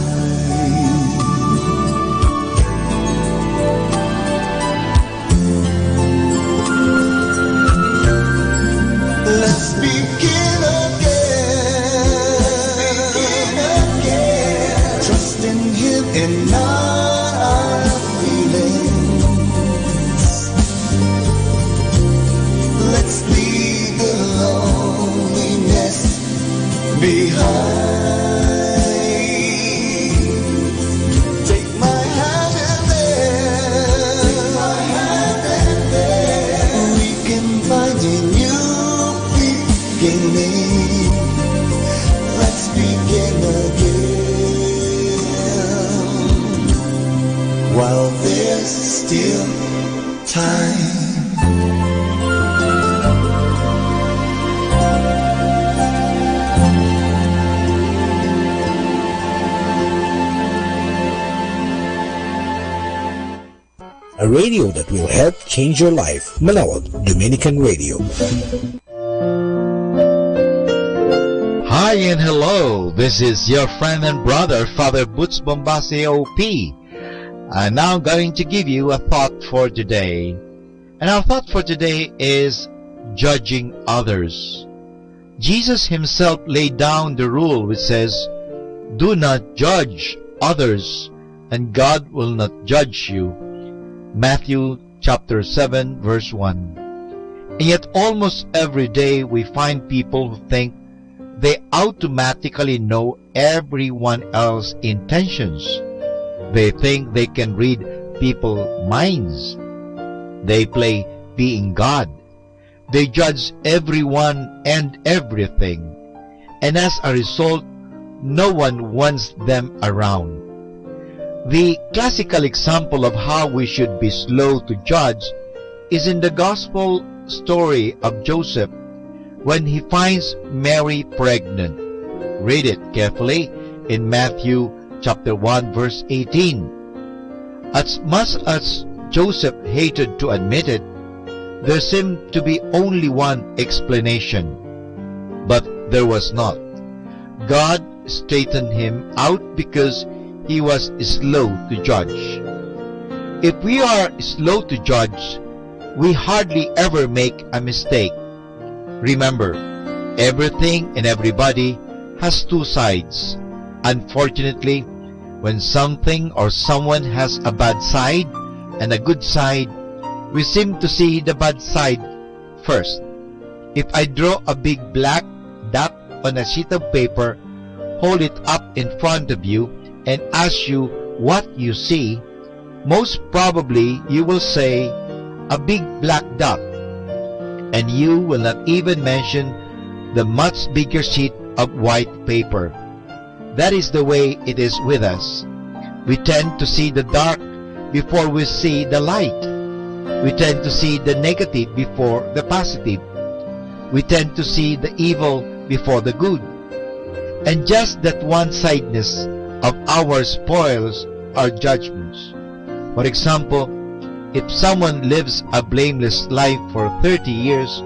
[SPEAKER 1] Let's begin again, trusting Him and not our feelings. Let's leave the loneliness behind. Take my hand and then we can find a new beginning. Let's begin again while there's still time.
[SPEAKER 9] A radio that will help change your life. Manawag Dominican Radio.
[SPEAKER 4] Hi and hello, this is your friend and brother, Father Butch Bombase OP. I'm now going to give you a thought for today. And our thought for today is judging others. Jesus Himself laid down the rule which says, do not judge others, and God will not judge you. Matthew chapter 7 verse 1. And yet almost every day we find people who think they automatically know everyone else's intentions. They think they can read people's minds. They play being God. They judge everyone and everything. And as a result, no one wants them around. The classical example of how we should be slow to judge is in the gospel story of Joseph when he finds Mary pregnant. Read it carefully in Matthew chapter 1 verse 18. As much as Joseph hated to admit it, there seemed to be only one explanation. But there was not. God straightened him out because he was slow to judge. If we are slow to judge, we hardly ever make a mistake. Remember, everything and everybody has two sides. Unfortunately, When something or someone has a bad side and a good side, we seem to see the bad side first. If I draw a big black dot on a sheet of paper, hold it up in front of you, and ask you what you see, most probably you will say, a big black dot, and you will not even mention the much bigger sheet of white paper. That is the way it is with us. We tend to see the dark before we see the light. We tend to see the negative before the positive. We tend to see the evil before the good. And just that one-sidedness of ours spoils our judgments. For example, if someone lives a blameless life for 30 years,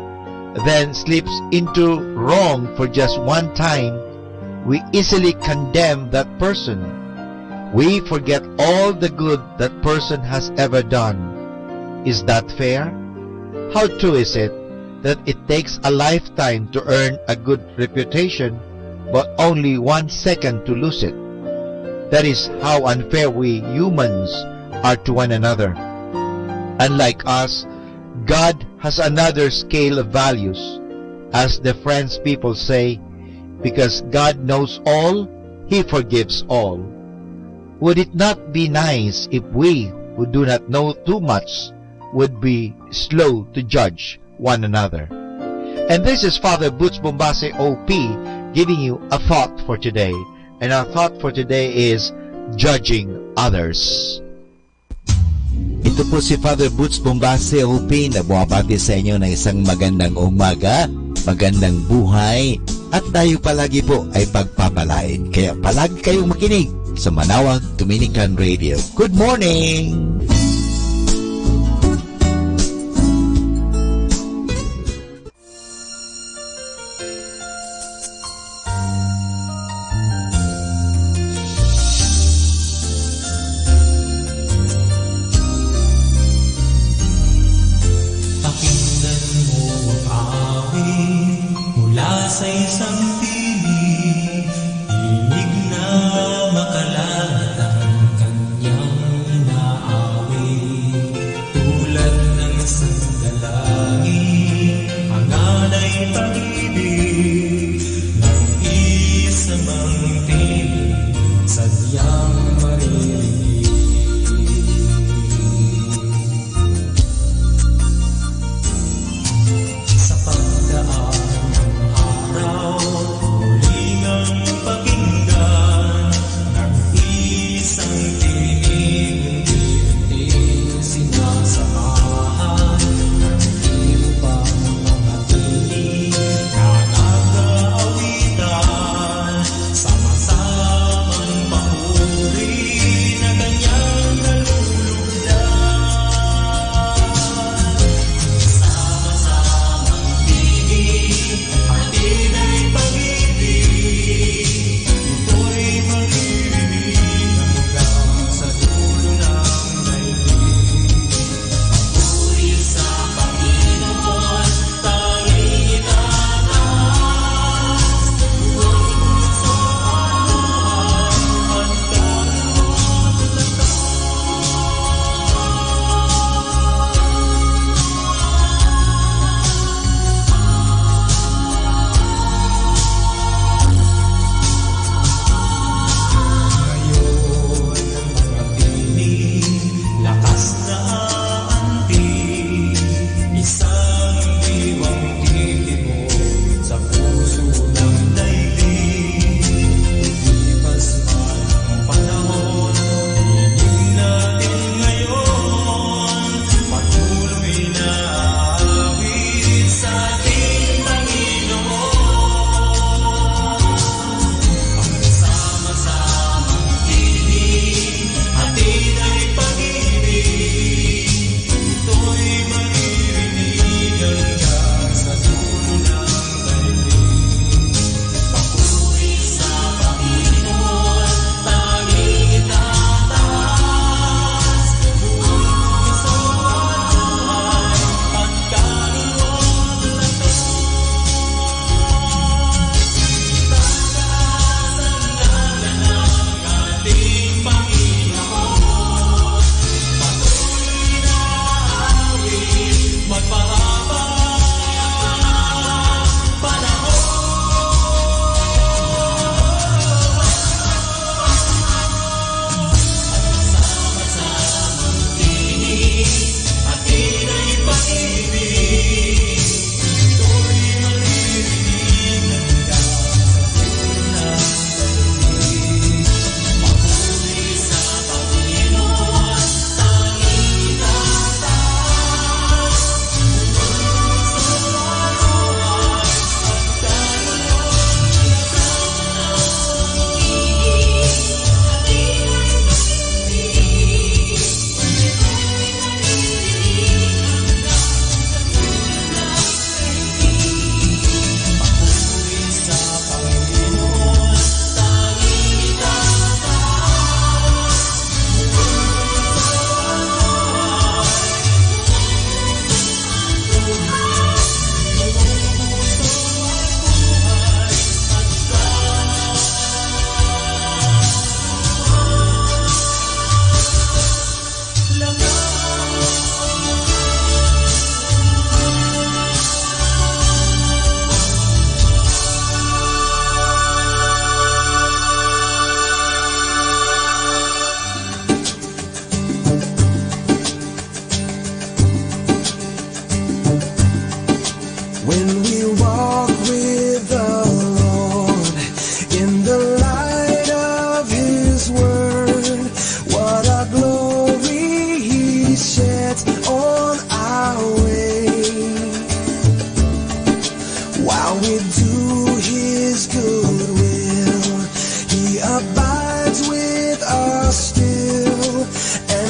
[SPEAKER 4] then slips into wrong for just one time, we easily condemn that person. We forget all the good that person has ever done. Is that fair? How true is it that it takes a lifetime to earn a good reputation, but only 1 second to lose it? That is how unfair we humans are to one another. Unlike us, God has another scale of values. As the French people say, because God knows all, He forgives all. Would it not be nice if we, who do not know too much, would be slow to judge one another? And this is Father Butch Bombase OP giving you a thought for today. And our thought for today is judging others.
[SPEAKER 7] Ito po si Father Butch Bombase OP na bumabati sa inyo ng isang magandang umaga, magandang buhay, at tayo palagi po ay pagpapalain. Kaya palagi kayong makinig sa Manawag Dominican Radio. Good morning!
[SPEAKER 16] Sa isang piling, inig na makalat ang kanyang inaawit.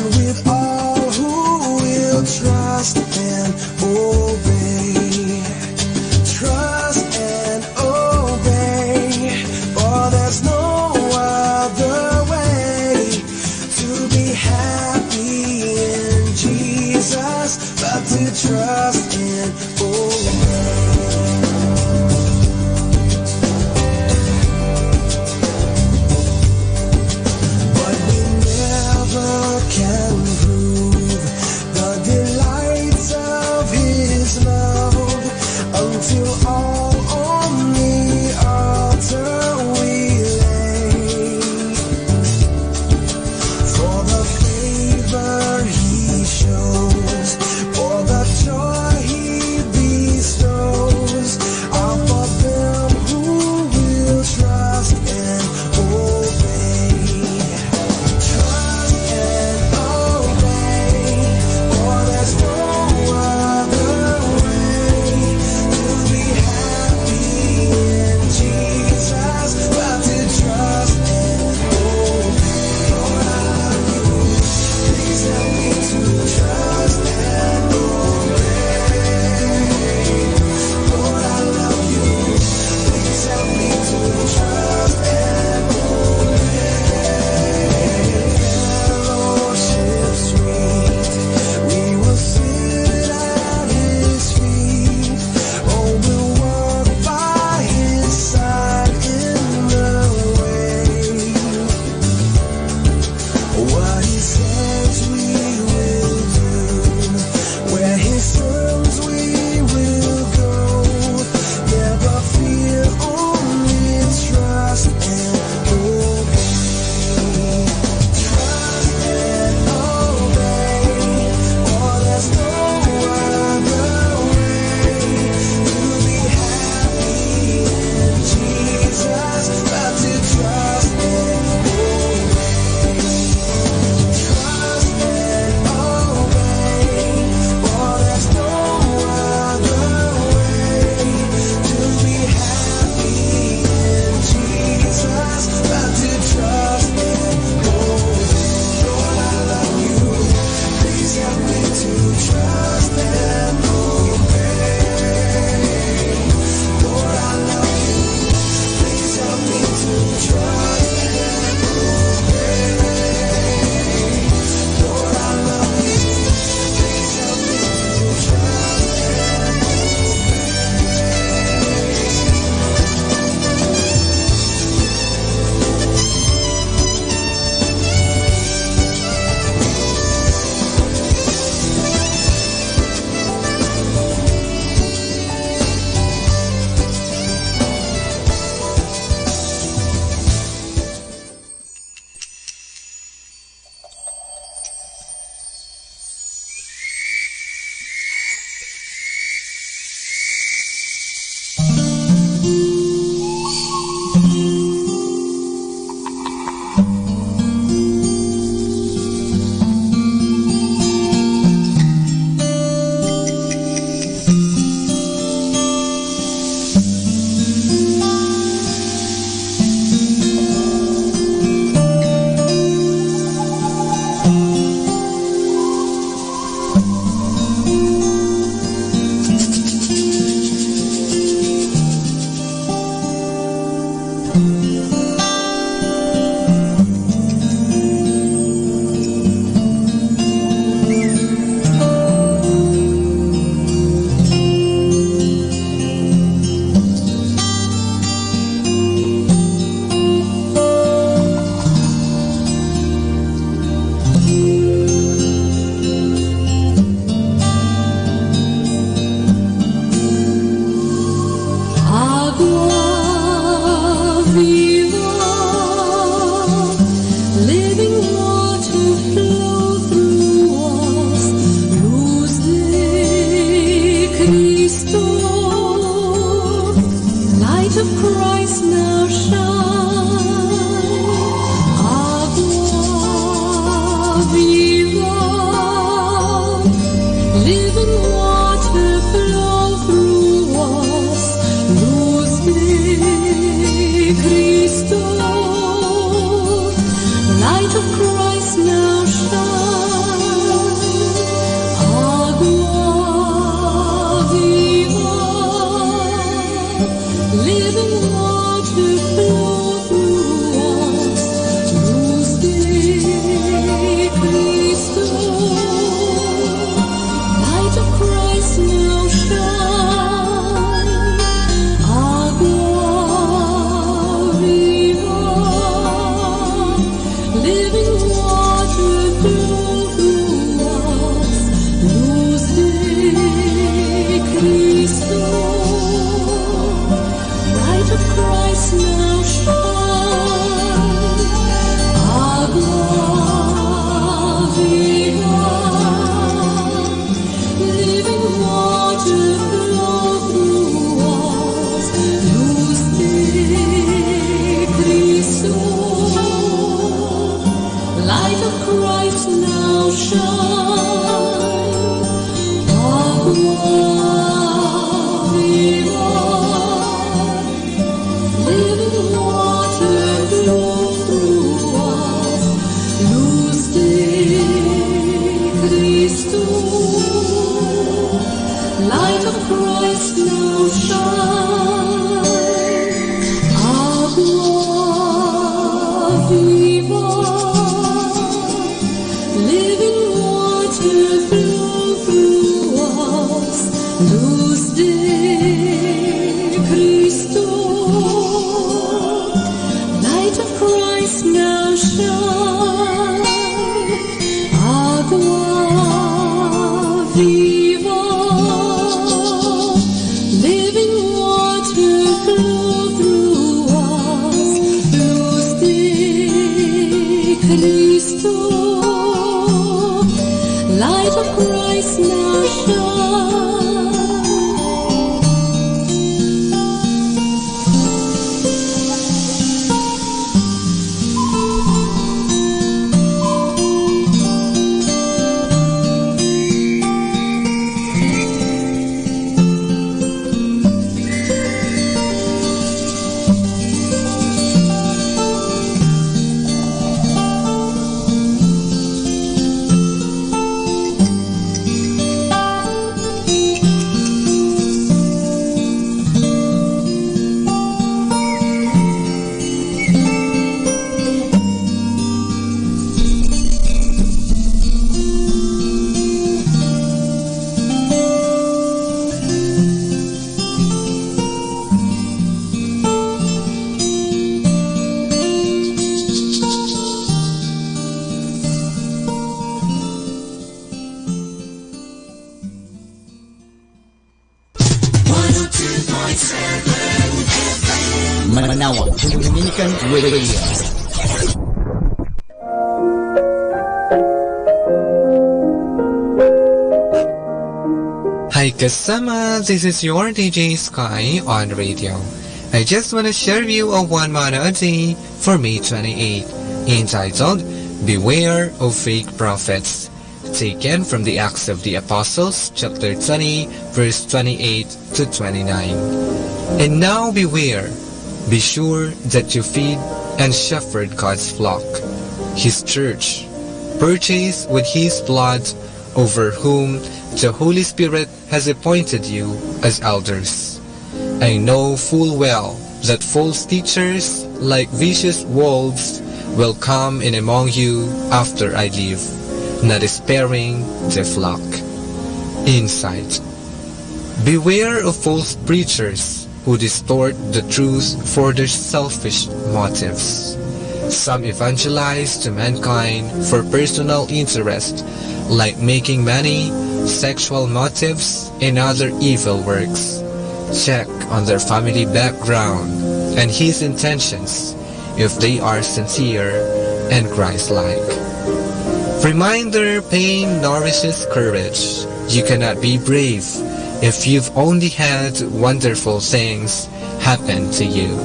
[SPEAKER 1] with all who will trust and obey. Trust and obey, for there's no other way to be happy in Jesus but to trust and obey. But we never can prove the delights of His love until all on the altar we lay. For the favor He shows, for the joy He bestows, shine. Agua viva, living water flow through us. Luz de Cristo, light of Christ now shine. Agua viva, living water flow through us. Luz de Cristo, light of Christ now shine. Agua viva, living water flow through us. Luz de Cristo, light of Christ now shine.
[SPEAKER 12] Manawag Dominican Radio.
[SPEAKER 15] Hi kasama, this is your DJ Sky on radio. I just want to share you a one mana a day for May 28, entitled Beware of Fake Prophets, taken from the Acts of the Apostles, chapter 20, verse 28 to 29. And now beware, be sure that you feed and shepherd God's flock, His church, purchased with His blood, over whom the Holy Spirit has appointed you as elders. I know full well that false teachers, like vicious wolves, will come in among you after I leave, not sparing the flock. Insight. Beware of false preachers who distort the truth for their selfish motives. Some evangelize to mankind for personal interest, like making money, sexual motives, and other evil works. Check on their family background and his intentions if they are sincere and Christ-like. Reminder: pain nourishes courage. You cannot be brave if you've only had wonderful things happen to you.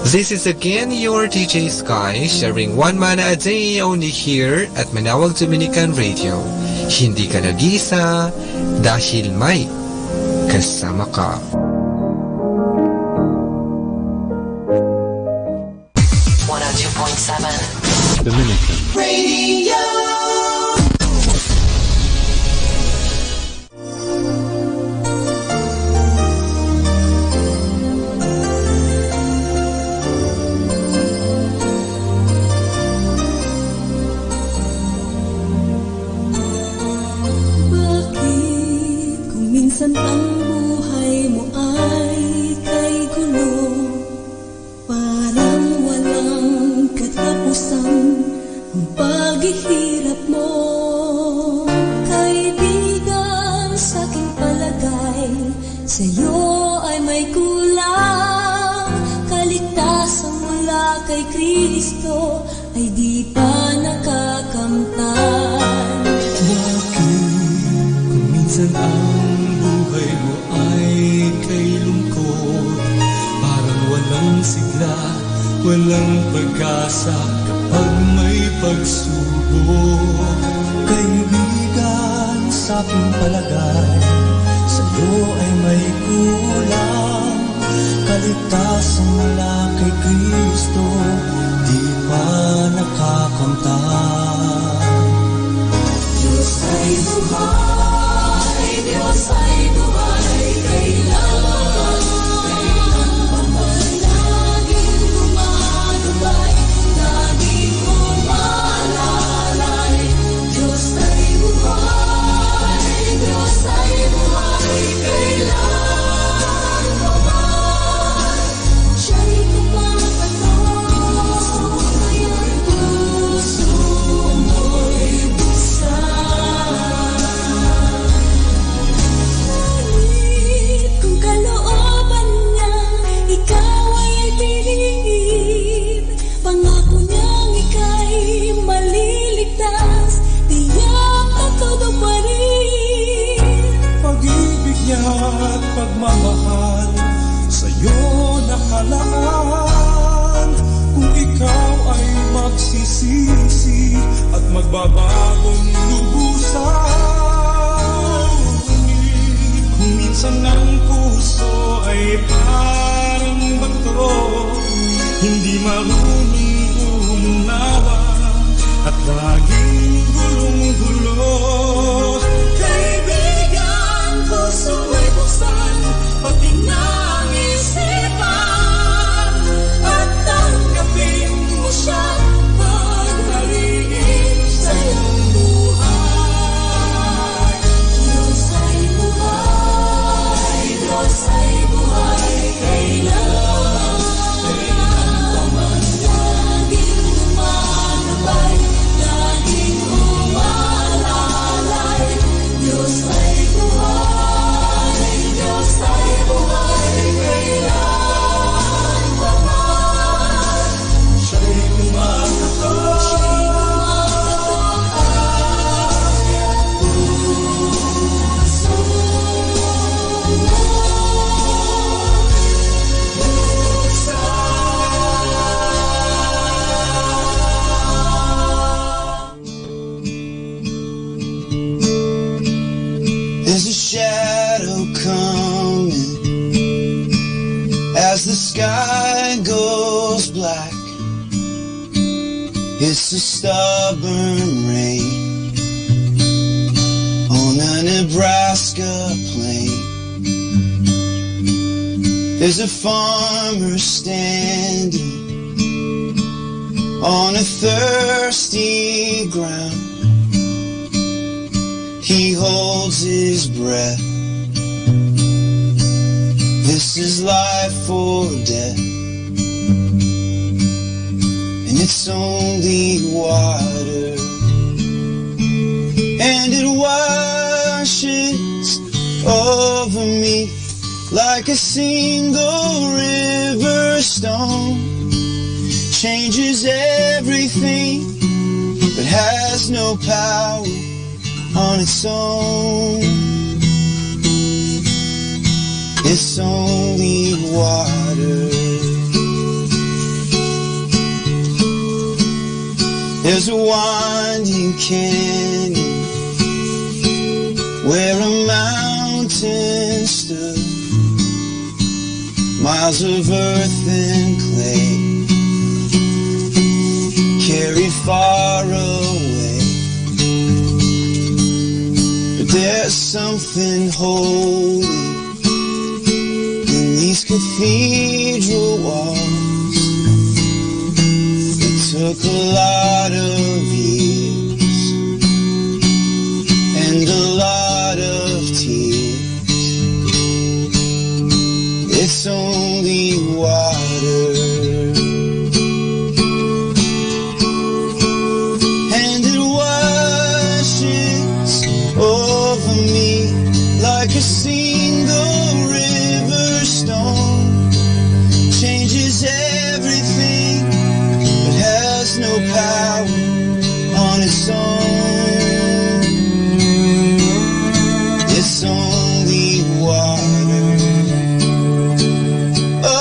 [SPEAKER 15] This is again your DJ Sky, sharing one mana a day only here at Manawag Dominican Radio. Hindi ka nag-isa dahil may kasama ka.
[SPEAKER 13] Dominican
[SPEAKER 1] Radio.
[SPEAKER 16] Bakit kung minsan ang buhay mo ay kay gulo, parang walang katapusan ang paghihirap mo? Kaibigan, sa aking palagay, sa'yo ay may kulang. Kaligtasan mula kay Kristo ay di pa nakakamtan.
[SPEAKER 1] Kung minsan ang buhay mo ay kay lungkot, parang walang sigla, walang pag-asa kapag may pagsubok. Kaibigan,
[SPEAKER 16] sa aking palagay, sa'yo ay may kulang. Kaligtasan mula kay Kristo, di pa nakakamtan.
[SPEAKER 1] Diyos ay buhay, Diyos ay buhay, kailan pa man laging gumagalay, laging umalalay. Diyos ay buhay, Diyos ay buhay, kailan pa man siya'y kumakatawan, ngayon puso mo'y buksan. Ngunit kung kalooban niya, ikaw ay piliin, pangako niyang ika'y maliligtas, tiyak na todo pa rin.
[SPEAKER 16] Pag-ibig niya at pagmamahal sa'yo nakalaan. Kung ikaw ay magsisisi at magbabagong lubusan. Kung minsan ang puso ay parang bato, hindi marunong umunawa at laging gulong-gulo.
[SPEAKER 1] Kaibigan, puso ay buksan, pati ng isipan, at tanggapin mo siya, paghariin sa iyong buhay. Diyos ay buhay, Diyos ay buhay, kailan pa man laging lumalabay, laging umalalay. Diyos ay buhay, Diyos ay buhay, kailan pa man siya'y kumakatawan, at puso
[SPEAKER 16] There's a shadow coming as the sky goes black. It's a stubborn rain on a Nebraska plain. There's a farmer standing on a thirsty ground. He holds his breath. This is life or death, and it's only water, and it washes over me like a single river stone. Changes everything, but has no power on its own. It's only water. There's a winding canyon where a mountain stood, miles of earth and clay carried far away. But there's something holy in these cathedral walls. It took a lot of years and a lot of tears. It's only water, and it washes over me like a single river stone. Changes everything, but has no power on its own. It's only water. Oh,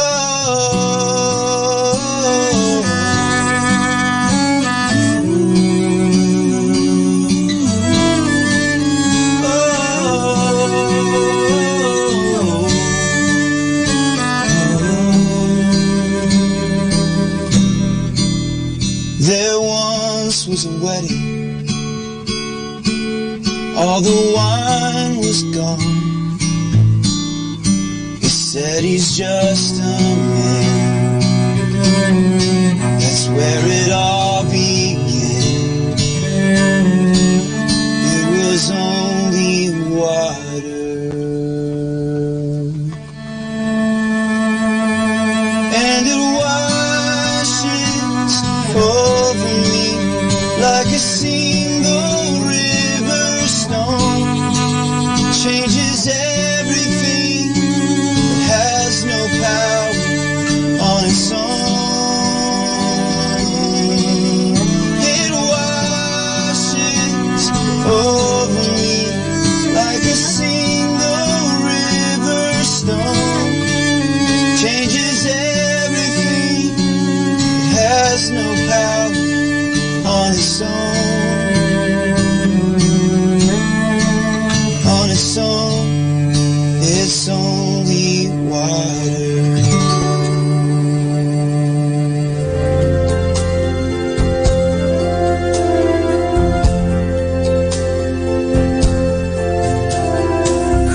[SPEAKER 1] all the wine was gone. He said he's just a man. That's where it all began. It was only water. And it washes over me like a single river stone. Changes everything, but has no power on its own. It washes over me like a single river stone. Changes everything, it has no power on its own. On its own, it's only water.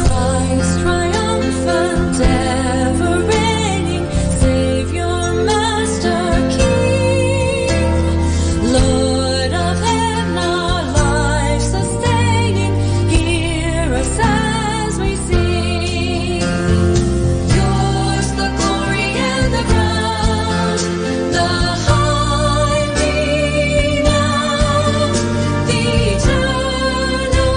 [SPEAKER 16] Christ triumphant, ever reigning, Savior, Master, King, Lord of heaven, our life sustaining, hear us as we sing. Yours the glory and the crown, the high renown, the eternal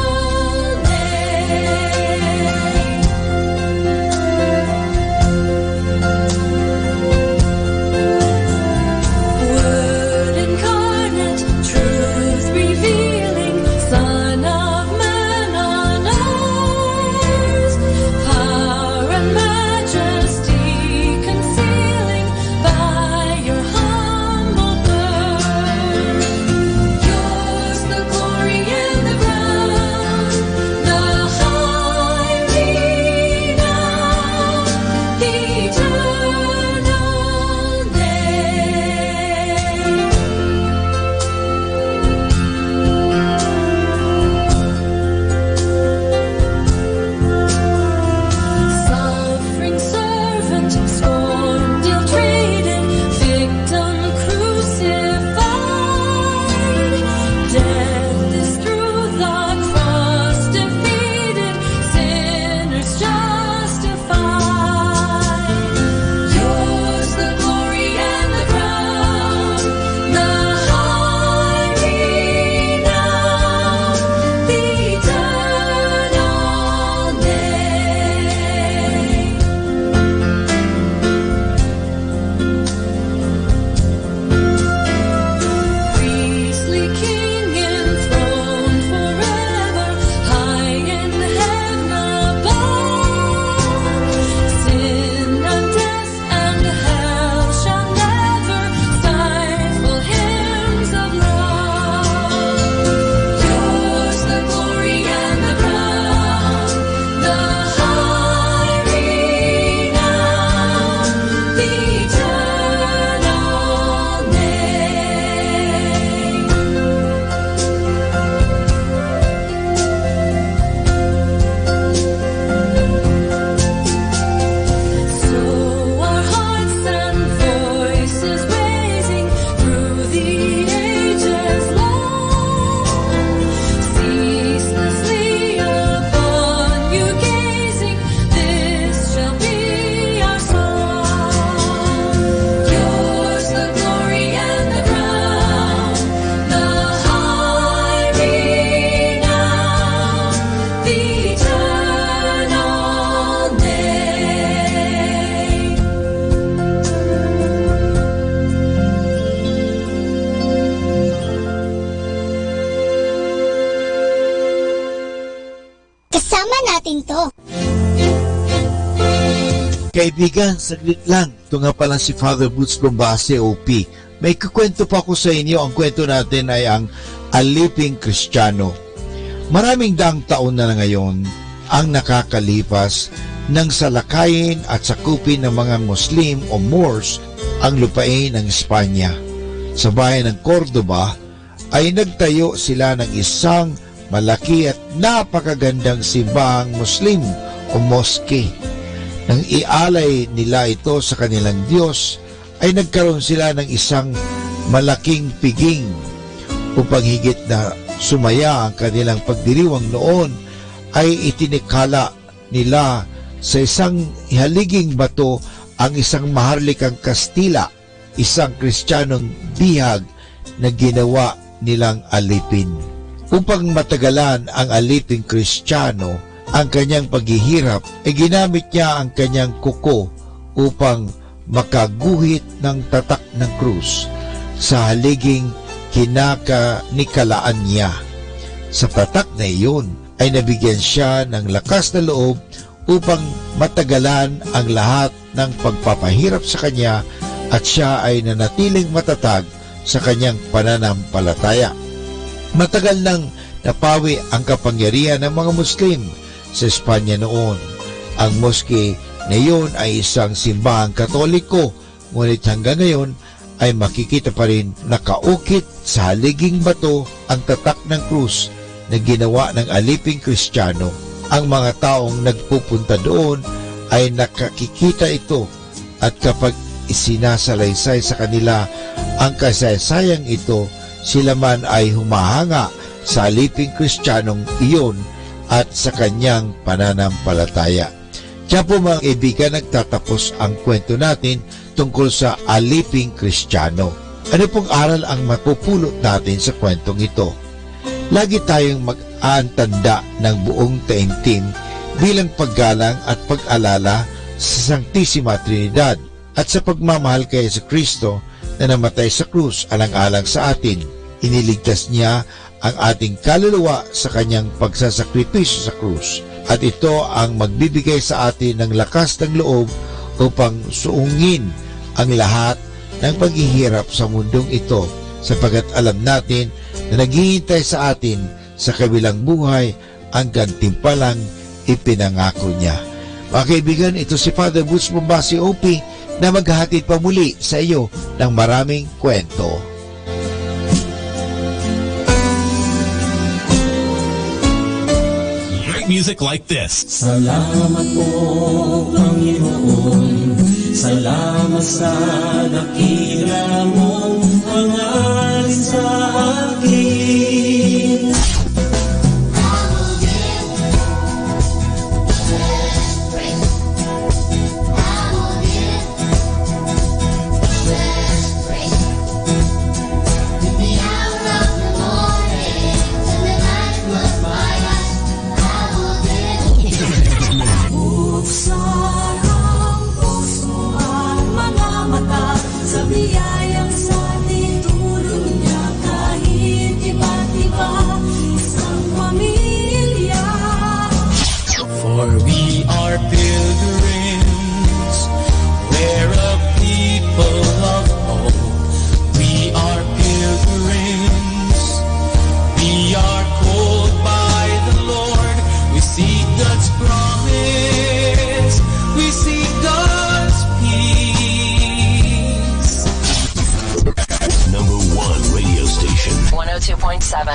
[SPEAKER 16] Word incarnate, truth revealing, Son of man on earth, power and majesty concealing by your humble birth. Yours the glory and the crown, the high renown, the eternal Suffering servant, scorned, ill-treated, victim crucified. Death is through the cross defeated, sinners justified. Yours the glory and the crown, the high renown, the eternal name. Priestly King enthroned forever, high in heaven above. Sin and death and hell shall never stifle hymns of love. Yours the glory and the crown, the high renown, the eternal name. So our hearts and voices raising through the ages long, ceaselessly upon you gazing, this shall be our song. Yours the glory and the crown, the high renown, the eternal name.
[SPEAKER 10] Kasama natin to.
[SPEAKER 4] Kaibigan, saglit lang. Ito nga pala si Father Butch Bombase, OP. May kukwento pa ko sa inyo. Ang kwento natin ay ang Aliping Kristiyano. Maraming daang taon na ngayon ang nakakalipas nang salakayin at sakupin ng mga Muslim o Moors ang lupain ng Espanya. Sa bayan ng Cordoba ay nagtayo sila ng isang malaki at napakagandang simbahang Muslim o moske. Nang ialay nila ito sa kanilang Diyos, ay nagkaroon sila ng isang malaking piging upang higit na sumaya ang kanilang pagdiriwang noon, ay itinikala nila sa isang haliging bato ang isang maharlikang Kastila, isang Kristiyanong bihag na ginawa nilang alipin. Upang matagalan ang aliping Kristiyano ang kanyang paghihirap, ay ginamit niya ang kanyang kuko upang makaguhit ng tatak ng krus sa haliging kinakanikalaan niya. Sa tatak na iyon ay nabigyan siya ng lakas na loob upang matagalan ang lahat ng pagpapahirap sa kanya, at siya ay nanatiling matatag sa kanyang pananampalataya. Matagal nang napawi ang kapangyarihan ng mga Muslim sa Espanya noon. Ang moske na iyon ay isang simbahang Katoliko, ngunit hanggang ngayon ay makikita pa rin nakaukit sa haliging bato ang tatak ng krus na ginawa ng aliping Kristiyano. Ang mga taong nagpupunta doon ay nakakikita ito, at kapag isinasalaysay sa kanila ang kasaysayang ito, sila man ay humahanga sa aliping Kristiyanong iyon at sa kanyang pananampalataya. Kaya po mga kaibigan, nagtatapos ang kwento natin tungkol sa aliping Kristiyano. Ano pong aral ang mapupulot natin sa kwentong ito? Lagi tayong mag-aantanda ng buong taimtim bilang paggalang at pag-alala sa Sanctissima Trinidad at sa pagmamahal kay Jesucristo na namatay sa krus alang-alang sa atin. Iniligtas niya ang ating kaluluwa sa kanyang pagsasakripisyo sa krus, at ito ang magbibigay sa atin ng lakas ng loob upang suungin ang lahat ng paghihirap sa mundong ito, sapagkat alam natin na naghihintay sa atin sa kabilang buhay ang gantimpalang ipinangako niya. Mga kaibigan, ito si Father Butch Bombasi OP na maghahatid pa muli sa iyo ng maraming kwento.
[SPEAKER 8] Great music like this.
[SPEAKER 3] Salamat po, Panginoon. Salamat sa dakila mong hangarin sa akin.
[SPEAKER 1] Buksan ang puso at mga mata sa biyayang sa tinutulong niya, kahit iba't iba, isang pamilya.
[SPEAKER 3] For we are pilgrims, we're a people of hope. We are pilgrims, we are called by the Lord. We seek God's promise, we seek God's peace.
[SPEAKER 8] Number 1 radio station.
[SPEAKER 11] 102.7.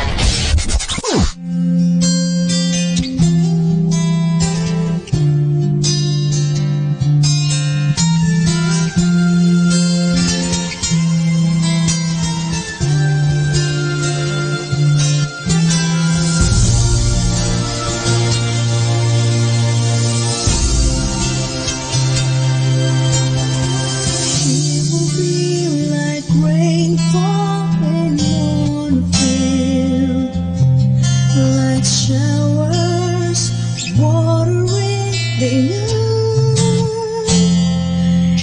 [SPEAKER 1] It will be like rain falling on a field, like showers watering the earth.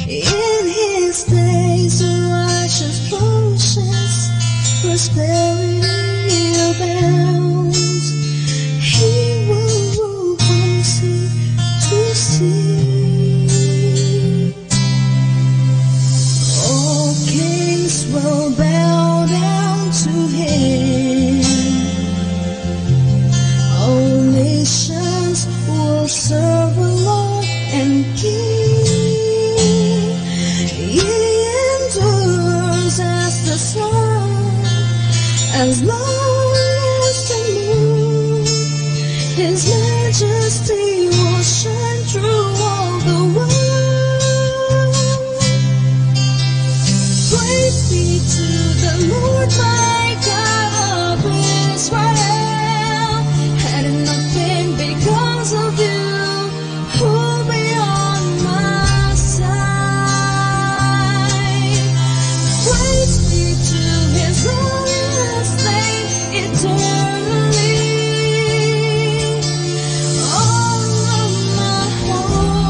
[SPEAKER 1] In his days, the righteous portions, prosperity abounds. He will rule from sea to sea. All kings will bow down to him. All nations will serve the Lord and King. He endures as the sun and His majesty will shine through all the world. Praise be to the Lord my God of Israel. Had it not been because of you, who'll be on my side? Praise be to his glorious name eternally. All of my hope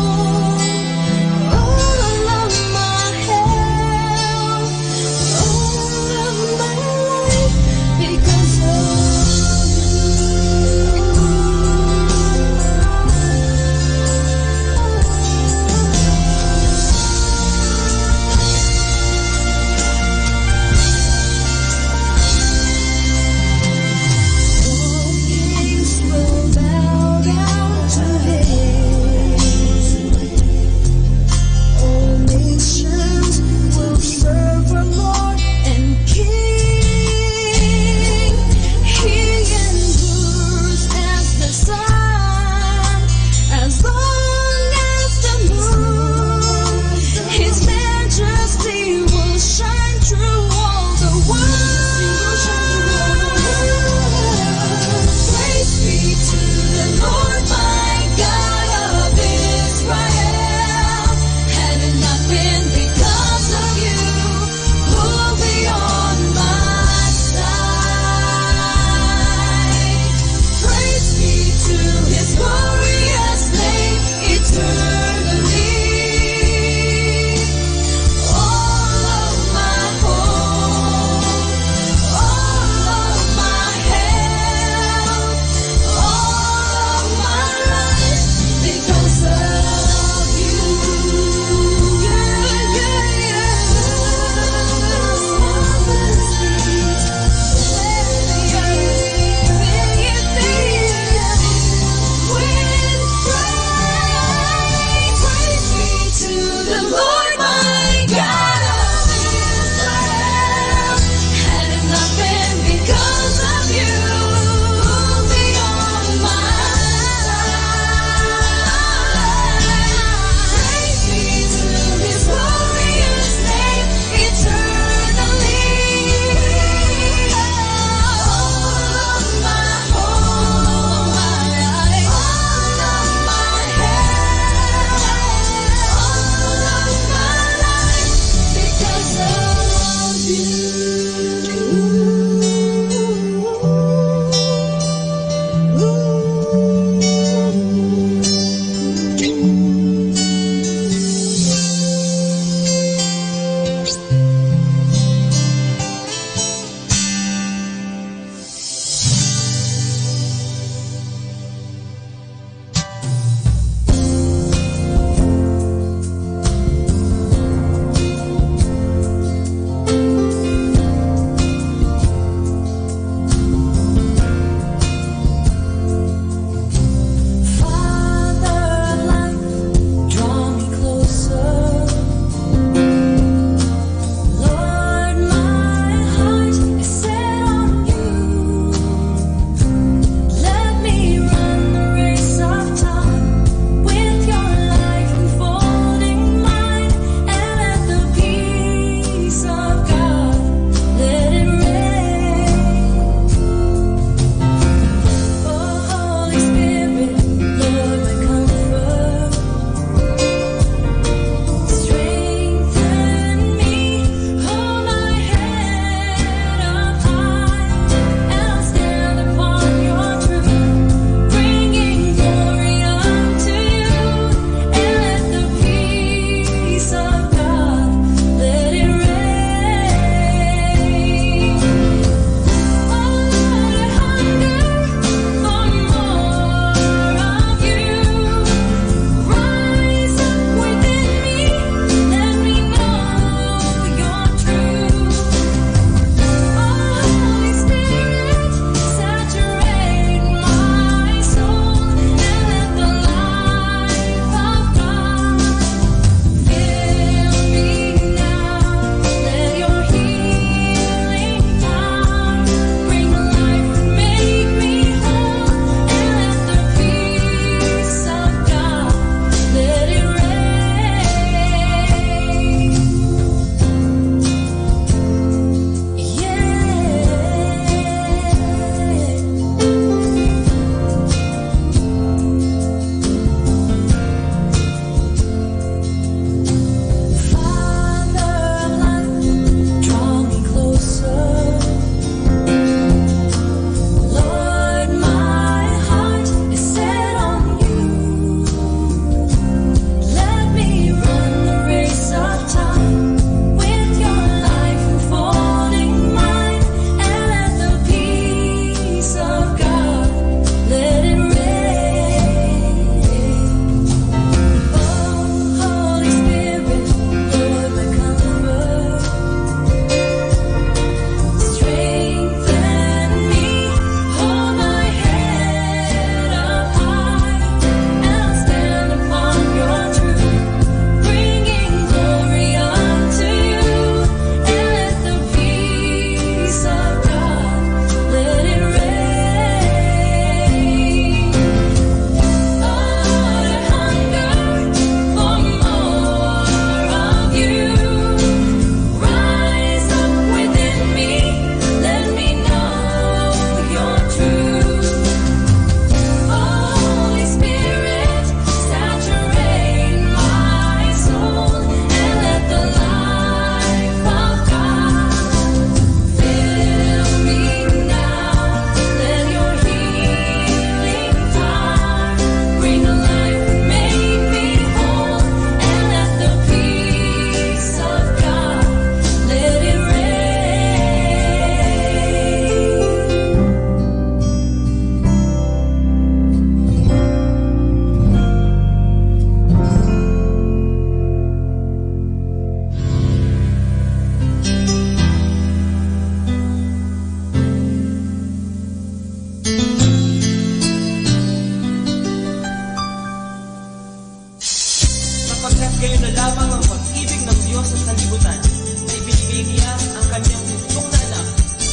[SPEAKER 11] sa sanlibutan na ibinigay niya ang kanyang bugtong na anak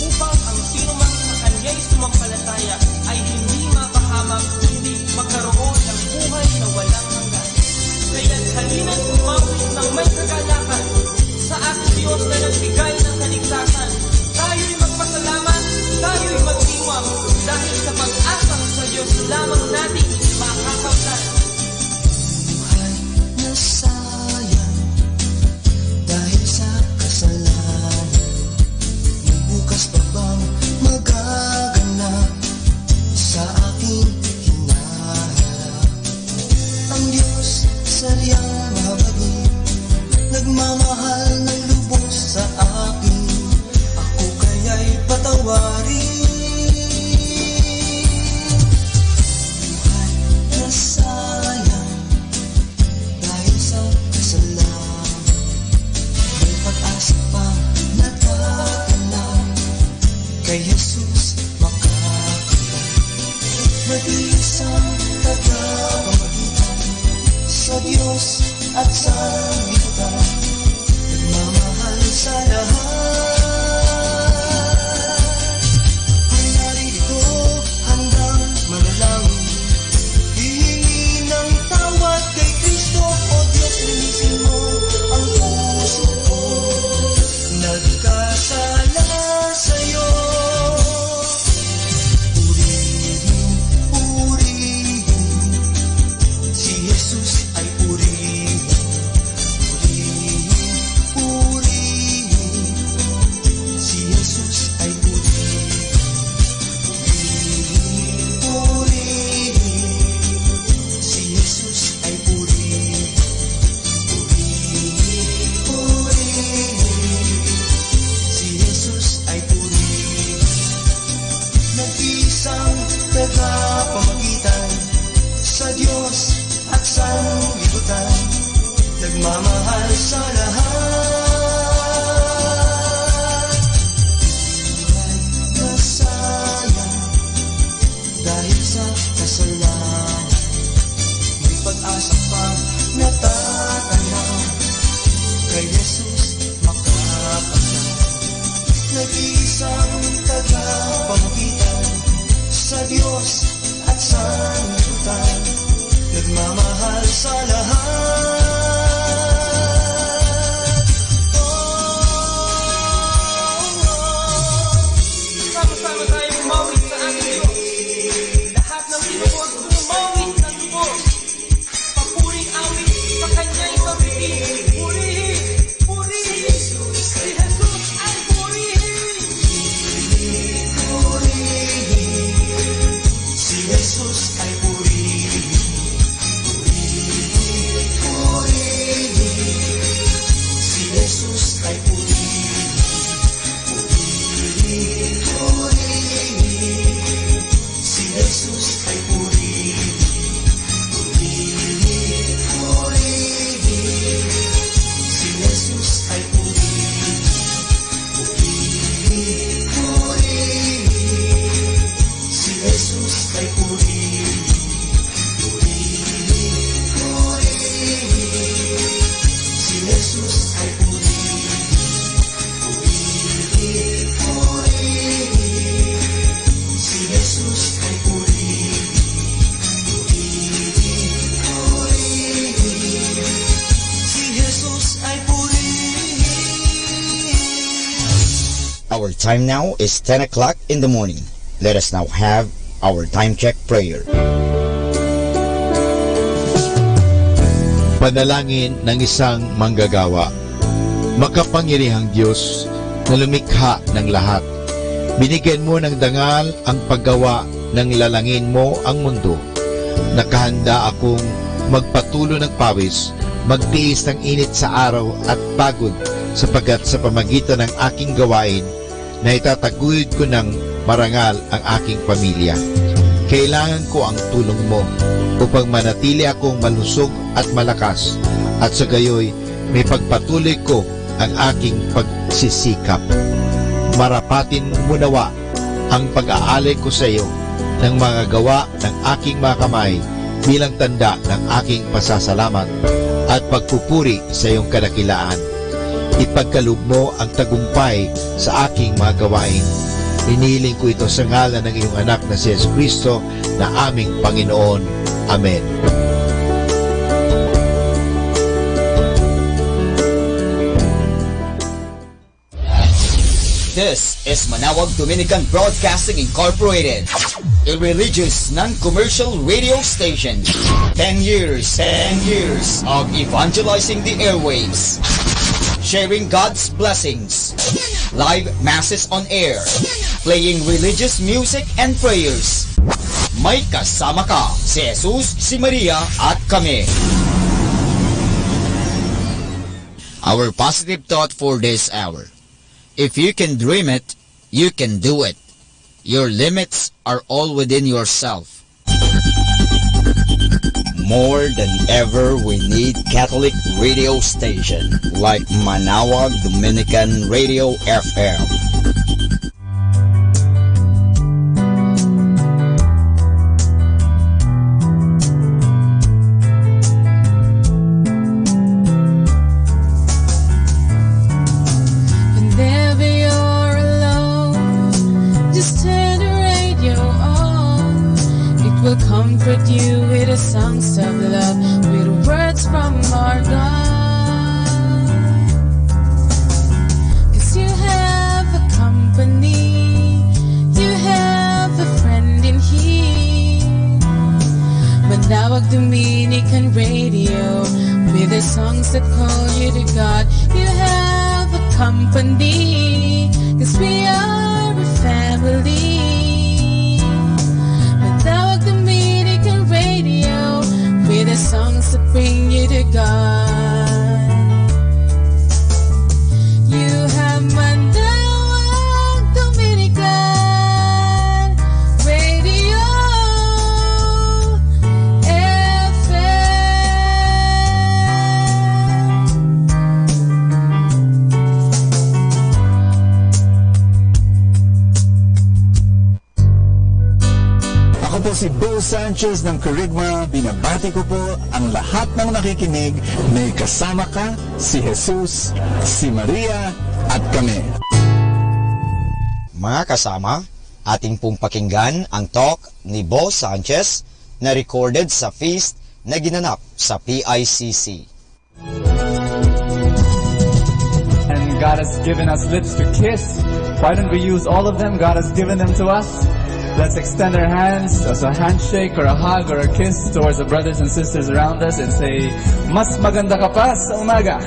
[SPEAKER 11] upang ang sino mang sa kanya'y sumampalataya ay hindi mapahamak kundi magkaroon ng buhay na walang hanggan. Kaya't halina't umawit ng may kagalakan sa ating Diyos na nagbigay ng kaligtasan. Tayo'y magpasalamat, tayo'y magdiwang dahil sa pag-asang sa Diyos lamang natin makakamtan.
[SPEAKER 1] Buhay na sayang dahil sa kasalanan. May bukas pa bang magaganap sa aking hinaharap? Ang Diyos sadyang mabagay, nagmamahal ng lubos sa akin. Ako kaya'y patawarin. Buhay na sayang dahil sa kasalanan. May pag-asa pang natatanang kay Jesus makakamtan. Mag-iisang tagapamagitan sa Diyos at sa sanlibutan, nagmamahal sa lahat. Ay narito handang manalangin, hihingi ng tawad kay Kristo. O Diyos, linisin mo ang puso ko, nagkasala sa'yo. Purihin, purihin, si Jesus ay purihin. Purihin, si Jesus ay purihin. Purihin, si Jesus ay purihin. Purihin, si Jesus ay purihin. Nag-iisang tagapamagitan sa Diyos at sa sanlibutan, nagmamahal sa lahat. Buhay na sayang dahil sa kasalanan. May pag-asa pang natatanaw kay Jesus makakamtan. Nag-iisang tagapamagitan sa Diyos at sa sanlibutan, nagmamahal sa lahat.
[SPEAKER 11] Sama-sama tayong umawit sa ating Diyos. Lahat ng tinuod umawit ng lubos. Papuring awit sa kanya'y pag-ibig. Purihin, purihin, si Jesus ay purihin.
[SPEAKER 1] Purihin, si Jesus ay purihin. Purihin, si Jesus ay purihin. Purihin, si Jesus ay purihin. Purihin, si Jesus ay purihin. Purihin, si Jesus ay purihin. Si Jesus ay purihin. Si Jesus ay purihin. Si Jesus ay purihin.
[SPEAKER 12] Our time now is 10 o'clock in the morning. Let us now have our time check prayer.
[SPEAKER 4] Panalangin ng isang manggagawa. Makapangyarihang Diyos na lumikha ng lahat, binigyan mo ng dangal ang paggawa ng lalangin mo ang mundo. Nakahanda akong magpatulo ng pawis, magtiis ng init sa araw at pagod, sapagkat sa pamagitan ng aking gawain na itataguyod ko ng marangal ang aking pamilya. Kailangan ko ang tulong mo upang manatili akong malusog at malakas, at sa gayoy may pagpatuloy ko ang aking pagsisikap. Marapatin mo nawa ang pag-aalay ko sa iyo ng mga gawa ng aking mga kamay bilang tanda ng aking pasasalamat at pagpupuri sa iyong kadakilaan. Ipagkaloob mo ang tagumpay sa aking mga gawain. Hinihiling ko ito sa ngalan ng iyong anak na si Jesucristo na aming Panginoon. Amen.
[SPEAKER 12] This is Manawag Dominican Broadcasting Incorporated, a religious, non-commercial radio station. 10 years of evangelizing the airwaves, sharing God's blessings, live masses on air, playing religious music and prayers. May kasama ka, si Jesus, si Maria, at kami. Our positive thought for this hour. If you can dream it, you can do it. Your limits are all within yourself. More than ever, we need Catholic radio station like Manawag Dominican Radio FM.
[SPEAKER 14] Whenever you're alone, just turn the radio on. It will comfort you with the songs of love, with words from our God. 'Cause you have a company, you have a friend in here. Manawag Dominican Radio, with the songs that call you to God. You have a company, 'cause we are a family. Manawag Dominican Radio, with the songs that bring you to God. You have Manawag Dominican Radio
[SPEAKER 17] Ako po si Bo Sanchez ng Kerygma. Binabati ko po ang lahat ng nakikinig. May kasama ka, si Jesus, si Maria, at kami.
[SPEAKER 12] Mga kasama, ating pong pakinggan ang talk ni Bo Sanchez na recorded sa feast na ginanap sa PICC.
[SPEAKER 18] And God has given us lips to kiss. Why don't we use all of them? God has given them to us. Let's extend our hands as a handshake or a hug or a kiss towards the brothers and sisters around us and say, mas maganda ka pa sa umaga.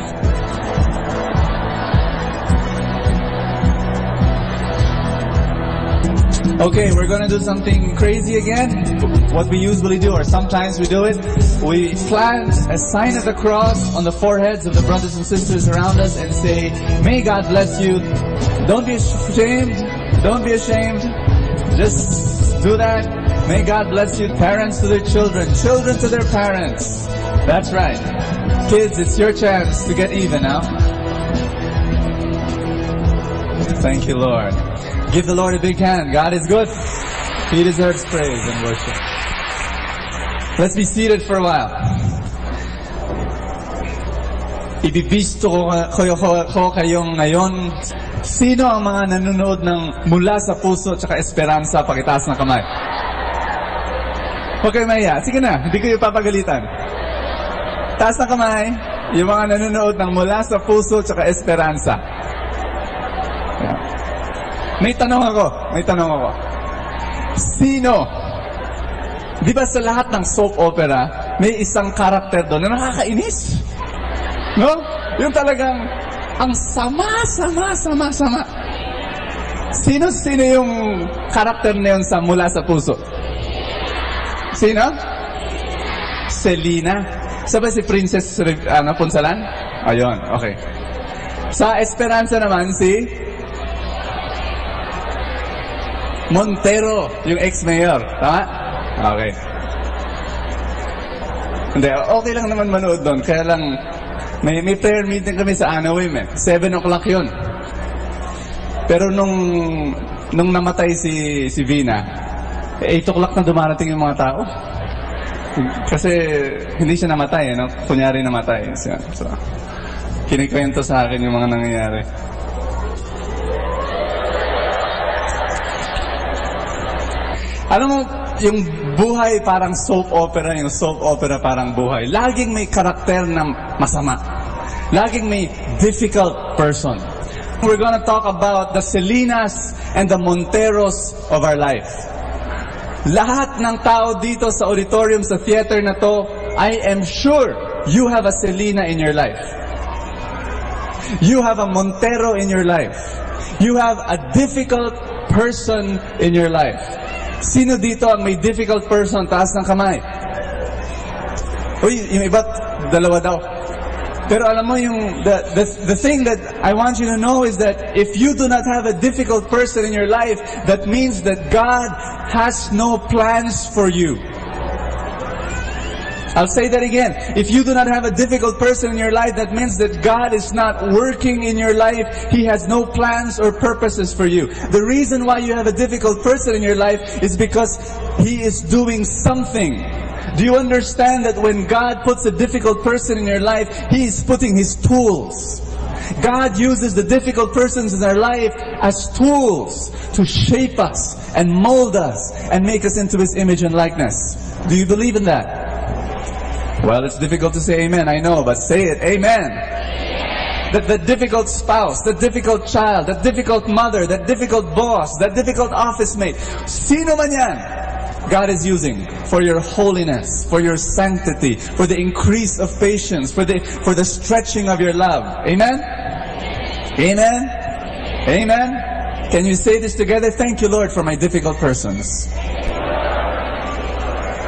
[SPEAKER 18] Okay, we're gonna do something crazy again. What we usually do, or sometimes we do it, we plant a sign of the cross on the foreheads of the brothers and sisters around us and say, may God bless you. Don't be ashamed. Don't be ashamed. Just do that. May God bless you. Parents to their children. Children to their parents. That's right. Kids, it's your chance to get even now. Thank you, Lord. Give the Lord a big hand. God is good. He deserves praise and worship. Let's be seated for a while. Ibibisto ko kayong ngayon. Sino ang mga nanonood ng Mula sa Puso at Esperanza? Pakitaas ng kamay. Okay, Maya. Sige na, hindi ko yung papagalitan. Taas ng kamay, yung mga nanonood ng Mula sa Puso at Esperanza. Yeah. May tanong ako. Sino? Di ba sa lahat ng soap opera, may isang karakter doon na nakakainis? No? Yung talagang ang sama. Sino yung karakter na yun sa Mula sa Puso? Sino? Selena. Sabay si Princess Punsalan? Ayun, okay. Sa Esperanza naman si Montero, yung ex-mayor. Tama? Okay. Hindi, okay lang naman manood doon. Kaya lang, may prayer meeting kami sa Anaheim 7 o'clock yun. Pero nung namatay si Vina, 8 o'clock na dumarating yung mga tao. Kasi hindi siya namatay, no? Kunyari namatay siya. So, kinikwento sa akin yung mga nangyayari. Alam mo, yung buhay parang soap opera, yung soap opera parang buhay. Laging may karakter na masama. Laging may difficult person. We're gonna talk about the Selinas and the Monteros of our life. Lahat ng tao dito sa auditorium, sa theater na to, I am sure you have a Selina in your life. You have a Montero in your life. You have a difficult person in your life. Sino dito ang may difficult person? Taas ng kamay. Uy, yung iba, dalawa daw. Pero alam mo yung, the thing that I want you to know is that if you do not have a difficult person in your life, that means that God has no plans for you. I'll say that again. If you do not have a difficult person in your life, that means that God is not working in your life. He has no plans or purposes for you. The reason why you have a difficult person in your life is because He is doing something. Do you understand that when God puts a difficult person in your life, He is putting His tools? God uses the difficult persons in our life as tools to shape us and mold us and make us into His image and likeness. Do you believe in that? Well, it's difficult to say amen, I know, but say it, amen. That difficult spouse, that difficult child, that difficult mother, that difficult boss, that difficult office mate, sino man yan, God is using for your holiness, for your sanctity, for the increase of patience, for the stretching of your love. Amen? Amen? Amen? Can you say this together? Thank you, Lord, for my difficult persons.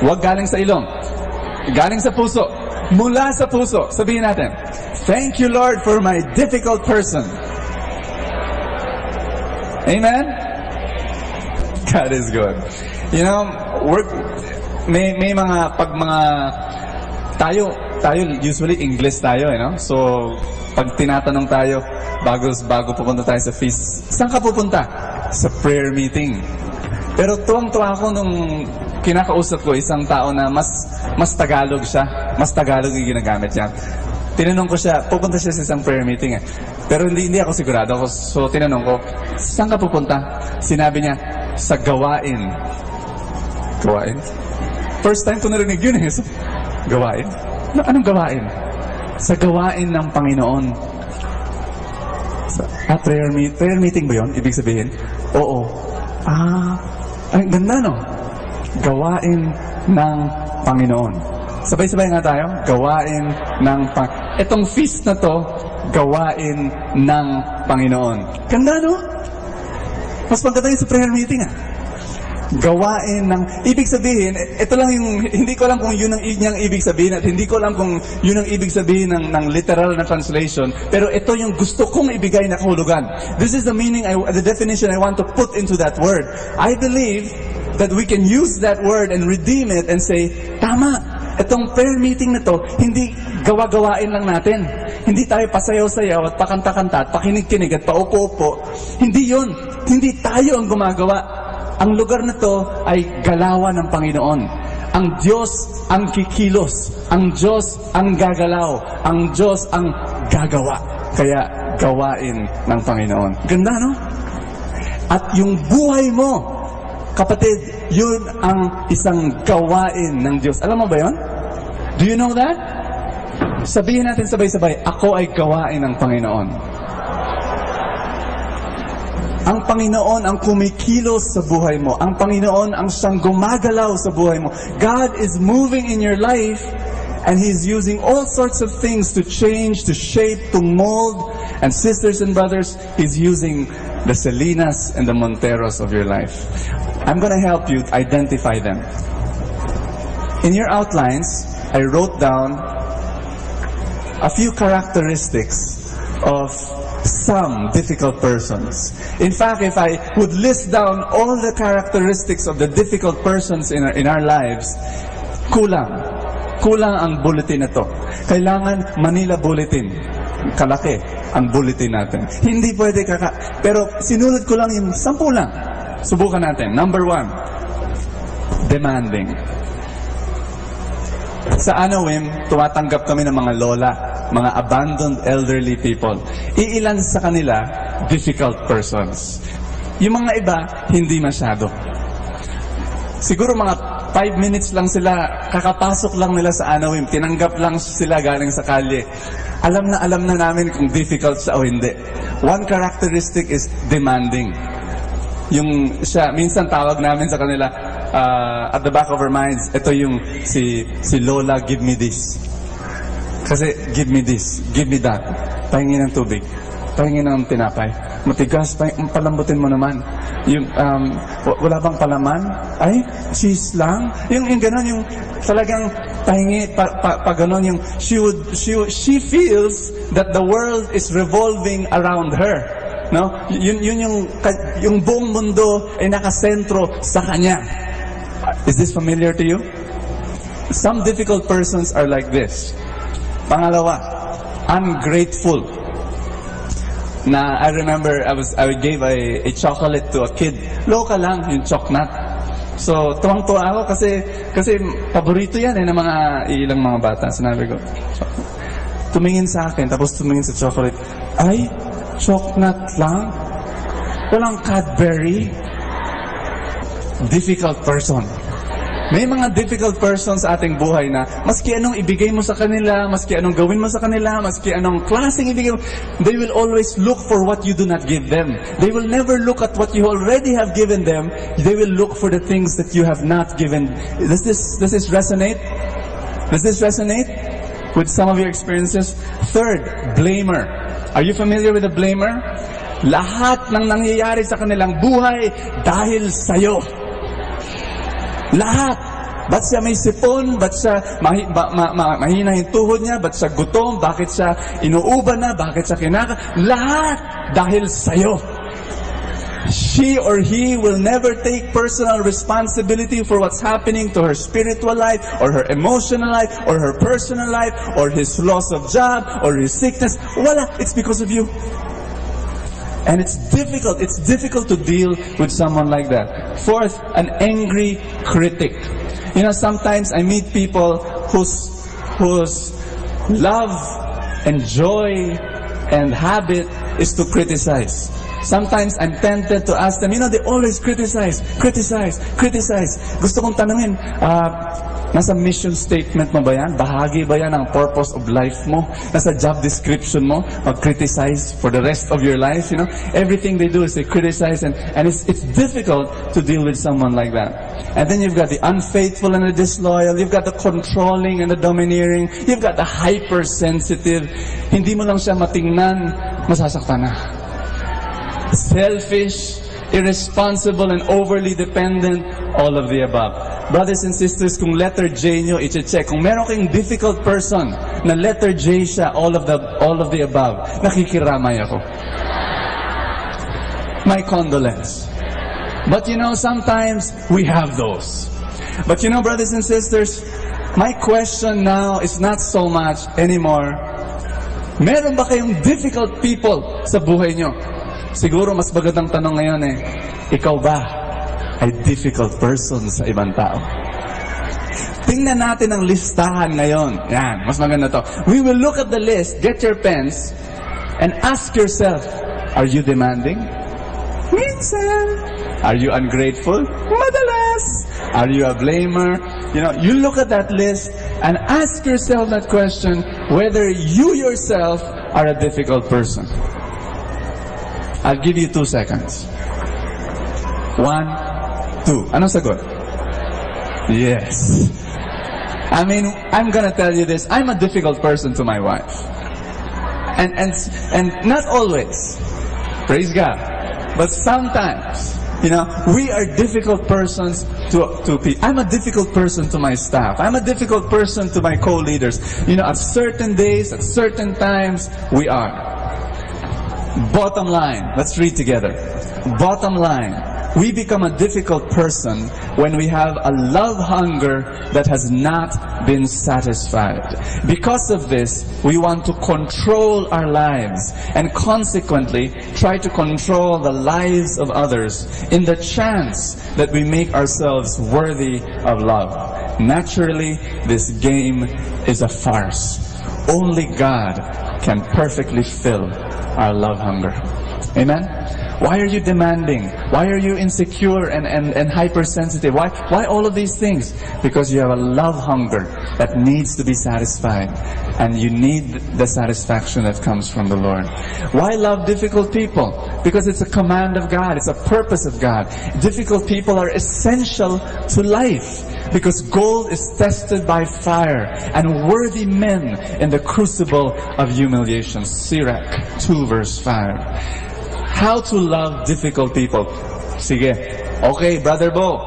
[SPEAKER 18] Huwag galing sa ilong. Galing sa puso. Mula sa puso. Sabihin natin, thank you, Lord, for my difficult person. Amen? God is good. You know, may mga tayo usually English tayo, you know? So, pag tinatanong tayo, bago pupunta tayo sa feast, saan ka pupunta? Sa prayer meeting. Pero tuwang-tuwa ako nung kinakausap ko isang tao na mas Tagalog siya. Mas Tagalog yung ginagamit niya. Tinanong ko siya, pupunta siya sa isang prayer meeting eh. Pero hindi ako sigurado. So tinanong ko, saan ka pupunta? Sinabi niya, sa gawain. Gawain? First time ko narinig yun eh. So, gawain? Anong gawain? Sa gawain ng Panginoon. Prayer meeting ba yun? Ibig sabihin? Oo. Ay, ganda no? Gawain ng Panginoon. Sabay-sabay nga tayo. Gawain ng Itong feast na to, gawain ng Panginoon. Ganda no? Mas maganda yun sa prayer meeting Gawain ng, ibig sabihin, ito lang yung, hindi ko alam kung yun ang niyang ibig sabihin at hindi ko alam kung yun ang ibig sabihin ng literal na translation, pero ito yung gusto kong ibigay na kahulugan. This is the meaning, the definition I want to put into that word. I believe that we can use that word and redeem it and say, tama, itong prayer meeting na to, hindi gawa-gawain lang natin. Hindi tayo pasayaw-sayaw at pakanta-kanta at pakinig-kinig at paupo-upo. Hindi yun. Hindi tayo ang gumagawa. Ang lugar na to ay galawan ng Panginoon. Ang Diyos ang kikilos. Ang Diyos ang gagalaw. Ang Diyos ang gagawa. Kaya gawain ng Panginoon. Ganda, no? At yung buhay mo, kapatid, yun ang isang gawain ng Diyos. Alam mo ba yun? Do you know that? Sabihin natin sabay-sabay, ako ay gawain ng Panginoon. Ang Panginoon ang kumikilos sa buhay mo. Ang Panginoon ang siyang gumagalaw sa buhay mo. God is moving in your life and He's using all sorts of things to change, to shape, to mold. And sisters and brothers, He's using the Selinas and the Monteros of your life. I'm going to help you identify them. In your outlines, I wrote down a few characteristics of some difficult persons. In fact, if I would list down all the characteristics of the difficult persons in our lives, kulang ang bulletin na to. Kailangan Manila Bulletin. Kalaki ang bulletin natin. Hindi pwede pero sinulad ko lang yung 10 lang. Subukan natin. Number 1, demanding. Sa Anawim, tumatanggap kami ng mga lola. mga abandoned elderly people. Iilan sa kanila, difficult persons. Yung mga iba, hindi masyado. Siguro mga 5 minutes lang sila, kakapasok lang nila sa Anawim, tinanggap lang sila galing sa kalye. Alam na namin kung difficult siya o hindi. One characteristic is demanding. Yung siya, minsan tawag namin sa kanila, at the back of our minds, ito yung si Lola, give me this. Kasi give me this, give me that. Pahingin ng tubig, pahingin ng tinapay. Matigas, palambutin mo naman. Yung, wala bang palaman? Ay, cheese lang? Yung gano'n, yung talagang pahingi, gano'n, yung she feels that the world is revolving around her. No? Yun yung buong mundo ay nakasentro sa kanya. Is this familiar to you? Some difficult persons are like this. Pangalawa, ungrateful. Na I remember I gave a chocolate to a kid. Local lang yung chocnut. So tuwang-tuwa ako kasi paborito yan ng mga ilang mga bata. Sinabi ko, tumingin sa akin tapos tumingin sa chocolate. Ay, chocnut lang? Walang Cadbury? Difficult person. May mga difficult persons sa ating buhay na maski anong ibigay mo sa kanila, maski anong gawin mo sa kanila, maski anong klaseng ibigay mo, they will always look for what you do not give them. They will never look at what you already have given them. They will look for the things that you have not given. Does this resonate? Does this resonate with some of your experiences? Third, blamer. Are you familiar with a blamer? Lahat ng nangyayari sa kanilang buhay dahil sa'yo. Lahat. Ba't siya may sipon? Ba't siya mahina yung tuhod niya? Ba't siya gutom? Bakit siya inuuban na? Bakit siya lahat dahil sa'yo. She or he will never take personal responsibility for what's happening to her spiritual life, or her emotional life, or her personal life, or his loss of job, or his sickness. Wala. It's because of you. And it's difficult to deal with someone like that. Fourth, an angry critic. You know, sometimes I meet people whose love and joy and habit is to criticize. Sometimes I'm tempted to ask them, they always criticize. Gusto kong tanungin, nasa mission statement mo ba yan? Bahagi ba yan ng purpose of life mo? Nasa job description mo? Mag-criticize for the rest of your life? Everything they do is they criticize, and it's difficult to deal with someone like that. And then you've got the unfaithful and the disloyal. You've got the controlling and the domineering. You've got the hypersensitive. Hindi mo lang siya matingnan, masasaktan na. Selfish, irresponsible, and overly dependent, all of the above. Brothers and sisters, kung letter J nyo, i-check. Kung meron kayong difficult person na letter J siya, all of the above, nakikiramay ako. My condolence. But sometimes we have those. But brothers and sisters, my question now is not so much anymore, meron ba kayong difficult people sa buhay nyo? Siguro mas magandang tanong ngayon ikaw ba ay difficult person sa ibang tao? Tingnan natin ang listahan ngayon. Yan, mas maganda to. We will look at the list, get your pens, and ask yourself, are you demanding? Minsan. Are you ungrateful? Madalas. Are you a blamer? You look at that list and ask yourself that question, whether you yourself are a difficult person. I'll give you 2 seconds. 1, 2. Anong sagot? Yes. I mean, I'm gonna tell you this. I'm a difficult person to my wife. And not always. Praise God. But sometimes, we are difficult persons to people. I'm a difficult person to my staff. I'm a difficult person to my co-leaders. At certain days, at certain times, we are. Bottom line, let's read together. Bottom line, we become a difficult person when we have a love hunger that has not been satisfied. Because of this, we want to control our lives and consequently try to control the lives of others in the chance that we make ourselves worthy of love. Naturally, this game is a farce. only God can perfectly fill our love hunger. Amen? Why are you demanding? Why are you insecure and hypersensitive? Why all of these things? Because you have a love hunger that needs to be satisfied. And you need the satisfaction that comes from the Lord. Why love difficult people? Because it's a command of God. It's a purpose of God. Difficult people are essential to life. Because gold is tested by fire, and worthy men in the crucible of humiliation. Sirach 2 verse 5. How to love difficult people. Sige. Okay, Brother Bo.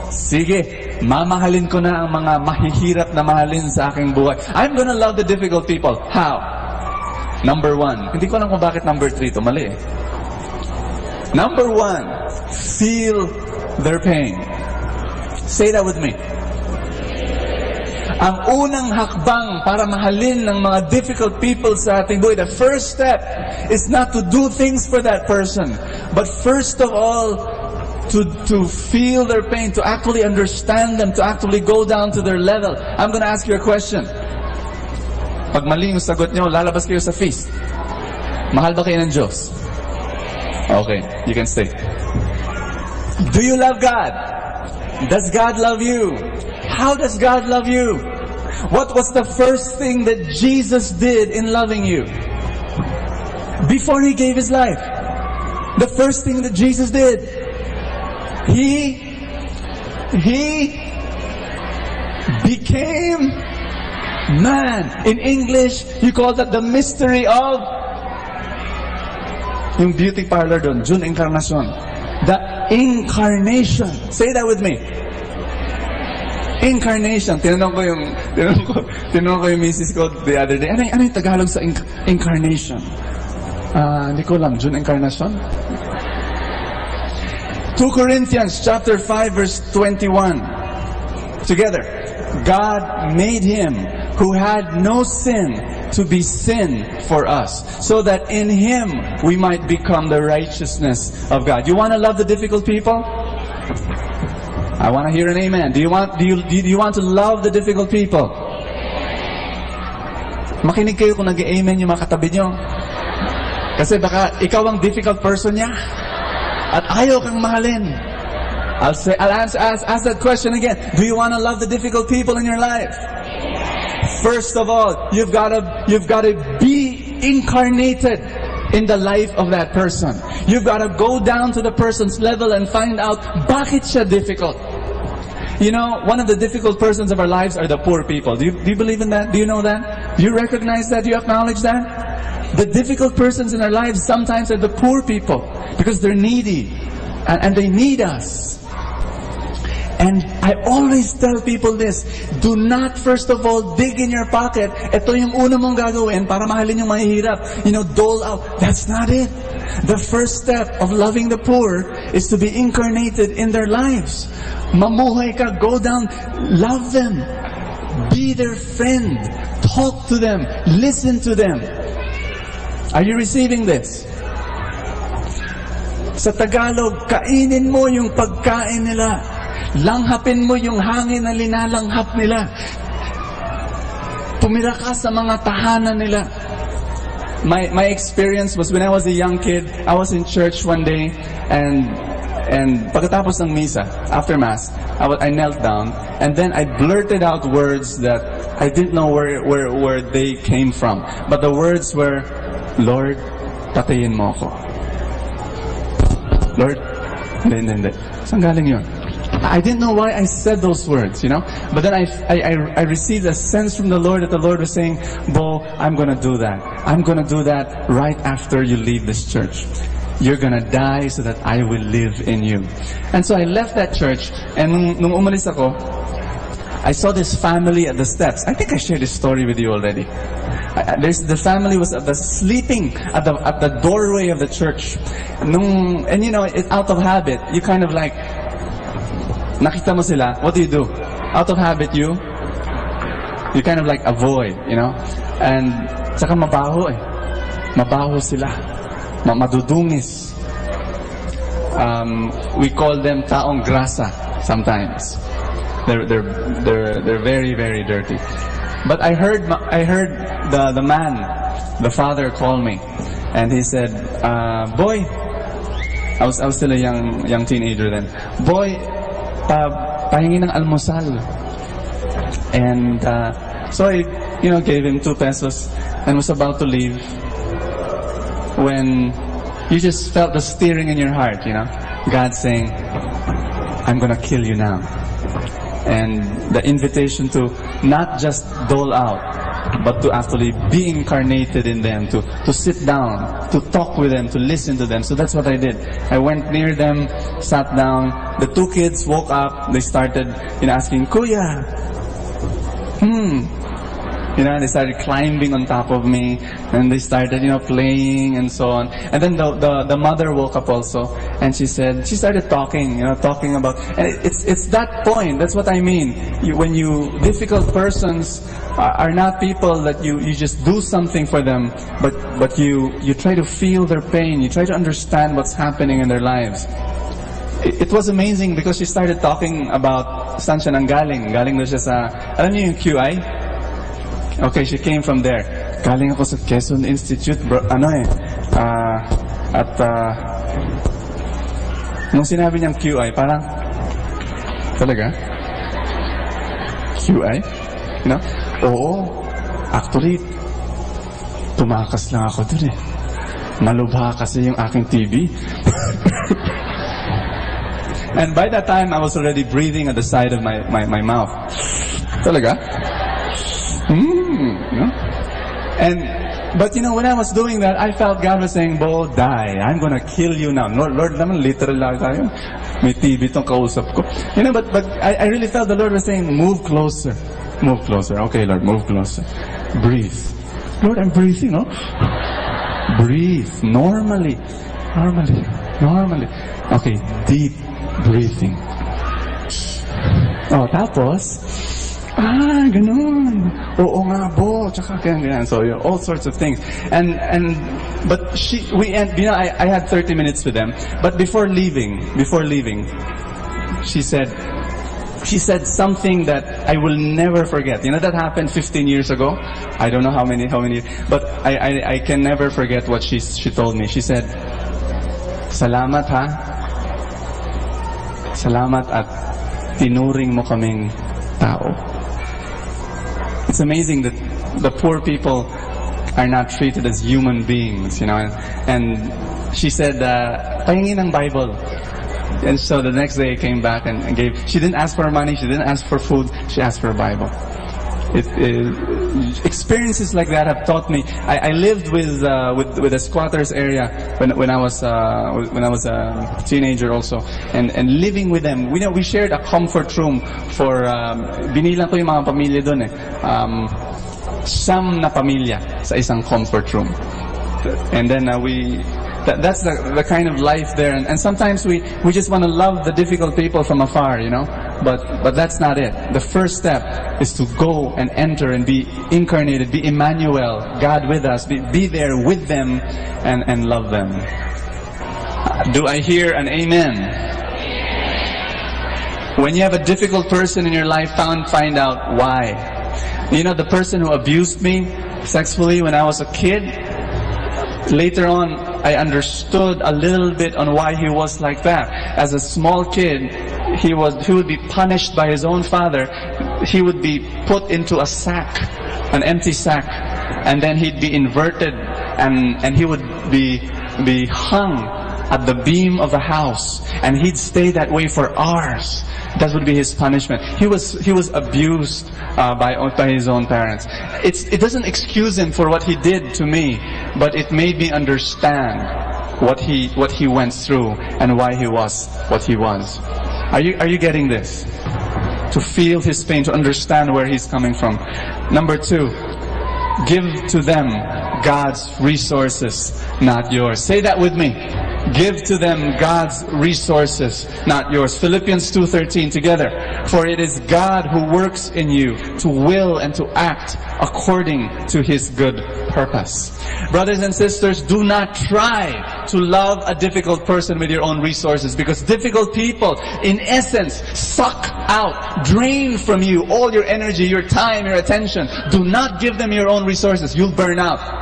[SPEAKER 18] Sige. Mamahalin ko na ang mga mahihirap na mahalin sa aking buhay. I'm gonna love the difficult people. How? Number 1. Hindi ko alam kung bakit number 3 to. Mali eh. Number 1. Feel their pain. Say that with me. Ang unang hakbang para mahalin ng mga difficult people sa ating buhay, the first step is not to do things for that person, but first of all, to feel their pain, to actually understand them, to actually go down to their level. I'm gonna ask you a question. Pag mali yung sagot nyo, lalabas kayo sa feast. Mahal ba kayo ng Diyos? Okay, you can stay. Do you love God? Does God love you? How does God love you? What was the first thing that Jesus did in loving you? Before He gave His life, the first thing that Jesus did, He became man. In English, you call that the mystery of yung beauty parlor doon, June Encarnacion. The incarnation. Say that with me. Incarnation. Tinanong ko yung misis ko the other day. Ano yung Tagalog sa incarnation? Hindi ko alam. June Encarnacion? 2 Corinthians chapter 5 verse 21. Together. God made Him who had no sin to be sin for us, so that in Him we might become the righteousness of God. You want to love the difficult people? I want to hear an amen. Do you want to love the difficult people? Makinig kayo kung nag-amen yung mga katabi nyo. Kasi baka ikaw ang difficult person niya at ayaw kang mahalin. I'll ask that question again. Do you want to love the difficult people in your life? First of all, you've got to be incarnated in the life of that person. You've got to go down to the person's level and find out bakit siya difficult. You know, one of the difficult persons of our lives are the poor people. Do you believe in that? Do you know that? Do you recognize that? Do you acknowledge that? The difficult persons in our lives sometimes are the poor people because they're needy and they need us. And I always tell people this, do not first of all dig in your pocket. Ito yung una mong gagawin para mahalin yung mahihirap. You know, dole out. That's not it. The first step of loving the poor is to be incarnated in their lives. Mamuhay ka, go down, love them. Be their friend. Talk to them. Listen to them. Are you receiving this? Sa Tagalog, kainin mo yung pagkain nila. Langhapin mo yung hangin na linalanghap nila. Tumira ka sa mga tahanan nila. My experience was when I was a young kid, I was in church one day and pagkatapos ng misa, after mass, I knelt down and then I blurted out words that I didn't know where they came from. But the words were, Lord, patayin mo ako. Lord, hindi. Saan galing yun? I didn't know why I said those words, you know. But then I received a sense from the Lord that the Lord was saying, Bo, I'm going to do that. I'm going to do that right after you leave this church. You're going to die so that I will live in you. And so I left that church, and nung umalis ako, I saw this family at the steps. I think I shared this story with you already. The family was sleeping at the doorway of the church. And you know, out of habit, you kind of like, nakita mo sila, what do? Out of habit, you kind of like avoid, you know? And saka mabaho eh. Mabaho sila. Madudungis. We call them taong grasa sometimes. They're very, very dirty. But I heard the man, the father, call me, and he said, "Boy," I was still a young teenager then. "Boy, pahingi ng almusal." And so I, gave him 2 pesos and was about to leave when you just felt the stirring in your heart, God saying, "I'm gonna kill you now." And the invitation to not just dole out, but to actually be incarnated in them, to sit down, to talk with them, to listen to them. So that's what I did. I went near them, sat down. The 2 kids woke up. They started, asking, "Kuya, they started climbing on top of me, and they started, playing and so on. And then the mother woke up also, and she started talking, talking about, and it's that point. That's what I mean. Difficult persons are not people that you just do something for them, but you try to feel their pain. You try to understand what's happening in their lives. It was amazing because she started talking about saan siya nanggaling. Galing daw siya sa, alam niyo yung QI? Okay, she came from there. Galing ako sa Quezon Institute, bro, nung sinabi niyang QI, parang, talaga? QI? Oo, actually, tumakas lang ako dun eh. Nalubha kasi yung aking TV. And by that time, I was already breathing at the side of my mouth. Talaga? But when I was doing that, I felt God was saying, "Bo, die. I'm gonna kill you now." Lord naman, literal lang tayo. May TV tong kausap ko. But I really felt the Lord was saying, "Move closer. Move closer." Okay, Lord, move closer. Breathe. Lord, I'm breathing, no? Breathe. Normally. Okay, deep breathing. Oh, tapos, ganun. Oo nga, Bo, tsaka ganyan. So, all sorts of things. But I had 30 minutes with them. But before leaving, she said something that I will never forget. That happened 15 years ago. I don't know how many, but I can never forget what she told me. She said, "Salamat ha. Salamat at tinuring mo kaming tao." It's amazing that the poor people are not treated as human beings, And she said, "Pahingi ng Bible." And so the next day I came back and gave. She didn't ask for money. She didn't ask for food. She asked for a Bible. Experiences like that have taught me. I lived with the squatters area when I was a teenager also, and living with them. We shared a comfort room for binilang ko yung mga pamilya doon eh. 9 na pamilya sa isang comfort room, and then that's the kind of life there. And sometimes we just want to love the difficult people from afar, But that's not it. The first step is to go and enter and be incarnated, be Emmanuel, God with us, be there with them and love them. Do I hear an amen? When you have a difficult person in your life, find out why. The person who abused me sexually when I was a kid, later on, I understood a little bit on why he was like that. As a small kid, he would be punished by his own father. He would be put into a sack, an empty sack, and then he'd be inverted, and he would be hung at the beam of the house, and he'd stay that way for hours. That would be his punishment. He was abused by his own parents. It doesn't excuse him for what he did to me, but it made me understand what he went through and why he was what he was. Are you getting this? To feel his pain, to understand where he's coming from. Number 2, give to them God's resources, not yours. Say that with me. Give to them God's resources, not yours. Philippians 2:13 together. For it is God who works in you to will and to act according to His good purpose. Brothers and sisters, do not try to love a difficult person with your own resources, because difficult people, in essence, suck out, drain from you all your energy, your time, your attention. Do not give them your own resources. You'll burn out.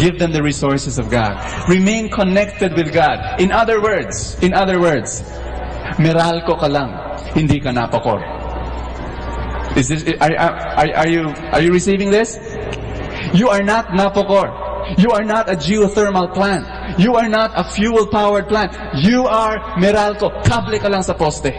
[SPEAKER 18] Give them the resources of God. Remain connected with God. In other words, Meralco ka lang, hindi ka napakor. Is this, are you receiving this? You are not napakor. You are not a geothermal plant. You are not a fuel-powered plant. You are Meralco. Kable ka lang sa poste.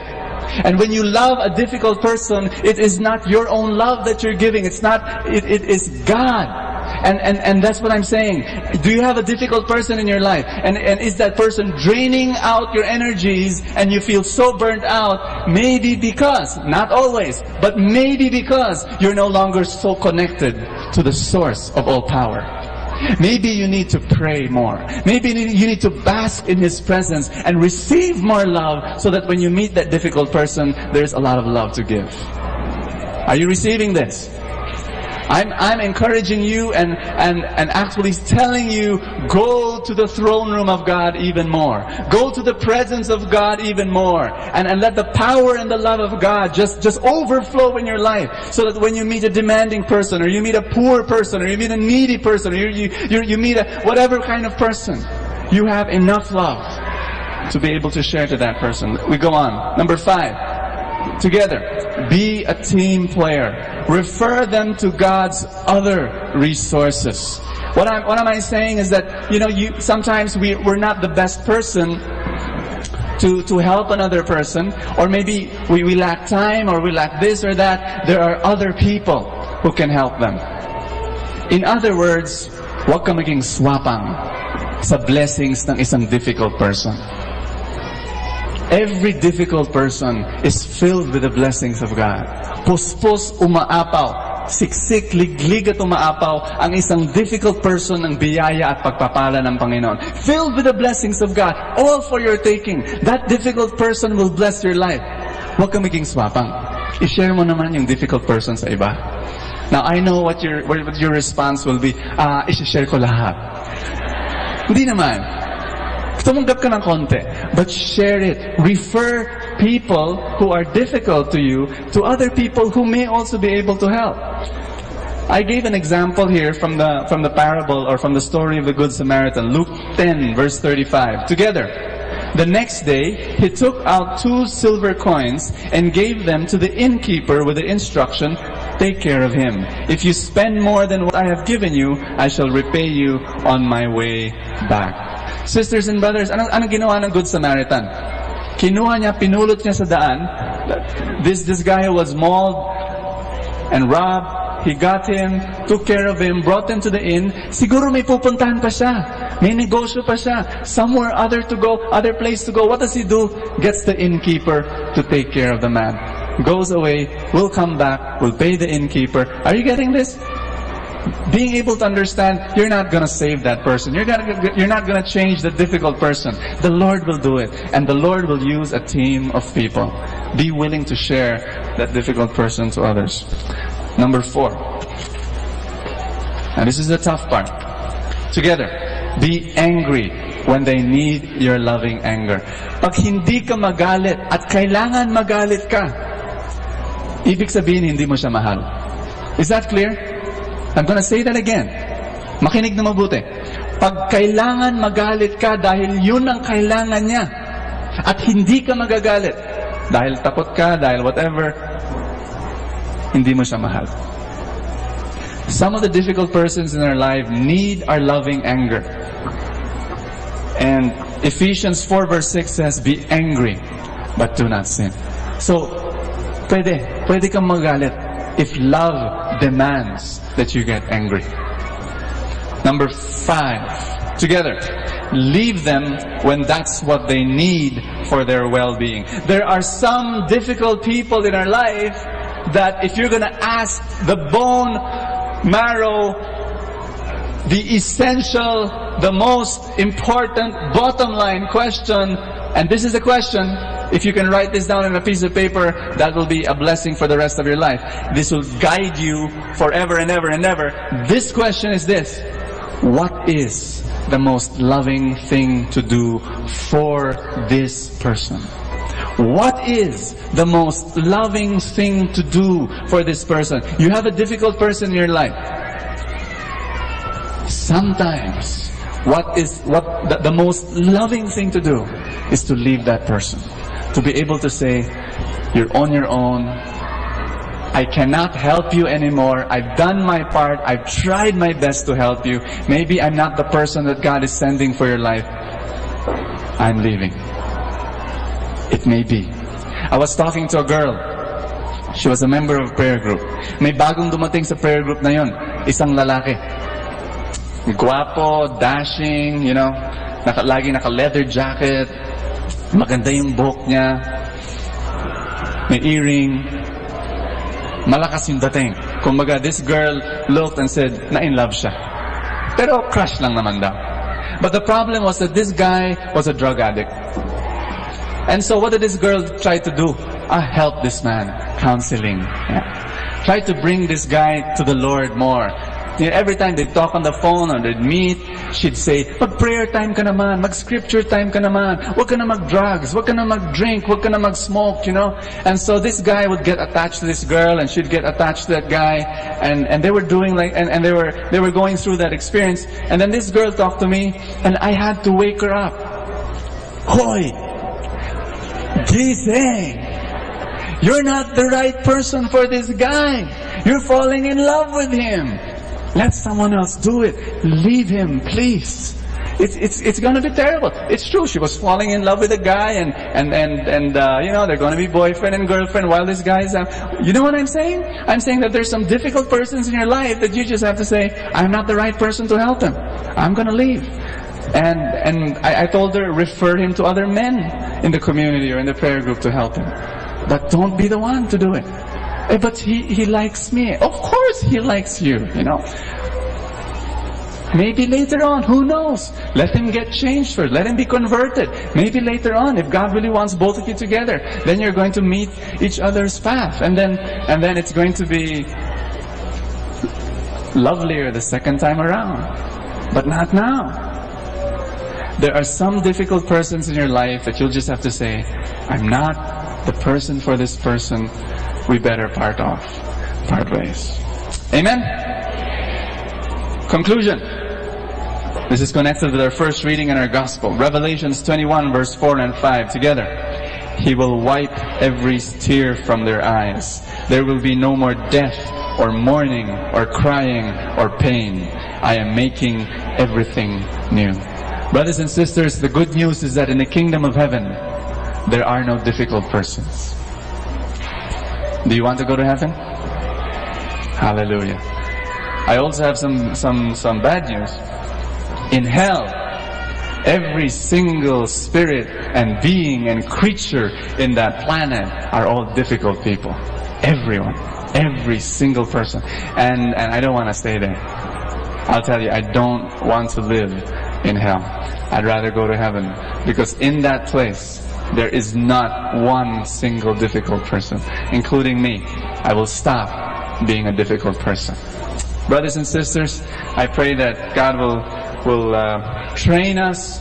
[SPEAKER 18] And when you love a difficult person, it is not your own love that you're giving. It is God. And that's what I'm saying. Do you have a difficult person in your life? And is that person draining out your energies and you feel so burnt out? Maybe because, not always, but maybe because you're no longer so connected to the source of all power. Maybe you need to pray more. Maybe you need to bask in His presence and receive more love, so that when you meet that difficult person, there's a lot of love to give. Are you receiving this? I'm encouraging you and actually telling you, go to the throne room of God even more. Go to the presence of God even more. And let the power and the love of God just overflow in your life, so that when you meet a demanding person, or you meet a poor person, or you meet a needy person, or you meet a whatever kind of person, you have enough love to be able to share to that person. We go on. Number 5. Together, be a team player. Refer them to God's other resources. What am I saying is that, sometimes we're not the best person to help another person, or maybe we lack time, or we lack this or that. There are other people who can help them. In other words, huwag ka maging swapang sa blessings ng isang difficult person. Every difficult person is filled with the blessings of God. Puspos umaapaw, siksik, liglig at umaapaw ang isang difficult person ng biyaya at pagpapala ng Panginoon. Filled with the blessings of God, all for your taking. That difficult person will bless your life. Huwag ka maging swapang. I-share mo naman yung difficult person sa iba. Now, I know what your response will be. I-share ko lahat. Hindi naman. Tumanggap ka ng konti, but share it. Refer people who are difficult to you to other people who may also be able to help. I gave an example here from the parable, or from the story of the Good Samaritan, Luke 10 verse 35. Together, the next day he took out 2 silver coins and gave them to the innkeeper with the instruction, take care of him. If you spend more than what I have given you, I shall repay you on my way back. Sisters and brothers, anong ginawa ng Good Samaritan? Kinuha niya, pinulot niya sa daan. This guy who was mauled and robbed, he got him, took care of him, brought him to the inn. Siguro may pupuntahan pa siya. May negosyo pa siya. Somewhere other place to go. What does he do? Gets the innkeeper to take care of the man. Goes away, will come back, will pay the innkeeper. Are you getting this? Being able to understand, you're not going to save that person. You're not going to change the difficult person. The Lord will do it. And the Lord will use a team of people. Be willing to share that difficult person to others. Number 4. And this is the tough part. Together, be angry when they need your loving anger. Pag hindi ka magalit at kailangan magalit ka, ibig sabihin hindi mo siya mahal. Is that clear? I'm gonna say that again. Makinig na mabuti. Pag kailangan magalit ka dahil yun ang kailangan niya, at hindi ka magagalit dahil takot ka, dahil whatever, hindi mo siya mahal. Some of the difficult persons in our life need our loving anger. And Ephesians 4 verse 6 says, be angry, but do not sin. So, pwede kang magalit if love demands that you get angry. Number 5, together, leave them when that's what they need for their well-being. There are some difficult people in our life that if you're gonna ask the bone marrow the essential, the most important bottom line question, and this is the question. If you can write this down on a piece of paper, that will be a blessing for the rest of your life. This will guide you forever and ever and ever. This question is this: what is the most loving thing to do for this person? What is the most loving thing to do for this person? You have a difficult person in your life. Sometimes, the most loving thing to do is to leave that person. To be able to say, you're on your own. I cannot help you anymore. I've done my part. I've tried my best to help you. Maybe I'm not the person that God is sending for your life. I'm leaving. It may be. I was talking to a girl. She was a member of a prayer group. May bagong dumating sa prayer group na yon. Isang lalaki. Guwapo, dashing, lagi naka-leather jacket. Maganda yung buhok niya. May earring. Malakas yung dating. Kumbaga, this girl looked and said, na-in love siya. Pero crush lang naman daw. But the problem was that this guy was a drug addict. And so what did this girl try to do? Help this man. Counseling. Yeah. Try to bring this guy to the Lord more. Every time they talk on the phone or they'd meet, she'd say, mag-prayer time ka naman, mag-scripture time ka naman, huwag ka na mag-drugs, huwag ka na mag-drink, huwag ka na mag-smoke, And so this guy would get attached to this girl and she'd get attached to that guy, and they were doing and they were going through that experience. And then this girl talked to me and I had to wake her up. Hoy! Gising! You're not the right person for this guy. You're falling in love with him. Let someone else do it. Leave him, please. It's going to be terrible. It's true. She was falling in love with a guy, and they're going to be boyfriend and girlfriend while this guy is. You know what I'm saying? I'm saying that there's some difficult persons in your life that you just have to say, I'm not the right person to help him. I'm going to leave. And I told her, refer him to other men in the community or in the prayer group to help him. But don't be the one to do it. But he likes me. Of course he likes you, Maybe later on, who knows? Let him get changed first. Let him be converted. Maybe later on, if God really wants both of you together, then you're going to meet each other's path. And then it's going to be lovelier the second time around. But not now. There are some difficult persons in your life that you'll just have to say, I'm not the person for this person. We better part ways. Amen? Conclusion. This is connected with our first reading in our gospel. Revelations 21 verse 4 and 5 together. He will wipe every tear from their eyes. There will be no more death or mourning or crying or pain. I am making everything new. Brothers and sisters, the good news is that in the kingdom of heaven, there are no difficult persons. Do you want to go to heaven? Hallelujah. I also have some bad news. In hell, every single spirit and being and creature in that planet are all difficult people. Everyone. Every single person. And I don't want to stay there. I'll tell you, I don't want to live in hell. I'd rather go to heaven. Because in that place, there is not one single difficult person, including me. I will stop being a difficult person. Brothers and sisters, I pray that God will train us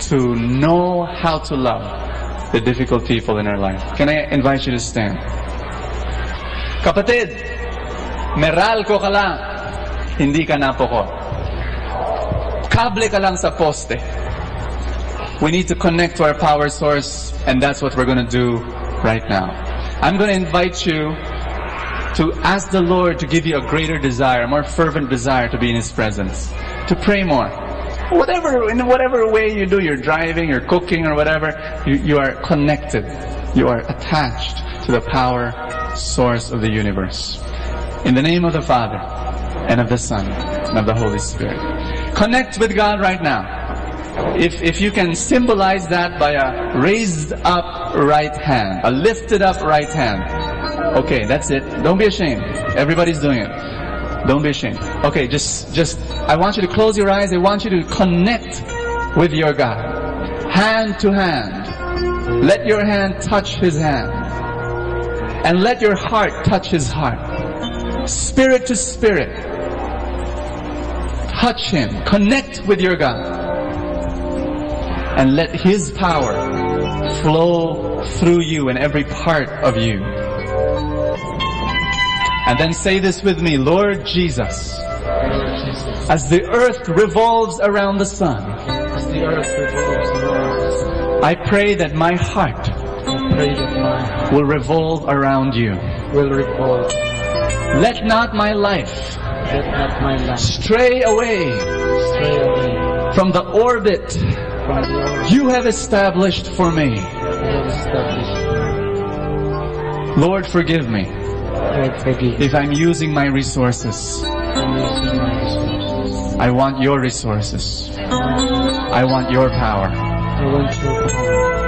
[SPEAKER 18] to know how to love the difficult people in our life. Can I invite you to stand? Kapatid, meral ko ka lang, hindi ka napoko. Kable ka lang sa poste. We need to connect to our power source, and that's what we're going to do right now. I'm going to invite you to ask the Lord to give you a greater desire, a more fervent desire to be in His presence, to pray more. In whatever way you do, you're driving, you're cooking, or whatever, you are connected. You are attached to the power source of the universe. In the name of the Father, and of the Son, and of the Holy Spirit. Connect with God right now. If you can symbolize that by a raised up right hand, a lifted up right hand. Okay, that's it. Don't be ashamed. Everybody's doing it. Don't be ashamed. Okay, just, I want you to close your eyes. I want you to connect with your God. Hand to hand. Let your hand touch His hand. And let your heart touch His heart. Spirit to spirit. Touch Him. Connect with your God. And let His power flow through you and every part of you. And then say this with me, Lord Jesus, as the earth revolves around the sun, I pray that my heart will revolve around you. Let not my life stray away from the orbit you have established for me. Lord, forgive me if I'm using my resources. I want your resources. I want your power.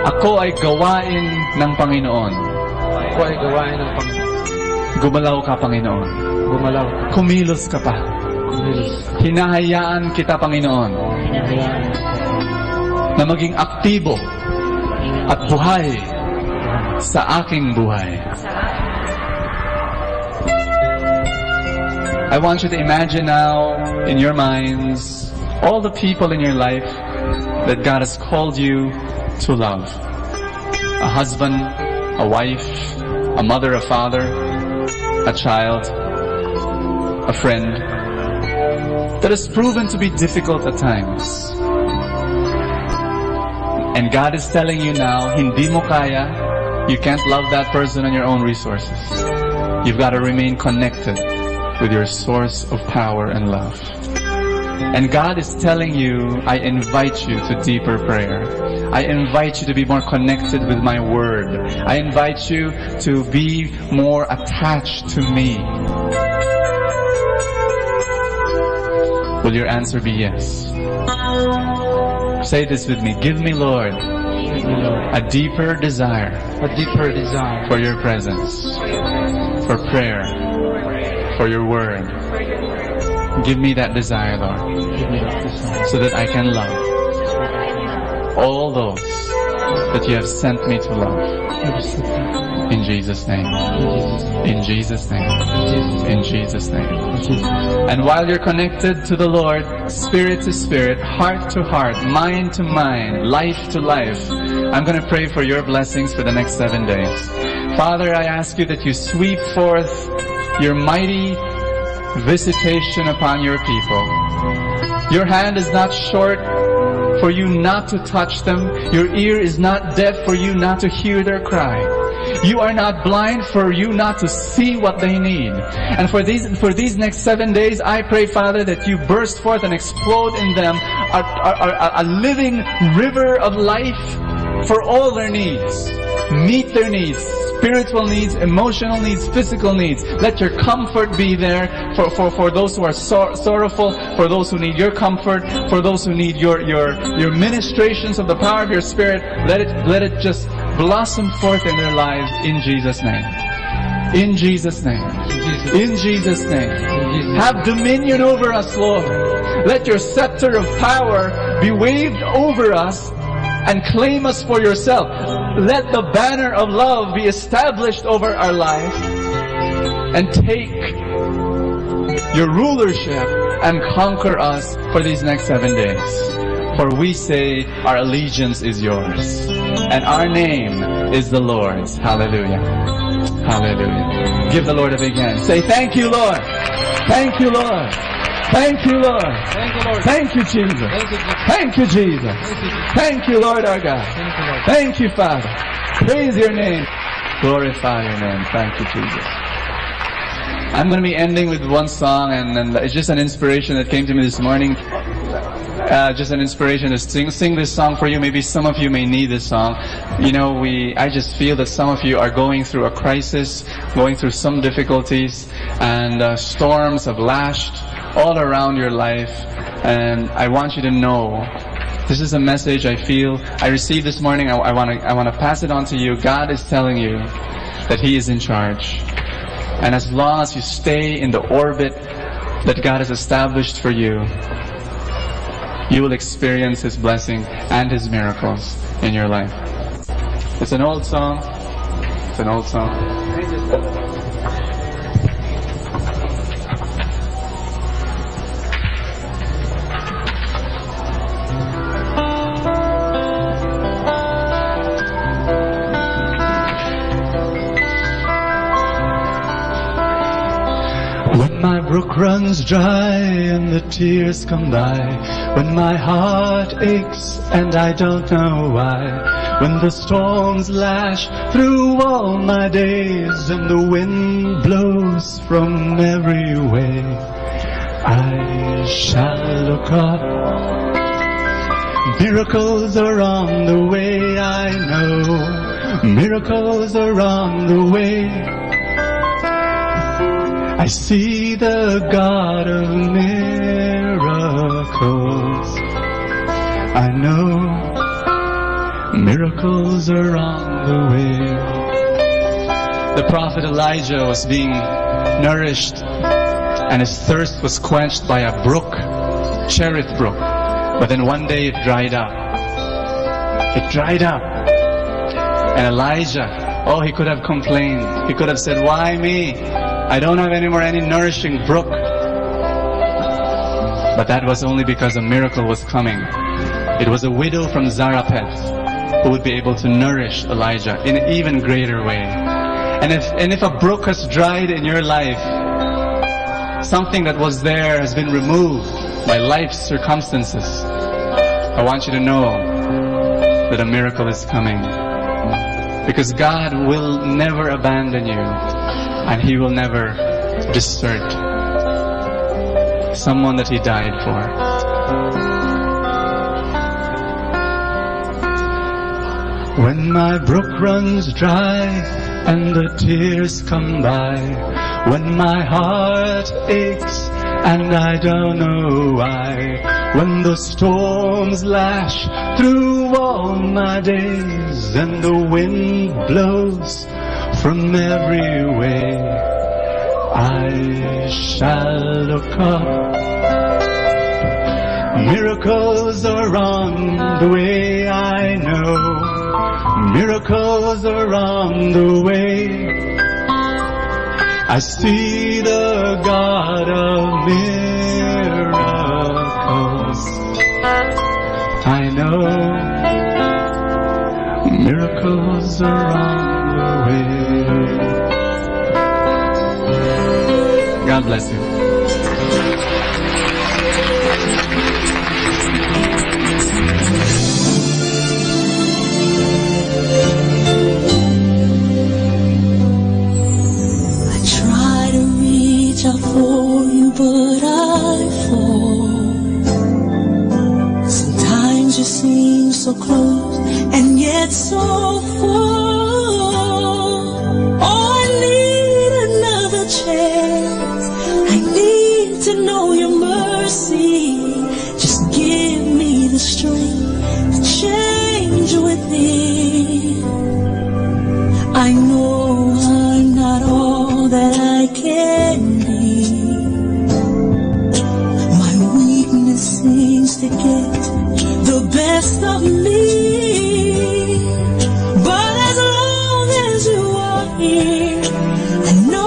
[SPEAKER 18] Ako ay gawain ng Panginoon. Gumalaw ka, Panginoon. Kumilos ka pa. Hinahayaan kita, Panginoon, na maging aktibo at buhay sa aking buhay. I want you to imagine now in your minds all the people in your life that God has called you to love. A husband, a wife, a mother, a father, a child, a friend that has proven to be difficult at times. And God is telling you now, hindi mo kaya, you can't love that person on your own resources. You've got to remain connected with your source of power and love. And God is telling you, I invite you to deeper prayer. I invite you to be more connected with my word. I invite you to be more attached to me. Will your answer be yes? Say this with me. Give me, Lord, a deeper desire for your presence, for prayer, for your word. Give me that desire, Lord, so that I can love all those that you have sent me to love. In Jesus' name. In Jesus' name. In Jesus' name. And while you're connected to the Lord, spirit to spirit, heart to heart, mind to mind, life to life, I'm going to pray for your blessings for the next 7 days. Father, I ask you that you sweep forth your mighty visitation upon your people. Your hand is not short for you not to touch them. Your ear is not deaf for you not to hear their cry. You are not blind for you not to see what they need. And for these next 7 days, I pray, Father, that you burst forth and explode in them a living river of life for all their needs. Meet their needs. Spiritual needs, emotional needs, physical needs. Let your comfort be there for those who are sorrowful, for those who need your comfort, for those who need your ministrations of the power of your Spirit. Let it just blossom forth in their lives in Jesus' name. In Jesus' name. In Jesus' name. Have dominion over us, Lord. Let your scepter of power be waved over us and claim us for yourself. Let the banner of love be established over our life and take your rulership and conquer us for these next 7 days. For we say our allegiance is yours and our name is the Lord's. Hallelujah. Hallelujah. Give the Lord a big hand. Say, thank you, Lord. Thank you, Lord. Thank you, Lord.
[SPEAKER 11] Thank you, Lord.
[SPEAKER 18] Thank you, Jesus.
[SPEAKER 11] Thank you, Jesus.
[SPEAKER 18] Thank you, Jesus. Thank you, Lord our God. Thank you, Father. Praise your name. Glorify your name. Thank you, Jesus. I'm going to be ending with one song, and it's just an inspiration that came to me this morning. Just an inspiration to sing this song for you. Maybe some of you may need this song. You know, I just feel that some of you are going through a crisis, going through some difficulties, and storms have lashed all around your life. And I want you to know, this is a message I feel I received this morning. I want to pass it on to you. God is telling you that He is in charge. And as long as you stay in the orbit that God has established for you, you will experience His blessing and His miracles in your life. It's an old song. It's an old song. When my brook runs dry and the tears come by, when my heart aches and I don't know why, when the storms lash through all my days and the wind blows from every way, I shall look up. Miracles are on the way, I know. Miracles are on the way. I see the God of miracles. I know miracles are on the way. The prophet Elijah was being nourished and his thirst was quenched by a brook, Cherith Brook. But then one day it dried up. It dried up. And Elijah, oh, he could have complained. He could have said, why me? I don't have any nourishing brook. But that was only because a miracle was coming. It was a widow from Zarephath who would be able to nourish Elijah in an even greater way. And if a brook has dried in your life, something that was there has been removed by life's circumstances, I want you to know that a miracle is coming. Because God will never abandon you. And He will never desert someone that He died for. When my brook runs dry and the tears come by, when my heart aches and I don't know why, when the storms lash through all my days and the wind blows from every way, I shall look up. Miracles are on the way, I know. Miracles are on the way. I see the God of miracles. I know miracles are on the way. God bless you.
[SPEAKER 1] I try to reach out for you, but I fall. Sometimes you seem so close and yet so far. I need to know your mercy. Just give me the strength to change within. I know I'm not all that I can be. My weakness seems to get the best of me. But as long as you are here, I know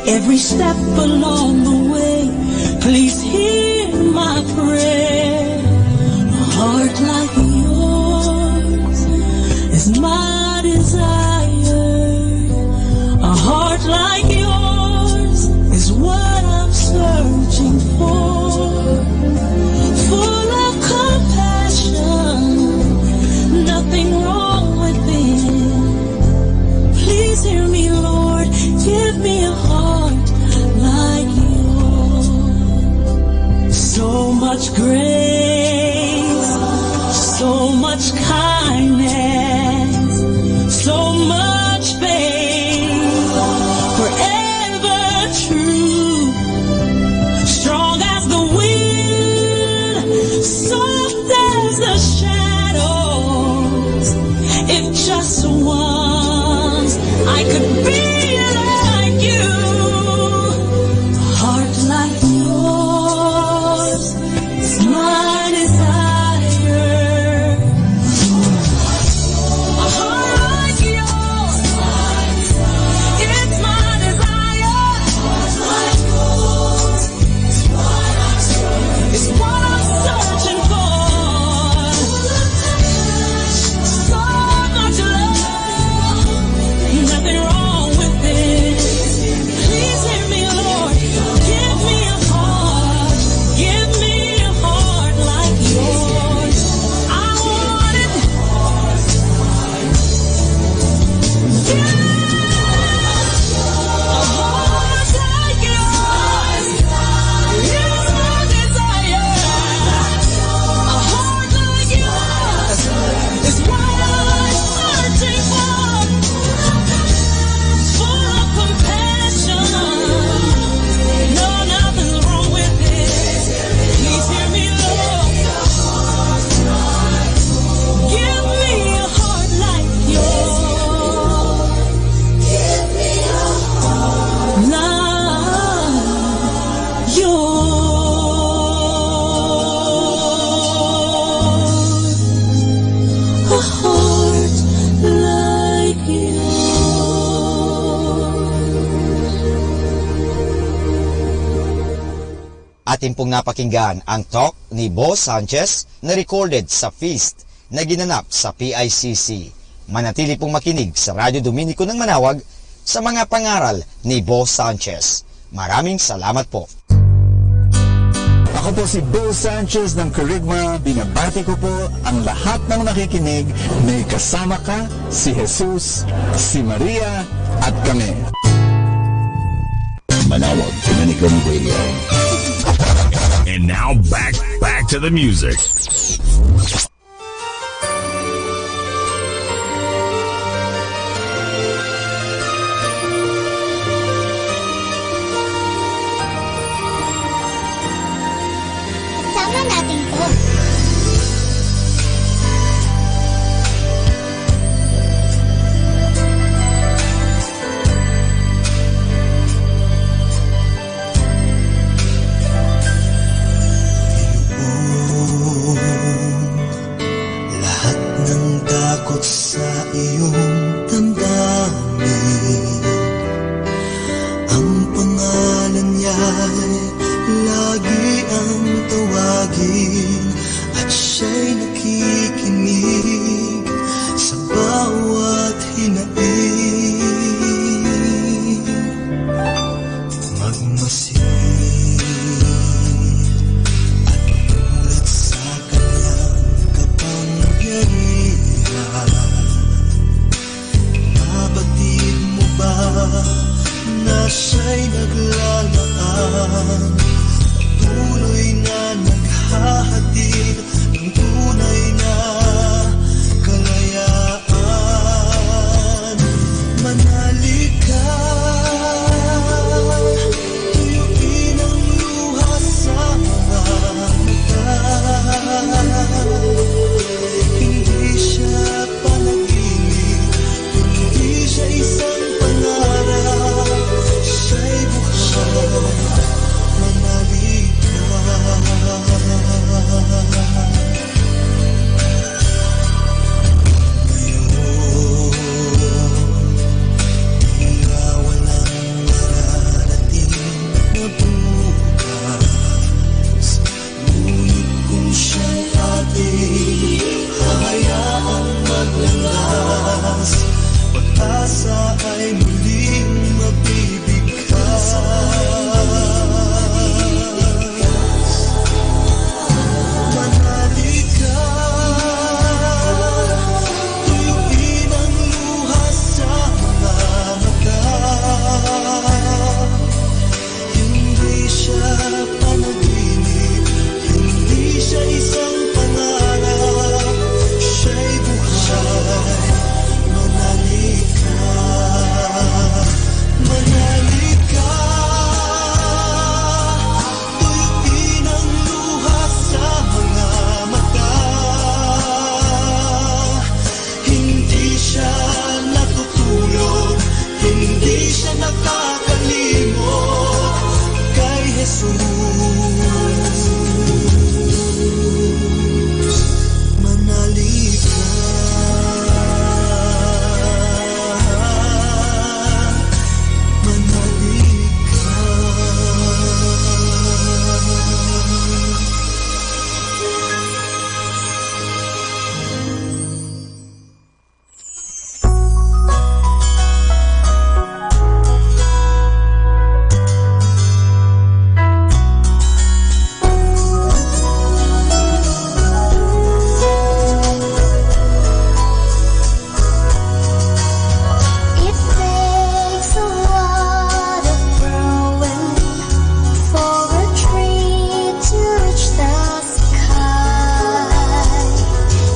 [SPEAKER 1] every step along the way. Please hear my prayer. A heart like yours is my desire. A heart like yours is what I'm searching for. Full of compassion, nothing wrong within. Please hear me, Lord. Give me a heart like yours. So much grace, so much kindness, so much faith, forever true. Strong as the wind, soft as the shadows. If just once I could be like you,
[SPEAKER 12] Atin pong napakinggan ang talk ni Bo Sanchez na recorded sa feast na ginanap sa PICC. Manatili pong makinig sa Radio Dominico ng Manawag sa mga pangaral ni Bo Sanchez. Maraming salamat po.
[SPEAKER 17] Ako po si Bo Sanchez ng Kerygma. Binabati ko po ang lahat ng nakikinig. May kasama ka, si Jesus, si Maria, at kami.
[SPEAKER 8] Manawag Dominican Radio. And now back to the music.
[SPEAKER 10] Sama natin to.
[SPEAKER 1] Lahat ng takot sa iyong damdamin, ang pangalan niya'y lagi ang tawagin, at siya'y nakikinig sa bawat hinaing. Magmasid at mulat sa kanyang kapangyarihan. Nabatid mo ba na siya'y naglalaan, tuloy na naghahatid ng tunay na kalayaan? Manalig ka, tuyuin ang luha sa mga mata. Hindi siya panaginip, hindi siya isang pangarap, siya'y buhay. Manalig ka. Pag-asa ay muling mabibigkas. Manalig ka, tuyuin ang luha sa mga mata. Hindi siya panaginip, hindi siya isang pangarap, siya'y buhay. Manalig ka, manalig ka, tuyuin ang luha sa mga mata. Hindi siya natutulog, hindi siya nakakalimot kay Jesus. Manalig ka, manalig ka.
[SPEAKER 10] It takes a lot of growing for a tree to reach the sky.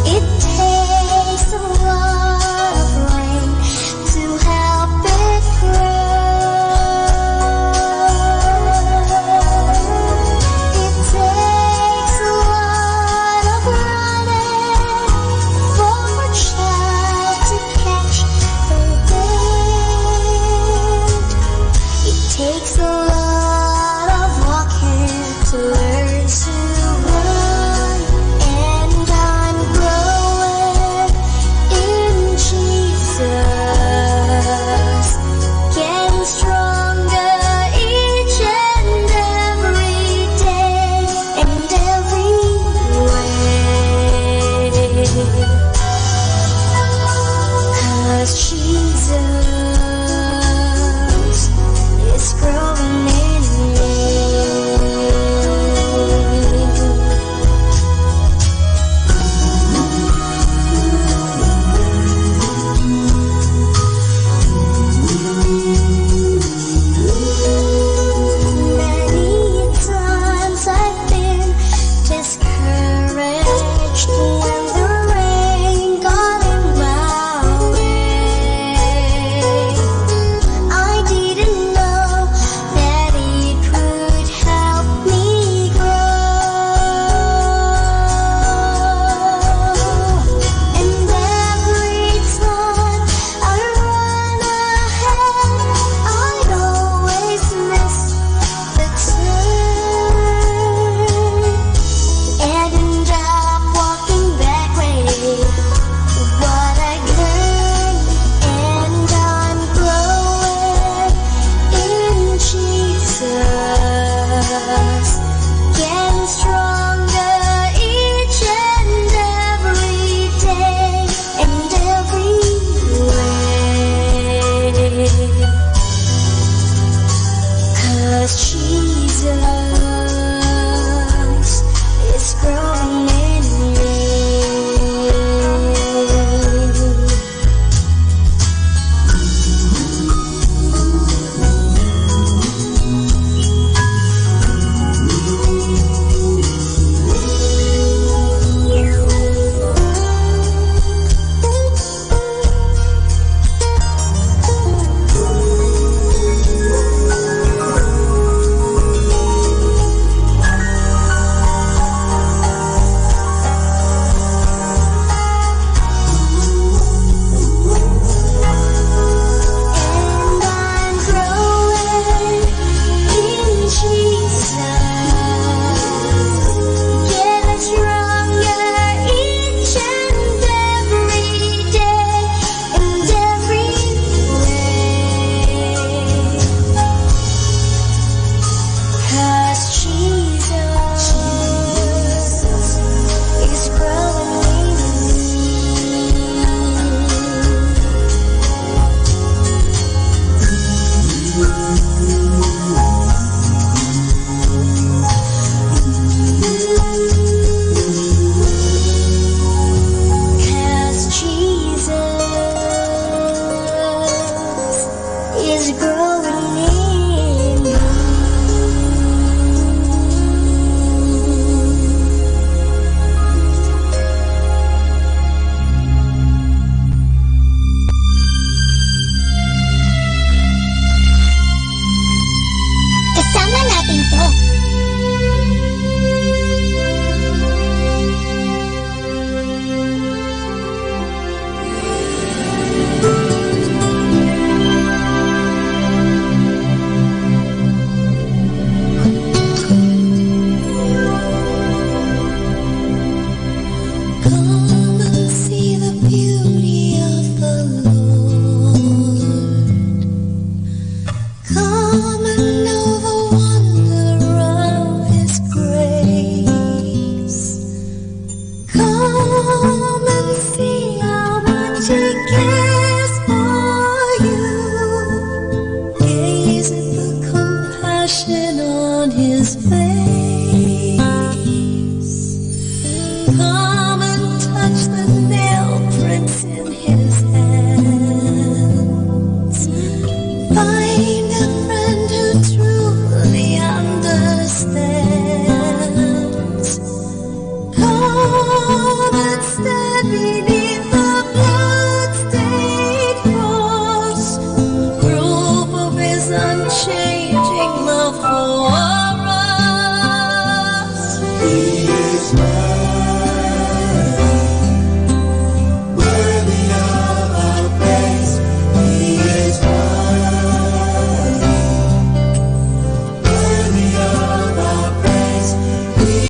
[SPEAKER 10] It takes a lot of rain to help it grow. It takes a lot of running for a child to catch the wind. It takes a lot of walking to learn to run, and I'm growing in Jesus, getting stronger each and every day. 'Cause Jesus is growing in me.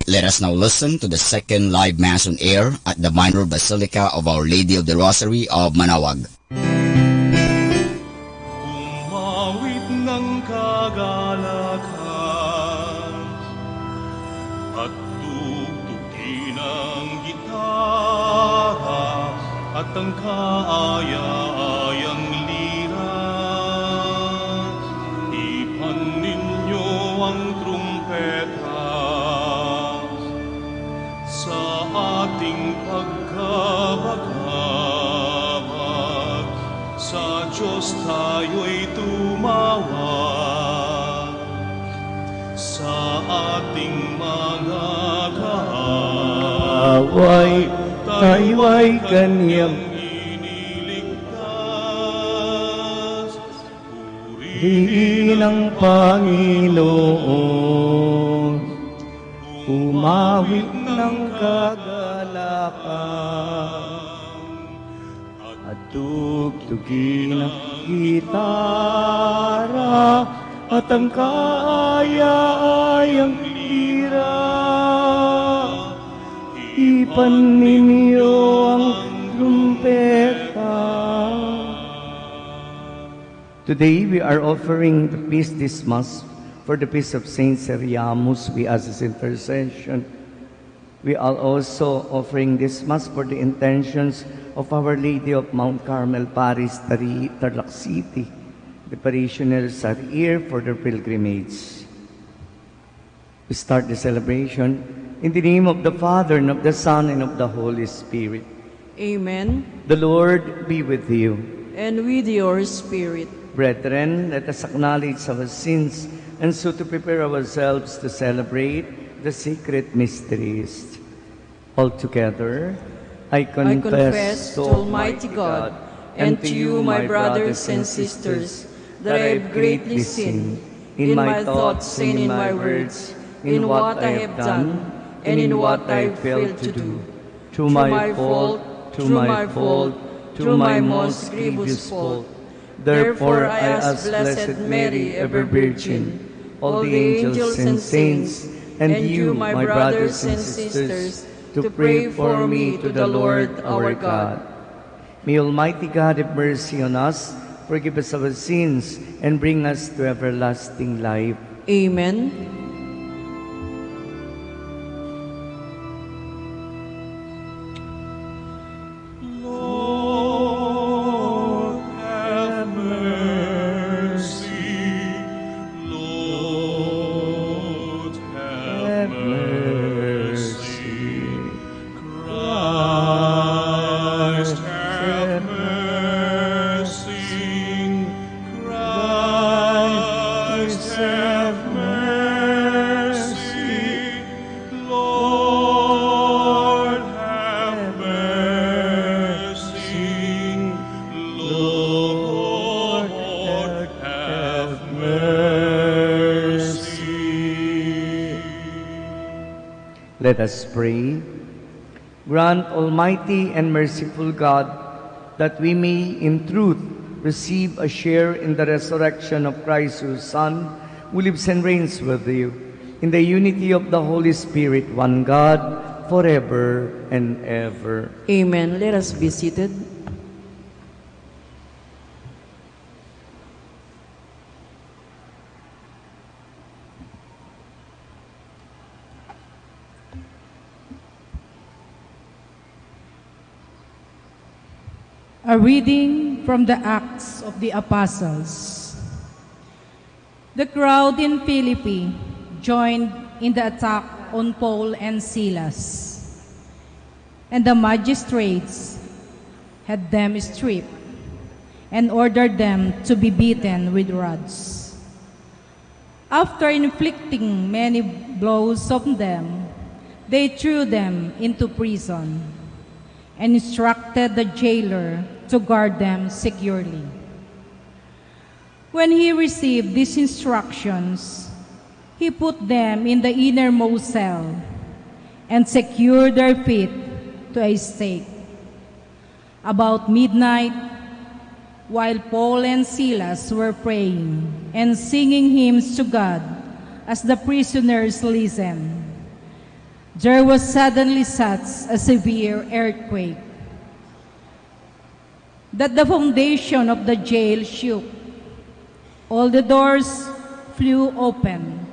[SPEAKER 12] Let us now listen to the second live Mass on air at the Minor Basilica of Our Lady of the Rosary of Manawag.
[SPEAKER 19] Umawit ng kagalakan at tugtugin ng gitara at ang kaaya-ayang lira. Ipan ninyo ang trumpeta sa ating pagkabagabag. Sa Diyos tayo'y tumawag, sa ating mga kaaway tayo'y Kanyang iniligtas. Purihin ang Panginoon, umawit ng kagalakan at tugtugin ang gitara at ang kaaya-ayang lira. Ipan ninyo ang trumpeta.
[SPEAKER 20] Today we are offering the peace this Mass for the peace of Saint Seriamus. We ask his intercession. We are also offering this Mass for the intentions of Our Lady of Mount Carmel Parish, Tarlac City. The parishioners are here for their pilgrimage. We start the celebration in the name of the Father, and of the Son, and of the Holy Spirit.
[SPEAKER 6] Amen.
[SPEAKER 20] The Lord be with you.
[SPEAKER 6] And with your spirit.
[SPEAKER 20] Brethren, let us acknowledge our sins and so to prepare ourselves to celebrate the sacred mysteries. Altogether, I confess
[SPEAKER 6] to Almighty God and to you, my brothers and sisters, that I have greatly sinned in my thoughts and in my words, in what I have done and in what I have failed to do.
[SPEAKER 20] Through my fault, through my most grievous fault. Therefore I ask Blessed Mary, ever Virgin, all the angels and saints, and you, my brothers and sisters, to pray for me to the Lord our God. May Almighty God have mercy on us, forgive us our sins, and bring us to everlasting life.
[SPEAKER 6] Amen.
[SPEAKER 1] Lord, have mercy. Lord, have mercy. Christ, have mercy. Christ, have mercy. Lord, have mercy. Lord, have mercy.
[SPEAKER 20] Let us pray. Grant, Almighty and merciful God, that we may in truth receive a share in the resurrection of Christ, your Son, who lives and reigns with you, in the unity of the Holy Spirit, one God, forever and ever.
[SPEAKER 6] Amen. Let us be seated.
[SPEAKER 21] A reading from the Acts of the Apostles. The crowd in Philippi joined in the attack on Paul and Silas, and the magistrates had them stripped and ordered them to be beaten with rods. After inflicting many blows on them, they threw them into prison and instructed the jailer to guard them securely. When he received these instructions, he put them in the innermost cell and secured their feet to a stake. About midnight, while Paul and Silas were praying and singing hymns to God as the prisoners listened, there was suddenly such a severe earthquake that the foundation of the jail shook. All the doors flew open,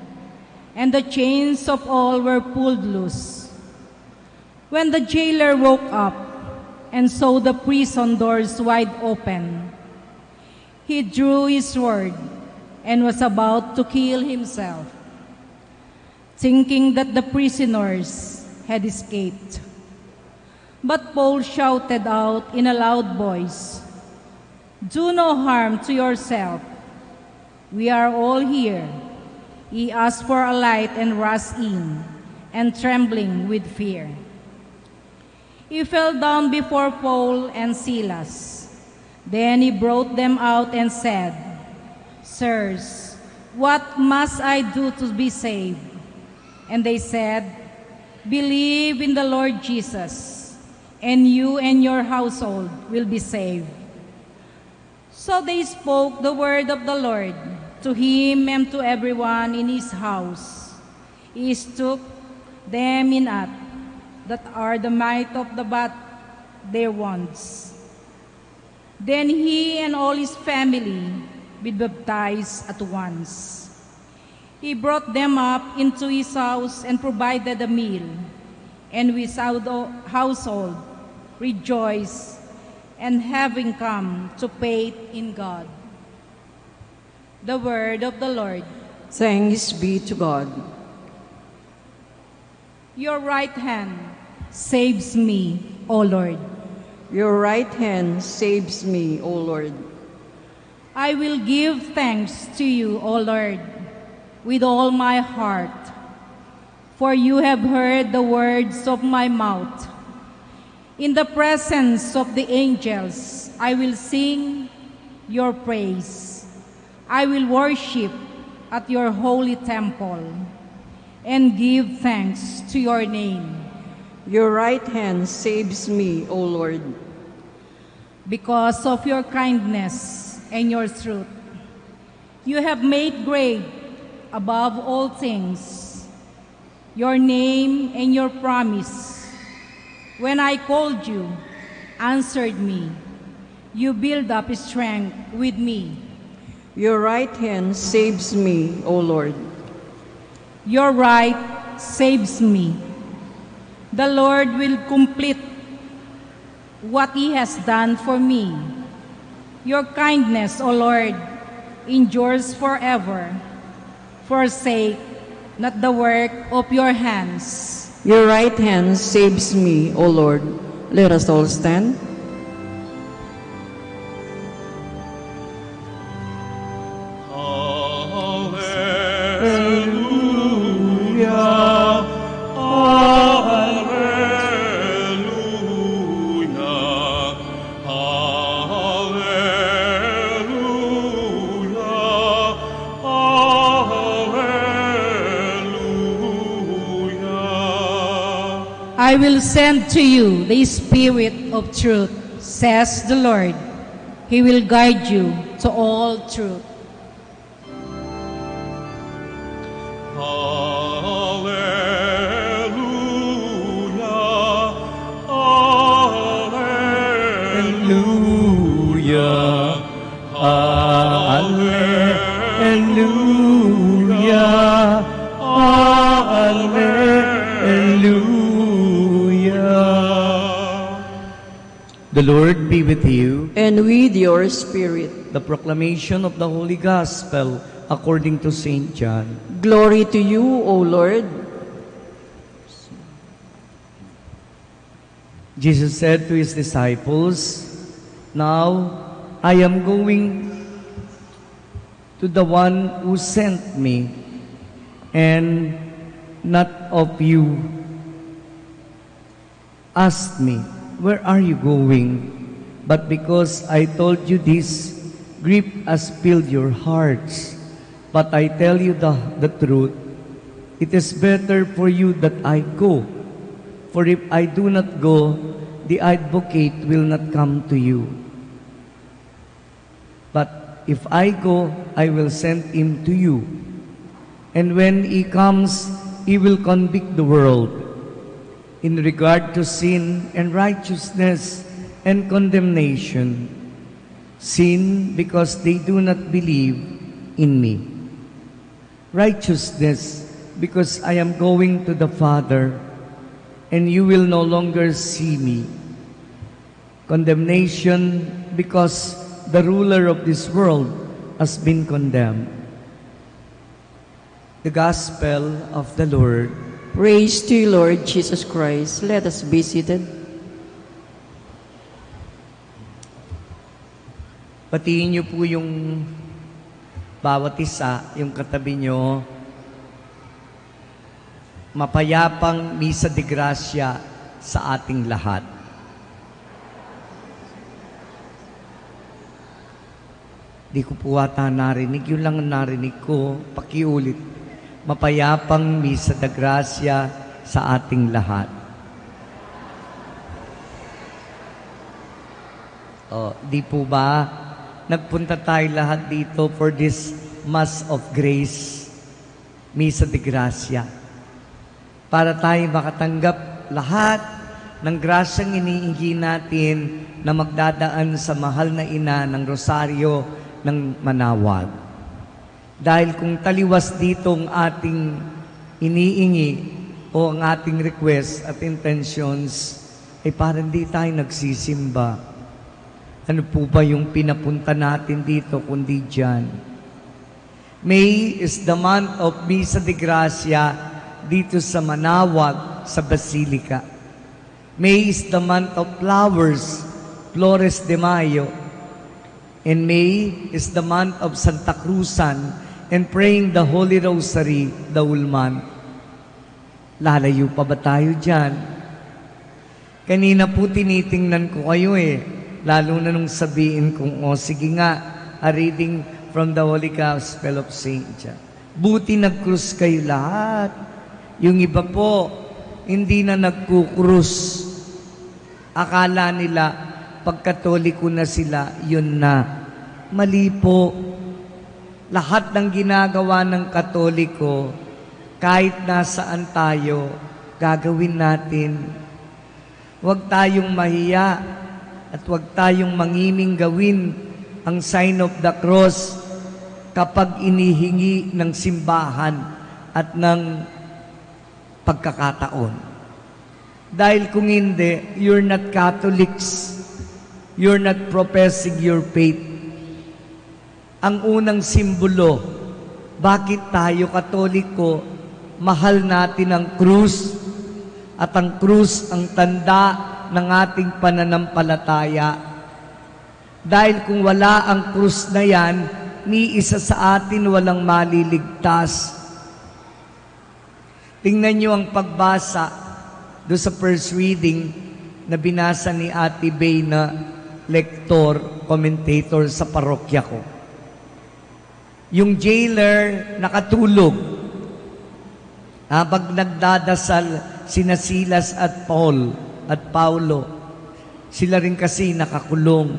[SPEAKER 21] and the chains of all were pulled loose. When the jailer woke up and saw the prison doors wide open, he drew his sword and was about to kill himself, thinking that the prisoners had escaped. But Paul shouted out in a loud voice, "Do no harm to yourself. We are all here." He asked for a light and rushed in, and trembling with fear, he fell down before Paul and Silas. Then he brought them out and said, "Sirs, what must I do to be saved?" And they said, "Believe in the Lord Jesus, and you and your household will be saved." So they spoke the word of the Lord to him and to everyone in his house. He took them in at that are the might of the bat their wants. Then he and all his family be baptized at once. He brought them up into his house and provided a meal, and his household rejoiced, and having come to faith in God. The word of the Lord.
[SPEAKER 6] Thanks be to God.
[SPEAKER 21] Your right hand saves me, O Lord.
[SPEAKER 6] Your right hand saves me, O Lord.
[SPEAKER 21] I will give thanks to you, O Lord, with all my heart, for you have heard the words of my mouth. In the presence of the angels, I will sing your praise. I will worship at your holy temple and give thanks to your name.
[SPEAKER 6] Your right hand saves me, O Lord.
[SPEAKER 21] Because of your kindness and your truth, you have made great above all things your name and your promise. When I called you, answered me. You build up strength with me.
[SPEAKER 6] Your right hand saves me, O Lord.
[SPEAKER 21] Your right saves me. The Lord will complete what He has done for me. Your kindness, O Lord, endures forever. Forsake not the work of your hands.
[SPEAKER 6] Your right hand saves me, O Lord. Let us all stand.
[SPEAKER 21] I will send to you the Spirit of truth, says the Lord. He will guide you to all truth.
[SPEAKER 19] Hallelujah. Hallelujah. Hallelujah. The Lord be with you.
[SPEAKER 6] And with your spirit.
[SPEAKER 20] The proclamation of the Holy Gospel according to St. John.
[SPEAKER 6] Glory to you, O Lord.
[SPEAKER 20] Jesus said to his disciples, "Now I am going to the one who sent me, and not of you asked me, 'Where are you going?' But because I told you this, grief has filled your hearts. But I tell you the truth, it is better for you that I go. For if I do not go, the advocate will not come to you. But if I go, I will send him to you. And when he comes, he will convict the world in regard to sin and righteousness and condemnation. Sin, because they do not believe in me. Righteousness, because I am going to the Father, and you will no longer see me. Condemnation, because the ruler of this world has been condemned." The Gospel of the Lord.
[SPEAKER 6] Praise to you, Lord Jesus Christ. Let us be seated.
[SPEAKER 20] Patiin niyo po yung bawat isa, yung katabi niyo. Mapayapang Misa de Gracia sa ating lahat. Di ko po ata narinig, yun lang ang narinig ko. Pakiulit. Mapayapang Misa de Gracia sa ating lahat. Di po ba? Nagpunta tayo lahat dito for this Mass of Grace, Misa de Gracia. Para tayo makatanggap lahat ng grasyang iniingi natin na magdadaan sa mahal na ina ng Rosaryo ng Manawag. Dahil kung taliwas dito ang ating iniingi o ang ating request at intentions, ay parang di tayo nagsisimba. Ano po ba yung pinapunta natin dito kundi dyan? May is the month of Misa de Gracia dito sa Manawag, sa Basilica. May is the month of flowers, Flores de Mayo. And May is the month of Santa Cruzan and praying the Holy Rosary the whole month. Lalayo pa ba tayo dyan? Kanina po tinitingnan ko kayo lalo na nung sabihin kong, sige nga, a reading from the Holy Gospel of St. John. Buti nag-krus kayo lahat. Yung iba po, hindi na nagkukrus. Akala nila, pag Katoliko na sila, yun na. Mali po. Lahat ng ginagawa ng Katoliko, kahit nasaan tayo, gagawin natin. Huwag tayong mahiya at huwag tayong mangiming gawin ang sign of the cross kapag inihingi ng simbahan at ng pagkakataon. Dahil kung hindi, you're not Catholics. You're not professing your faith. Ang unang simbolo, bakit tayo Katoliko, mahal natin ang krus, at ang krus ang tanda ng ating pananampalataya. Dahil kung wala ang krus na yan, ni isa sa atin walang maliligtas. Tingnan niyo ang pagbasa doon sa first reading na binasa ni Ate Bay na lektor, commentator sa parokya ko. Yung jailer nakatulog habang nagdadasal sina Silas at Paul at Paulo. Sila rin kasi nakakulong.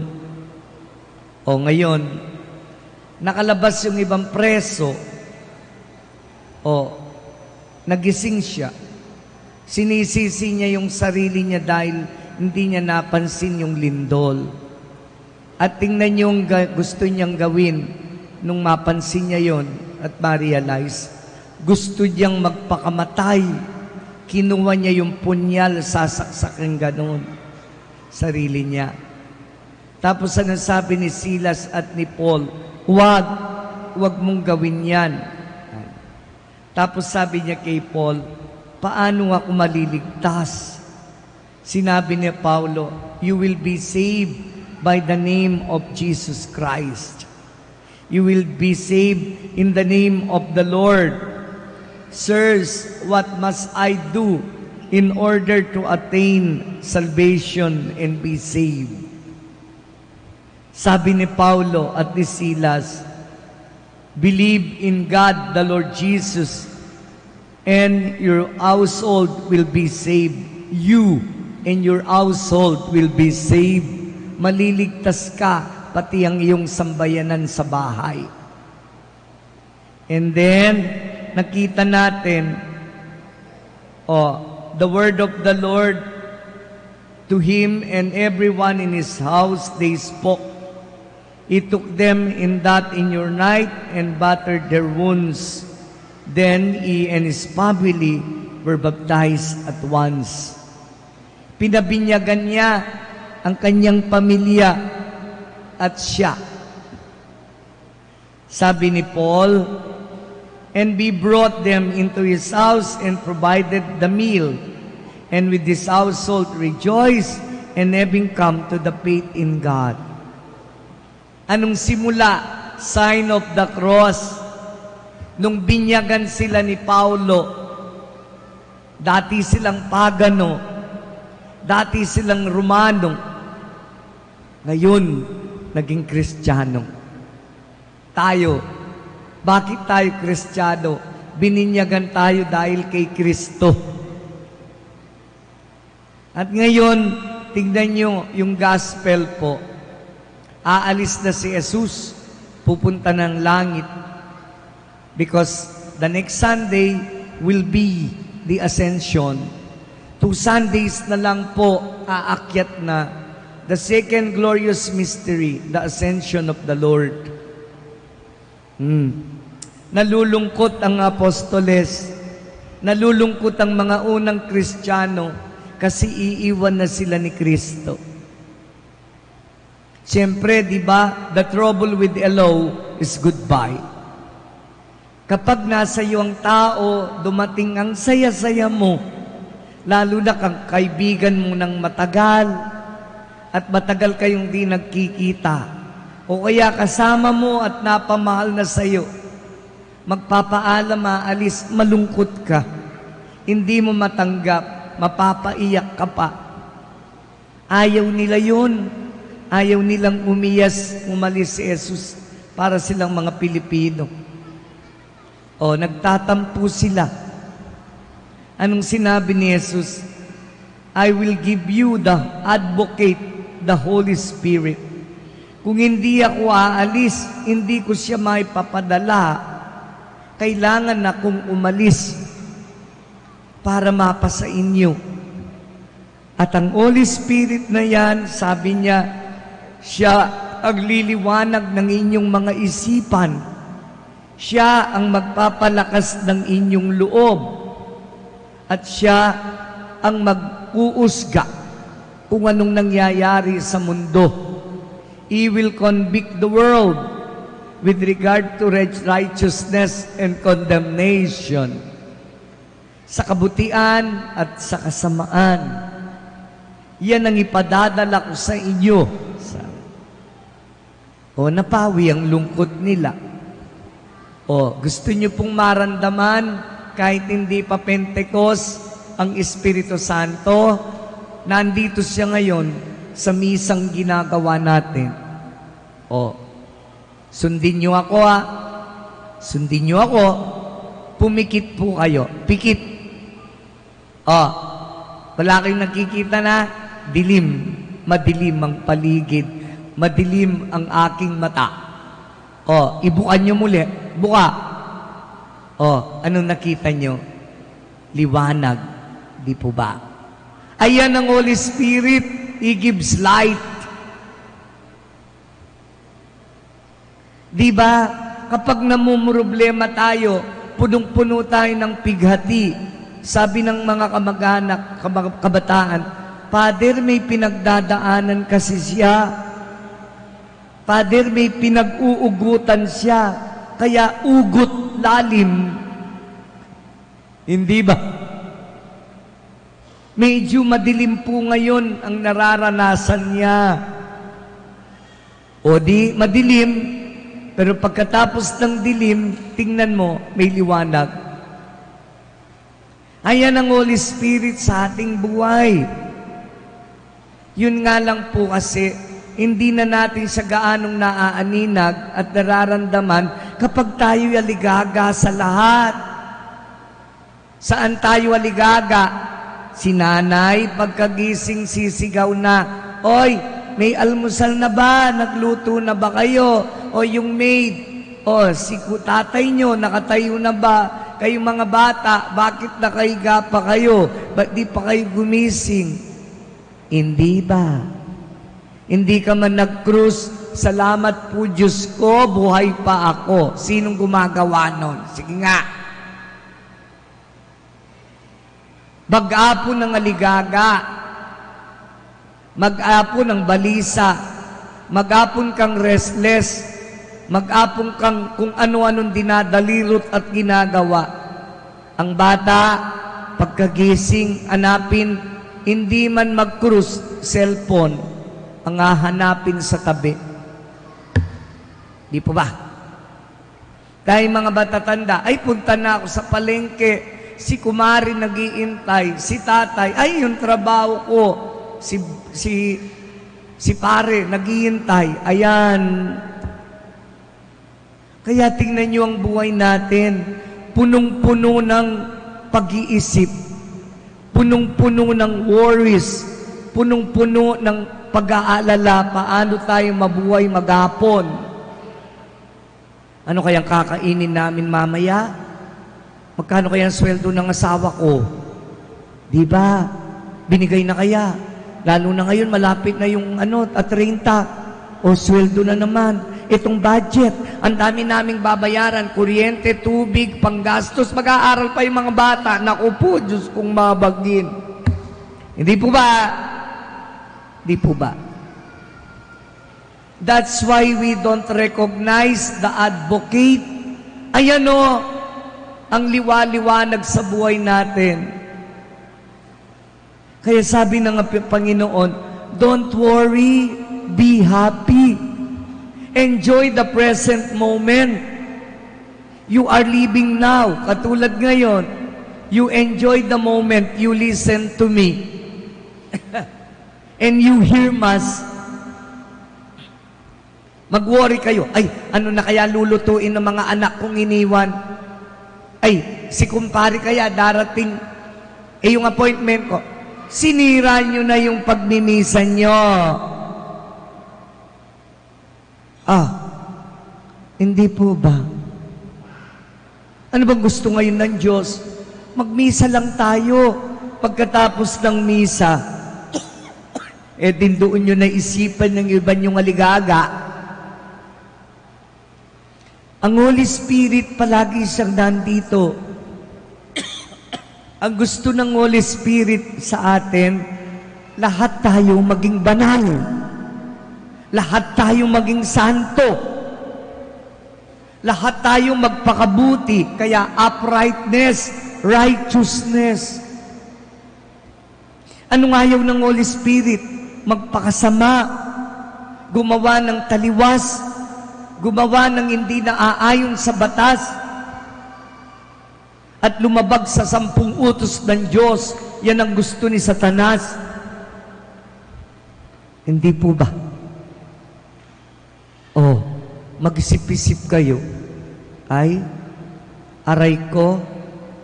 [SPEAKER 20] O ngayon, nakalabas yung ibang preso. O, nagising siya. Sinisisi niya yung sarili niya dahil hindi niya napansin yung lindol. At tingnan niyo yung gusto niyang gawin nung mapansin niya yon at ma-realize. Gusto niyang magpakamatay. Kinuha niya yung punyal, sasaksakin ganon. Sarili niya. Tapos ano sabi ni Silas at ni Paul? Huwag mong gawin yan. Tapos sabi niya kay Paul, paano ako maliligtas? Sinabi ni Paulo, you will be saved by the name of Jesus Christ. You will be saved in the name of the Lord. Sirs, what must I do in order to attain salvation and be saved? Sabi ni Paulo at ni Silas, believe in God the Lord Jesus, and your household will be saved. You and your household will be saved. Maliligtas ka, pati ang iyong sambayanan sa bahay. And then, nakita natin, the word of the Lord to him and everyone in his house, they spoke. He took them in your night and battered their wounds. Then he and his family were baptized at once. Pinabinyagan niya ang kanyang pamilya at siya. Sabi ni Paul, and we brought them into his house and provided the meal, and with his household rejoiced, and having come to the faith in God. Anong simula? Sign of the cross. Nung binyagan sila ni Paulo, dati silang pagano, dati silang Romano, ngayon, naging Kristiyano. Tayo, bakit tayo Kristiyano? Bininyagan tayo dahil kay Kristo. At ngayon, tignan nyo yung gospel po. Aalis na si Jesus, pupunta ng langit. Because the next Sunday will be the Ascension. 2 Sundays na lang po aakyat na the second glorious mystery, the Ascension of the Lord. Nalulungkot ang apostoles, nalulungkot ang mga unang Kristiyano kasi iiwan na sila ni Kristo. Siyempre, di ba, the trouble with hello is goodbye. Kapag nasa iyo ang tao, dumating ang saya-saya mo, lalo na kang kaibigan mo ng matagal at matagal kayong di nagkikita, o kaya kasama mo at napamahal na sa'yo, magpapaalam, maalis, malungkot ka, hindi mo matanggap, mapapaiyak ka pa. Ayaw nila yun. Ayaw nilang umalis si Jesus para silang mga Pilipino. O, nagtatampo sila. Anong sinabi ni Jesus? I will give you the advocate, the Holy Spirit. Kung hindi ako aalis, hindi ko siya maipapadala. Kailangan na kong umalis para mapasa inyo. At ang Holy Spirit na yan, sabi niya, siya ang liliwanag ng inyong mga isipan. Siya ang magpapalakas ng inyong loob. At siya ang mag-uusga kung anong nangyayari sa mundo. He will convict the world with regard to righteousness and condemnation, sa kabutihan at sa kasamaan. Yan ang ipadadala ko sa inyo. O, napawi ang lungkot nila. O, gusto nyo pong maramdaman kahit hindi pa Pentecost ang Espiritu Santo, nandito siya ngayon sa misang ginagawa natin. O, sundin nyo ako ha. Sundin nyo ako. Pumikit po kayo. Pikit. O, wala kayong nakikita na dilim, madilim ang paligid, madilim ang aking mata. O, ibukan nyo muli. Buka. O, anong nakita nyo? Liwanag. Di po ba? Ayan ang Holy Spirit. He gives light. Di ba? Kapag namumroblema tayo, punong-puno tayo ng pighati. Sabi ng mga kamag-anak, kabataan, Father, may pinagdadaanan kasi siya. Father, may pinag-uugutan siya. Kaya ugot lalim. Hindi ba? Medyo madilim po ngayon ang nararanasan niya. O di, madilim, pero pagkatapos ng dilim, tingnan mo, may liwanag. Ayan ang Holy Spirit sa ating buhay. Yun nga lang po kasi, hindi na natin siya gaanong naaaninag at nararamdaman kapag tayo aligaga sa lahat. Saan tayo aligaga? Si nanay, pagkagising sisigaw na, Oy, may almusal na ba? Nagluto na ba kayo? O yung maid, o si tatay nyo, nakatayo na ba? Kayong mga bata, bakit nakahiga pa kayo? Ba't di pa kayo gumising? Hindi ba? Hindi ka man nag-cruise, salamat po Diyos ko, buhay pa ako. Sinong gumagawa nun? Sige nga. Mag-apo ng aligaga, mag-apo ng balisa, mag-apon kang restless, mag-apon kang kung ano-anong dinadalirot at ginagawa. Ang bata, pagkagising, hanapin, hindi man mag-cruise, cellphone, ang hahanapin sa tabi. Di po ba? Dahil mga batatanda, ay punta na ako sa palengke, si kumari nag-iintay, si tatay, ay yung trabaho ko, si pare nag-iintay, ayan. Kaya tingnan nyo ang buhay natin, punong-puno ng pag-iisip, punong-puno ng worries, punong-puno ng pag-aalala, paano tayo mabuhay maghapon. Ano kayang kakainin namin mamaya? Magkano kaya ang sweldo ng asawa ko? Di ba? Binigay na kaya? Lalo na ngayon, malapit na yung 30. O sweldo na naman. Itong budget, ang dami naming babayaran, kuryente, tubig, panggastos, mag-aaral pa yung mga bata. Naku po, Diyos kong mabagin. Hindi po ba? Hindi po ba? That's why we don't recognize the advocate. Ayan o, ang liwa-liwanag sa buhay natin.
[SPEAKER 5] Kaya sabi ng Panginoon, don't worry, be happy. Enjoy the present moment. You are living now. Katulad ngayon, you enjoy the moment, you listen to me. And you hear Mass. Mag-worry kayo, ay, ano na kaya lulutuin ng mga anak kong iniwan? Ay, si kumpare kaya darating, yung appointment ko, sinira nyo na yung pagmimisan nyo. Hindi po ba? Ano bang gusto ngayon ng Diyos? Magmisa lang tayo. Pagkatapos ng misa, din doon nyo naisipan ng iba nyong aligaga. Ang Holy Spirit palagi siyang nandito. Ang gusto ng Holy Spirit sa atin, lahat tayo maging banal. Lahat tayo maging santo. Lahat tayo magpakabuti, kaya uprightness, righteousness. Anong ayaw ng Holy Spirit? Magpakasama, gumawa ng taliwas, gumawa ng hindi naaayon sa batas, at lumabag sa 10 utos ng Diyos. Yan ang gusto ni Satanas. Hindi po ba? Mag-isip-isip kayo. Ay, aray ko,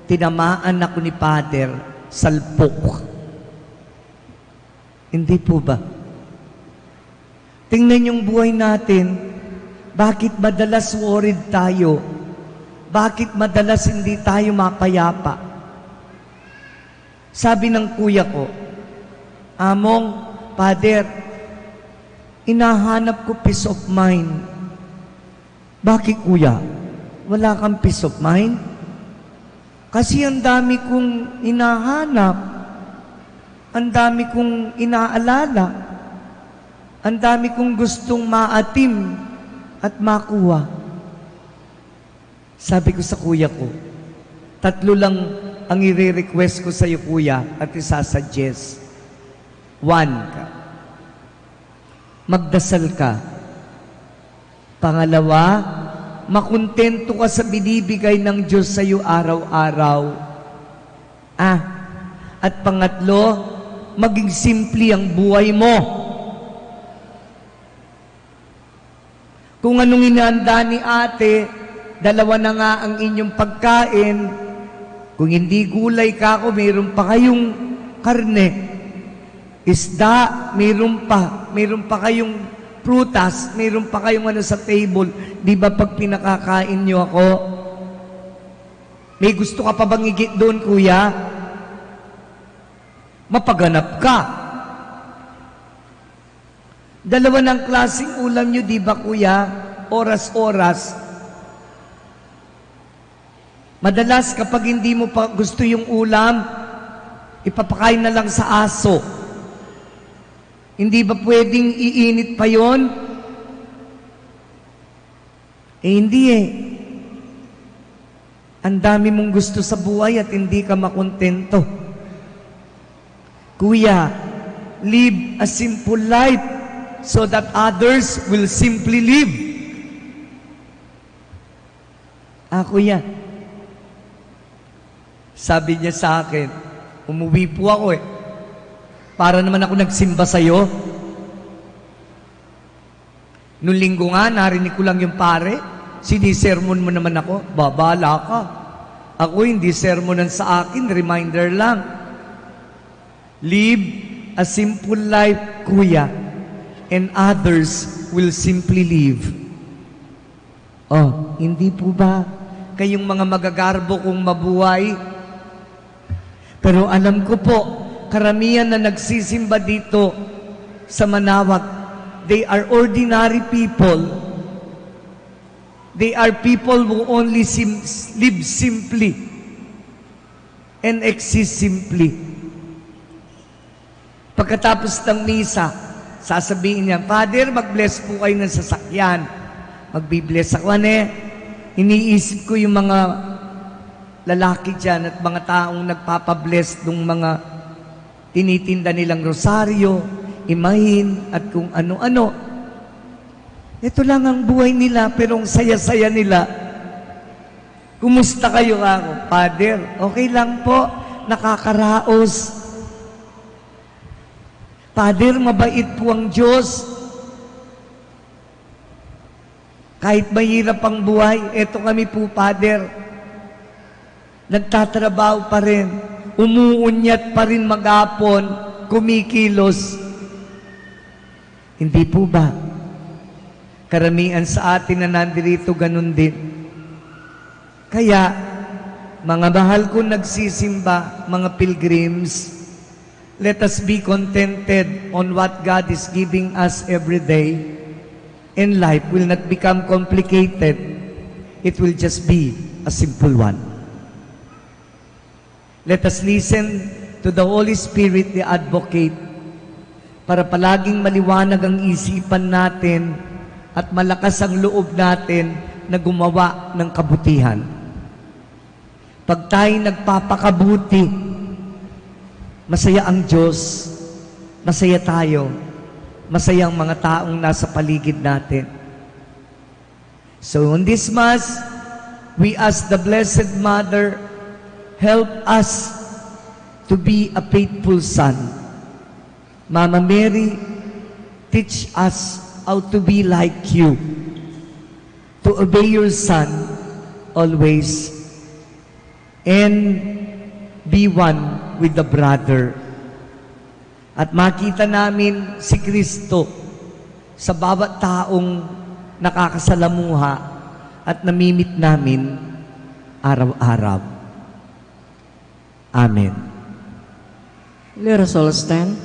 [SPEAKER 5] tinamaan ako ni Father, salpok. Hindi po ba? Tingnan yung buhay natin. Bakit madalas worried tayo? Bakit madalas hindi tayo mapayapa? Sabi ng kuya ko, Among, Father, inahanap ko peace of mind. Bakit kuya? Wala kang peace of mind? Kasi ang dami kong hinahanap, ang dami kong inaalala, ang dami kong gustong maatim at makuha. Sabi ko sa kuya ko, 3 lang ang i-request ko sa iyo, kuya, at isasuggest. 1, magdasal ka. Pangalawa, makontento ka sa binibigay ng Diyos sa iyo araw-araw. At pangatlo, maging simple ang buhay mo. Kung anong inihanda ni ate, 2 na nga ang inyong pagkain. Kung hindi gulay ka, mayroon pa kayong karne. Isda, mayroon pa kayong prutas, mayroon pa kayong sa table. Di ba pag pinakakain nyo ako, may gusto ka pa bang higit doon, kuya? Mapaganap ka. 2 ng klaseng ulam nyo, di ba, kuya? Oras-oras. Madalas, kapag hindi mo pa gusto yung ulam, ipapakain na lang sa aso. Hindi ba pwedeng iinit pa yon? Hindi Ang dami mong gusto sa buhay at hindi ka makontento. Kuya, live a simple life so that others will simply live. Kuya, sabi niya sa akin, umuwi po ako para naman ako nagsimba sa'yo. Noong linggo nga, narinig ko lang yung pare, sinisermon mo naman ako. Babala ka. Ako hindi sermonan sa akin, reminder lang. Live a simple life, kuya, and others will simply live. Hindi po ba kayong mga magagarbo kong mabuhay? Pero alam ko po, karamihan na nagsisimba dito sa Manawag, they are ordinary people. They are people who only live simply and exist simply. Pagkatapos ng misa, sasabihin niya, Father, mag-bless po kayo ng sasakyan. Magbibless ako. Iniisip ko yung mga lalaki dyan at mga taong nagpapabless ng mga Tinitinda nilang rosaryo, imahin, at kung ano-ano. Ito lang ang buhay nila, pero ang saya-saya nila. Kumusta kayo ako? Father, okay lang po, nakakaraos. Father, mabait po ang Diyos. Kahit mahirap ang buhay, eto kami po, Father. Nagtatrabaho pa rin. Umuunyat pa rin maghapon, kumikilos. Hindi po ba? Karamihan sa atin na nandirito ganun din. Kaya, mga mahal ko nagsisimba, mga pilgrims, let us be contented on what God is giving us every day. And life will not become complicated. It will just be a simple one. Let us listen to the Holy Spirit, the Advocate, para palaging maliwanag ang isipan natin at malakas ang loob natin na gumawa ng kabutihan. Pag tayo nagpapakabuti, masaya ang Diyos, masaya tayo, masaya ang mga taong nasa paligid natin. So on this Mass, we ask the Blessed Mother, help us to be a faithful son. Mama Mary, teach us how to be like you, to obey your Son always, and be one with the brother. At makita namin si Kristo sa bawat taong nakakasalamuha at namimit namin araw-araw. Amen.
[SPEAKER 6] Let us all stand.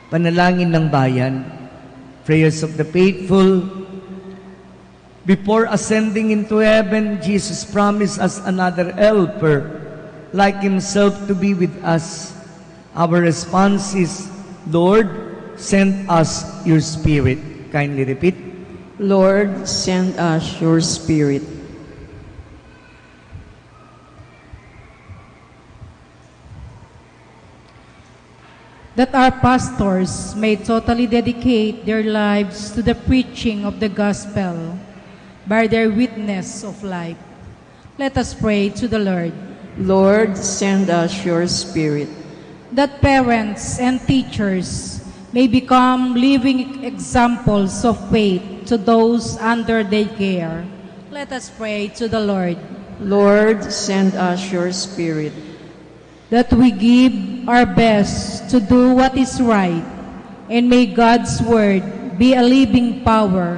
[SPEAKER 5] Panalangin ng bayan, prayers of the faithful. Before ascending into heaven, Jesus promised us another helper, like Himself, to be with us. Our response is, Lord, send us your Spirit. Kindly repeat.
[SPEAKER 6] Lord, send us your Spirit.
[SPEAKER 21] That our pastors may totally dedicate their lives to the preaching of the gospel by their witness of life. Let us pray to the Lord.
[SPEAKER 6] Lord, send us your Spirit.
[SPEAKER 21] That parents and teachers may become living examples of faith to those under their care. Let us pray to the Lord.
[SPEAKER 6] Lord, send us your Spirit.
[SPEAKER 21] That we give our best to do what is right, and may God's word be a living power,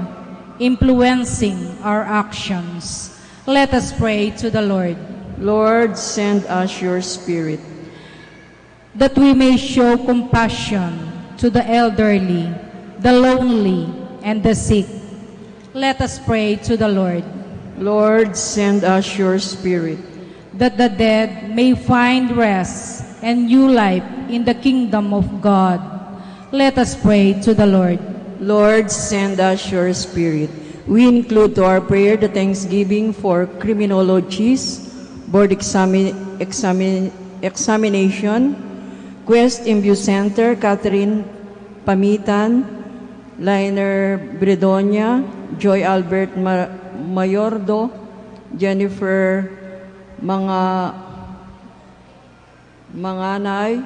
[SPEAKER 21] influencing our actions. Let us pray to the Lord.
[SPEAKER 6] Lord, send us your Spirit.
[SPEAKER 21] That we may show compassion to the elderly, the lonely, and the sick. Let us pray to the Lord.
[SPEAKER 6] Lord, send us your Spirit.
[SPEAKER 21] That the dead may find rest and new life in the kingdom of God. Let us pray to the Lord.
[SPEAKER 6] Lord, send us your Spirit. We include to our prayer the thanksgiving for criminologists, board examination, Quest Imbue Center, Catherine Pamitan, Liner Bredonia, Joy Albert Mayordo, Jennifer Manganay,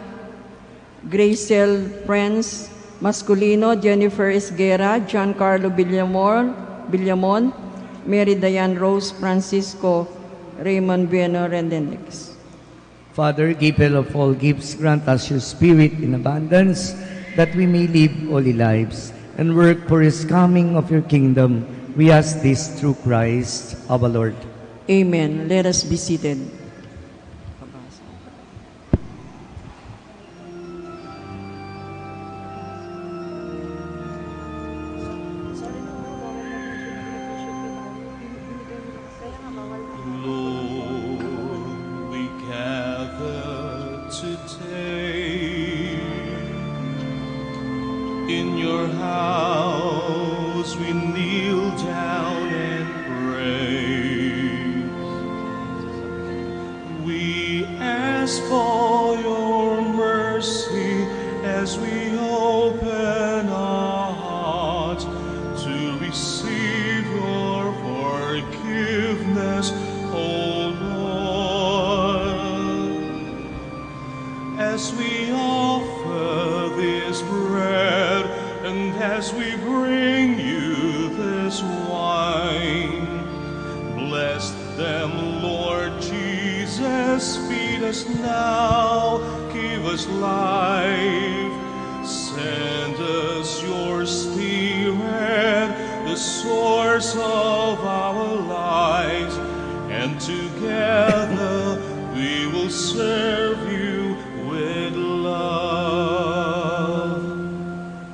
[SPEAKER 6] Gracel Prince Masculino, Jennifer Esguera, Giancarlo Villamon, Mary Diane Rose Francisco, Raymond Bueno Rendenix.
[SPEAKER 5] Father, giver of all gifts, grant us your Spirit in abundance, that we may live holy lives and work for His coming of your kingdom. We ask this through Christ our Lord.
[SPEAKER 6] Amen. Let us be seated.
[SPEAKER 2] We gather today in your house, we kneel down and pray. We ask for as we open our hearts to receive your forgiveness, O Lord. As we offer this bread and as we bring you this wine, bless them, Lord Jesus. Feed us now, give us life. Send us your Spirit, the source of our lives, and together we will serve you with love.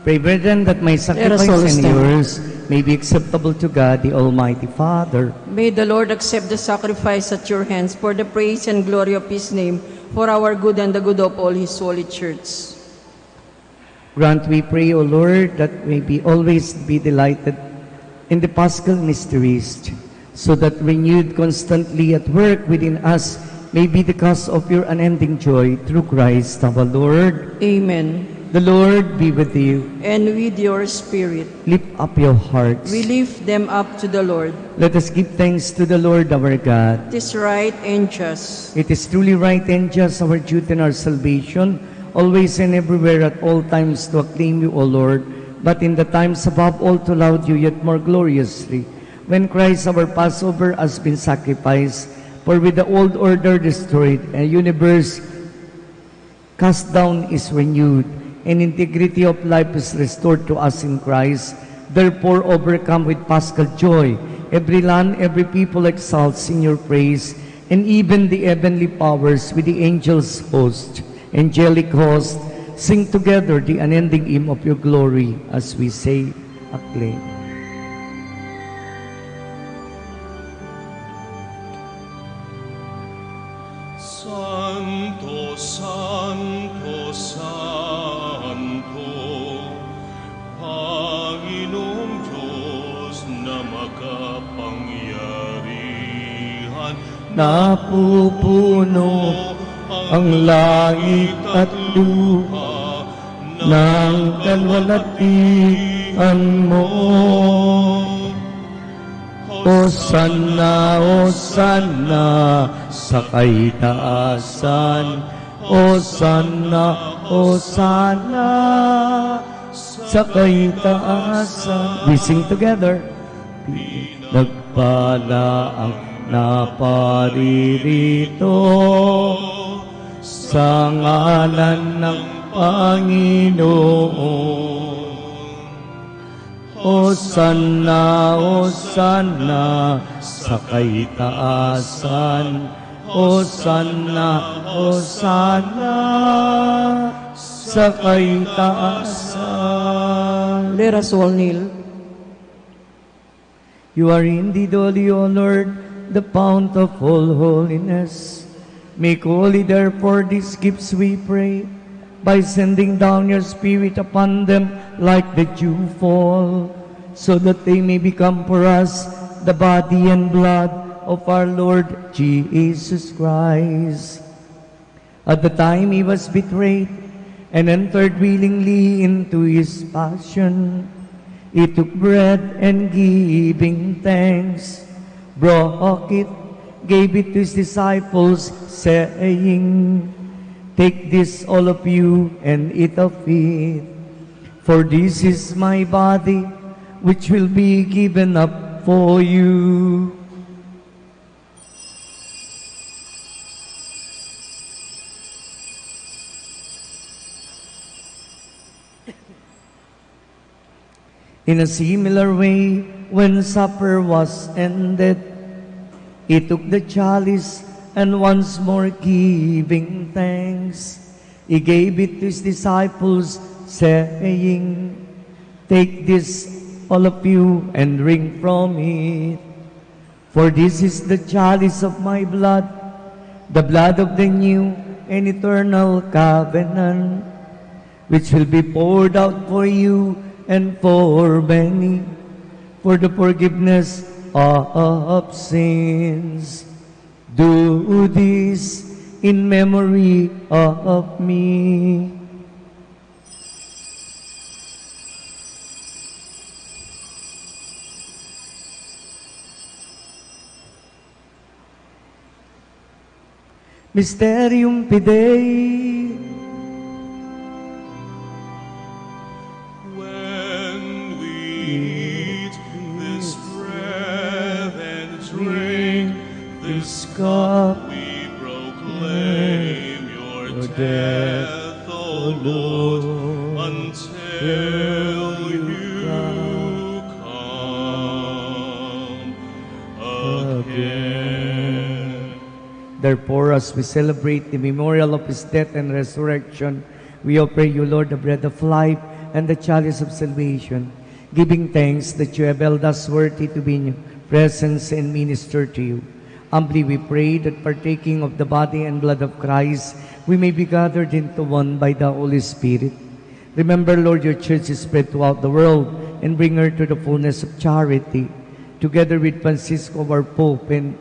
[SPEAKER 20] Pray, brethren, that my sacrifice
[SPEAKER 6] all
[SPEAKER 20] and
[SPEAKER 6] stand.
[SPEAKER 20] yours may be acceptable to God, the Almighty Father.
[SPEAKER 6] May the Lord accept the sacrifice at your hands for the praise and glory of his name, for our good and the good of all his holy church.
[SPEAKER 20] Grant, we pray, O Lord, that we be always be delighted in the Paschal mysteries, so that renewed constantly at work within us may be the cause of your unending joy through Christ our Lord.
[SPEAKER 6] Amen.
[SPEAKER 20] The Lord be with you.
[SPEAKER 6] And with your spirit,
[SPEAKER 20] Lift up your hearts.
[SPEAKER 6] we lift them up to the Lord.
[SPEAKER 20] Let us give thanks to the Lord our God.
[SPEAKER 6] It is right and just.
[SPEAKER 20] It is truly right and just, our duty and our salvation, always and everywhere at all times to acclaim you, O Lord, but in the times above all to laud you yet more gloriously, when Christ our Passover has been sacrificed, for with the old order destroyed, a universe cast down is renewed, and integrity of life is restored to us in Christ. Therefore, overcome with paschal joy, every land, every people exalts in your praise, and even the heavenly powers with the angels' host, angelic host, sing together the unending hymn of your glory as we say, acclaim.
[SPEAKER 2] Santo, Santo, Santo, Panginoong Diyos na makapangyarihan,
[SPEAKER 20] Napupuno ang langit at lupa ng kalwalhatian mo. Hosanna, Hosanna sa kaitaasan. Hosanna, Hosanna sa kaitaasan. We sing together. Nagpala ang naparirito sa ngalan ng Panginoon. Hosanna, Hosanna sa kaitaasan. Hosanna, Hosanna sa kaitaasan.
[SPEAKER 6] Let us all kneel.
[SPEAKER 20] You are indeed holy, O Lord, the fount of all holiness. Make holy, therefore, these gifts, we pray, by sending down your Spirit upon them like the dew fall, so that they may become for us the body and blood of our Lord Jesus Christ. At the time he was betrayed and entered willingly into his passion, he took bread and giving thanks, broke it, gave it to his disciples, saying, "Take this, all of you, and eat of it. For this is my body, which will be given up for you." In a similar way, when supper was ended, he took the chalice, and once more giving thanks, he gave it to his disciples, saying, "Take this, all of you, and drink from it. For this is the chalice of my blood, the blood of the new and eternal covenant, which will be poured out for you and for many, for the forgiveness of sins. Do this in memory of me."
[SPEAKER 5] Mysterium Fidei.
[SPEAKER 2] When we eat this bread and drink this cup, we proclaim your death, O Lord, until you come again.
[SPEAKER 5] Therefore, as we celebrate the memorial of his death and resurrection, we offer you, Lord, the bread of life and the chalice of salvation, giving thanks that you have held us worthy to be in your presence and minister to you. Humbly we pray that partaking of the body and blood of Christ, we may be gathered into one by the Holy Spirit. Remember, Lord, your church is spread throughout the world, and bring her to the fullness of charity, together with Francisco, our Pope, and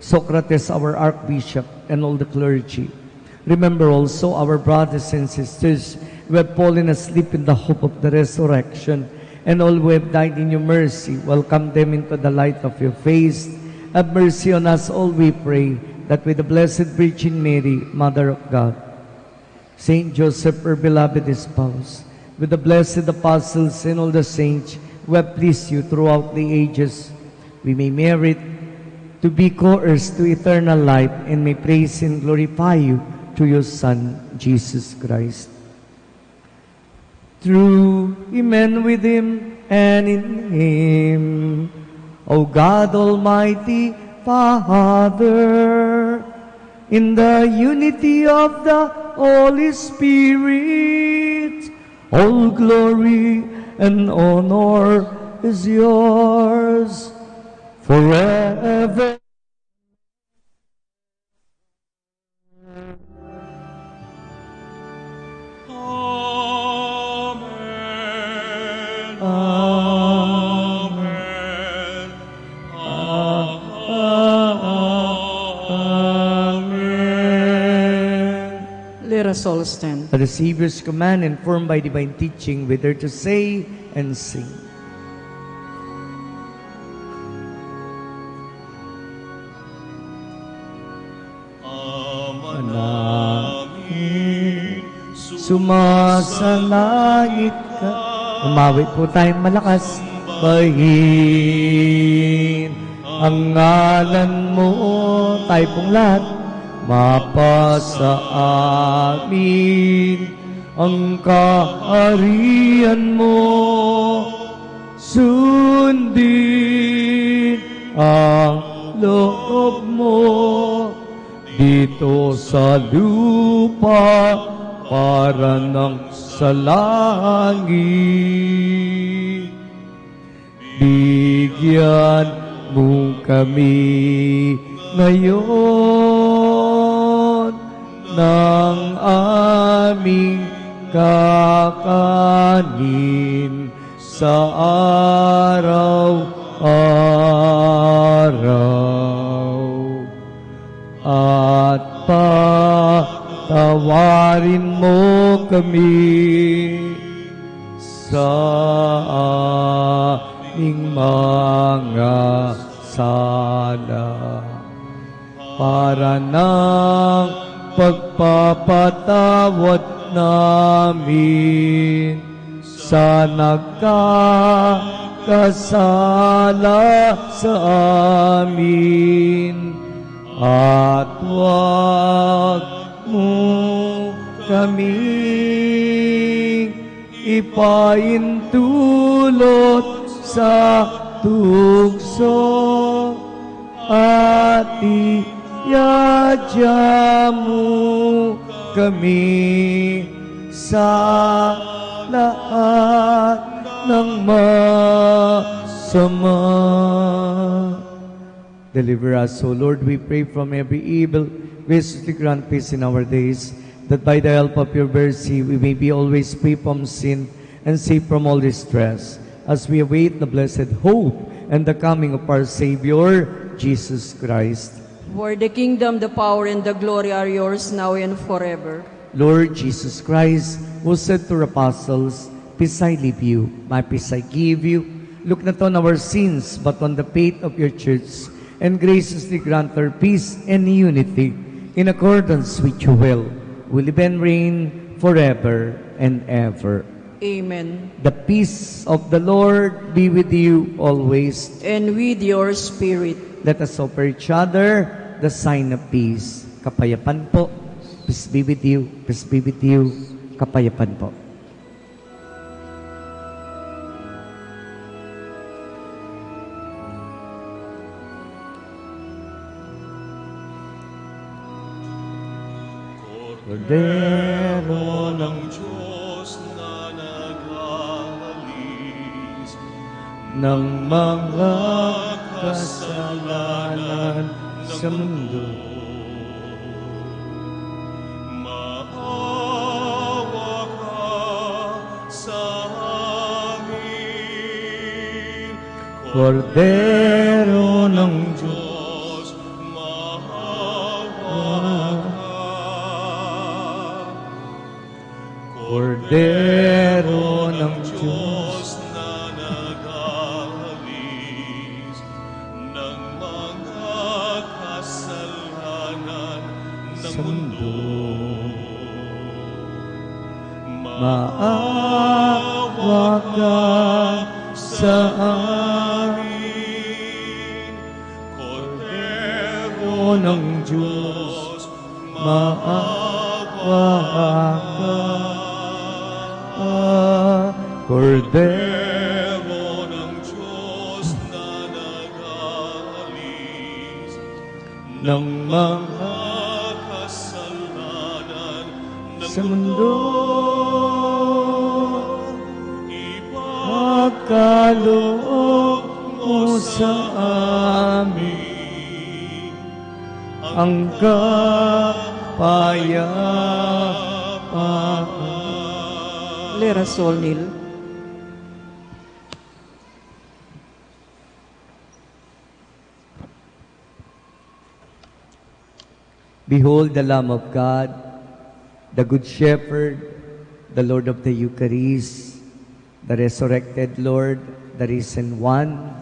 [SPEAKER 5] Socrates, our Archbishop, and all the clergy. Remember also our brothers and sisters who have fallen asleep in the hope of the resurrection, and all who have died in your mercy. Welcome them into the light of your face. Have mercy on us all, we pray, that with the Blessed Virgin Mary, Mother of God, Saint Joseph, her beloved spouse, with the blessed apostles and all the saints who have pleased you throughout the ages, we may merit to be co-heirs to eternal life, and may praise and glorify you through your Son, Jesus Christ. Through him and with him and in him, O God Almighty Father, in the unity of the Holy Spirit, all glory and honor is yours forever.
[SPEAKER 6] Let us all stand.
[SPEAKER 5] At the Savior's command, informed by divine teaching, whether to say and sing. Sumasalangit ka. Umawit po tayong malakas. Bahin ang ngalan mo, tayo pong lahat. Mapasa amin ang kaharian mo. Sundin ang loob mo dito sa lupa para ng sa langit. Bigyan mo kami ngayon ng aming kakanin sa araw-araw, at patawarin mo kami sa aming mga sala, para ng pagpapatawad namin sa nagkakasala sa amin, at huwag mo kaming ipaintulot sa tukso, at iyadya mo kami sa lahat ng masama. Deliver us, O Lord, we pray, from every evil. Graciously grant peace in our days, that by the help of your mercy we may be always free from sin and safe from all distress, as we await the blessed hope and the coming of our Savior, Jesus Christ.
[SPEAKER 6] For the kingdom, the power, and the glory are yours now and forever.
[SPEAKER 5] Lord Jesus Christ, who said to the apostles, "Peace I leave you, my peace I give you," look not on our sins, but on the faith of your church, and graciously grant her peace and unity, in accordance with your will, who live and reign forever and ever.
[SPEAKER 6] Amen.
[SPEAKER 5] The peace of the Lord be with you always.
[SPEAKER 6] And with your spirit.
[SPEAKER 5] Let us offer each other the sign of peace. Kapayapan po. Peace be with you. Peace be with you. Kapayapan po.
[SPEAKER 2] Kordero ng Diyos na naghahalis
[SPEAKER 5] ng mga kasalanan sa mundo.
[SPEAKER 2] Maawa ka sa amin.
[SPEAKER 5] Kordero ng
[SPEAKER 2] Diyos, maawa ka.
[SPEAKER 5] Kordero ng Diyos
[SPEAKER 2] na naghahalis ng mga kasalanan ng mundo.
[SPEAKER 5] Maawa ka sa amin. Kordero ng Diyos, maawa ka. Kordero
[SPEAKER 2] ng Diyos na naghahalis
[SPEAKER 5] ng mga
[SPEAKER 2] kasalanan
[SPEAKER 5] sa mundo. Ipagkaloob mo sa amin ang kapayapaan.
[SPEAKER 6] Let us all kneel.
[SPEAKER 5] Behold the Lamb of God, the Good Shepherd, the Lord of the Eucharist, the resurrected Lord, the risen one,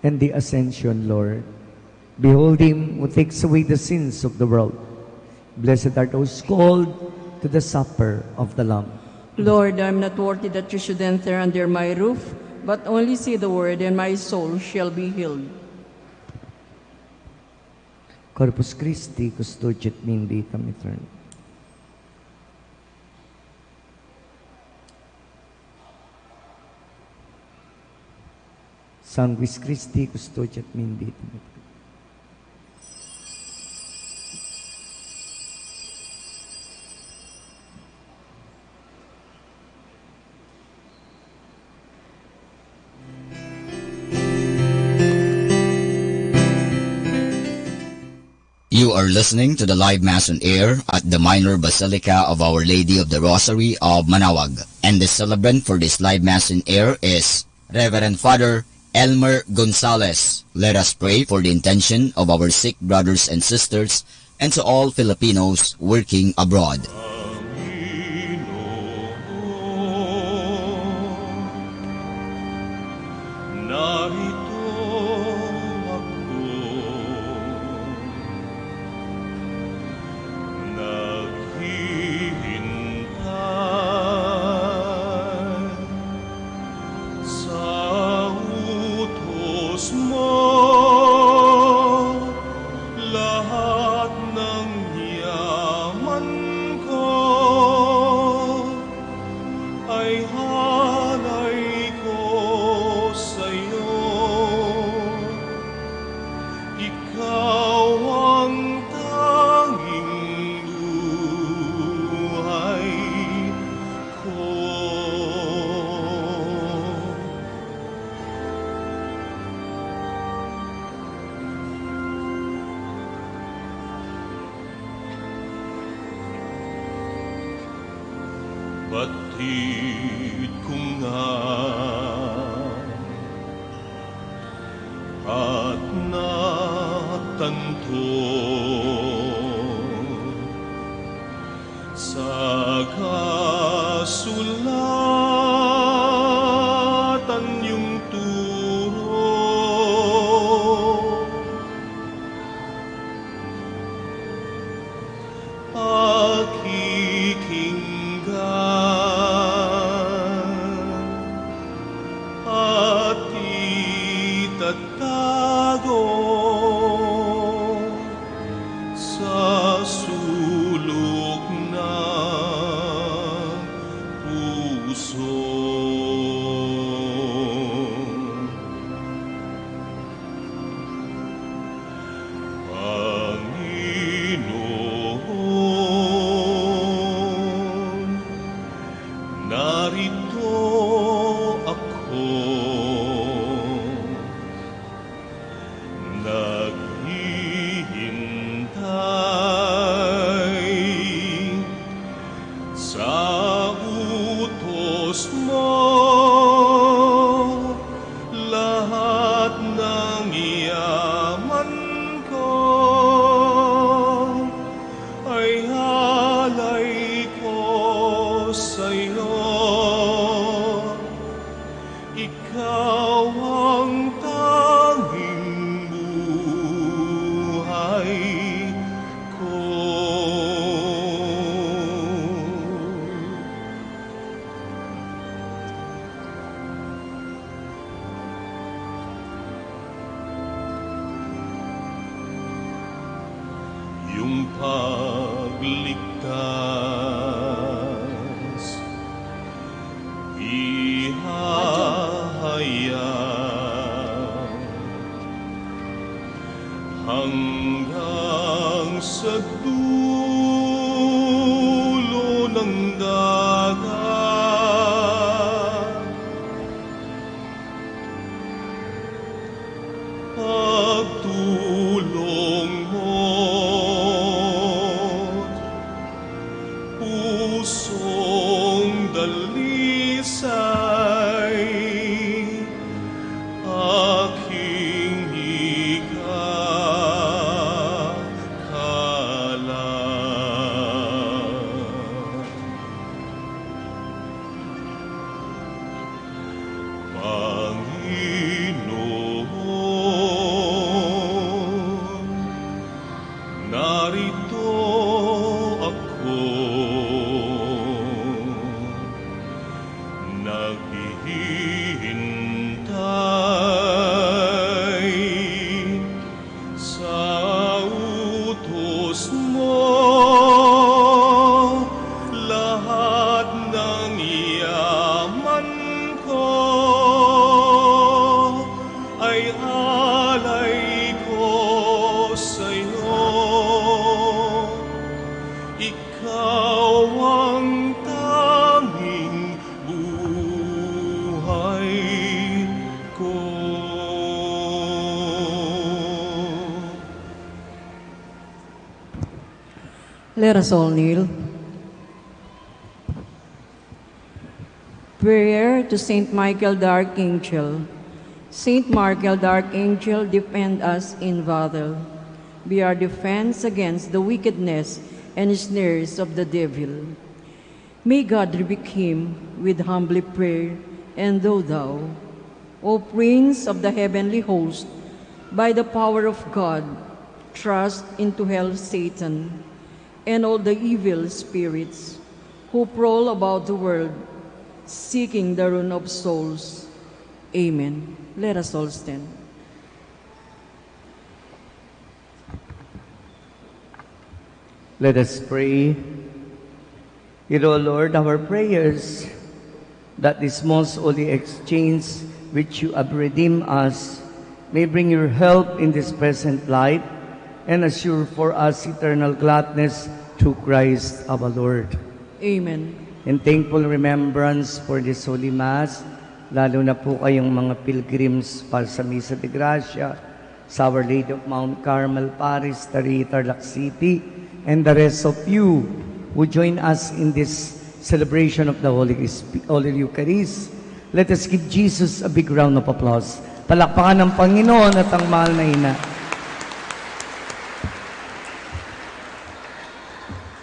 [SPEAKER 5] and the ascension Lord. Behold him who takes away the sins of the world. Blessed are those called to the supper of the Lamb.
[SPEAKER 6] Lord, I am not worthy that you should enter under my roof, but only say the word, and my soul shall be healed.
[SPEAKER 5] Corpus Christi, custodiet min vitam aeternam. Sanguis Christi, custodiet min vitam aeternam.
[SPEAKER 12] You are listening to the live Mass on air at the Minor Basilica of Our Lady of the Rosary of Manawag. And the celebrant for this live Mass on air is Reverend Father Elmer Gonzalez. Let us pray for the intention of our sick brothers and sisters and to all Filipinos working abroad.
[SPEAKER 2] Batid ko nga at natanto sa kasulatan yung turo pakikinggan at itatago sa sulok ng puso. Panginoon, narito ako, naghihintay sa utos mo. Lahat ng yaman ko ay halay ko sa'yo. Ikaw ang tanging buhay ko. Yung pagligtas ihahayag hanggang sa dulo ng dagat. Pagtulong mo't pusong dalisay, aking ikakalat. Panginoon, narito ako, naghihintay sa utos mo. Lahat ng yaman ko ay alay ko sa'yo. Ikaw ang tanging buhay ko.
[SPEAKER 6] Let us all kneel. Prayer to Saint Michael the Archangel. Saint Michael the Archangel, defend us in battle. Be our defense against the wickedness and snares of the devil. May God rebuke him with humbly prayer, and thou, O Prince of the heavenly host, by the power of God, thrust into hell Satan and all the evil spirits who prowl about the world, seeking the ruin of souls. Amen. Let us all stand.
[SPEAKER 20] Let us pray. Hear, O Lord, our prayers, that this most holy exchange which you have redeemed us may bring your help in this present life and assure for us eternal gladness through Christ our Lord.
[SPEAKER 6] Amen.
[SPEAKER 20] In thankful remembrance for this Holy Mass, lalo na po kayong mga pilgrims para sa Misa de Gracia, sa Our Lady of Mount Carmel Parish, Taray, Tarlac City, and the rest of you who join us in this celebration of the Holy Eucharist. Let us give Jesus a big round of applause. Palakpakan ng Panginoon at ang mahal na ina.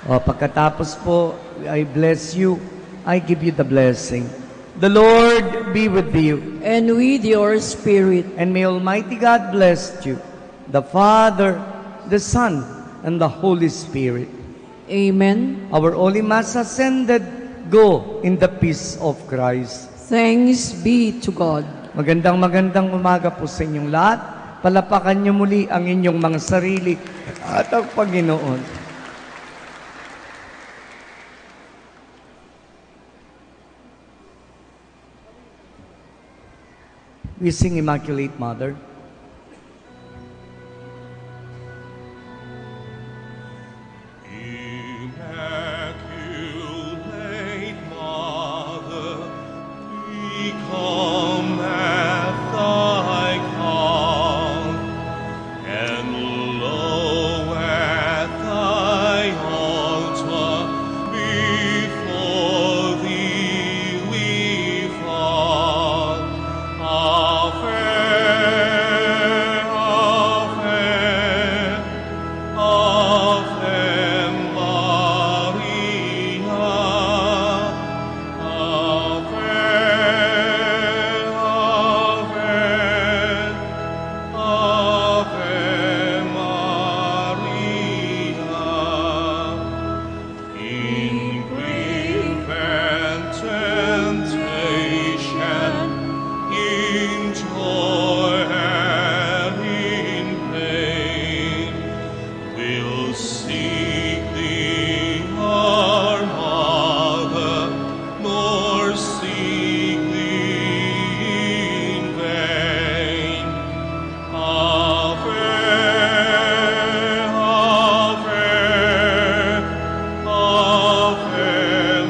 [SPEAKER 20] Pagkatapos po, I bless you. I give you the blessing. The Lord be with you.
[SPEAKER 6] And with your spirit.
[SPEAKER 20] And may Almighty God bless you, the Father, the Son, and the Holy Spirit.
[SPEAKER 6] Amen.
[SPEAKER 20] Our Holy Mass has ended. Go in the peace of Christ.
[SPEAKER 6] Thanks be to God.
[SPEAKER 20] Magandang umaga po sa inyong lahat. Palapakan niyo muli ang inyong mga sarili at ang Panginoon. We sing Immaculate Mother.
[SPEAKER 2] Immaculate Mother, we come at thy call, and lo, at thy altar, before thee we fall. Ave, Ave, Ave Maria, Ave, Ave, Ave Maria. In grief and temptation, in joy and in pain, we'll seek thee, our Mother, nor seek thee in vain. Ave, Ave, Ave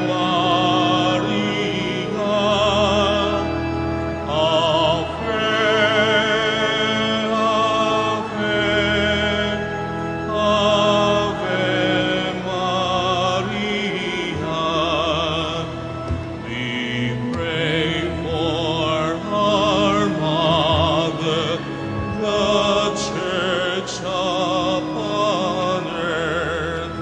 [SPEAKER 2] Maria, Ave, Ave Maria. We pray for our Mother, the Church upon earth,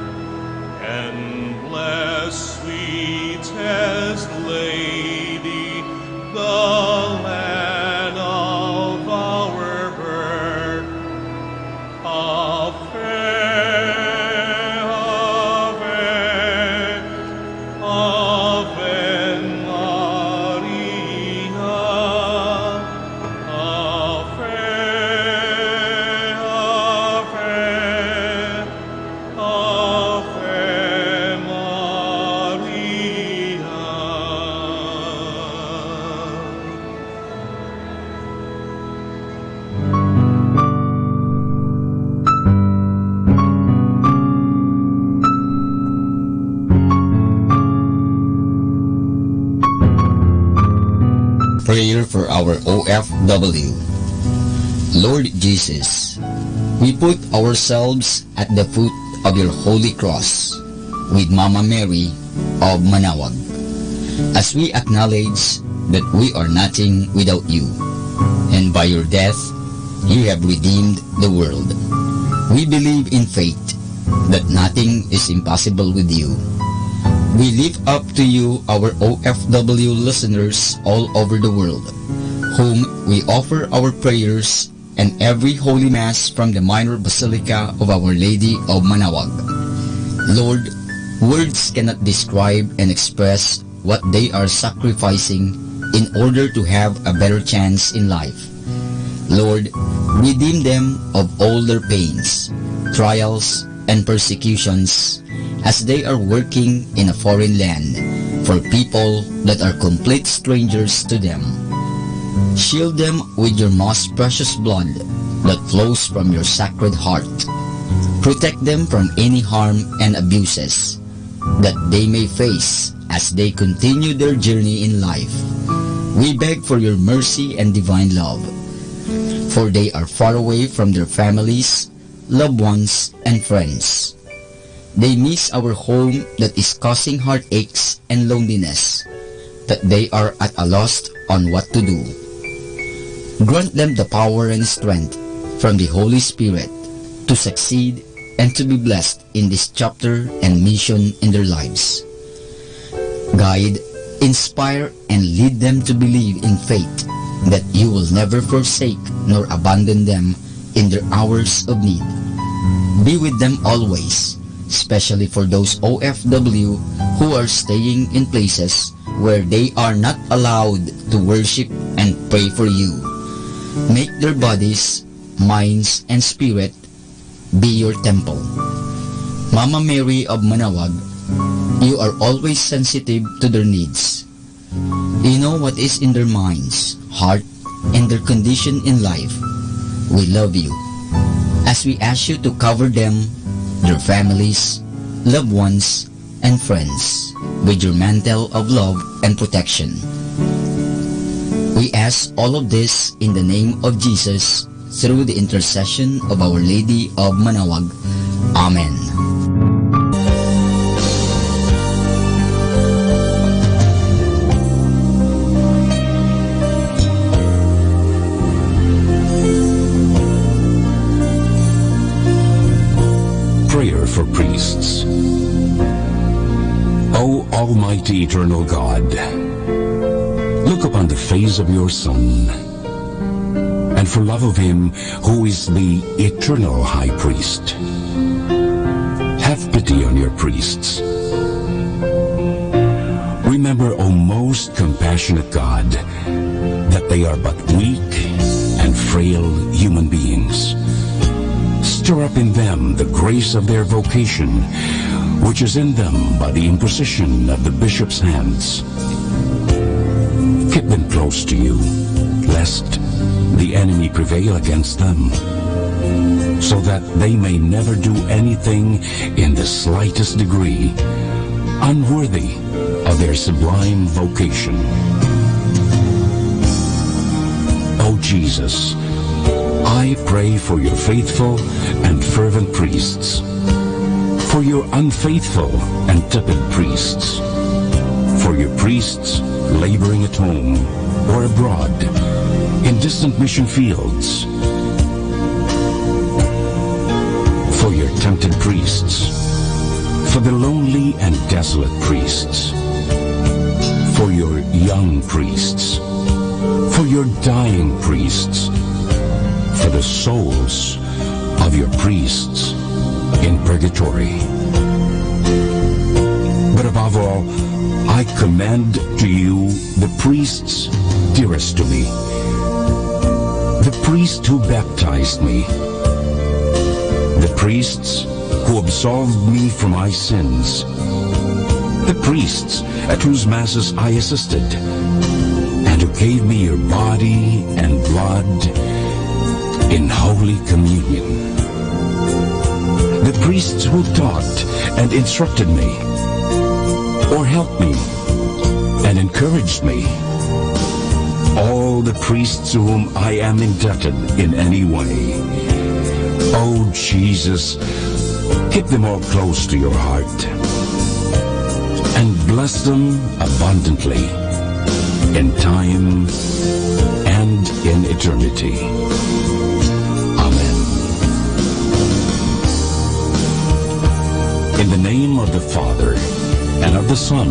[SPEAKER 2] and bless, sweetest Lady, the land of our birth. Ave, Ave, Ave Maria, Ave, Ave, Ave
[SPEAKER 12] Prayer for our OFW. Lord Jesus, we put ourselves at the foot of your holy cross with Mama Mary of Manawag, as we acknowledge that we are nothing without you, and by your death you have redeemed the world. We believe in faith that nothing is impossible with you. We lift up to you our OFW listeners all over the world, whom we offer our prayers and every Holy Mass from the Minor Basilica of Our Lady of Manawag. Lord, words cannot describe and express what they are sacrificing in order to have a better chance in life. Lord, redeem them of all their pains, trials, and persecutions as they are working in a foreign land for people that are complete strangers to them. Shield them with your most precious blood that flows from your sacred heart. Protect them from any harm and abuses that they may face as they continue their journey in life. We beg for your mercy and divine love, for they are far away from their families, loved ones, and friends. They miss our home that is causing heartaches and loneliness, that they are at a loss on what to do. Grant them the power and strength from the Holy Spirit to succeed and to be blessed in this chapter and mission in their lives. Guide, inspire, and lead them to believe in faith that you will never forsake nor abandon them in their hours of need. Be with them always, especially for those OFW who are staying in places where they are not allowed to worship and pray for you. Make their bodies, minds, and spirit be your temple. Mama Mary of Manawag, you are always sensitive to their needs. You know what is in their minds, heart, and their condition in life. We love you. As we ask you to cover them, their families, loved ones, and friends with your mantle of love and protection. We ask all of this in the name of Jesus through the intercession of Our Lady of Manawag. Amen.
[SPEAKER 13] Prayer for priests. O Almighty Eternal God, look upon the face of your Son, and for love of him who is the eternal High Priest, have pity on your priests. Remember, O most compassionate God, that they are but weak and frail human beings. Stir up in them the grace of their vocation, which is in them by the imposition of the bishop's hands. Keep them close to you, lest the enemy prevail against them, so that they may never do anything in the slightest degree unworthy of their sublime vocation. O Jesus, I pray for your faithful and fervent priests, for your unfaithful and tepid priests, for your priests laboring at home or abroad in distant mission fields, for your tempted priests, for the lonely and desolate priests, for your young priests, for your dying priests, for the souls of your priests in purgatory. But above all, I commend to you the priests dearest to me, the priest who baptized me, the priests who absolved me from my sins, the priests at whose masses I assisted, and who gave me your body and blood in Holy Communion. The priests who taught and instructed me, or helped me and encouraged me. All the priests to whom I am indebted in any way. Oh Jesus, keep them all close to your heart and bless them abundantly in time and in eternity. In the name of the Father, and of the Son,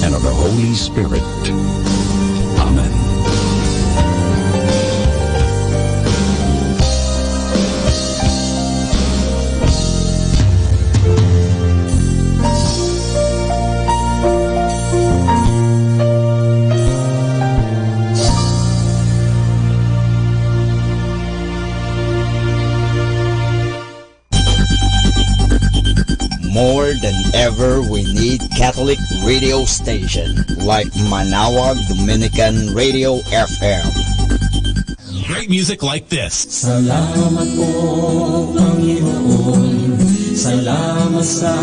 [SPEAKER 13] and of the Holy Spirit. Amen.
[SPEAKER 12] More than ever, we need Catholic radio station like Manawag Dominican Radio FM.
[SPEAKER 9] Great music like this.
[SPEAKER 16] Salamat po, Panginoon. Salamat sa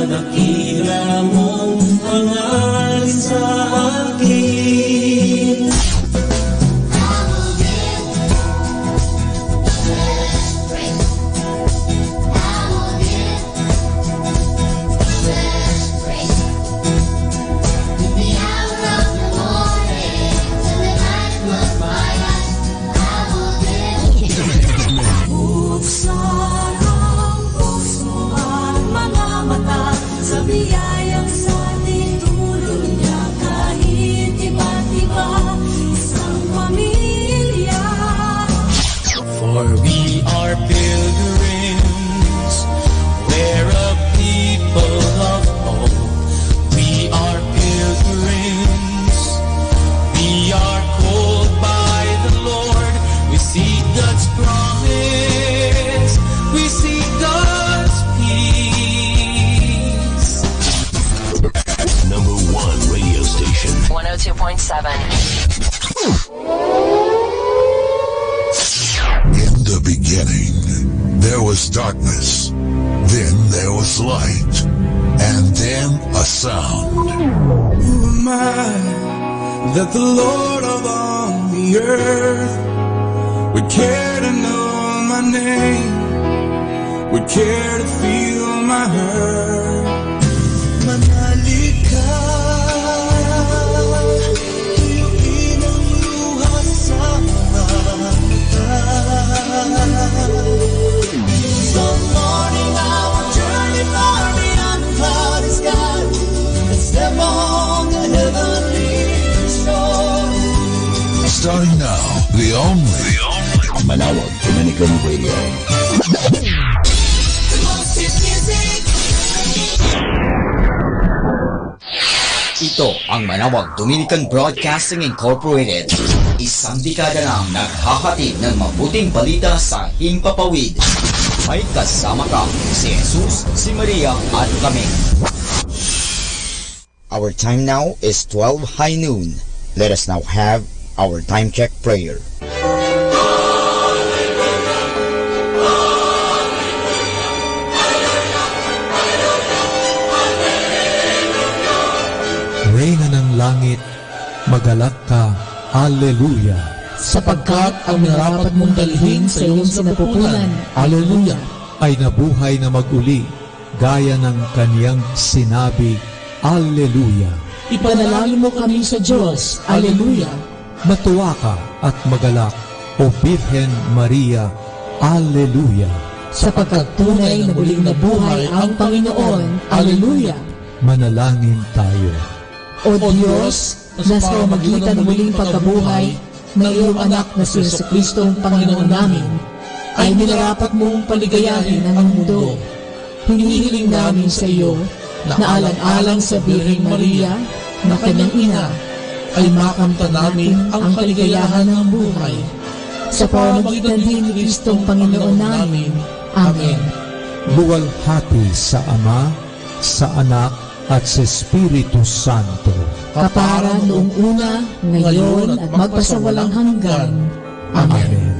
[SPEAKER 16] dakila mong pangalan sa akin.
[SPEAKER 10] Buksan ang puso at mga mata sa biyayang
[SPEAKER 8] In the beginning, there was darkness. Then there was light. And then a sound.
[SPEAKER 1] Who am I that the Lord of all the earth would care to know my name, would care to feel my hurt? Manali ka, tuyuin ang luha sa mga mata. Some morning I will journey far beyond the cloudy sky and step on the heavenly shore.
[SPEAKER 8] Starting now, the only
[SPEAKER 12] Manawag Dominican Radio. Ito ang Manawag Dominican Broadcasting Incorporated. Isang dekada nang naghahatid ng mabuting balita sa himpapawid. May kasama ka si Jesus, si Maria at kami. Our time now is 12 high noon. Let us now have our time check prayer.
[SPEAKER 7] Reyna ng langit, magalak ka, Alleluia.
[SPEAKER 22] Sapagkat ang narapat mong dalhin sa iyong sinapupunan, Alleluia,
[SPEAKER 7] ay nabuhay na mag-uli, gaya ng kaniyang sinabi, Alleluia.
[SPEAKER 22] ipanalangin mo kami sa Diyos, Alleluia.
[SPEAKER 7] Matuwa ka at magalak, O Birhen Maria, Alleluia.
[SPEAKER 22] Sapagkat tunay na muling nabuhay ang Panginoon, Alleluia.
[SPEAKER 7] Manalangin tayo.
[SPEAKER 22] O Diyos, na sa pamamagitan ng muling pagkabuhay ng iyong anak na si Jesucristo ang Panginoon namin, ay minarapat mong paligayahin ang mundo. Hinihiling namin sa iyo na alang-alang sa Birheng Maria na kanyang ina, ay makamtan namin ang kaligayahan ng buhay. Sa pamamagitan din ni Kristo ang Panginoon namin. Amen.
[SPEAKER 7] Luwalhati sa Ama, sa Anak, at sa Espiritu Santo.
[SPEAKER 22] Kapara noong una, ngayon, at magpasawalang hanggan. Amen.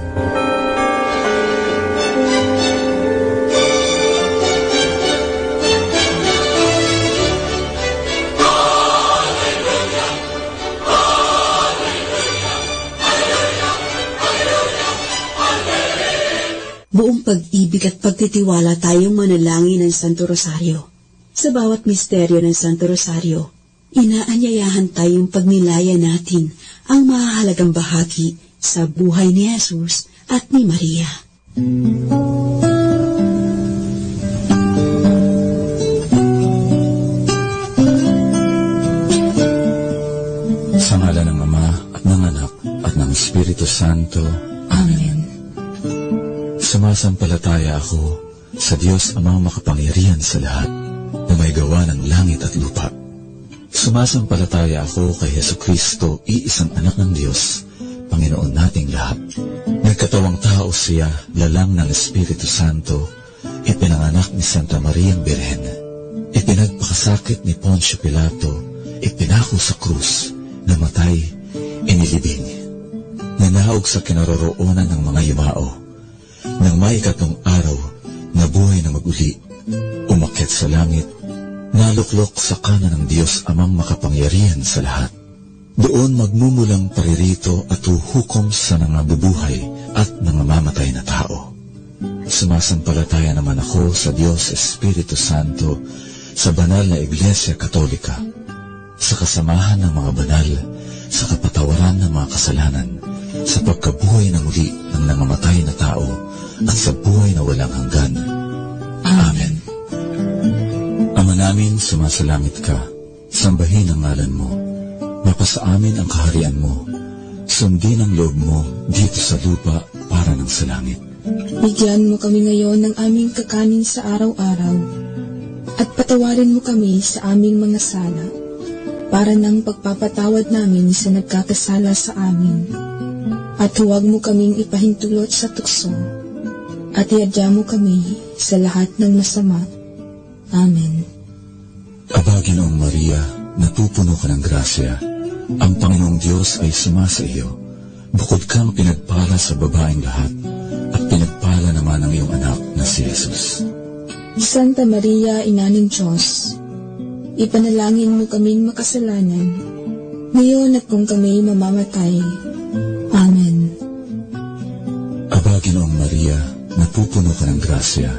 [SPEAKER 23] Buong pag-ibig at pagtitiwala tayong manalangin ng Santo Rosario. Sa bawat misteryo ng Santo Rosario, inaanyayahan tayong pagnilaya natin ang mahalagang bahagi sa buhay ni Jesus at ni Maria.
[SPEAKER 24] Sa ngalan ng Ama at ng Anak at ng Espiritu Santo.
[SPEAKER 22] Amen.
[SPEAKER 24] Sumasampalataya ako sa Diyos Amang makapangyarihan sa lahat, na may gawa ng langit at lupa. Sumasampalataya ako kay Jesucristo, iisang anak ng Diyos, Panginoon nating lahat. Nagkatawang tao siya, lalang ng Espiritu Santo, ipinanganak ni Santa Mariang Birhen, ipinagpakasakit ni Poncio Pilato, ipinako sa krus, namatay, inilibing, nanahog sa kinaroroonan ng mga yumao, nang may ikatong araw, nabuhay na mag-uli, umakyat sa langit, naluklok sa kanan ng Diyos Amang makapangyarihan sa lahat. Doon magmumulang paririto at huhukom sa nangabubuhay at nangangamatay na tao. Sumasampalataya naman ako sa Diyos Espiritu Santo, sa banal na Iglesia Katolika, sa kasamahan ng mga banal, sa kapatawaran ng mga kasalanan, sa pagkabuhay na muli ng nangamatay na tao, at sa buhay na walang hanggan. Amen. Ama namin, sumasalangit ka, sambahin ang ngalan mo, mapasa amin ang kaharian mo, sundin ang loob mo dito sa lupa para ng sa langit.
[SPEAKER 25] Bigyan mo kami ngayon ng aming kakanin sa araw-araw, at patawarin mo kami sa aming mga sala, para ng pagpapatawad namin sa nagkakasala sa amin. At huwag mo kaming ipahintulot sa tukso, at iadya mo kami sa lahat ng masama. Amen.
[SPEAKER 24] Aba, Ginoong Maria, natupuno ka ng grasya, Ang Panginoong Diyos ay sumasa iyo. Bukod kang pinagpala sa babaeng lahat, at pinagpala naman ang iyong anak na si Jesus.
[SPEAKER 25] Santa Maria, Ina ng Diyos, ipanalangin mo kaming makasalanan, ngayon at kung kami mamamatay. Amen.
[SPEAKER 24] Aba, Ginoong Maria, napupuno ka ng grasya.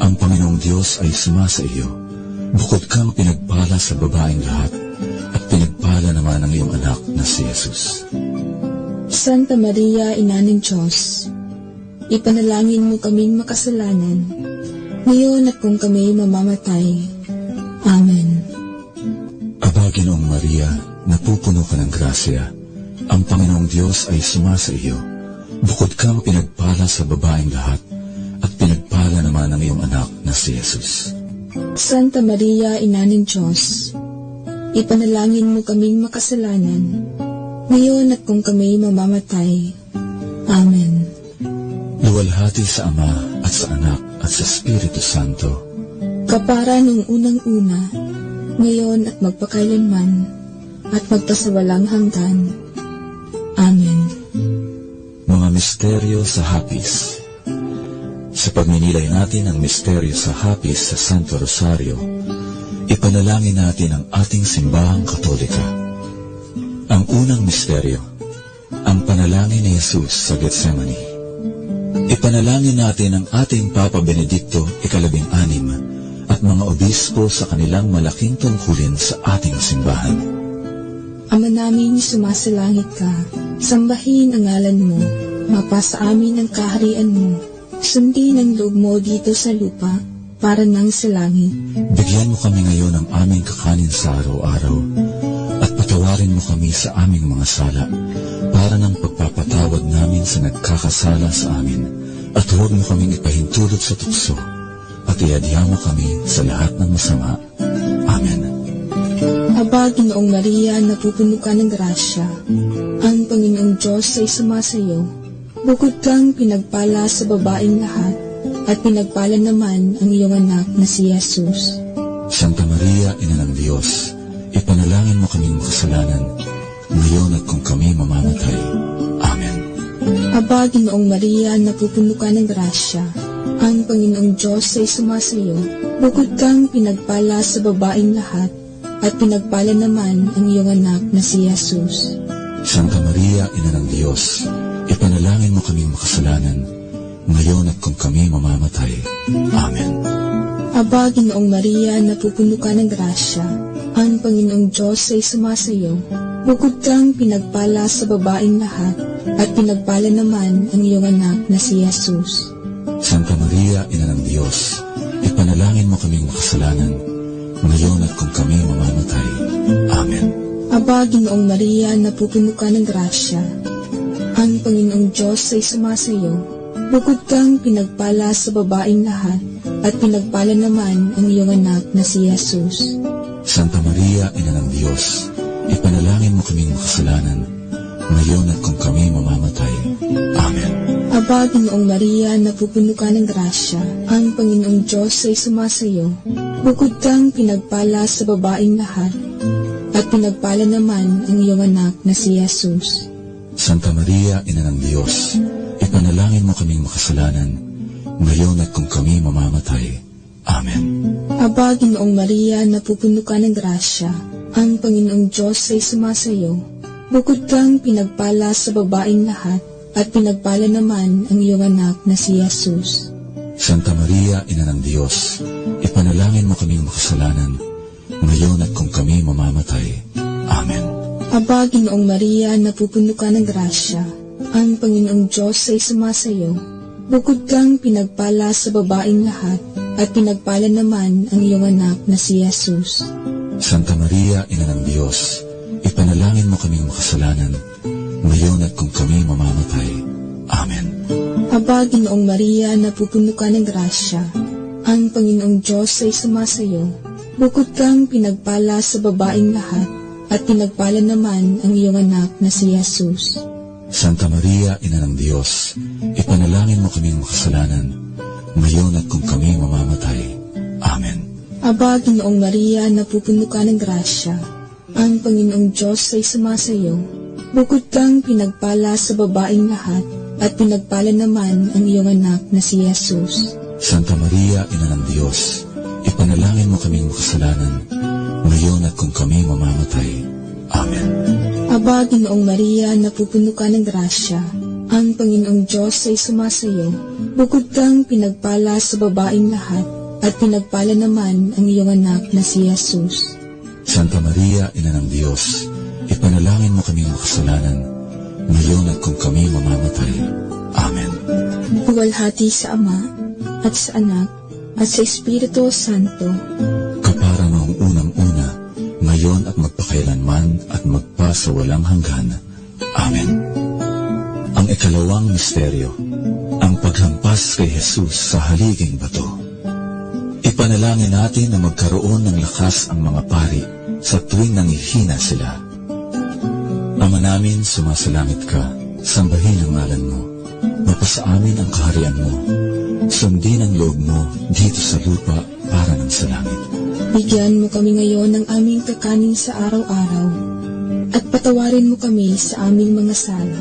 [SPEAKER 24] Ang Panginoong Diyos ay sumasa iyo. Bukod kang pinagpala sa babaeng lahat, at pinagpala naman ang iyong anak na si Jesus.
[SPEAKER 25] Santa Maria, Ina ng Diyos, ipanalangin mo kaming makasalanan, ngayon at kung kami mamamatay. Amen.
[SPEAKER 24] Aba, Ginoong Maria, napupuno ka ng grasya. Ang Panginoong Diyos ay sumasa iyo. Bukod kang pinagpala sa babaeng lahat, at pinagpala naman ang iyong anak na si Jesus.
[SPEAKER 25] Santa Maria, Ina ng Diyos, ipanalangin mo kaming makasalanan, ngayon at kung kami mamamatay. Amen.
[SPEAKER 24] Luwalhati sa Ama at sa Anak at sa Espiritu Santo.
[SPEAKER 25] Kapara nung unang-una, ngayon at magpakailanman, at magpasawalang hanggan. Amen.
[SPEAKER 24] Mga misteryo sa hapis. Sa pagninilay natin ang misteryo sa hapis sa Santo Rosario, ipanalangin natin ang ating simbahang Katolika. Ang unang misteryo, ang panalangin ni Jesus sa Getsemani. Ipanalangin natin ang ating Papa Benedicto ika-16 at mga obispo sa kanilang malaking tungkulin sa ating simbahan.
[SPEAKER 25] Ama namin, sumasalangit ka, sambahin ang ngalan mo, mapasa amin ang kaharian mo, sundin ang loob mo dito sa lupa, para nang sa langit.
[SPEAKER 24] Bigyan mo kami ngayon ng aming kakanin sa araw-araw, at patawarin mo kami sa aming mga sala, para ng pagpapatawad namin sa nagkakasala sa amin, at huwag mo kaming ipahintulot sa tukso, at iadya mo kami sa lahat ng masama. Amen.
[SPEAKER 25] Aba, Ginoong Maria, napupuno ka ng grasya, ang Panginoong Diyos ay sumasayo. Bukod kang pinagpala sa babaeng lahat, at pinagpala naman ang iyong anak na si Jesus.
[SPEAKER 24] Santa Maria, Ina ng Diyos, ipanalangin mo kaming makasalanan, ngayon at kung kami mamamatay. Amen.
[SPEAKER 25] Aba, Ginoong Maria, napupuno ka ng grasya, ang Panginoong Diyos ay sumasayo. Bukod kang pinagpala sa babaeng lahat, at pinagpala naman ang iyong anak na si Jesus.
[SPEAKER 24] Santa Maria, Ina ng Diyos, ipanalangin mo kaming makasalanan, ngayon at kung kami mamamatay. Amen.
[SPEAKER 25] Aba, Ginoong Maria, napupuno ka ng grasya, ang Panginoong Diyos ay sumasayo. Bukod kang pinagpala sa babaeng lahat, at pinagpala naman ang iyong anak na si Jesus.
[SPEAKER 24] Santa Maria, Ina ng Diyos, ipanalangin mo kaming makasalanan, ngayon at kung kami mamamatay. Amen.
[SPEAKER 25] Aba, Ginoong Maria, napupuno ka ng grasya, ang Panginoong Diyos ay sumasayo. Bukod kang pinagpala sa babaeng lahat, at pinagpala naman ang iyong anak na si Jesus.
[SPEAKER 24] Santa Maria, Ina ng Diyos, ipanalangin mo kaming makasalanan, ngayon at kung kami mamamatay. Amen.
[SPEAKER 25] Aba, Ginoong Maria, napupuno ka ng grasya, ang Panginoong Diyos ay sumasayo. Bukod kang pinagpala sa babaeng lahat, at pinagpala naman ang iyong anak na si Jesus.
[SPEAKER 24] Santa Maria, Ina ng Diyos, ipanalangin mo kaming makasalanan, ngayon at kung kami mamamatay. Amen.
[SPEAKER 25] Aba, Ginoong Maria, napupuno ka ng grasya, ang Panginoong Diyos ay sumasayo. Bukod kang pinagpala sa babaeng lahat, at pinagpala naman ang iyong anak na si Jesus.
[SPEAKER 24] Santa Maria, Ina ng Diyos, ipanalangin mo kaming makasalanan, ngayon at kung kami mamamatay. Amen.
[SPEAKER 25] Aba, Ginoong Maria, napupuno ka ng grasya, ang Panginoong Diyos ay sumasayo. Bukod kang pinagpala sa babaeng lahat, at pinagpala naman ang iyong anak na si Jesus.
[SPEAKER 24] Santa Maria, Ina ng Diyos, ipanalangin mo kaming makasalanan, ngayon at kung kami mamamatay. Amen.
[SPEAKER 25] Aba, Ginoong Maria, napupuno ka ng grasya, ang Panginoong Diyos ay sumasayo. Bukod kang pinagpala sa babaeng lahat, at pinagpala naman ang iyong anak na si Jesus.
[SPEAKER 24] Santa Maria, Ina ng Diyos, ipanalangin mo kaming makasalanan, ngayon at kung kami mamamatay. Amen.
[SPEAKER 25] Aba, Ginoong Maria, napupuno ka ng grasya, Ang Panginoong Diyos ay sumasayo. Bukod kang pinagpala sa babaeng lahat, at pinagpala naman ang iyong anak na si Jesus.
[SPEAKER 24] Santa Maria, Ina ng Diyos, ipanalangin mo kaming makasalanan, ngayon at kung kami mamamatay. Amen.
[SPEAKER 25] Aba, Ginoong Maria, napupuno ka ng grasya. Ang Panginoong Diyos ay sumasayo. Bukod kang pinagpala sa babaeng lahat, at pinagpala naman ang iyong anak na si Jesus.
[SPEAKER 24] Santa Maria, Ina ng Diyos, ipanalangin mo kaming makasalanan, ngayon at kung kami mamamatay. Amen.
[SPEAKER 25] Buwalhati sa Ama, at sa Anak, at sa Espiritu Santo.
[SPEAKER 24] Kapara noong unang-una, ngayon at magpakailanman at magpa sa walang hanggan. Amen. Ang ikalawang misteryo, ang paghampas kay Jesus sa haliging bato. Ipanalangin natin na magkaroon ng lakas ang mga pari sa tuwing nangihina sila. Ama namin, sumasalangit ka, sambahin ang ngalan mo. Mapasa amin ang kaharian mo. Sundin ang loob mo dito sa lupa para ng sa langit.
[SPEAKER 25] Bigyan mo kami ngayon ng aming kakanin sa araw-araw, at patawarin mo kami sa aming mga sala,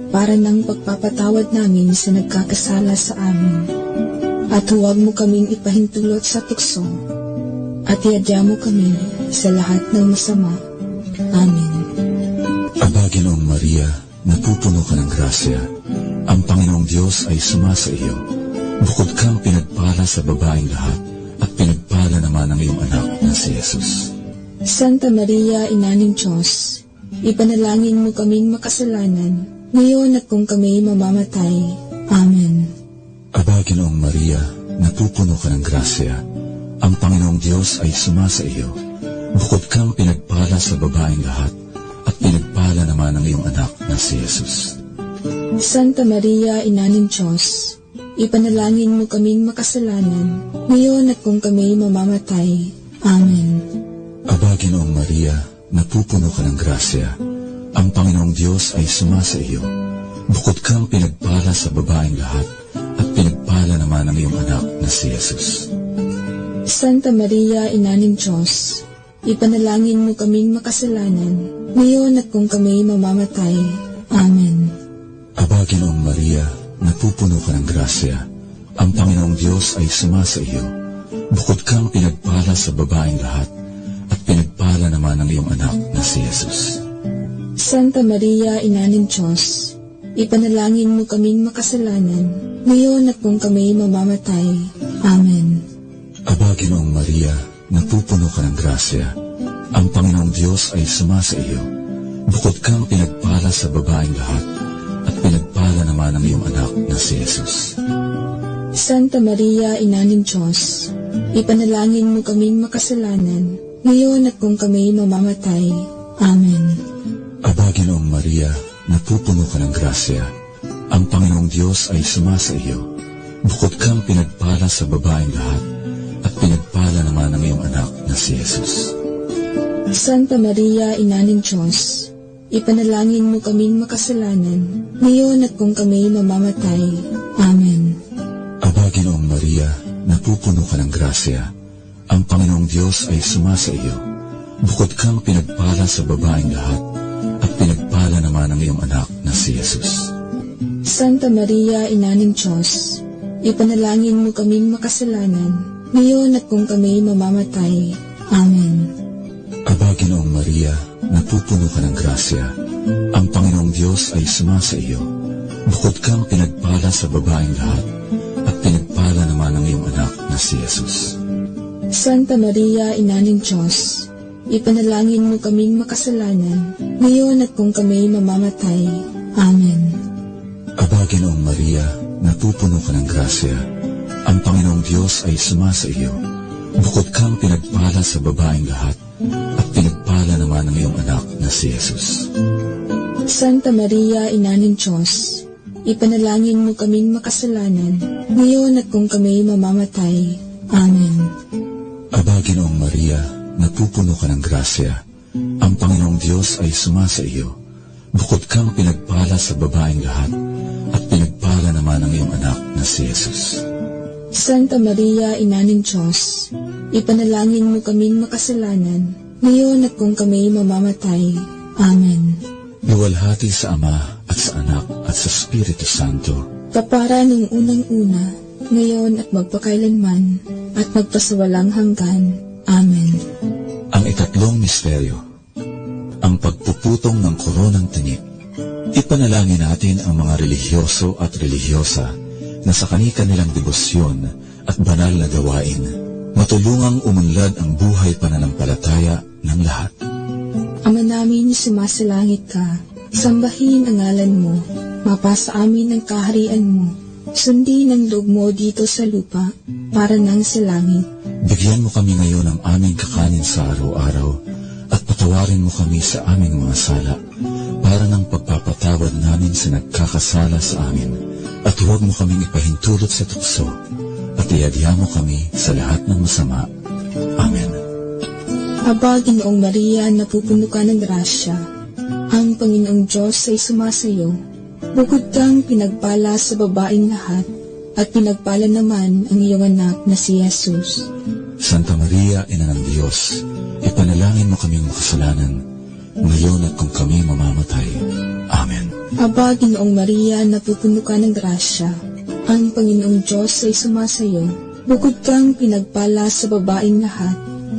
[SPEAKER 25] para ng pagpapatawad namin sa nagkakasala sa amin. At huwag mo kaming ipahintulot sa tukso, at iadya mo kami sa lahat ng masama. Amen.
[SPEAKER 24] Aba, Ginoong Maria, napupuno ka ng grasya. Ang Panginoong Diyos ay sumasa iyo. Bukod kang pinagpala sa babaeng lahat, at pinagpala naman ang iyong anak na si Jesus.
[SPEAKER 25] Santa Maria, Ina ng Diyos, ipanalangin mo kaming makasalanan, ngayon at kung kami mamamatay. Amen.
[SPEAKER 24] Aba, Ginoong Maria, napupuno ka ng grasya. Ang Panginoong Diyos ay sumasa iyo. Bukod kang pinagpala sa babaeng lahat, at pinagpala naman ang iyong anak na si Jesus.
[SPEAKER 25] Santa Maria, Ina ng Diyos, ipanalangin mo kaming makasalanan, ngayon at kung kami mamamatay. Amen.
[SPEAKER 24] Aba, Ginoong Maria, napupuno ka ng grasya. Ang Panginoong Diyos ay sumasa iyo. Bukod kang pinagpala sa babaeng lahat, at pinagpala naman ang iyong anak na si Jesus.
[SPEAKER 25] Santa Maria, Ina ng Diyos, ipanalangin mo kaming makasalanan, ngayon at kung kami mamamatay. Amen.
[SPEAKER 24] Aba, Ginoong Maria, napupuno ka ng grasya. Ang Panginoong Diyos ay sumasa iyo. Bukod kang pinagpala sa babaeng lahat, at pinagpala naman ang iyong anak na si Jesus.
[SPEAKER 25] Santa Maria, Ina ng Diyos, ipanalangin mo kaming makasalanan, ngayon at kung kami mamamatay. Amen.
[SPEAKER 24] Aba, Ginoong Maria, napupuno ka ng grasya. Ang Panginoong Diyos ay sumasa iyo. Bukod kang pinagpala sa babaeng lahat, at pinagpala naman ang iyong anak na si Jesus.
[SPEAKER 25] Santa Maria, Ina ng Diyos, ipanalangin mo kaming makasalanan, ngayon at kung kami mamamatay. Amen.
[SPEAKER 24] Aba, Ginoong Maria, napupuno ka ng grasya. Ang Panginoong Diyos ay sumasa iyo. Bukod kang pinagpala sa babaeng lahat, at pinagpala naman ang iyong anak na si Jesus.
[SPEAKER 25] Santa Maria, Ina ng Diyos, ipanalangin mo kaming makasalanan, ngayon at kung kami mamamatay. Amen.
[SPEAKER 24] Aba, Ginoong Maria, napupuno ka ng grasya. Ang Panginoong Diyos ay sumasa iyo. Bukod kang pinagpala sa babaeng lahat, at pinagpala naman ang iyong anak na si Jesus.
[SPEAKER 25] Santa Maria, Ina ng Diyos, ipanalangin mo kaming makasalanan, ngayon at kung kami mamamatay. Amen.
[SPEAKER 24] Aba, Ginoong Maria, napupuno ka ng grasya. Ang Panginoong Diyos ay sumasa iyo. Bukod kang pinagpala sa babaeng lahat, at pinagpala naman ang iyong anak na si Jesus.
[SPEAKER 25] Santa Maria, Ina ng Diyos, ipanalangin mo kaming makasalanan, ngayon at kung kami mamamatay. Amen.
[SPEAKER 24] Aba, Ginoong Maria, napupuno ka ng grasya. Ang Panginoong Diyos ay sumasa iyo. Bukod kang pinagpala sa babaeng lahat, at pinagpala naman ang iyong anak na si Jesus.
[SPEAKER 25] Santa Maria, Ina ng Diyos, ipanalangin mo kaming makasalanan, ngayon at kung kami mamamatay. Amen.
[SPEAKER 24] Aba, Ginoong Maria, napupuno ka ng grasya. Ang Panginoong Diyos ay sumasa iyo. Bukod kang pinagpala sa babaeng lahat, at pinagpala naman ang iyong anak na si Jesus.
[SPEAKER 25] Santa Maria, Ina ng Diyos, ipanalangin mo kaming makasalanan, ngayon at kung kami mamamatay. Amen.
[SPEAKER 24] Luwalhati sa Ama at sa Anak at sa Espiritu Santo.
[SPEAKER 25] Kapara nung unang-una, ngayon at magpakailanman, at magpasawalang hanggan. Amen.
[SPEAKER 24] Ang ikatlong misteryo, ang pagpuputong ng koronang tinik. Ipanalangin natin ang mga relihiyoso at relihiyosa na sa kani-kanilang debosyon at banal na gawain, matulungang umunlad ang buhay pananampalataya ng lahat.
[SPEAKER 25] Ama namin, sumasalangit ka, sambahin ang ngalan mo, mapasa amin ang kaharian mo, sundin ang loob mo dito sa lupa, para nang sa langit.
[SPEAKER 24] Bigyan mo kami ngayon ng aming kakanin sa araw-araw, at patawarin mo kami sa aming mga sala, para ng pagpapatawad namin sa nagkakasala sa amin, at huwag mo kaming ipahintulot sa tukso, at iadya mo kami sa lahat ng masama. Amen.
[SPEAKER 25] Aba, Ginoong Maria, napupuno ka ng grasya, ang Panginoong Diyos ay sumasayo. Bukod kang pinagpala sa babaeng lahat, at pinagpala naman ang iyong anak na si Jesus.
[SPEAKER 24] Santa Maria, Ina ng Diyos, ipanalangin mo kaming makasalanan, ngayon at kung kami mamamatay. Amen.
[SPEAKER 25] Aba, Ginoong Maria, napupuno ka ng grasya, ang Panginoong Diyos ay sumasayo. Bukod kang pinagpala sa babaeng lahat,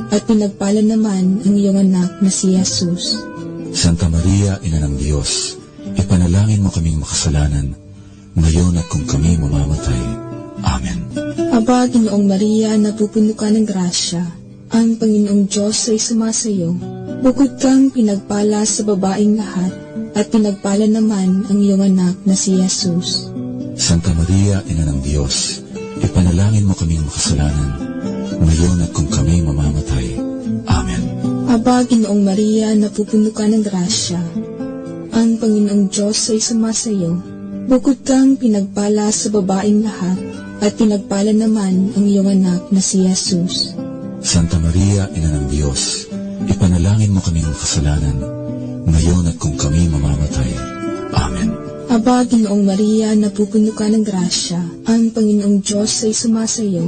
[SPEAKER 25] at pinagpala naman ang iyong anak na si Jesus.
[SPEAKER 24] Santa Maria, Ina ng Diyos, ipanalangin mo kaming makasalanan, ngayon at kung kami mamamatay. Amen.
[SPEAKER 25] Aba, Ginoong Maria, napupuno ka ng grasya, ang Panginoong Diyos ay sumasayo. Bukod kang pinagpala sa babaeng lahat, at pinagpala naman ang iyong anak na si Jesus.
[SPEAKER 24] Santa Maria, Ina ng Diyos, ipanalangin mo kaming makasalanan, ngayon at kung kami mamamatay. Amen.
[SPEAKER 25] Aba, Ginoong Maria, napupuno ka ng grasya, ang Panginoong Diyos ay sumasayo. Bukod kang pinagpala sa babaeng lahat, at pinagpala naman ang iyong anak na si Jesus.
[SPEAKER 24] Santa Maria, Ina ng Diyos, ipanalangin mo kaming makasalanan, ngayon at kung kami mamamatay. Amen.
[SPEAKER 25] Aba, Ginoong Maria, napupuno ka ng grasya, ang Panginoong Diyos ay sumasayo.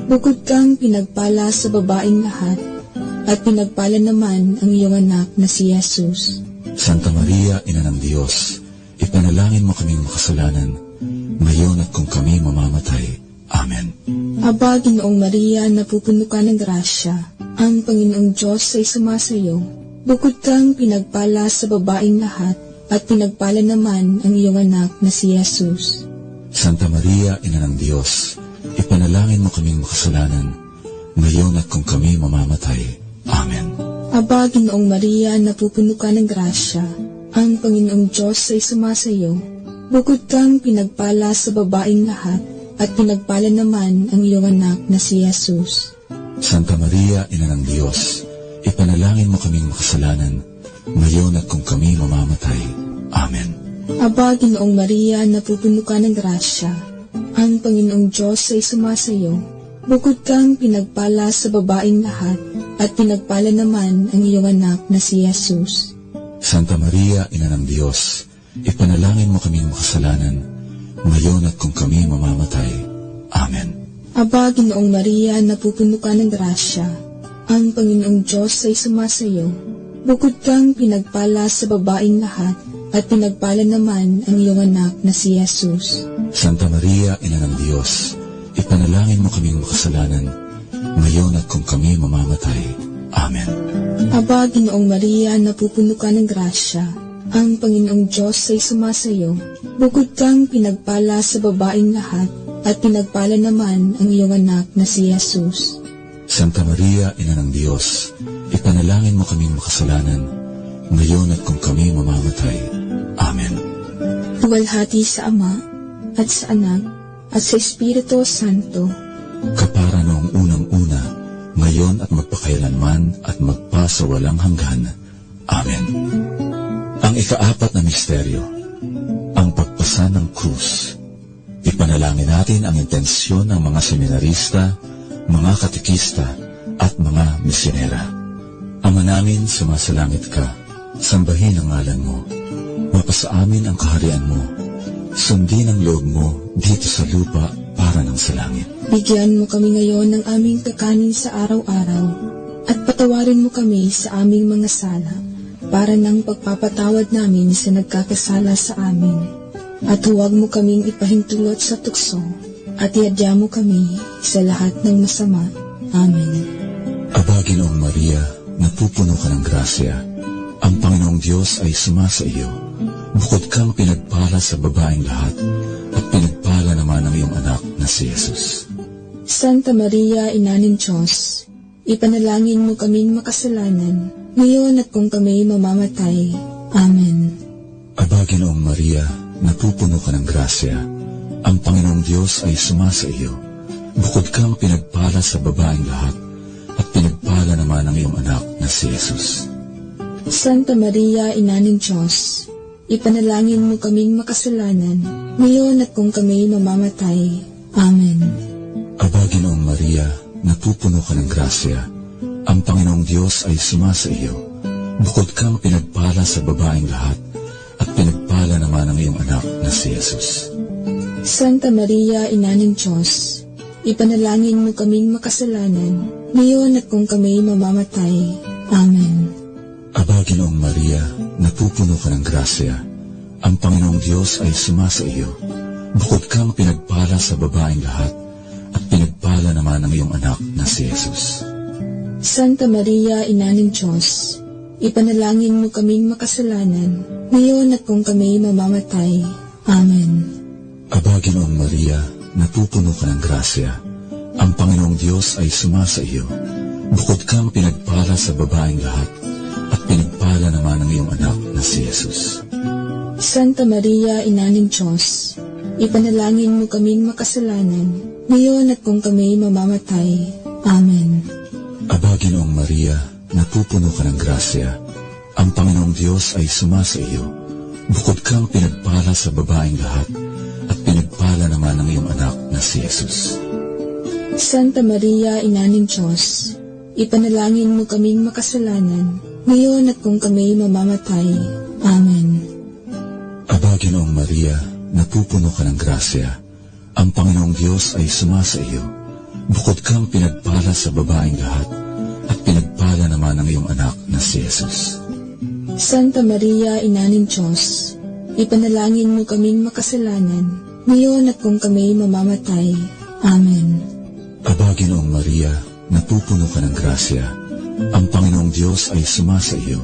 [SPEAKER 25] Bukod kang pinagpala sa babaeng lahat, at pinagpala naman ang iyong anak na si Jesus.
[SPEAKER 24] Santa Maria, Ina ng Diyos, ipanalangin mo kaming makasalanan, ngayon at kung kami mamamatay. Amen.
[SPEAKER 25] Aba, Ginoong Maria, napupuno ka ng grasya, ang Panginoong Diyos ay sumasayo. Bukod kang pinagpala sa babaeng lahat, at pinagpala naman ang iyong anak na si Jesus.
[SPEAKER 24] Santa Maria, Ina ng Diyos, ipanalangin mo kaming makasalanan, ngayon at kung kami mamamatay. Amen.
[SPEAKER 25] Aba, Ginoong Maria, napupuno ka ng grasya, ang Panginoong Diyos ay sumasayo. Bukod kang pinagpala sa babaeng lahat, at pinagpala naman ang iyong anak na si Jesus.
[SPEAKER 24] Santa Maria, Ina ng Diyos, ipanalangin mo kaming makasalanan, ngayon at kung kami mamamatay. Amen.
[SPEAKER 25] Aba, Ginoong Maria, napupuno ka ng grasya, ang Panginoong Diyos ay sumasayo. Bukod kang pinagpala sa babaeng lahat, at pinagpala naman ang iyong anak na si Jesus.
[SPEAKER 24] Santa Maria, Ina ng Diyos, ipanalangin mo kaming makasalanan, ngayon at kung kami mamamatay. Amen.
[SPEAKER 25] Aba, Ginoong Maria, napupuno ka ng grasya, ang Panginoong Diyos ay sumasayo. Bukod kang pinagpala sa babaeng lahat, at pinagpala naman ang iyong anak na si Jesus.
[SPEAKER 24] Santa Maria, Ina ng Diyos, ipanalangin mo kaming makasalanan, ngayon at kung kami mamamatay. Amen.
[SPEAKER 25] Aba, Ginoong Maria, napupuno ka ng grasya, ang Panginoong Diyos ay sumasayo. Bukod kang pinagpala sa babaeng lahat, at pinagpala naman ang iyong anak na si Jesus.
[SPEAKER 24] Santa Maria, Ina ng Diyos, ipanalangin mo kaming makasalanan, ngayon at kung kami mamamatay. Amen.
[SPEAKER 25] Luwalhati sa Ama, at sa Anak, at sa Espiritu Santo,
[SPEAKER 24] kapara noong unang-una, ngayon at magpakailanman at magpasawalang hanggan. Amen. Ang ikaapat na misteryo, ang pagpasa ng krus. Ipanalangin natin ang intensyon ng mga seminarista, mga katekista, at mga misyonera. Ama namin, sumasalangit ka, sambahin ang ngalan mo. Mapasa amin ang kaharian mo. Sundin ang loob mo dito sa lupa para ng sa langit.
[SPEAKER 25] Bigyan mo kami ngayon ng aming kakanin sa araw-araw, At patawarin mo kami sa aming mga sala, para ng pagpapatawad namin sa nagkakasala sa amin. At huwag mo kaming ipahintulot sa tukso, at iadya mo kami sa lahat ng masama. Amen.
[SPEAKER 24] Aba, Ginoong Maria, napupuno ka ng grasya. Ang Panginoong Diyos ay sumasa iyo. Bukod kang pinagpala sa babaeng lahat, at pinagpala naman ang iyong anak na si Jesus.
[SPEAKER 25] Santa Maria, Ina ng Diyos, ipanalangin mo kaming makasalanan, ngayon at kung kami mamamatay. Amen.
[SPEAKER 24] Aba, Ginoong Maria, napupuno ka ng grasya. Ang Panginoong Diyos ay sumasa iyo. Bukod kang pinagpala sa babaeng lahat, at pinagpala naman ang iyong anak na si Jesus.
[SPEAKER 25] Santa Maria, Ina ng Diyos, ipanalangin mo kaming makasalanan, ngayon at kung kami mamamatay. Amen.
[SPEAKER 24] Aba, Ginoong Maria, napupuno ka ng grasya. Ang Panginoong Diyos ay sumasa iyo. Bukod kang pinagpala sa babaeng lahat, at pinagpala naman ang iyong anak na si Jesus.
[SPEAKER 25] Santa Maria, Ina ng Diyos, ipanalangin mo kaming makasalanan, ngayon at kung kami mamamatay. Amen.
[SPEAKER 24] Aba, Ginoong Maria, napupuno ka ng grasya. Ang Panginoong Diyos ay sumasa iyo. Bukod kang pinagpala sa babaeng lahat, at pinagpala naman ang iyong anak na si Jesus.
[SPEAKER 25] Santa Maria, Ina ng Diyos, ipanalangin mo kaming makasalanan, ngayon at kung kami mamamatay. Amen.
[SPEAKER 24] Aba, Ginoong Maria, napupuno ka ng grasya. Ang Panginoong Diyos ay sumasa iyo. Bukod kang pinagpala sa babaeng lahat, at pinagpala naman ang iyong anak na si Jesus.
[SPEAKER 25] Santa Maria, Ina ng Diyos, ipanalangin mo kaming makasalanan, ngayon at kung kami mamamatay. Amen.
[SPEAKER 24] Aba, Ginoong Maria, napupuno ka ng grasya. Ang Panginoong Diyos ay sumasa iyo. Bukod kang pinagpala sa babaeng lahat, at pinagpala naman ang iyong anak na si Jesus.
[SPEAKER 25] Santa Maria, Ina ng Diyos, ipanalangin mo kaming makasalanan, ngayon at kung kami mamamatay. Amen.
[SPEAKER 24] Aba, Ginoong Maria, napupuno ka ng grasya. Ang Panginoong Diyos ay sumasa iyo. Bukod kang pinagpala sa babaeng lahat, at pinagpala naman ang iyong anak na si Jesus.
[SPEAKER 25] Santa Maria, Ina ng Diyos, ipanalangin mo kaming makasalanan, ngayon at kung kami mamamatay. Amen.
[SPEAKER 24] Aba, Ginoong Maria, napupuno ka ng grasya. Ang Panginoong Diyos ay sumasa iyo.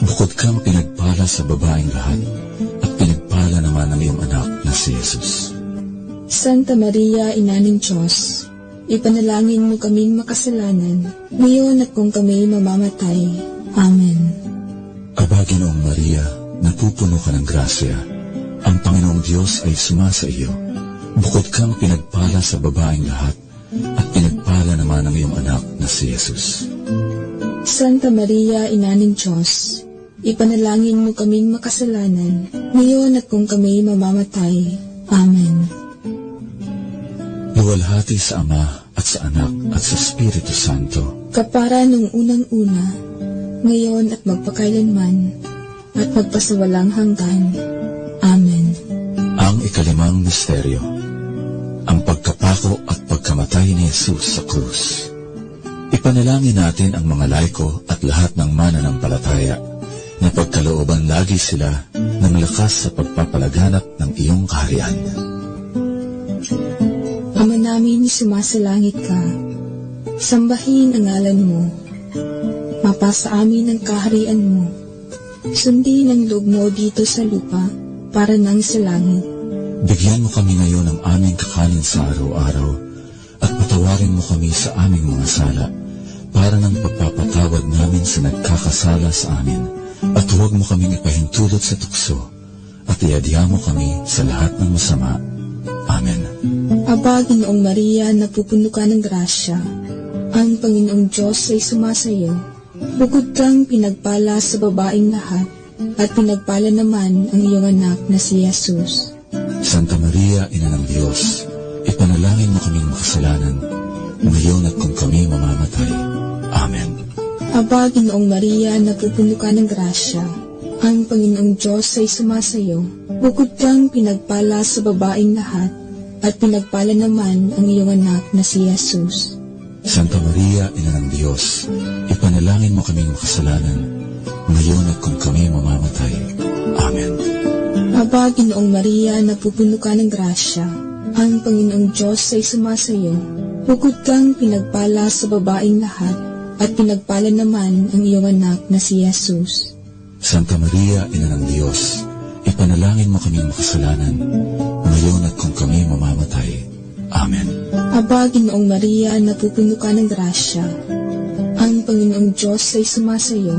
[SPEAKER 24] Bukod kang pinagpala sa babaeng lahat, at pinagpala naman ang iyong anak na si Jesus.
[SPEAKER 25] Santa Maria, Ina ng Diyos, ipanalangin mo kaming makasalanan, ngayon at kung kami mamamatay. Amen.
[SPEAKER 24] Aba, Ginoong Maria, napupuno ka ng grasya. Ang Panginoong Diyos ay sumasa iyo. Bukod kang pinagpala sa babaeng lahat, at pinagpala naman ang iyong anak na si Jesus.
[SPEAKER 25] Santa Maria, Ina ng Diyos, ipanalangin mo kaming makasalanan, ngayon at kung kami mamamatay. Amen.
[SPEAKER 24] Luwalhati sa Ama at sa Anak at sa Espiritu Santo.
[SPEAKER 25] Kapara nung unang-una, ngayon at magpakailanman, at magpasawalang hanggan. Amen.
[SPEAKER 24] Ang ikalimang misteryo, ang pagkapako at pagkamatay ni Jesus sa krus. Ipanalangin natin ang mga laiko at lahat ng mananampalataya na pagkalooban lagi sila ng lakas sa pagpapalaganap ng iyong kaharian.
[SPEAKER 25] Ama namin, sumasalangit ka, sambahin ang ngalan mo, mapasa amin ang kaharian mo, sundin ang loob mo dito sa lupa para nang sa langit.
[SPEAKER 24] Bigyan mo kami ngayon ng aming kakanin sa araw-araw, at patawarin mo kami sa aming mga sala, para ng pagpapatawad namin sa nagkakasala sa amin, at huwag mo kaming ipahintulot sa tukso, at iadya mo kami sa lahat ng masama. Amen.
[SPEAKER 25] Aba, Ginoong Maria, napupuno ka ng grasya, ang Panginoong Diyos ay sumasayo. Bukod kang pinagpala sa babaeng lahat, at pinagpala naman ang iyong anak na si Jesus.
[SPEAKER 24] Santa Maria, Ina ng Diyos, ipanalangin mo kaming makasalanan, ngayon at kung kami mamamatay. Amen.
[SPEAKER 25] Aba, Ginoong Maria, napupuno ka ng grasya, ang Panginoong Diyos ay sumasayo. Bukod kang pinagpala sa babaeng lahat, at pinagpala naman ang iyong anak na si Jesus.
[SPEAKER 24] Santa Maria, Ina ng Diyos, ipanalangin mo kaming makasalanan, ngayon at kung kami mamamatay. Amen.
[SPEAKER 25] Aba, Ginoong Maria, napupuno ka ng grasya, ang Panginoong Diyos ay sumasayo. Bukod kang pinagpala sa babaeng lahat, at pinagpala naman ang iyong anak na si Jesus.
[SPEAKER 24] Santa Maria, Ina ng Diyos, ipanalangin mo kaming makasalanan, ngayon at kung kami mamamatay. Amen.
[SPEAKER 25] Aba, Ginoong Maria, napupuno ka ng grasya, ang Panginoong Diyos ay sumasayo.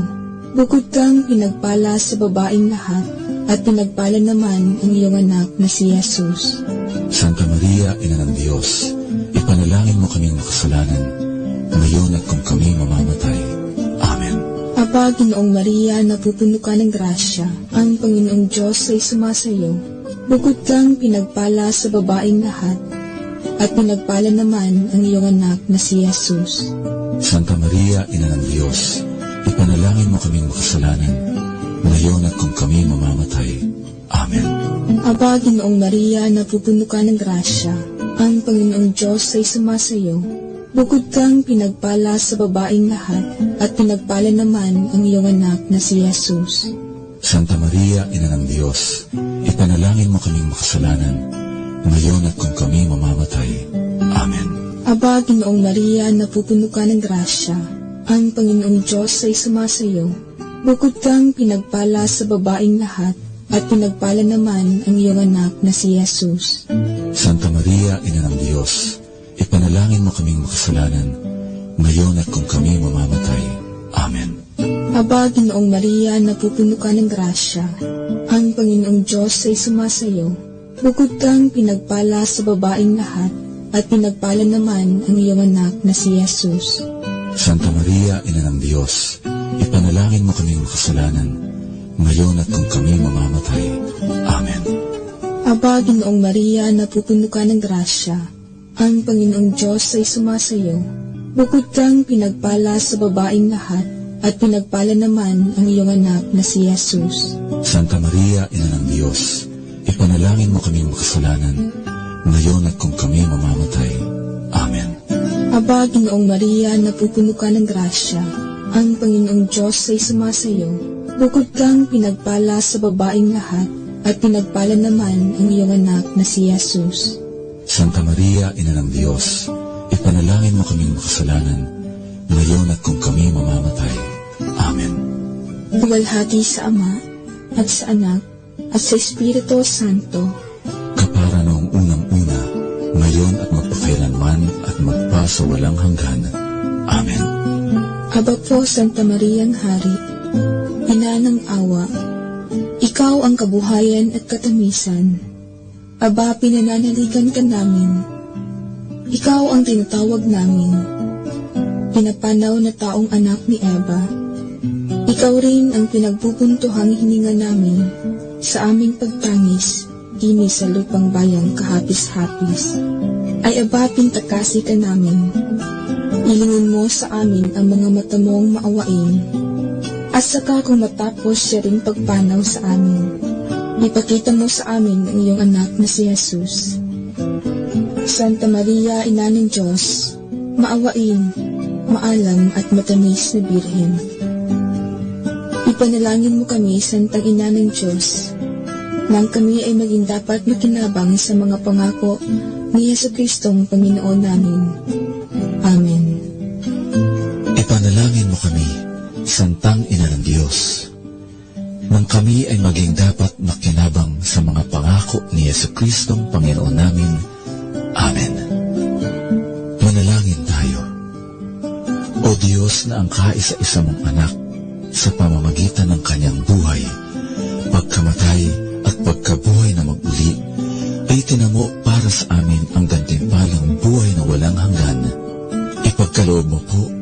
[SPEAKER 25] Bukod kang pinagpala sa babaeng lahat, at pinagpala naman ang iyong anak na si Jesus.
[SPEAKER 24] Santa Maria, Ina ng Diyos, ipanalangin mo kaming makasalanan, ngayon at kung kami mamamatay. Amen.
[SPEAKER 25] Aba, Ginoong Maria, napupuno ka ng grasya, ang Panginoong Diyos ay sumasayo. Bukod kang pinagpala sa babaeng lahat, at pinagpala naman ang iyong anak na si Jesus.
[SPEAKER 24] Santa Maria, Ina ng Diyos, ipanalangin mo kaming makasalanan, ngayon at kung kami mamamatay. Amen.
[SPEAKER 25] Aba, Ginoong Maria, napupuno ka ng grasya, ang Panginoong Diyos ay sumasayo. Bukod kang pinagpala sa babaeng lahat, at pinagpala naman ang iyong anak na si Jesus.
[SPEAKER 24] Santa Maria, Ina ng Diyos, ipanalangin mo kaming makasalanan, ngayon at kung kami mamamatay. Amen.
[SPEAKER 25] Aba, Ginoong Maria, napupuno ka ng grasya, ang Panginoong Diyos ay sumasayo. Bukod kang pinagpala sa babaeng lahat, at pinagpala naman ang iyong anak na si Jesus.
[SPEAKER 24] Santa Maria, Ina ng Diyos, ipanalangin mo kaming makasalanan, ngayon at kung kami mamamatay. Amen.
[SPEAKER 25] Aba, Ginoong Maria, napupuno ka ng grasya, ang Panginoong Diyos ay sumasayo. Bukod kang pinagpala sa babaeng lahat, at pinagpala naman ang iyong anak na si Jesus.
[SPEAKER 24] Santa Maria, Ina ng Diyos, ipanalangin mo kaming makasalanan, ngayon at kung kami mamamatay. Amen.
[SPEAKER 25] Aba, Ginoong Maria, napupuno ka ng grasya, ang Panginoong Diyos ay sumasayo. Bukod kang pinagpala sa babaeng lahat, at pinagpala naman ang iyong anak na si Jesus.
[SPEAKER 24] Santa Maria, Ina ng Diyos, ipanalangin mo kaming makasalanan, ngayon at kung kami mamamatay. Amen.
[SPEAKER 25] Aba, Ginoong Maria, napupuno ka ng grasya, ang Panginoong Diyos ay sumasayo. Bukod kang pinagpala sa babaeng lahat, at pinagpala naman ang iyong anak na si Jesus.
[SPEAKER 24] Santa Maria, Ina ng Diyos, ipanalangin mo kaming makasalanan, ngayon at kung kami mamamatay. Amen.
[SPEAKER 25] Buwalhati sa Ama, at sa Anak, at sa Espiritu Santo,
[SPEAKER 24] kapara noong unang-una, ngayon at magpakailanman at magpasawalang hanggan. Amen.
[SPEAKER 25] Aba po, Santa Mariang Hari, Ina ng awa, ikaw ang kabuhayan at katamisan. Aba, pinananaligan ka namin. Ikaw ang tinatawag namin. Pinapanaw na taong anak ni Eva. Ikaw rin ang pinagpupuntuhang hininga namin sa aming pagtangis, dini sa lupang bayang kahapis-hapis. Ay aba, pintakasi ka namin. Ilingon mo sa amin ang mga mata mong maawain. At saka kung matapos siya ring pagpanaw sa amin, ipakita mo sa amin ang iyong anak na si Jesus. Santa Maria, Ina ng Diyos, maawain, maalam at matamis na Birhen. Ipanalangin mo kami, Santang Ina ng Diyos, nang kami ay maging dapat makinabang sa mga pangako ni Jesucristong Panginoon namin. Amen.
[SPEAKER 24] Ipanalangin mo kami, Santang Ina ng Diyos, nang kami ay maging dapat makinabang sa mga pangako ni Jesucristong Panginoon namin. Amen. Manalangin tayo. O Diyos na ang kaisa-isa mong anak, sa pamamagitan ng kanyang buhay, pagkamatay at pagkabuhay na mag-uli, ay tinamo para sa amin ang gantimpalang buhay na walang hanggan. Ipagkaloob mo po,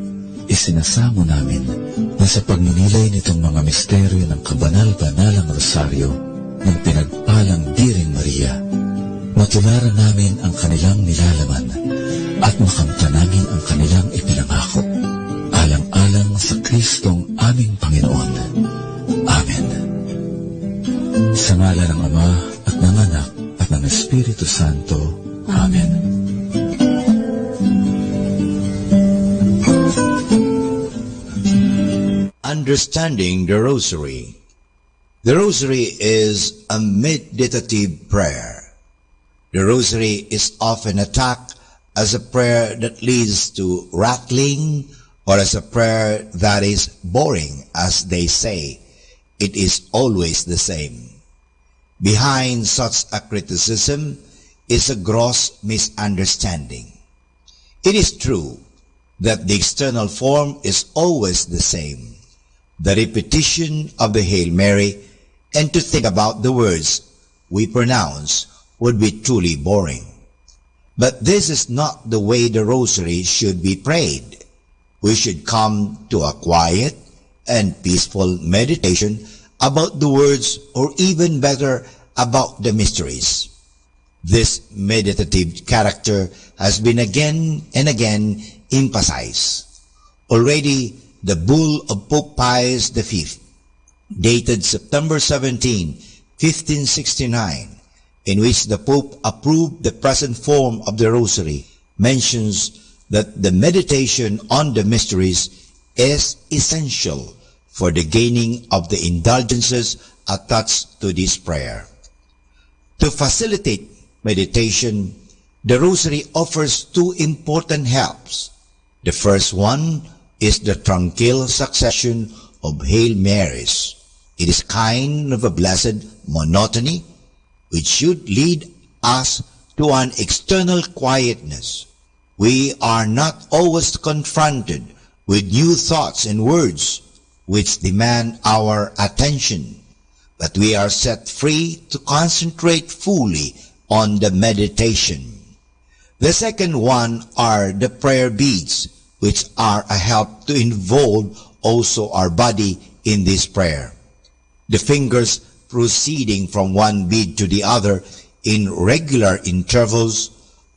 [SPEAKER 24] isinasamo namin na sa pagninilay nitong mga misteryo ng kabanal-banalang rosaryo ng pinagpalang Birheng Maria, matularan namin ang kanilang nilalaman at makamta namin ang kanilang ipinangako, alang-alang sa Kristong aming Panginoon. Amen. Sa ngala ng Ama at ng Anak at ng Espiritu Santo. Amen.
[SPEAKER 3] Understanding the Rosary. The Rosary is a meditative prayer. The Rosary is often attacked as a prayer that leads to rattling or as a prayer that is boring, as they say. It is always the same. Behind such a criticism is a gross misunderstanding. It is true that the external form is always the same, the repetition of the Hail Mary, and to think about the words we pronounce would be truly boring. But this is not the way the Rosary should be prayed. We should come to a quiet and peaceful meditation about the words, or even better, about the mysteries. This meditative character has been again and again emphasized. Already, the bull of Pope Pius V, dated September 17, 1569, in which the Pope approved the present form of the Rosary, mentions that the meditation on the mysteries is essential for the gaining of the indulgences attached to this prayer. To facilitate meditation, the Rosary offers two important helps. The first one is the tranquil succession of Hail Marys. It is kind of a blessed monotony which should lead us to an external quietness. We are not always confronted with new thoughts and words which demand our attention, but we are set free to concentrate fully on the meditation. The second one are the prayer beads, which are a help to involve also our body in this prayer. The fingers proceeding from one bead to the other in regular intervals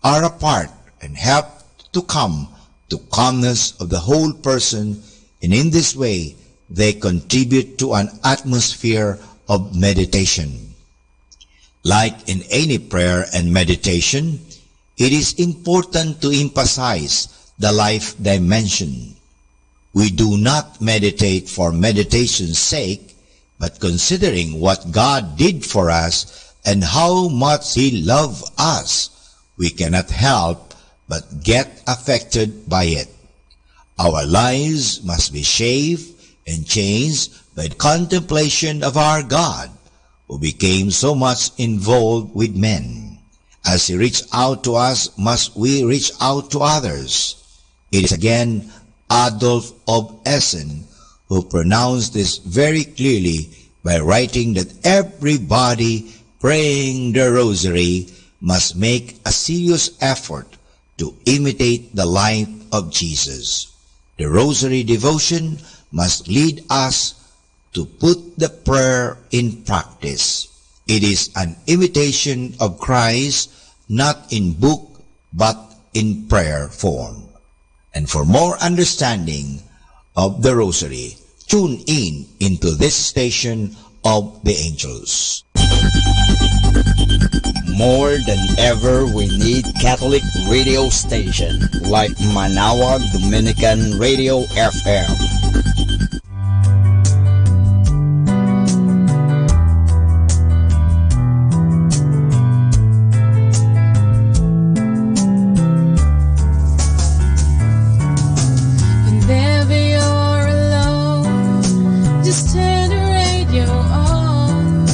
[SPEAKER 3] are apart and help to come to calmness of the whole person, and in this way they contribute to an atmosphere of meditation. Like in any prayer and meditation, it is important to emphasize the life dimension. We do not meditate for meditation's sake, but considering what God did for us and how much He loved us, we cannot help but get affected by it. Our lives must be shaped and changed by the contemplation of our God, who became so much involved with men. As He reached out to us, must we reach out to others. It is again Adolf of Essen who pronounced this very clearly by writing that everybody praying the Rosary must make a serious effort to imitate the life of Jesus. The Rosary devotion must lead us to put the prayer in practice. It is an imitation of Christ, not in book, but in prayer form. And for more understanding of the Rosary, tune in into this station of the angels.
[SPEAKER 12] More than ever, we need Catholic radio station like Manawag Dominican Radio FM.
[SPEAKER 25] Whenever you're alone, just turn the radio on.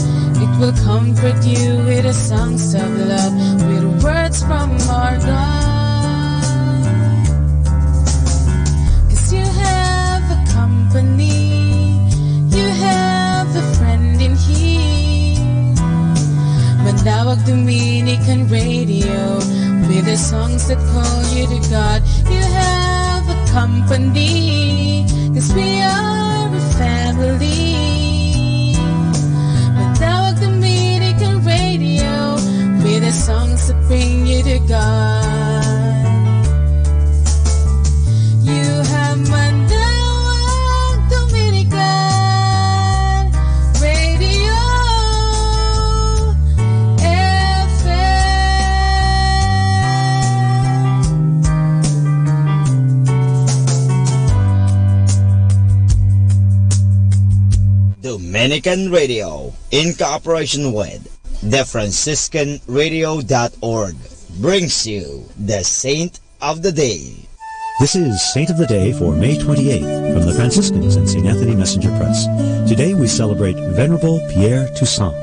[SPEAKER 25] It will comfort you with the songs of love, with words from our God. 'Cause you have a company, you have a friend in here. Manawag Dominican Radio, with the songs that call you to God. You have a company, 'cause we are a family. Manawag Dominican Radio, with the songs that bring you to God. You have Manawag Dominican Radio FM.
[SPEAKER 12] Dominican Radio, in cooperation with thefranciscanradio.org, brings you the Saint of the Day.
[SPEAKER 4] This is Saint of the Day for May 28th from the Franciscans and St. Anthony Messenger Press. Today we celebrate Venerable Pierre Toussaint.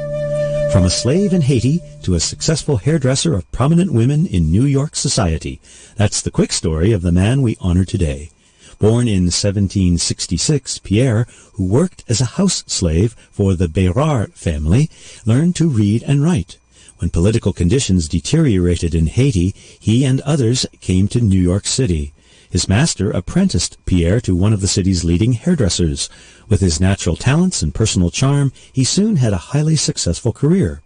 [SPEAKER 4] From a slave in Haiti to a successful hairdresser of prominent women in New York society. That's the quick story of the man we honor today. Born in 1766, Pierre, who worked as a house slave for the Bérard family, learned to read and write. When political conditions deteriorated in Haiti, he and others came to New York City. His master apprenticed Pierre to one of the city's leading hairdressers. With his natural talents and personal charm, he soon had a highly successful career.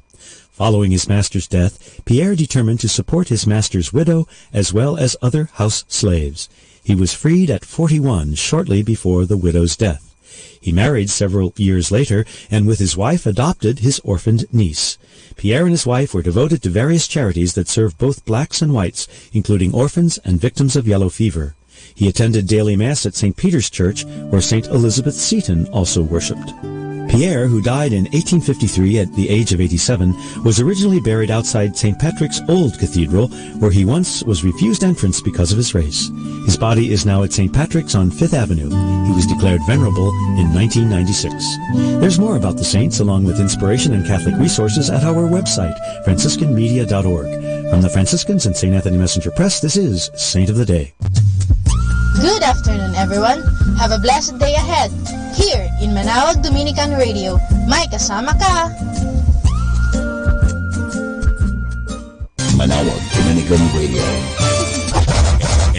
[SPEAKER 4] Following his master's death, Pierre determined to support his master's widow as well as other house slaves. He was freed at 41, shortly before the widow's death. He married several years later, and with his wife adopted his orphaned niece. Pierre and his wife were devoted to various charities that serve both blacks and whites, including orphans and victims of yellow fever. He attended daily mass at St. Peter's Church, where St. Elizabeth Seton also worshipped. Pierre, who died in 1853 at the age of 87, was originally buried outside St. Patrick's Old Cathedral, where he once was refused entrance because of his race. His body is now at St. Patrick's on 5th Avenue. He was declared venerable in 1996. There's more about the saints, along with inspiration and Catholic resources, at our website, franciscanmedia.org. From the Franciscans and St. Anthony Messenger Press, this is Saint of the Day.
[SPEAKER 11] Good afternoon, everyone. Have a blessed day ahead. Here in Manawag Dominican Radio, may kasama ka.
[SPEAKER 13] Manawag Dominican Radio.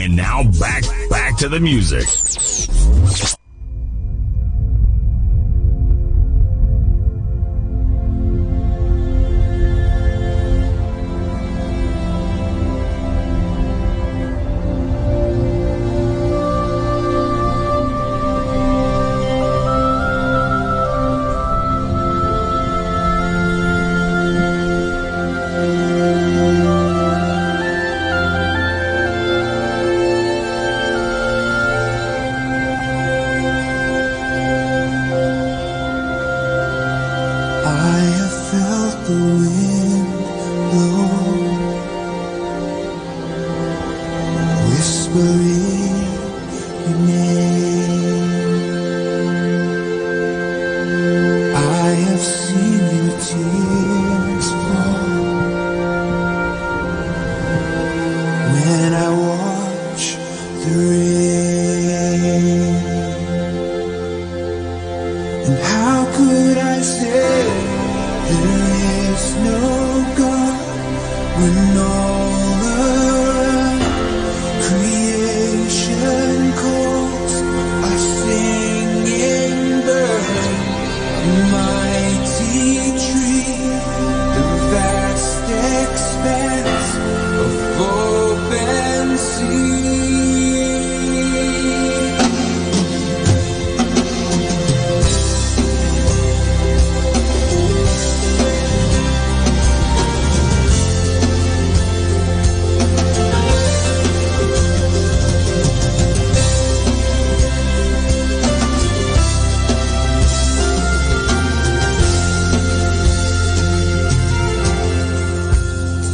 [SPEAKER 13] And now back to the music.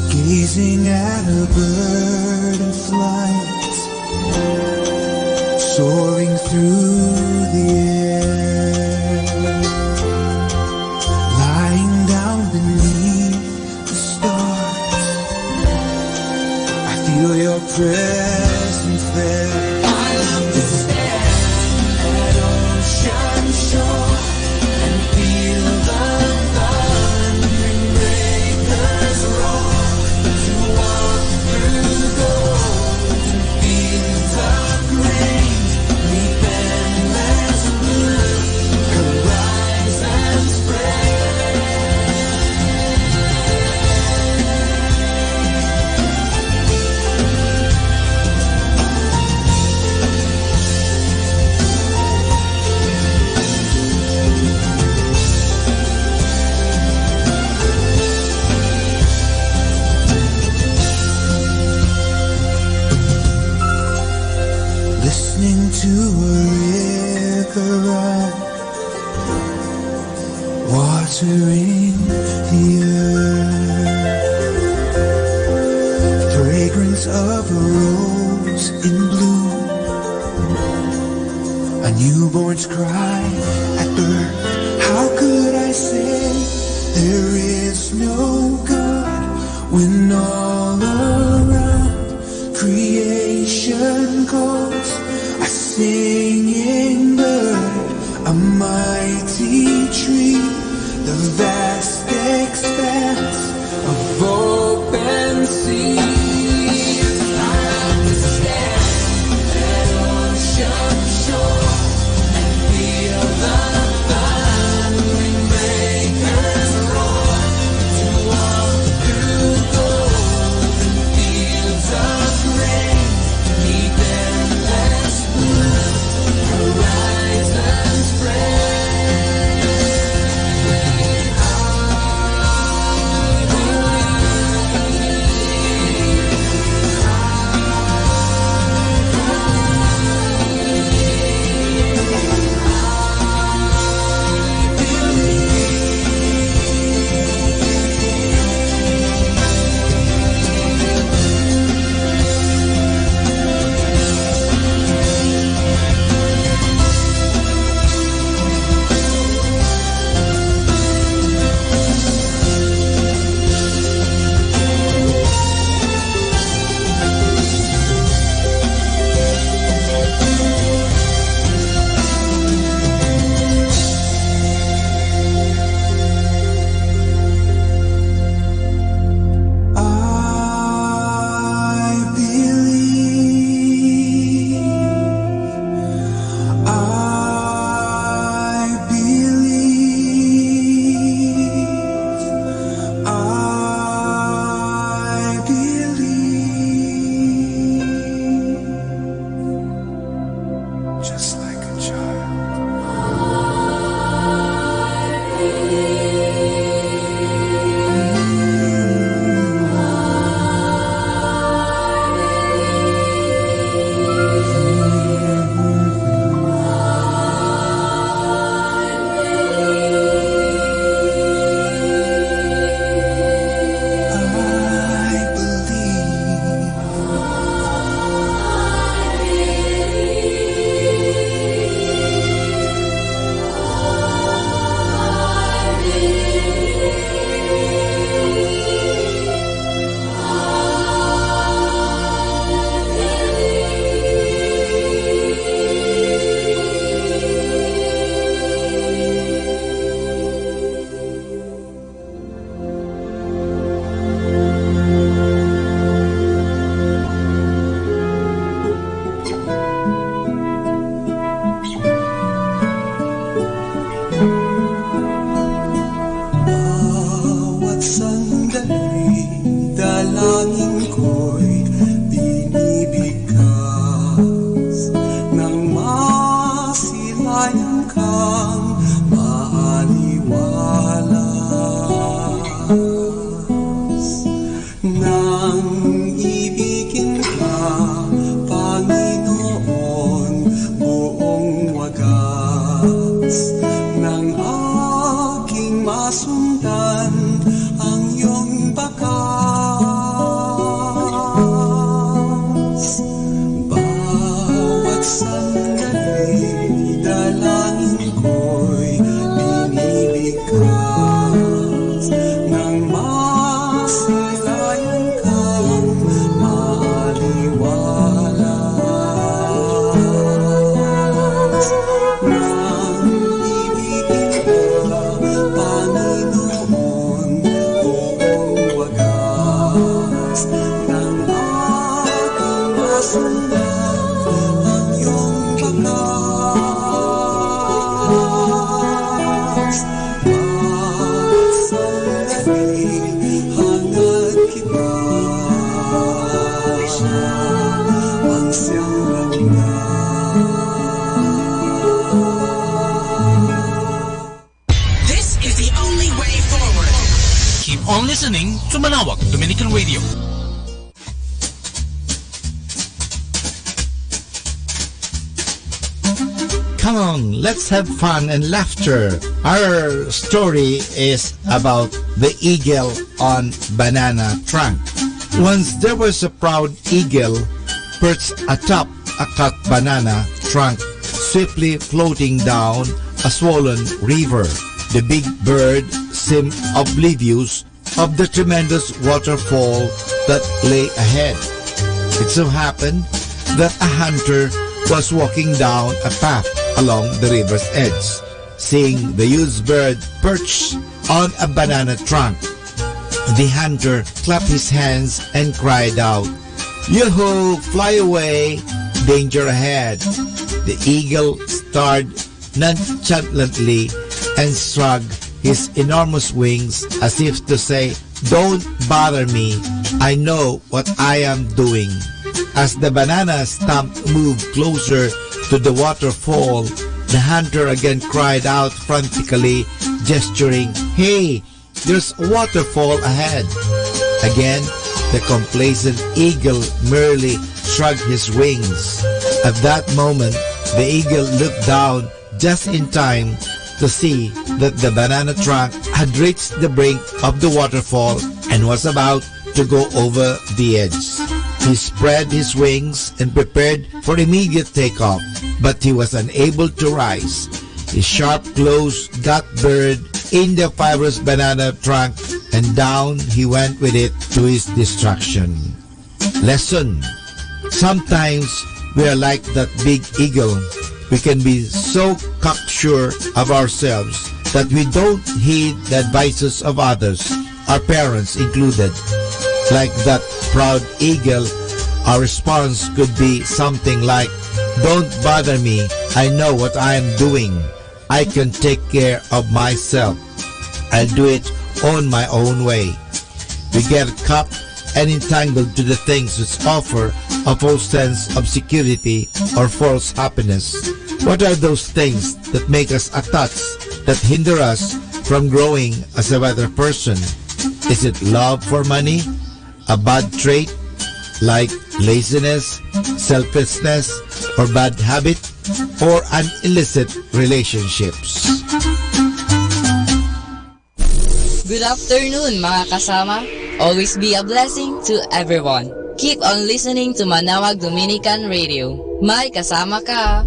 [SPEAKER 1] Gazing at a bird in flight, soaring through the air, lying down beneath the stars. I feel your presence there. I love to stand at ocean shore and feel the thundering breakers roar. Listening to a river run, watering the earth, fragrance of a rose in bloom, a newborn's cry at birth. How could I say there is no God when all around creation calls? A singing bird, a mighty tree, the vast expanse of open sea. I stand at ocean shore and feel the thundering breakers roar, to walk through golden fields of grain, neath endless blue, horizons spread. Just like a child. Bawat sandali, dalangin ko'y binibigkas nang masilayan kang maaliwalas. Nang ibigin ka, Panginoon, buong wagas, nang aking masundan ang iyong bakas. Bawat sandali, dalangin ko'y binibigkas nang masilayan kang maaliwalas. Nang ibigin ka, Panginoon, buong wagas, nang aking masundan ang iyong bakas. Bawat sandali, hangad kita, ang siyang
[SPEAKER 9] This is the only way forward. Keep on listening to Manawag Dominican Radio.
[SPEAKER 3] Come on, let's have fun and laughter. Our story is about the eagle on banana trunk. Once there was a proud eagle perched atop a cut banana trunk, swiftly floating down a swollen river. The big bird seemed oblivious of the tremendous waterfall that lay ahead. It so happened that a hunter was walking down a path along the river's edge. Seeing the huge bird perched on a banana trunk, the hunter clapped his hands and cried out, "Yoo-hoo, fly away, danger ahead." The eagle stared nonchalantly and shrugged his enormous wings as if to say, "Don't bother me, I know what I am doing." As the banana stump moved closer to the waterfall, the hunter again cried out frantically, gesturing, "Hey, there's a waterfall ahead." Again, the complacent eagle merely shrugged his wings. At that moment, the eagle looked down just in time to see that the banana trunk had reached the brink of the waterfall and was about to go over the edge. He spread his wings and prepared for immediate takeoff, but he was unable to rise. His sharp claws got buried in the fibrous banana trunk, and down he went with it to his destruction. Lesson: sometimes we are like that big eagle. We can be so cocksure of ourselves that we don't heed the advices of others, our parents included. Like that proud eagle, our response could be something like, "Don't bother me, I know what I am doing. I can take care of myself. I'll do it on my own way." We get caught and entangled to the things which offer a false sense of security or false happiness. What are those things that make us attached, that hinder us from growing as a better person? Is it love for money? A bad trait like laziness, selfishness, or bad habit? Or an illicit relationships?
[SPEAKER 14] Good afternoon mga kasama. Always be a blessing to everyone. Keep on listening to Manawag Dominican Radio. May kasama ka.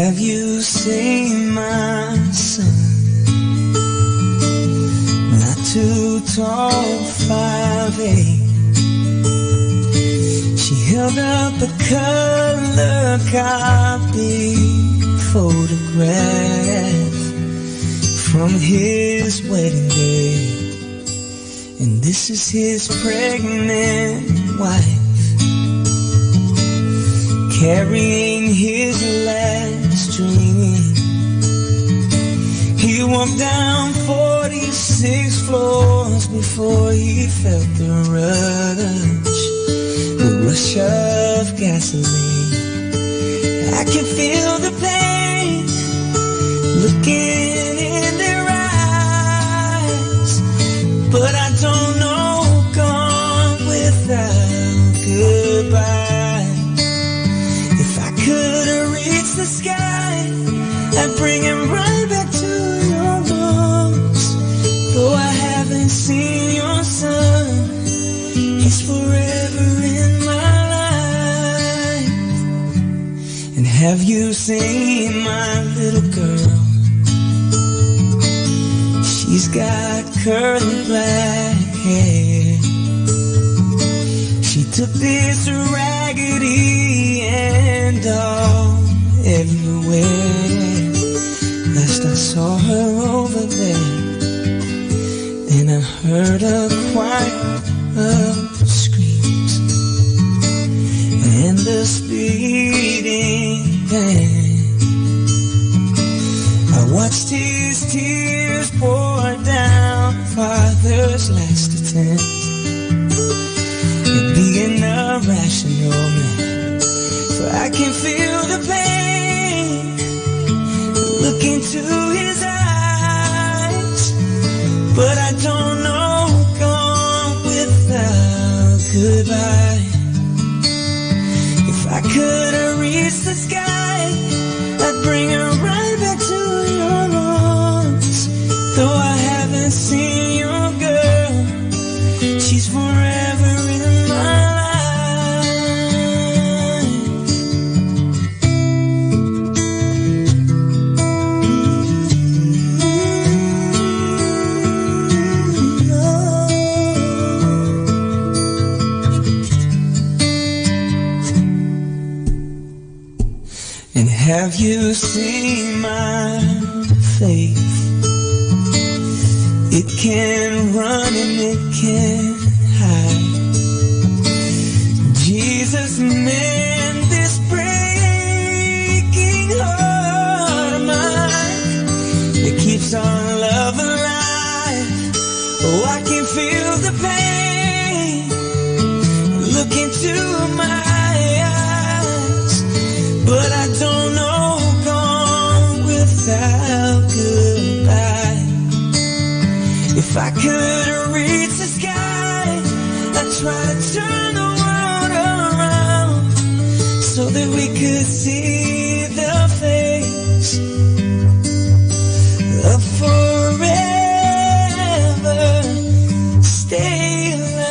[SPEAKER 16] Have you seen my son? Not too tall, 5'8". She held up a color copy photograph from his wedding day, and this is his pregnant wife carrying his last dream. He walked down 46 floors before he felt the rush of gasoline. I can feel the pain looking in their eyes, but I don't know, gone without goodbye. If I could reach the sky, I'd bring him right back to your arms. Though I haven't seen your son, he's forever in my life. And have you seen my little girl? She's got curly black hair. She took this raggedy and all everywhere. Last I saw her over there, then I heard a choir of screams and the speeding band. I watched his tears pour down father's last attempt at being a rational man. For I can feel the pain look into his eyes, but I don't know, gone without goodbye. If I could reach the sky, I'd bring her right back to your arms. Though I haven't seen your girl, she's forever in my And have you seen my faith? It can run and it can hide. Jesus mend this breaking heart of mine that keeps our love alive. Oh, I can feel the pain. Look into my eyes, but I don't know, gone without goodbye. If I could reach the sky, I'd try to turn the world around so that we could see the face of forever. Stay alive.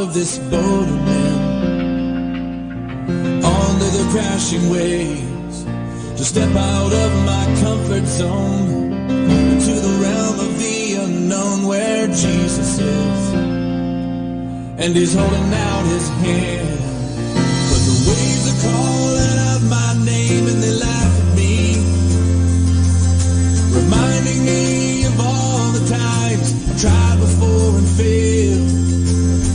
[SPEAKER 16] of this boat I'm in, onto the crashing waves, to step out of my comfort zone, into the realm of the unknown where Jesus is, and He's holding out His hand. But the waves are calling out my name and they laugh at me, reminding me of all the times I tried before and failed.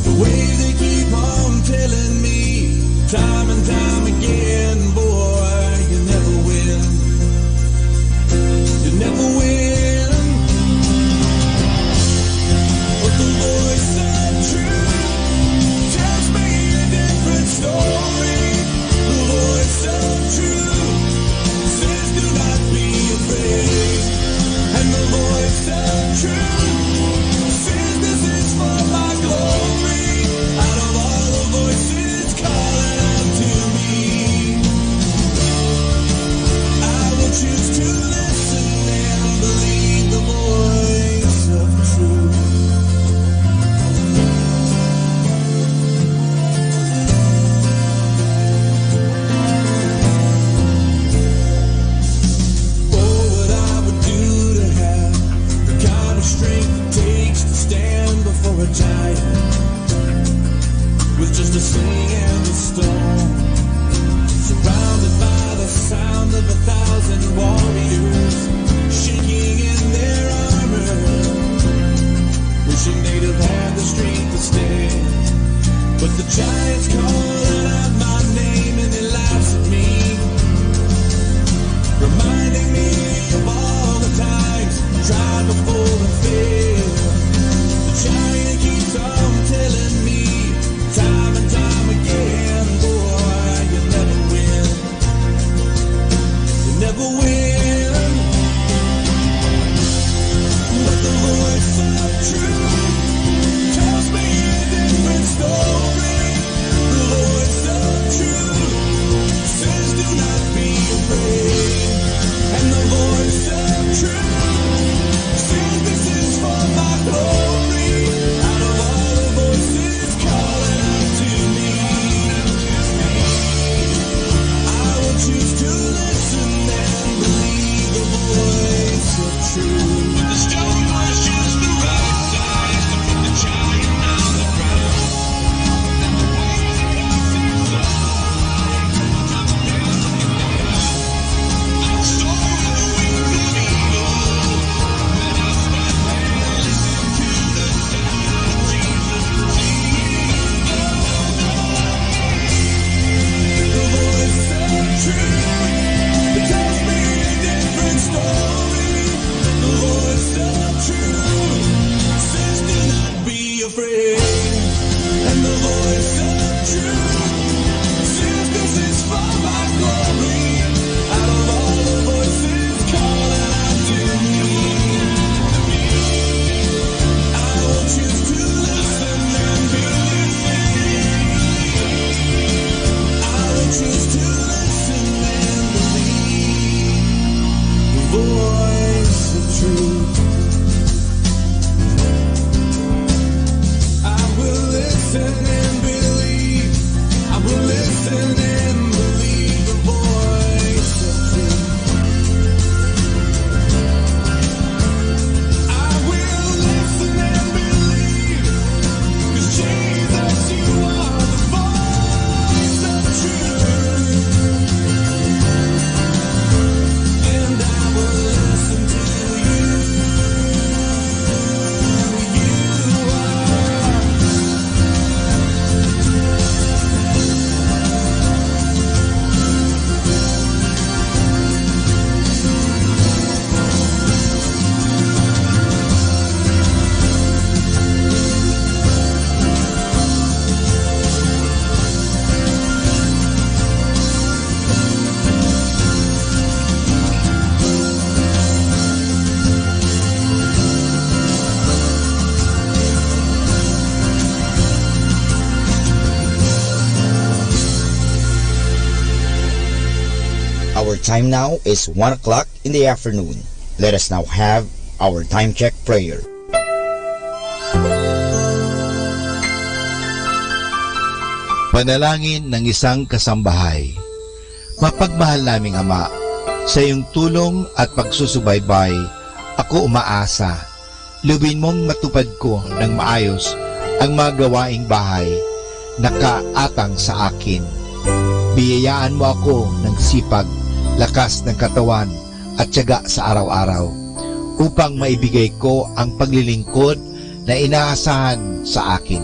[SPEAKER 16] The waves they keep on telling me, time and time again, boy, you never win. You never win. But the voice of truth tells me a different story. The voice of truth says do not be afraid. And the voice of truth says this is for my glory. Out of all the voices calling out to me, I will choose to listen and believe the voice of truth. Oh, what I would do to have the kind of strength it takes to stand before a giant with just a sling and a stone, surrounded by the sound of 1,000 warriors shaking in their armor, wishing they'd have had the strength to stand. But the giant's calling out my name and he laughs at me, reminding me of all the times I tried before and failed. The giant keeps on telling me, time and time again, boy, you never win. You never win. But the voice of truth tells me a different story. The voice of truth says do not be afraid. And the voice of truth says this is for my glory. Out of all the voices calling out to me, I will choose to listen and believe the voice of truth. The stone was just the right size to put the giant on the ground. And the waves that I feel so I soar with the wings of eagle. When I stand there and listen to the sound of Jesus singing. The voice of truth tells me a different story. The voice of truth says do not be afraid. And the voice of truth says this is for my glory. Out of all the voices calling out to me, I will choose to listen and believe. I will choose to listen and believe the voice of truth. I will listen and believe. I will listen and believe the voice of truth. I will listen and believe, 'cause Jesus, you are the voice of truth. And I will listen to you. You are.
[SPEAKER 12] Our time now is 1 o'clock in the afternoon. Let us now have our time check prayer.
[SPEAKER 3] Panalangin ng isang kasambahay. Mapagmahal naming Ama, sa iyong tulong at pagsusubaybay, ako umaasa. Luwin mong matupad ko ng maayos ang mga gawaing bahay na kaatang sa akin. Biyayaan mo ako ng sipag, lakas ng katawan at tiyaga sa araw-araw upang maibigay ko ang paglilingkod na inaasahan sa akin.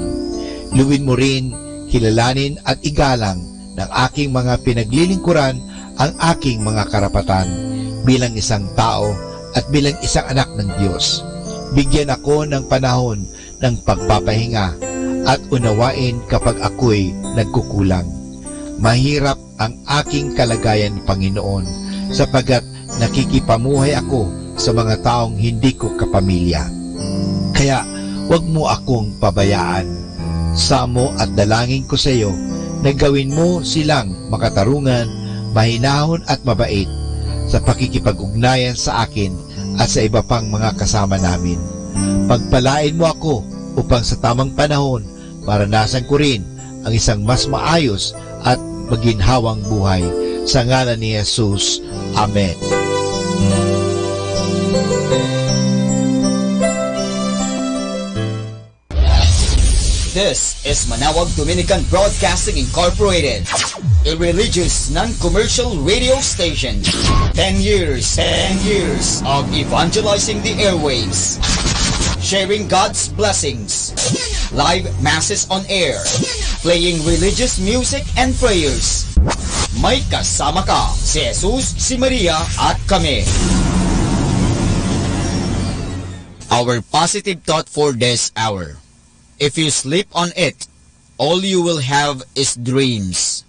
[SPEAKER 3] Luwin mo rin, kilalanin at igalang ng aking mga pinaglilingkuran ang aking mga karapatan bilang isang tao at bilang isang anak ng Diyos. Bigyan ako ng panahon ng pagpapahinga at unawain kapag ako'y nagkukulang. Mahirap ang aking kalagayan, Panginoon, sapagkat nakikipamuhay ako sa mga taong hindi ko kapamilya. Kaya huwag mo akong pabayaan. Samo at dalangin ko sa iyo na gawin mo silang makatarungan, mahinahon at mabait sa pakikipag-ugnayan sa akin at sa iba pang mga kasama namin. Pagpalain mo ako upang sa tamang panahon maranasan ko rin ang isang mas maayos at maginhawang buhay. Sa ngalan ni Jesus. Amen.
[SPEAKER 12] This is Manawag Dominican Broadcasting Incorporated, a religious non-commercial radio station. 10 years of evangelizing the airwaves, sharing God's blessings, live masses on air, playing religious music and prayers. May kasama ka, si Jesus, si Maria at kami. Our positive thought for this hour. If you sleep on it, all you will have is dreams.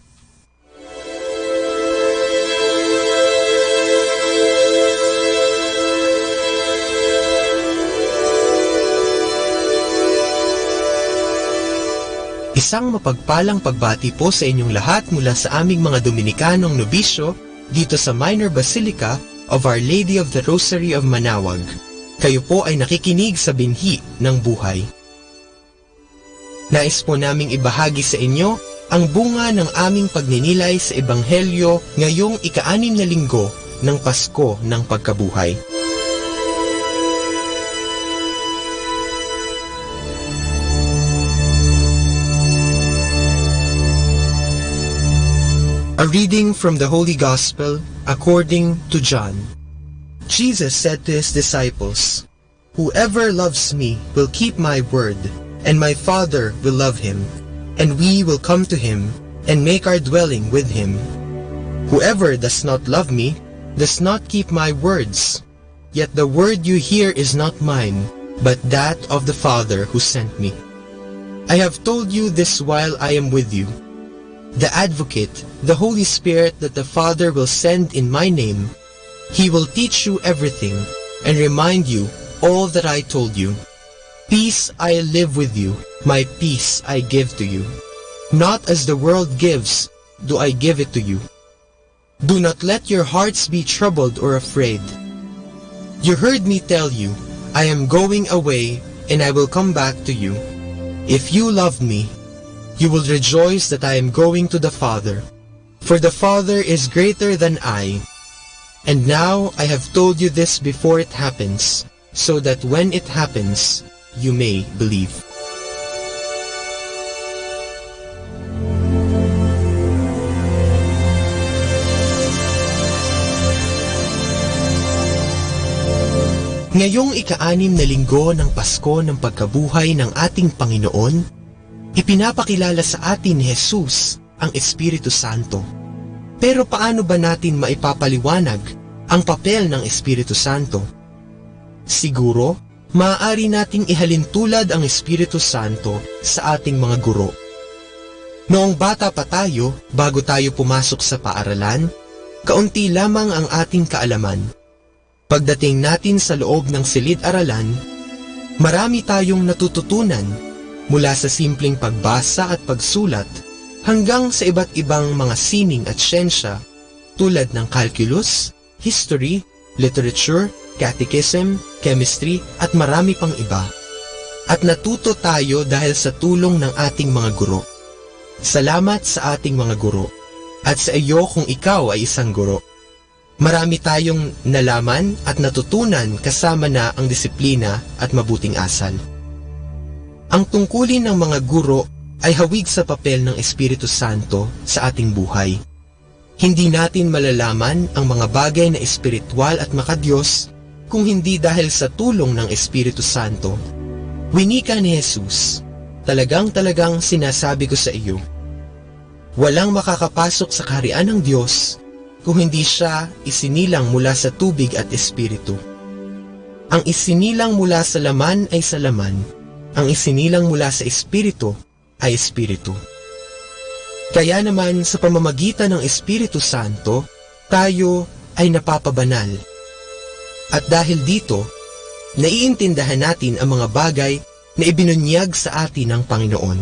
[SPEAKER 15] Isang mapagpalang pagbati po sa inyong lahat mula sa aming mga Dominikanong nobisyo dito sa Minor Basilica of Our Lady of the Rosary of Manawag. Kayo po ay nakikinig sa binhi ng buhay. Nais po naming ibahagi sa inyo ang bunga ng aming pagninilay sa Ebanghelyo ngayong ika-6 na linggo ng Pasko ng Pagkabuhay. A reading from the Holy Gospel according to John. Jesus said to his disciples, "Whoever loves me will keep my word, and my Father will love him, and we will come to him and make our dwelling with him. Whoever does not love me does not keep my words. Yet the word you hear is not mine, but that of the Father who sent me. I have told you this while I am with you. The Advocate, the Holy Spirit that the Father will send in my name, he will teach you everything and remind you all that I told you. Peace I live with you, my peace I give to you. Not as the world gives, do I give it to you. Do not let your hearts be troubled or afraid. You heard me tell you, I am going away and I will come back to you. If you love me, you will rejoice that I am going to the Father, for the Father is greater than I. And now I have told you this before it happens, so that when it happens, you may believe." Ngayong ika-6 na linggo ng Pasko ng Pagkabuhay ng ating Panginoon, ipinapakilala sa atin ni Jesus ang Espiritu Santo. Pero paano ba natin maipapaliwanag ang papel ng Espiritu Santo? Siguro, maaari nating ihalintulad ang Espiritu Santo sa ating mga guro. Noong bata pa tayo, bago tayo pumasok sa paaralan, kaunti lamang ang ating kaalaman. Pagdating natin sa loob ng silid-aralan, marami tayong natututunan mula sa simpleng pagbasa at pagsulat hanggang sa iba't ibang mga sining at siyensya tulad ng calculus, history, literature, catechism, chemistry at marami pang iba. At natuto tayo dahil sa tulong ng ating mga guro. Salamat sa ating mga guro, at sa iyo kung ikaw ay isang guro. Marami tayong nalaman at natutunan kasama na ang disiplina at mabuting asal. Ang tungkulin ng mga guro ay hawig sa papel ng Espiritu Santo sa ating buhay. Hindi natin malalaman ang mga bagay na espiritual at makadiyos kung hindi dahil sa tulong ng Espiritu Santo. Winika ni Jesus, talagang sinasabi ko sa iyo, walang makakapasok sa kaharian ng Diyos kung hindi siya isinilang mula sa tubig at espiritu. Ang isinilang mula sa laman ay sa laman, ang isinilang mula sa espiritu ay espiritu. Kaya naman sa pamamagitan ng Espiritu Santo, tayo ay napapabanal. At dahil dito, naiintindahan natin ang mga bagay na ibinunyag sa atin ng Panginoon.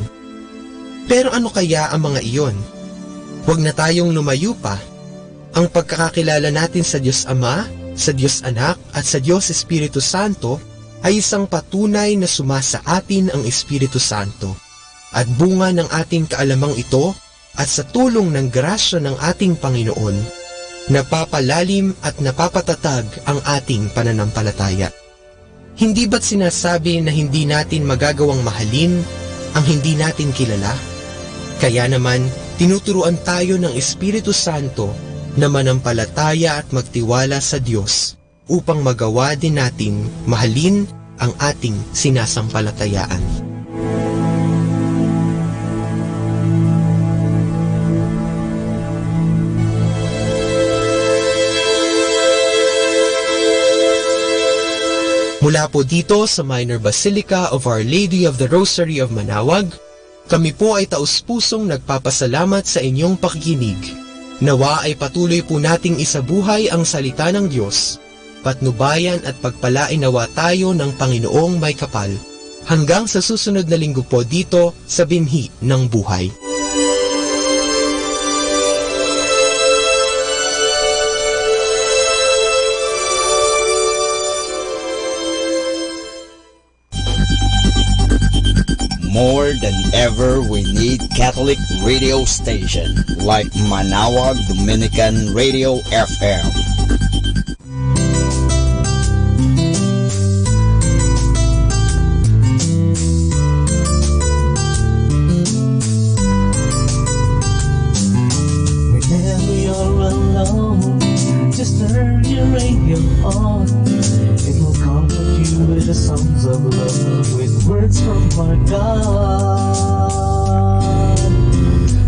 [SPEAKER 15] Pero ano kaya ang mga iyon? Huwag na tayong lumayo pa. Ang pagkakakilala natin sa Diyos Ama, sa Diyos Anak at sa Diyos Espiritu Santo ay isang patunay na sumasa atin ang Espiritu Santo. At bunga ng ating kaalamang ito at sa tulong ng grasya ng ating Panginoon, napapalalim at napapatatag ang ating pananampalataya. Hindi ba't sinasabi na hindi natin magagawang mahalin ang hindi natin kilala? Kaya naman, tinuturuan tayo ng Espiritu Santo na manampalataya at magtiwala sa Diyos upang magawa din natin mahalin ang ating sinasampalatayaan. Mula po dito sa Minor Basilica of Our Lady of the Rosary of Manawag, kami po ay taus-pusong nagpapasalamat sa inyong pakikinig. Nawa ay patuloy po nating isabuhay ang salita ng Diyos, patnubayan at pagpalain nawa tayo ng Panginoong may kapal, hanggang sa susunod na linggo po dito sa Binhi ng Buhay.
[SPEAKER 12] More than ever, we need Catholic radio station like Manawag Dominican Radio FM.
[SPEAKER 16] Whenever you're alone, just turn your radio on. It will comfort you with the songs of love, with words from our God.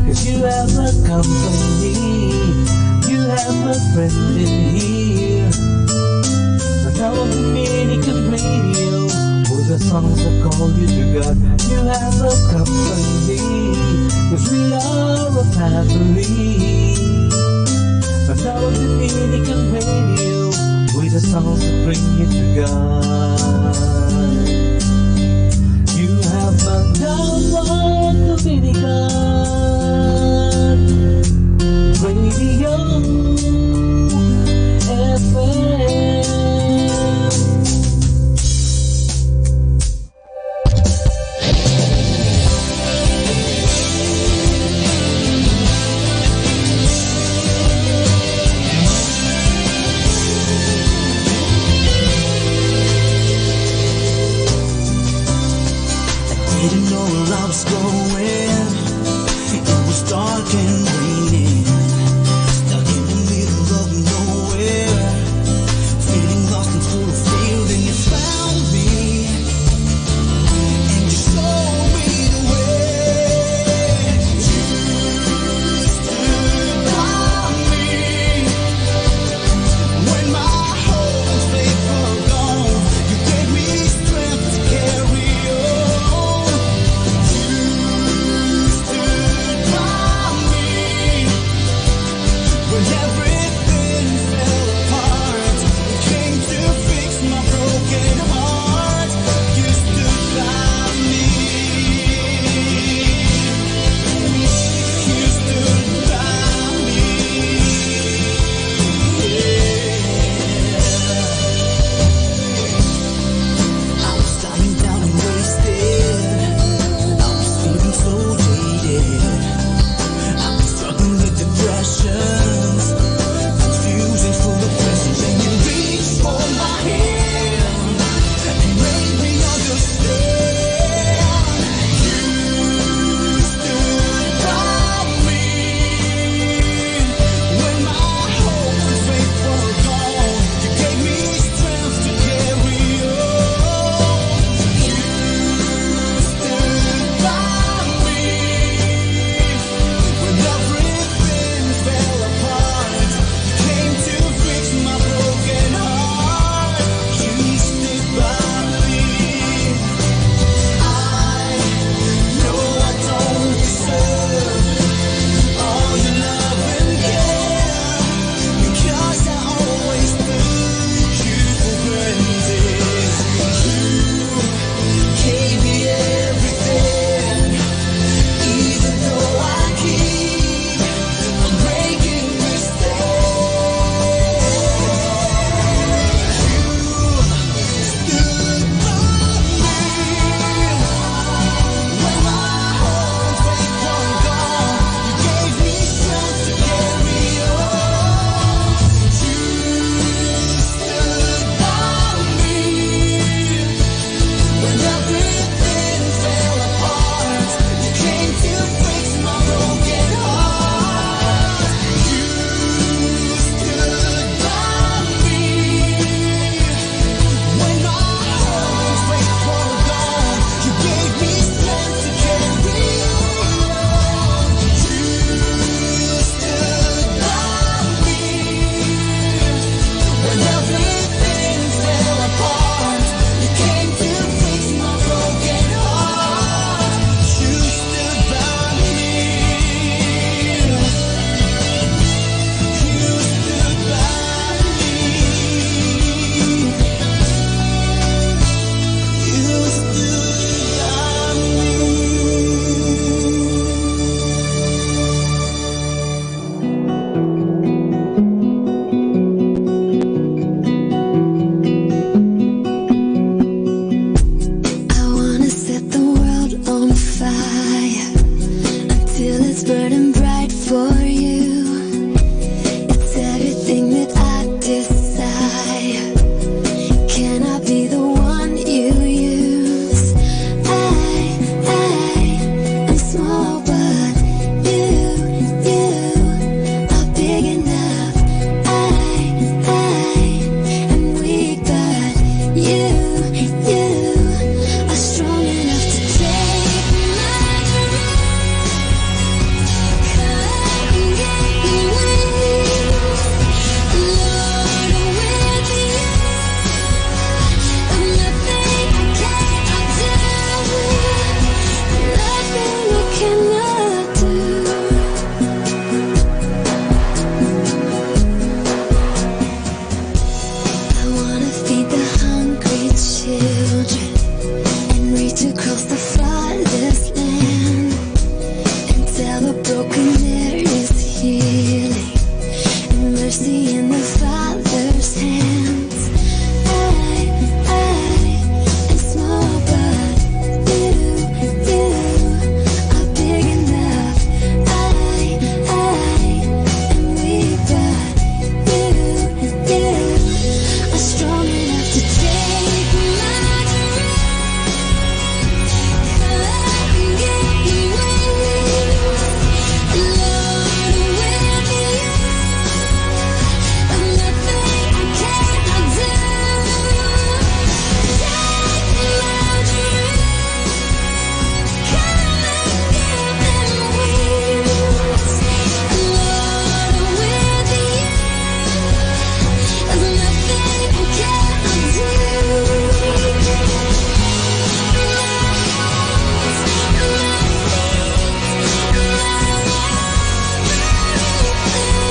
[SPEAKER 16] 'Cause you have a company, you have a friend in here. Manawag Dominican Radio, with the songs that call you to God. You have a company, 'cause we are a family. Manawag Dominican Radio, with the songs that bring you to God. You have Manawag Dominican Radio FM.
[SPEAKER 10] in the Father's hands. I am small, but you are big enough. I am weak, but you are strong enough to take my dreams. Come give me wings, Lord, with you. There's nothing I cannot do. Take my dreams, come and give them wings, Lord, with you. There's nothing I cannot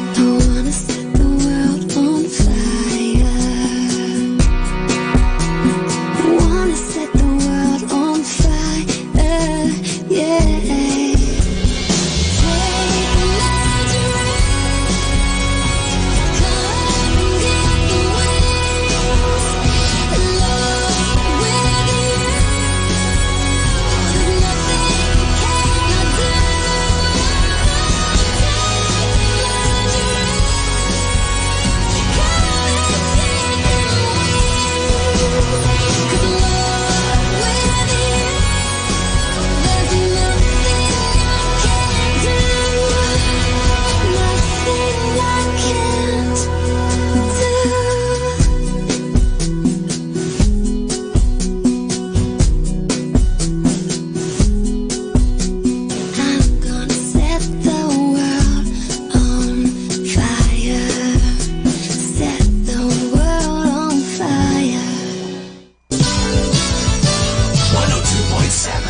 [SPEAKER 10] I wanna set the world on fire. Wanna set the world on fire, yeah. Take my dreams, come and give me wings, Lord, with you. There's nothing I cannot do. I'm gonna set the world on fire. Set the world on fire.
[SPEAKER 16] 102.7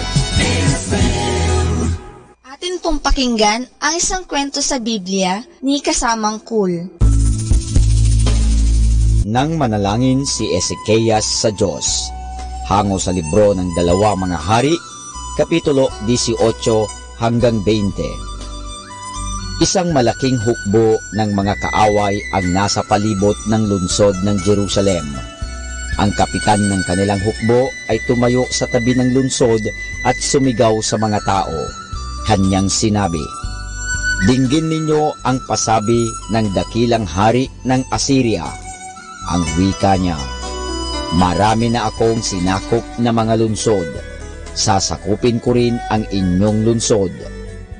[SPEAKER 16] FM.
[SPEAKER 11] Atin pong pakinggan ang isang kwento sa Biblia ni kasamang Cool.
[SPEAKER 12] Nang manalangin si Ezekias sa Diyos, hango sa libro ng 2 Mga Hari, Kapitulo 18 hanggang 20. Isang malaking hukbo ng mga kaaway ang nasa palibot ng lungsod ng Jerusalem. Ang kapitan ng kanilang hukbo ay tumayo sa tabi ng lungsod at sumigaw sa mga tao. Kanyang sinabi, "Dinggin ninyo ang pasabi ng dakilang hari ng Assyria." Ang wika niya, "Marami na akong sinakop na mga lungsod. Sasakupin ko rin ang inyong lungsod.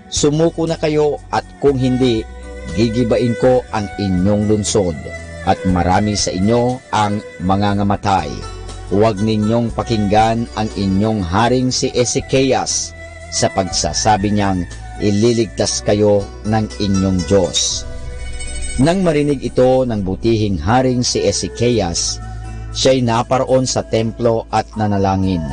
[SPEAKER 12] Sumuko na kayo at kung hindi, gigibain ko ang inyong lungsod at marami sa inyo ang mangangamatay. Huwag ninyong pakinggan ang inyong haring si Ezekias sa pagsasabi niyang ililigtas kayo ng inyong Diyos." Nang marinig ito ng butihing haring si Ezekias, siya'y naparoon sa templo at nanalangin.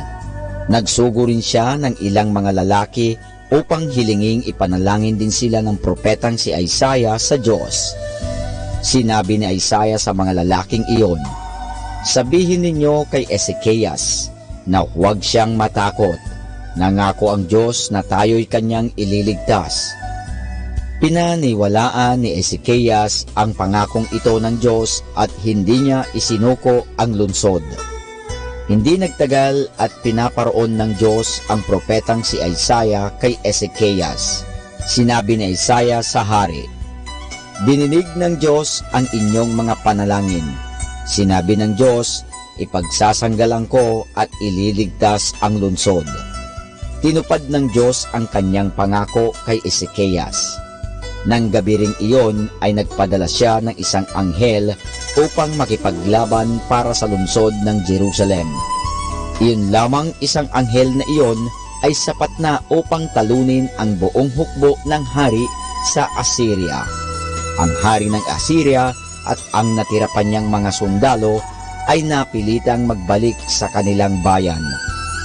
[SPEAKER 12] Nagsugo rin siya ng ilang mga lalaki upang hilinging ipanalangin din sila ng propetang si Isaiah sa Diyos. Sinabi ni Isaiah sa mga lalaking iyon, "Sabihin ninyo kay Ezekias na huwag siyang matakot. Nangako ang Diyos na tayo'y kanyang ililigtas." Pinaniwalaan ni Ezekias ang pangakong ito ng Diyos at hindi niya isinuko ang lungsod. Hindi nagtagal at pinaparoon ng Diyos ang propetang si Isaiah kay Ezekias. Sinabi ni Isaiah sa hari, "Dininig ng Diyos ang inyong mga panalangin. Sinabi ng Diyos, ipagsasanggalan ko at ililigtas ang lungsod." Tinupad ng Diyos ang kanyang pangako kay Ezekias. Nang gabi ring iyon ay nagpadala siya ng isang anghel upang makipaglaban para sa lungsod ng Jerusalem. Iyon lamang isang anghel na iyon ay sapat na upang talunin ang buong hukbo ng hari sa Assyria. Ang hari ng Assyria at ang natira pa niyang mga sundalo ay napilitang magbalik sa kanilang bayan.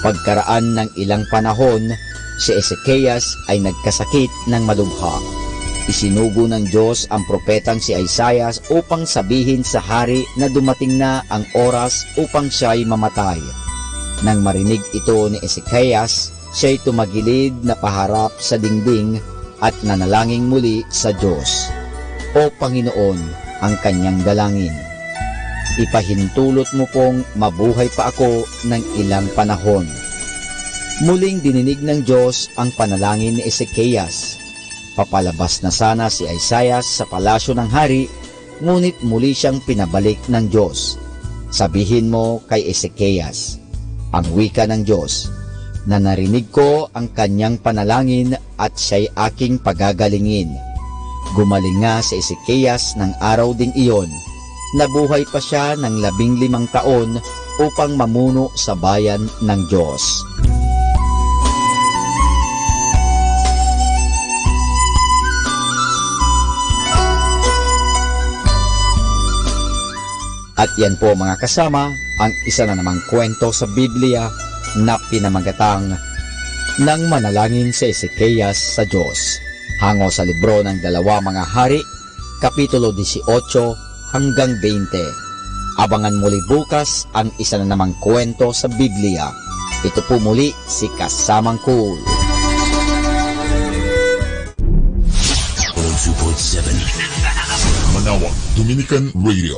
[SPEAKER 12] Pagkaraan ng ilang panahon, si Ezekias ay nagkasakit ng malubha. Isinugo ng Diyos ang propetang si Isaias upang sabihin sa hari na dumating na ang oras upang siya'y mamatay. Nang marinig ito ni Ezekias, siya'y tumagilid na paharap sa dingding at nanalangin muli sa Diyos. O Panginoon, ang kanyang dalangin, ipahintulot mo pong mabuhay pa ako ng ilang panahon. Muling dininig ng Diyos ang panalangin ni Ezekias. Papalabas na sana si Isaias sa palasyo ng hari, ngunit muli siyang pinabalik ng Diyos. Sabihin mo kay Ezekias, ang wika ng Diyos, na narinig ko ang kanyang panalangin at siya'y aking pagagalingin. Gumaling nga si Ezekias ng araw ding iyon. Nabuhay pa siya ng 15 taon upang mamuno sa bayan ng Diyos. At yan po mga kasama, ang isa na namang kwento sa Biblia na pinamagatang ng manalangin si Ezekias sa Diyos. Hango sa libro ng 2 Mga Hari, Kapitulo 18 hanggang 20. Abangan muli bukas ang isa na namang kwento sa Biblia. Ito po muli si Kasamang Cool.
[SPEAKER 8] 102.7 Manawag Dominican Radio.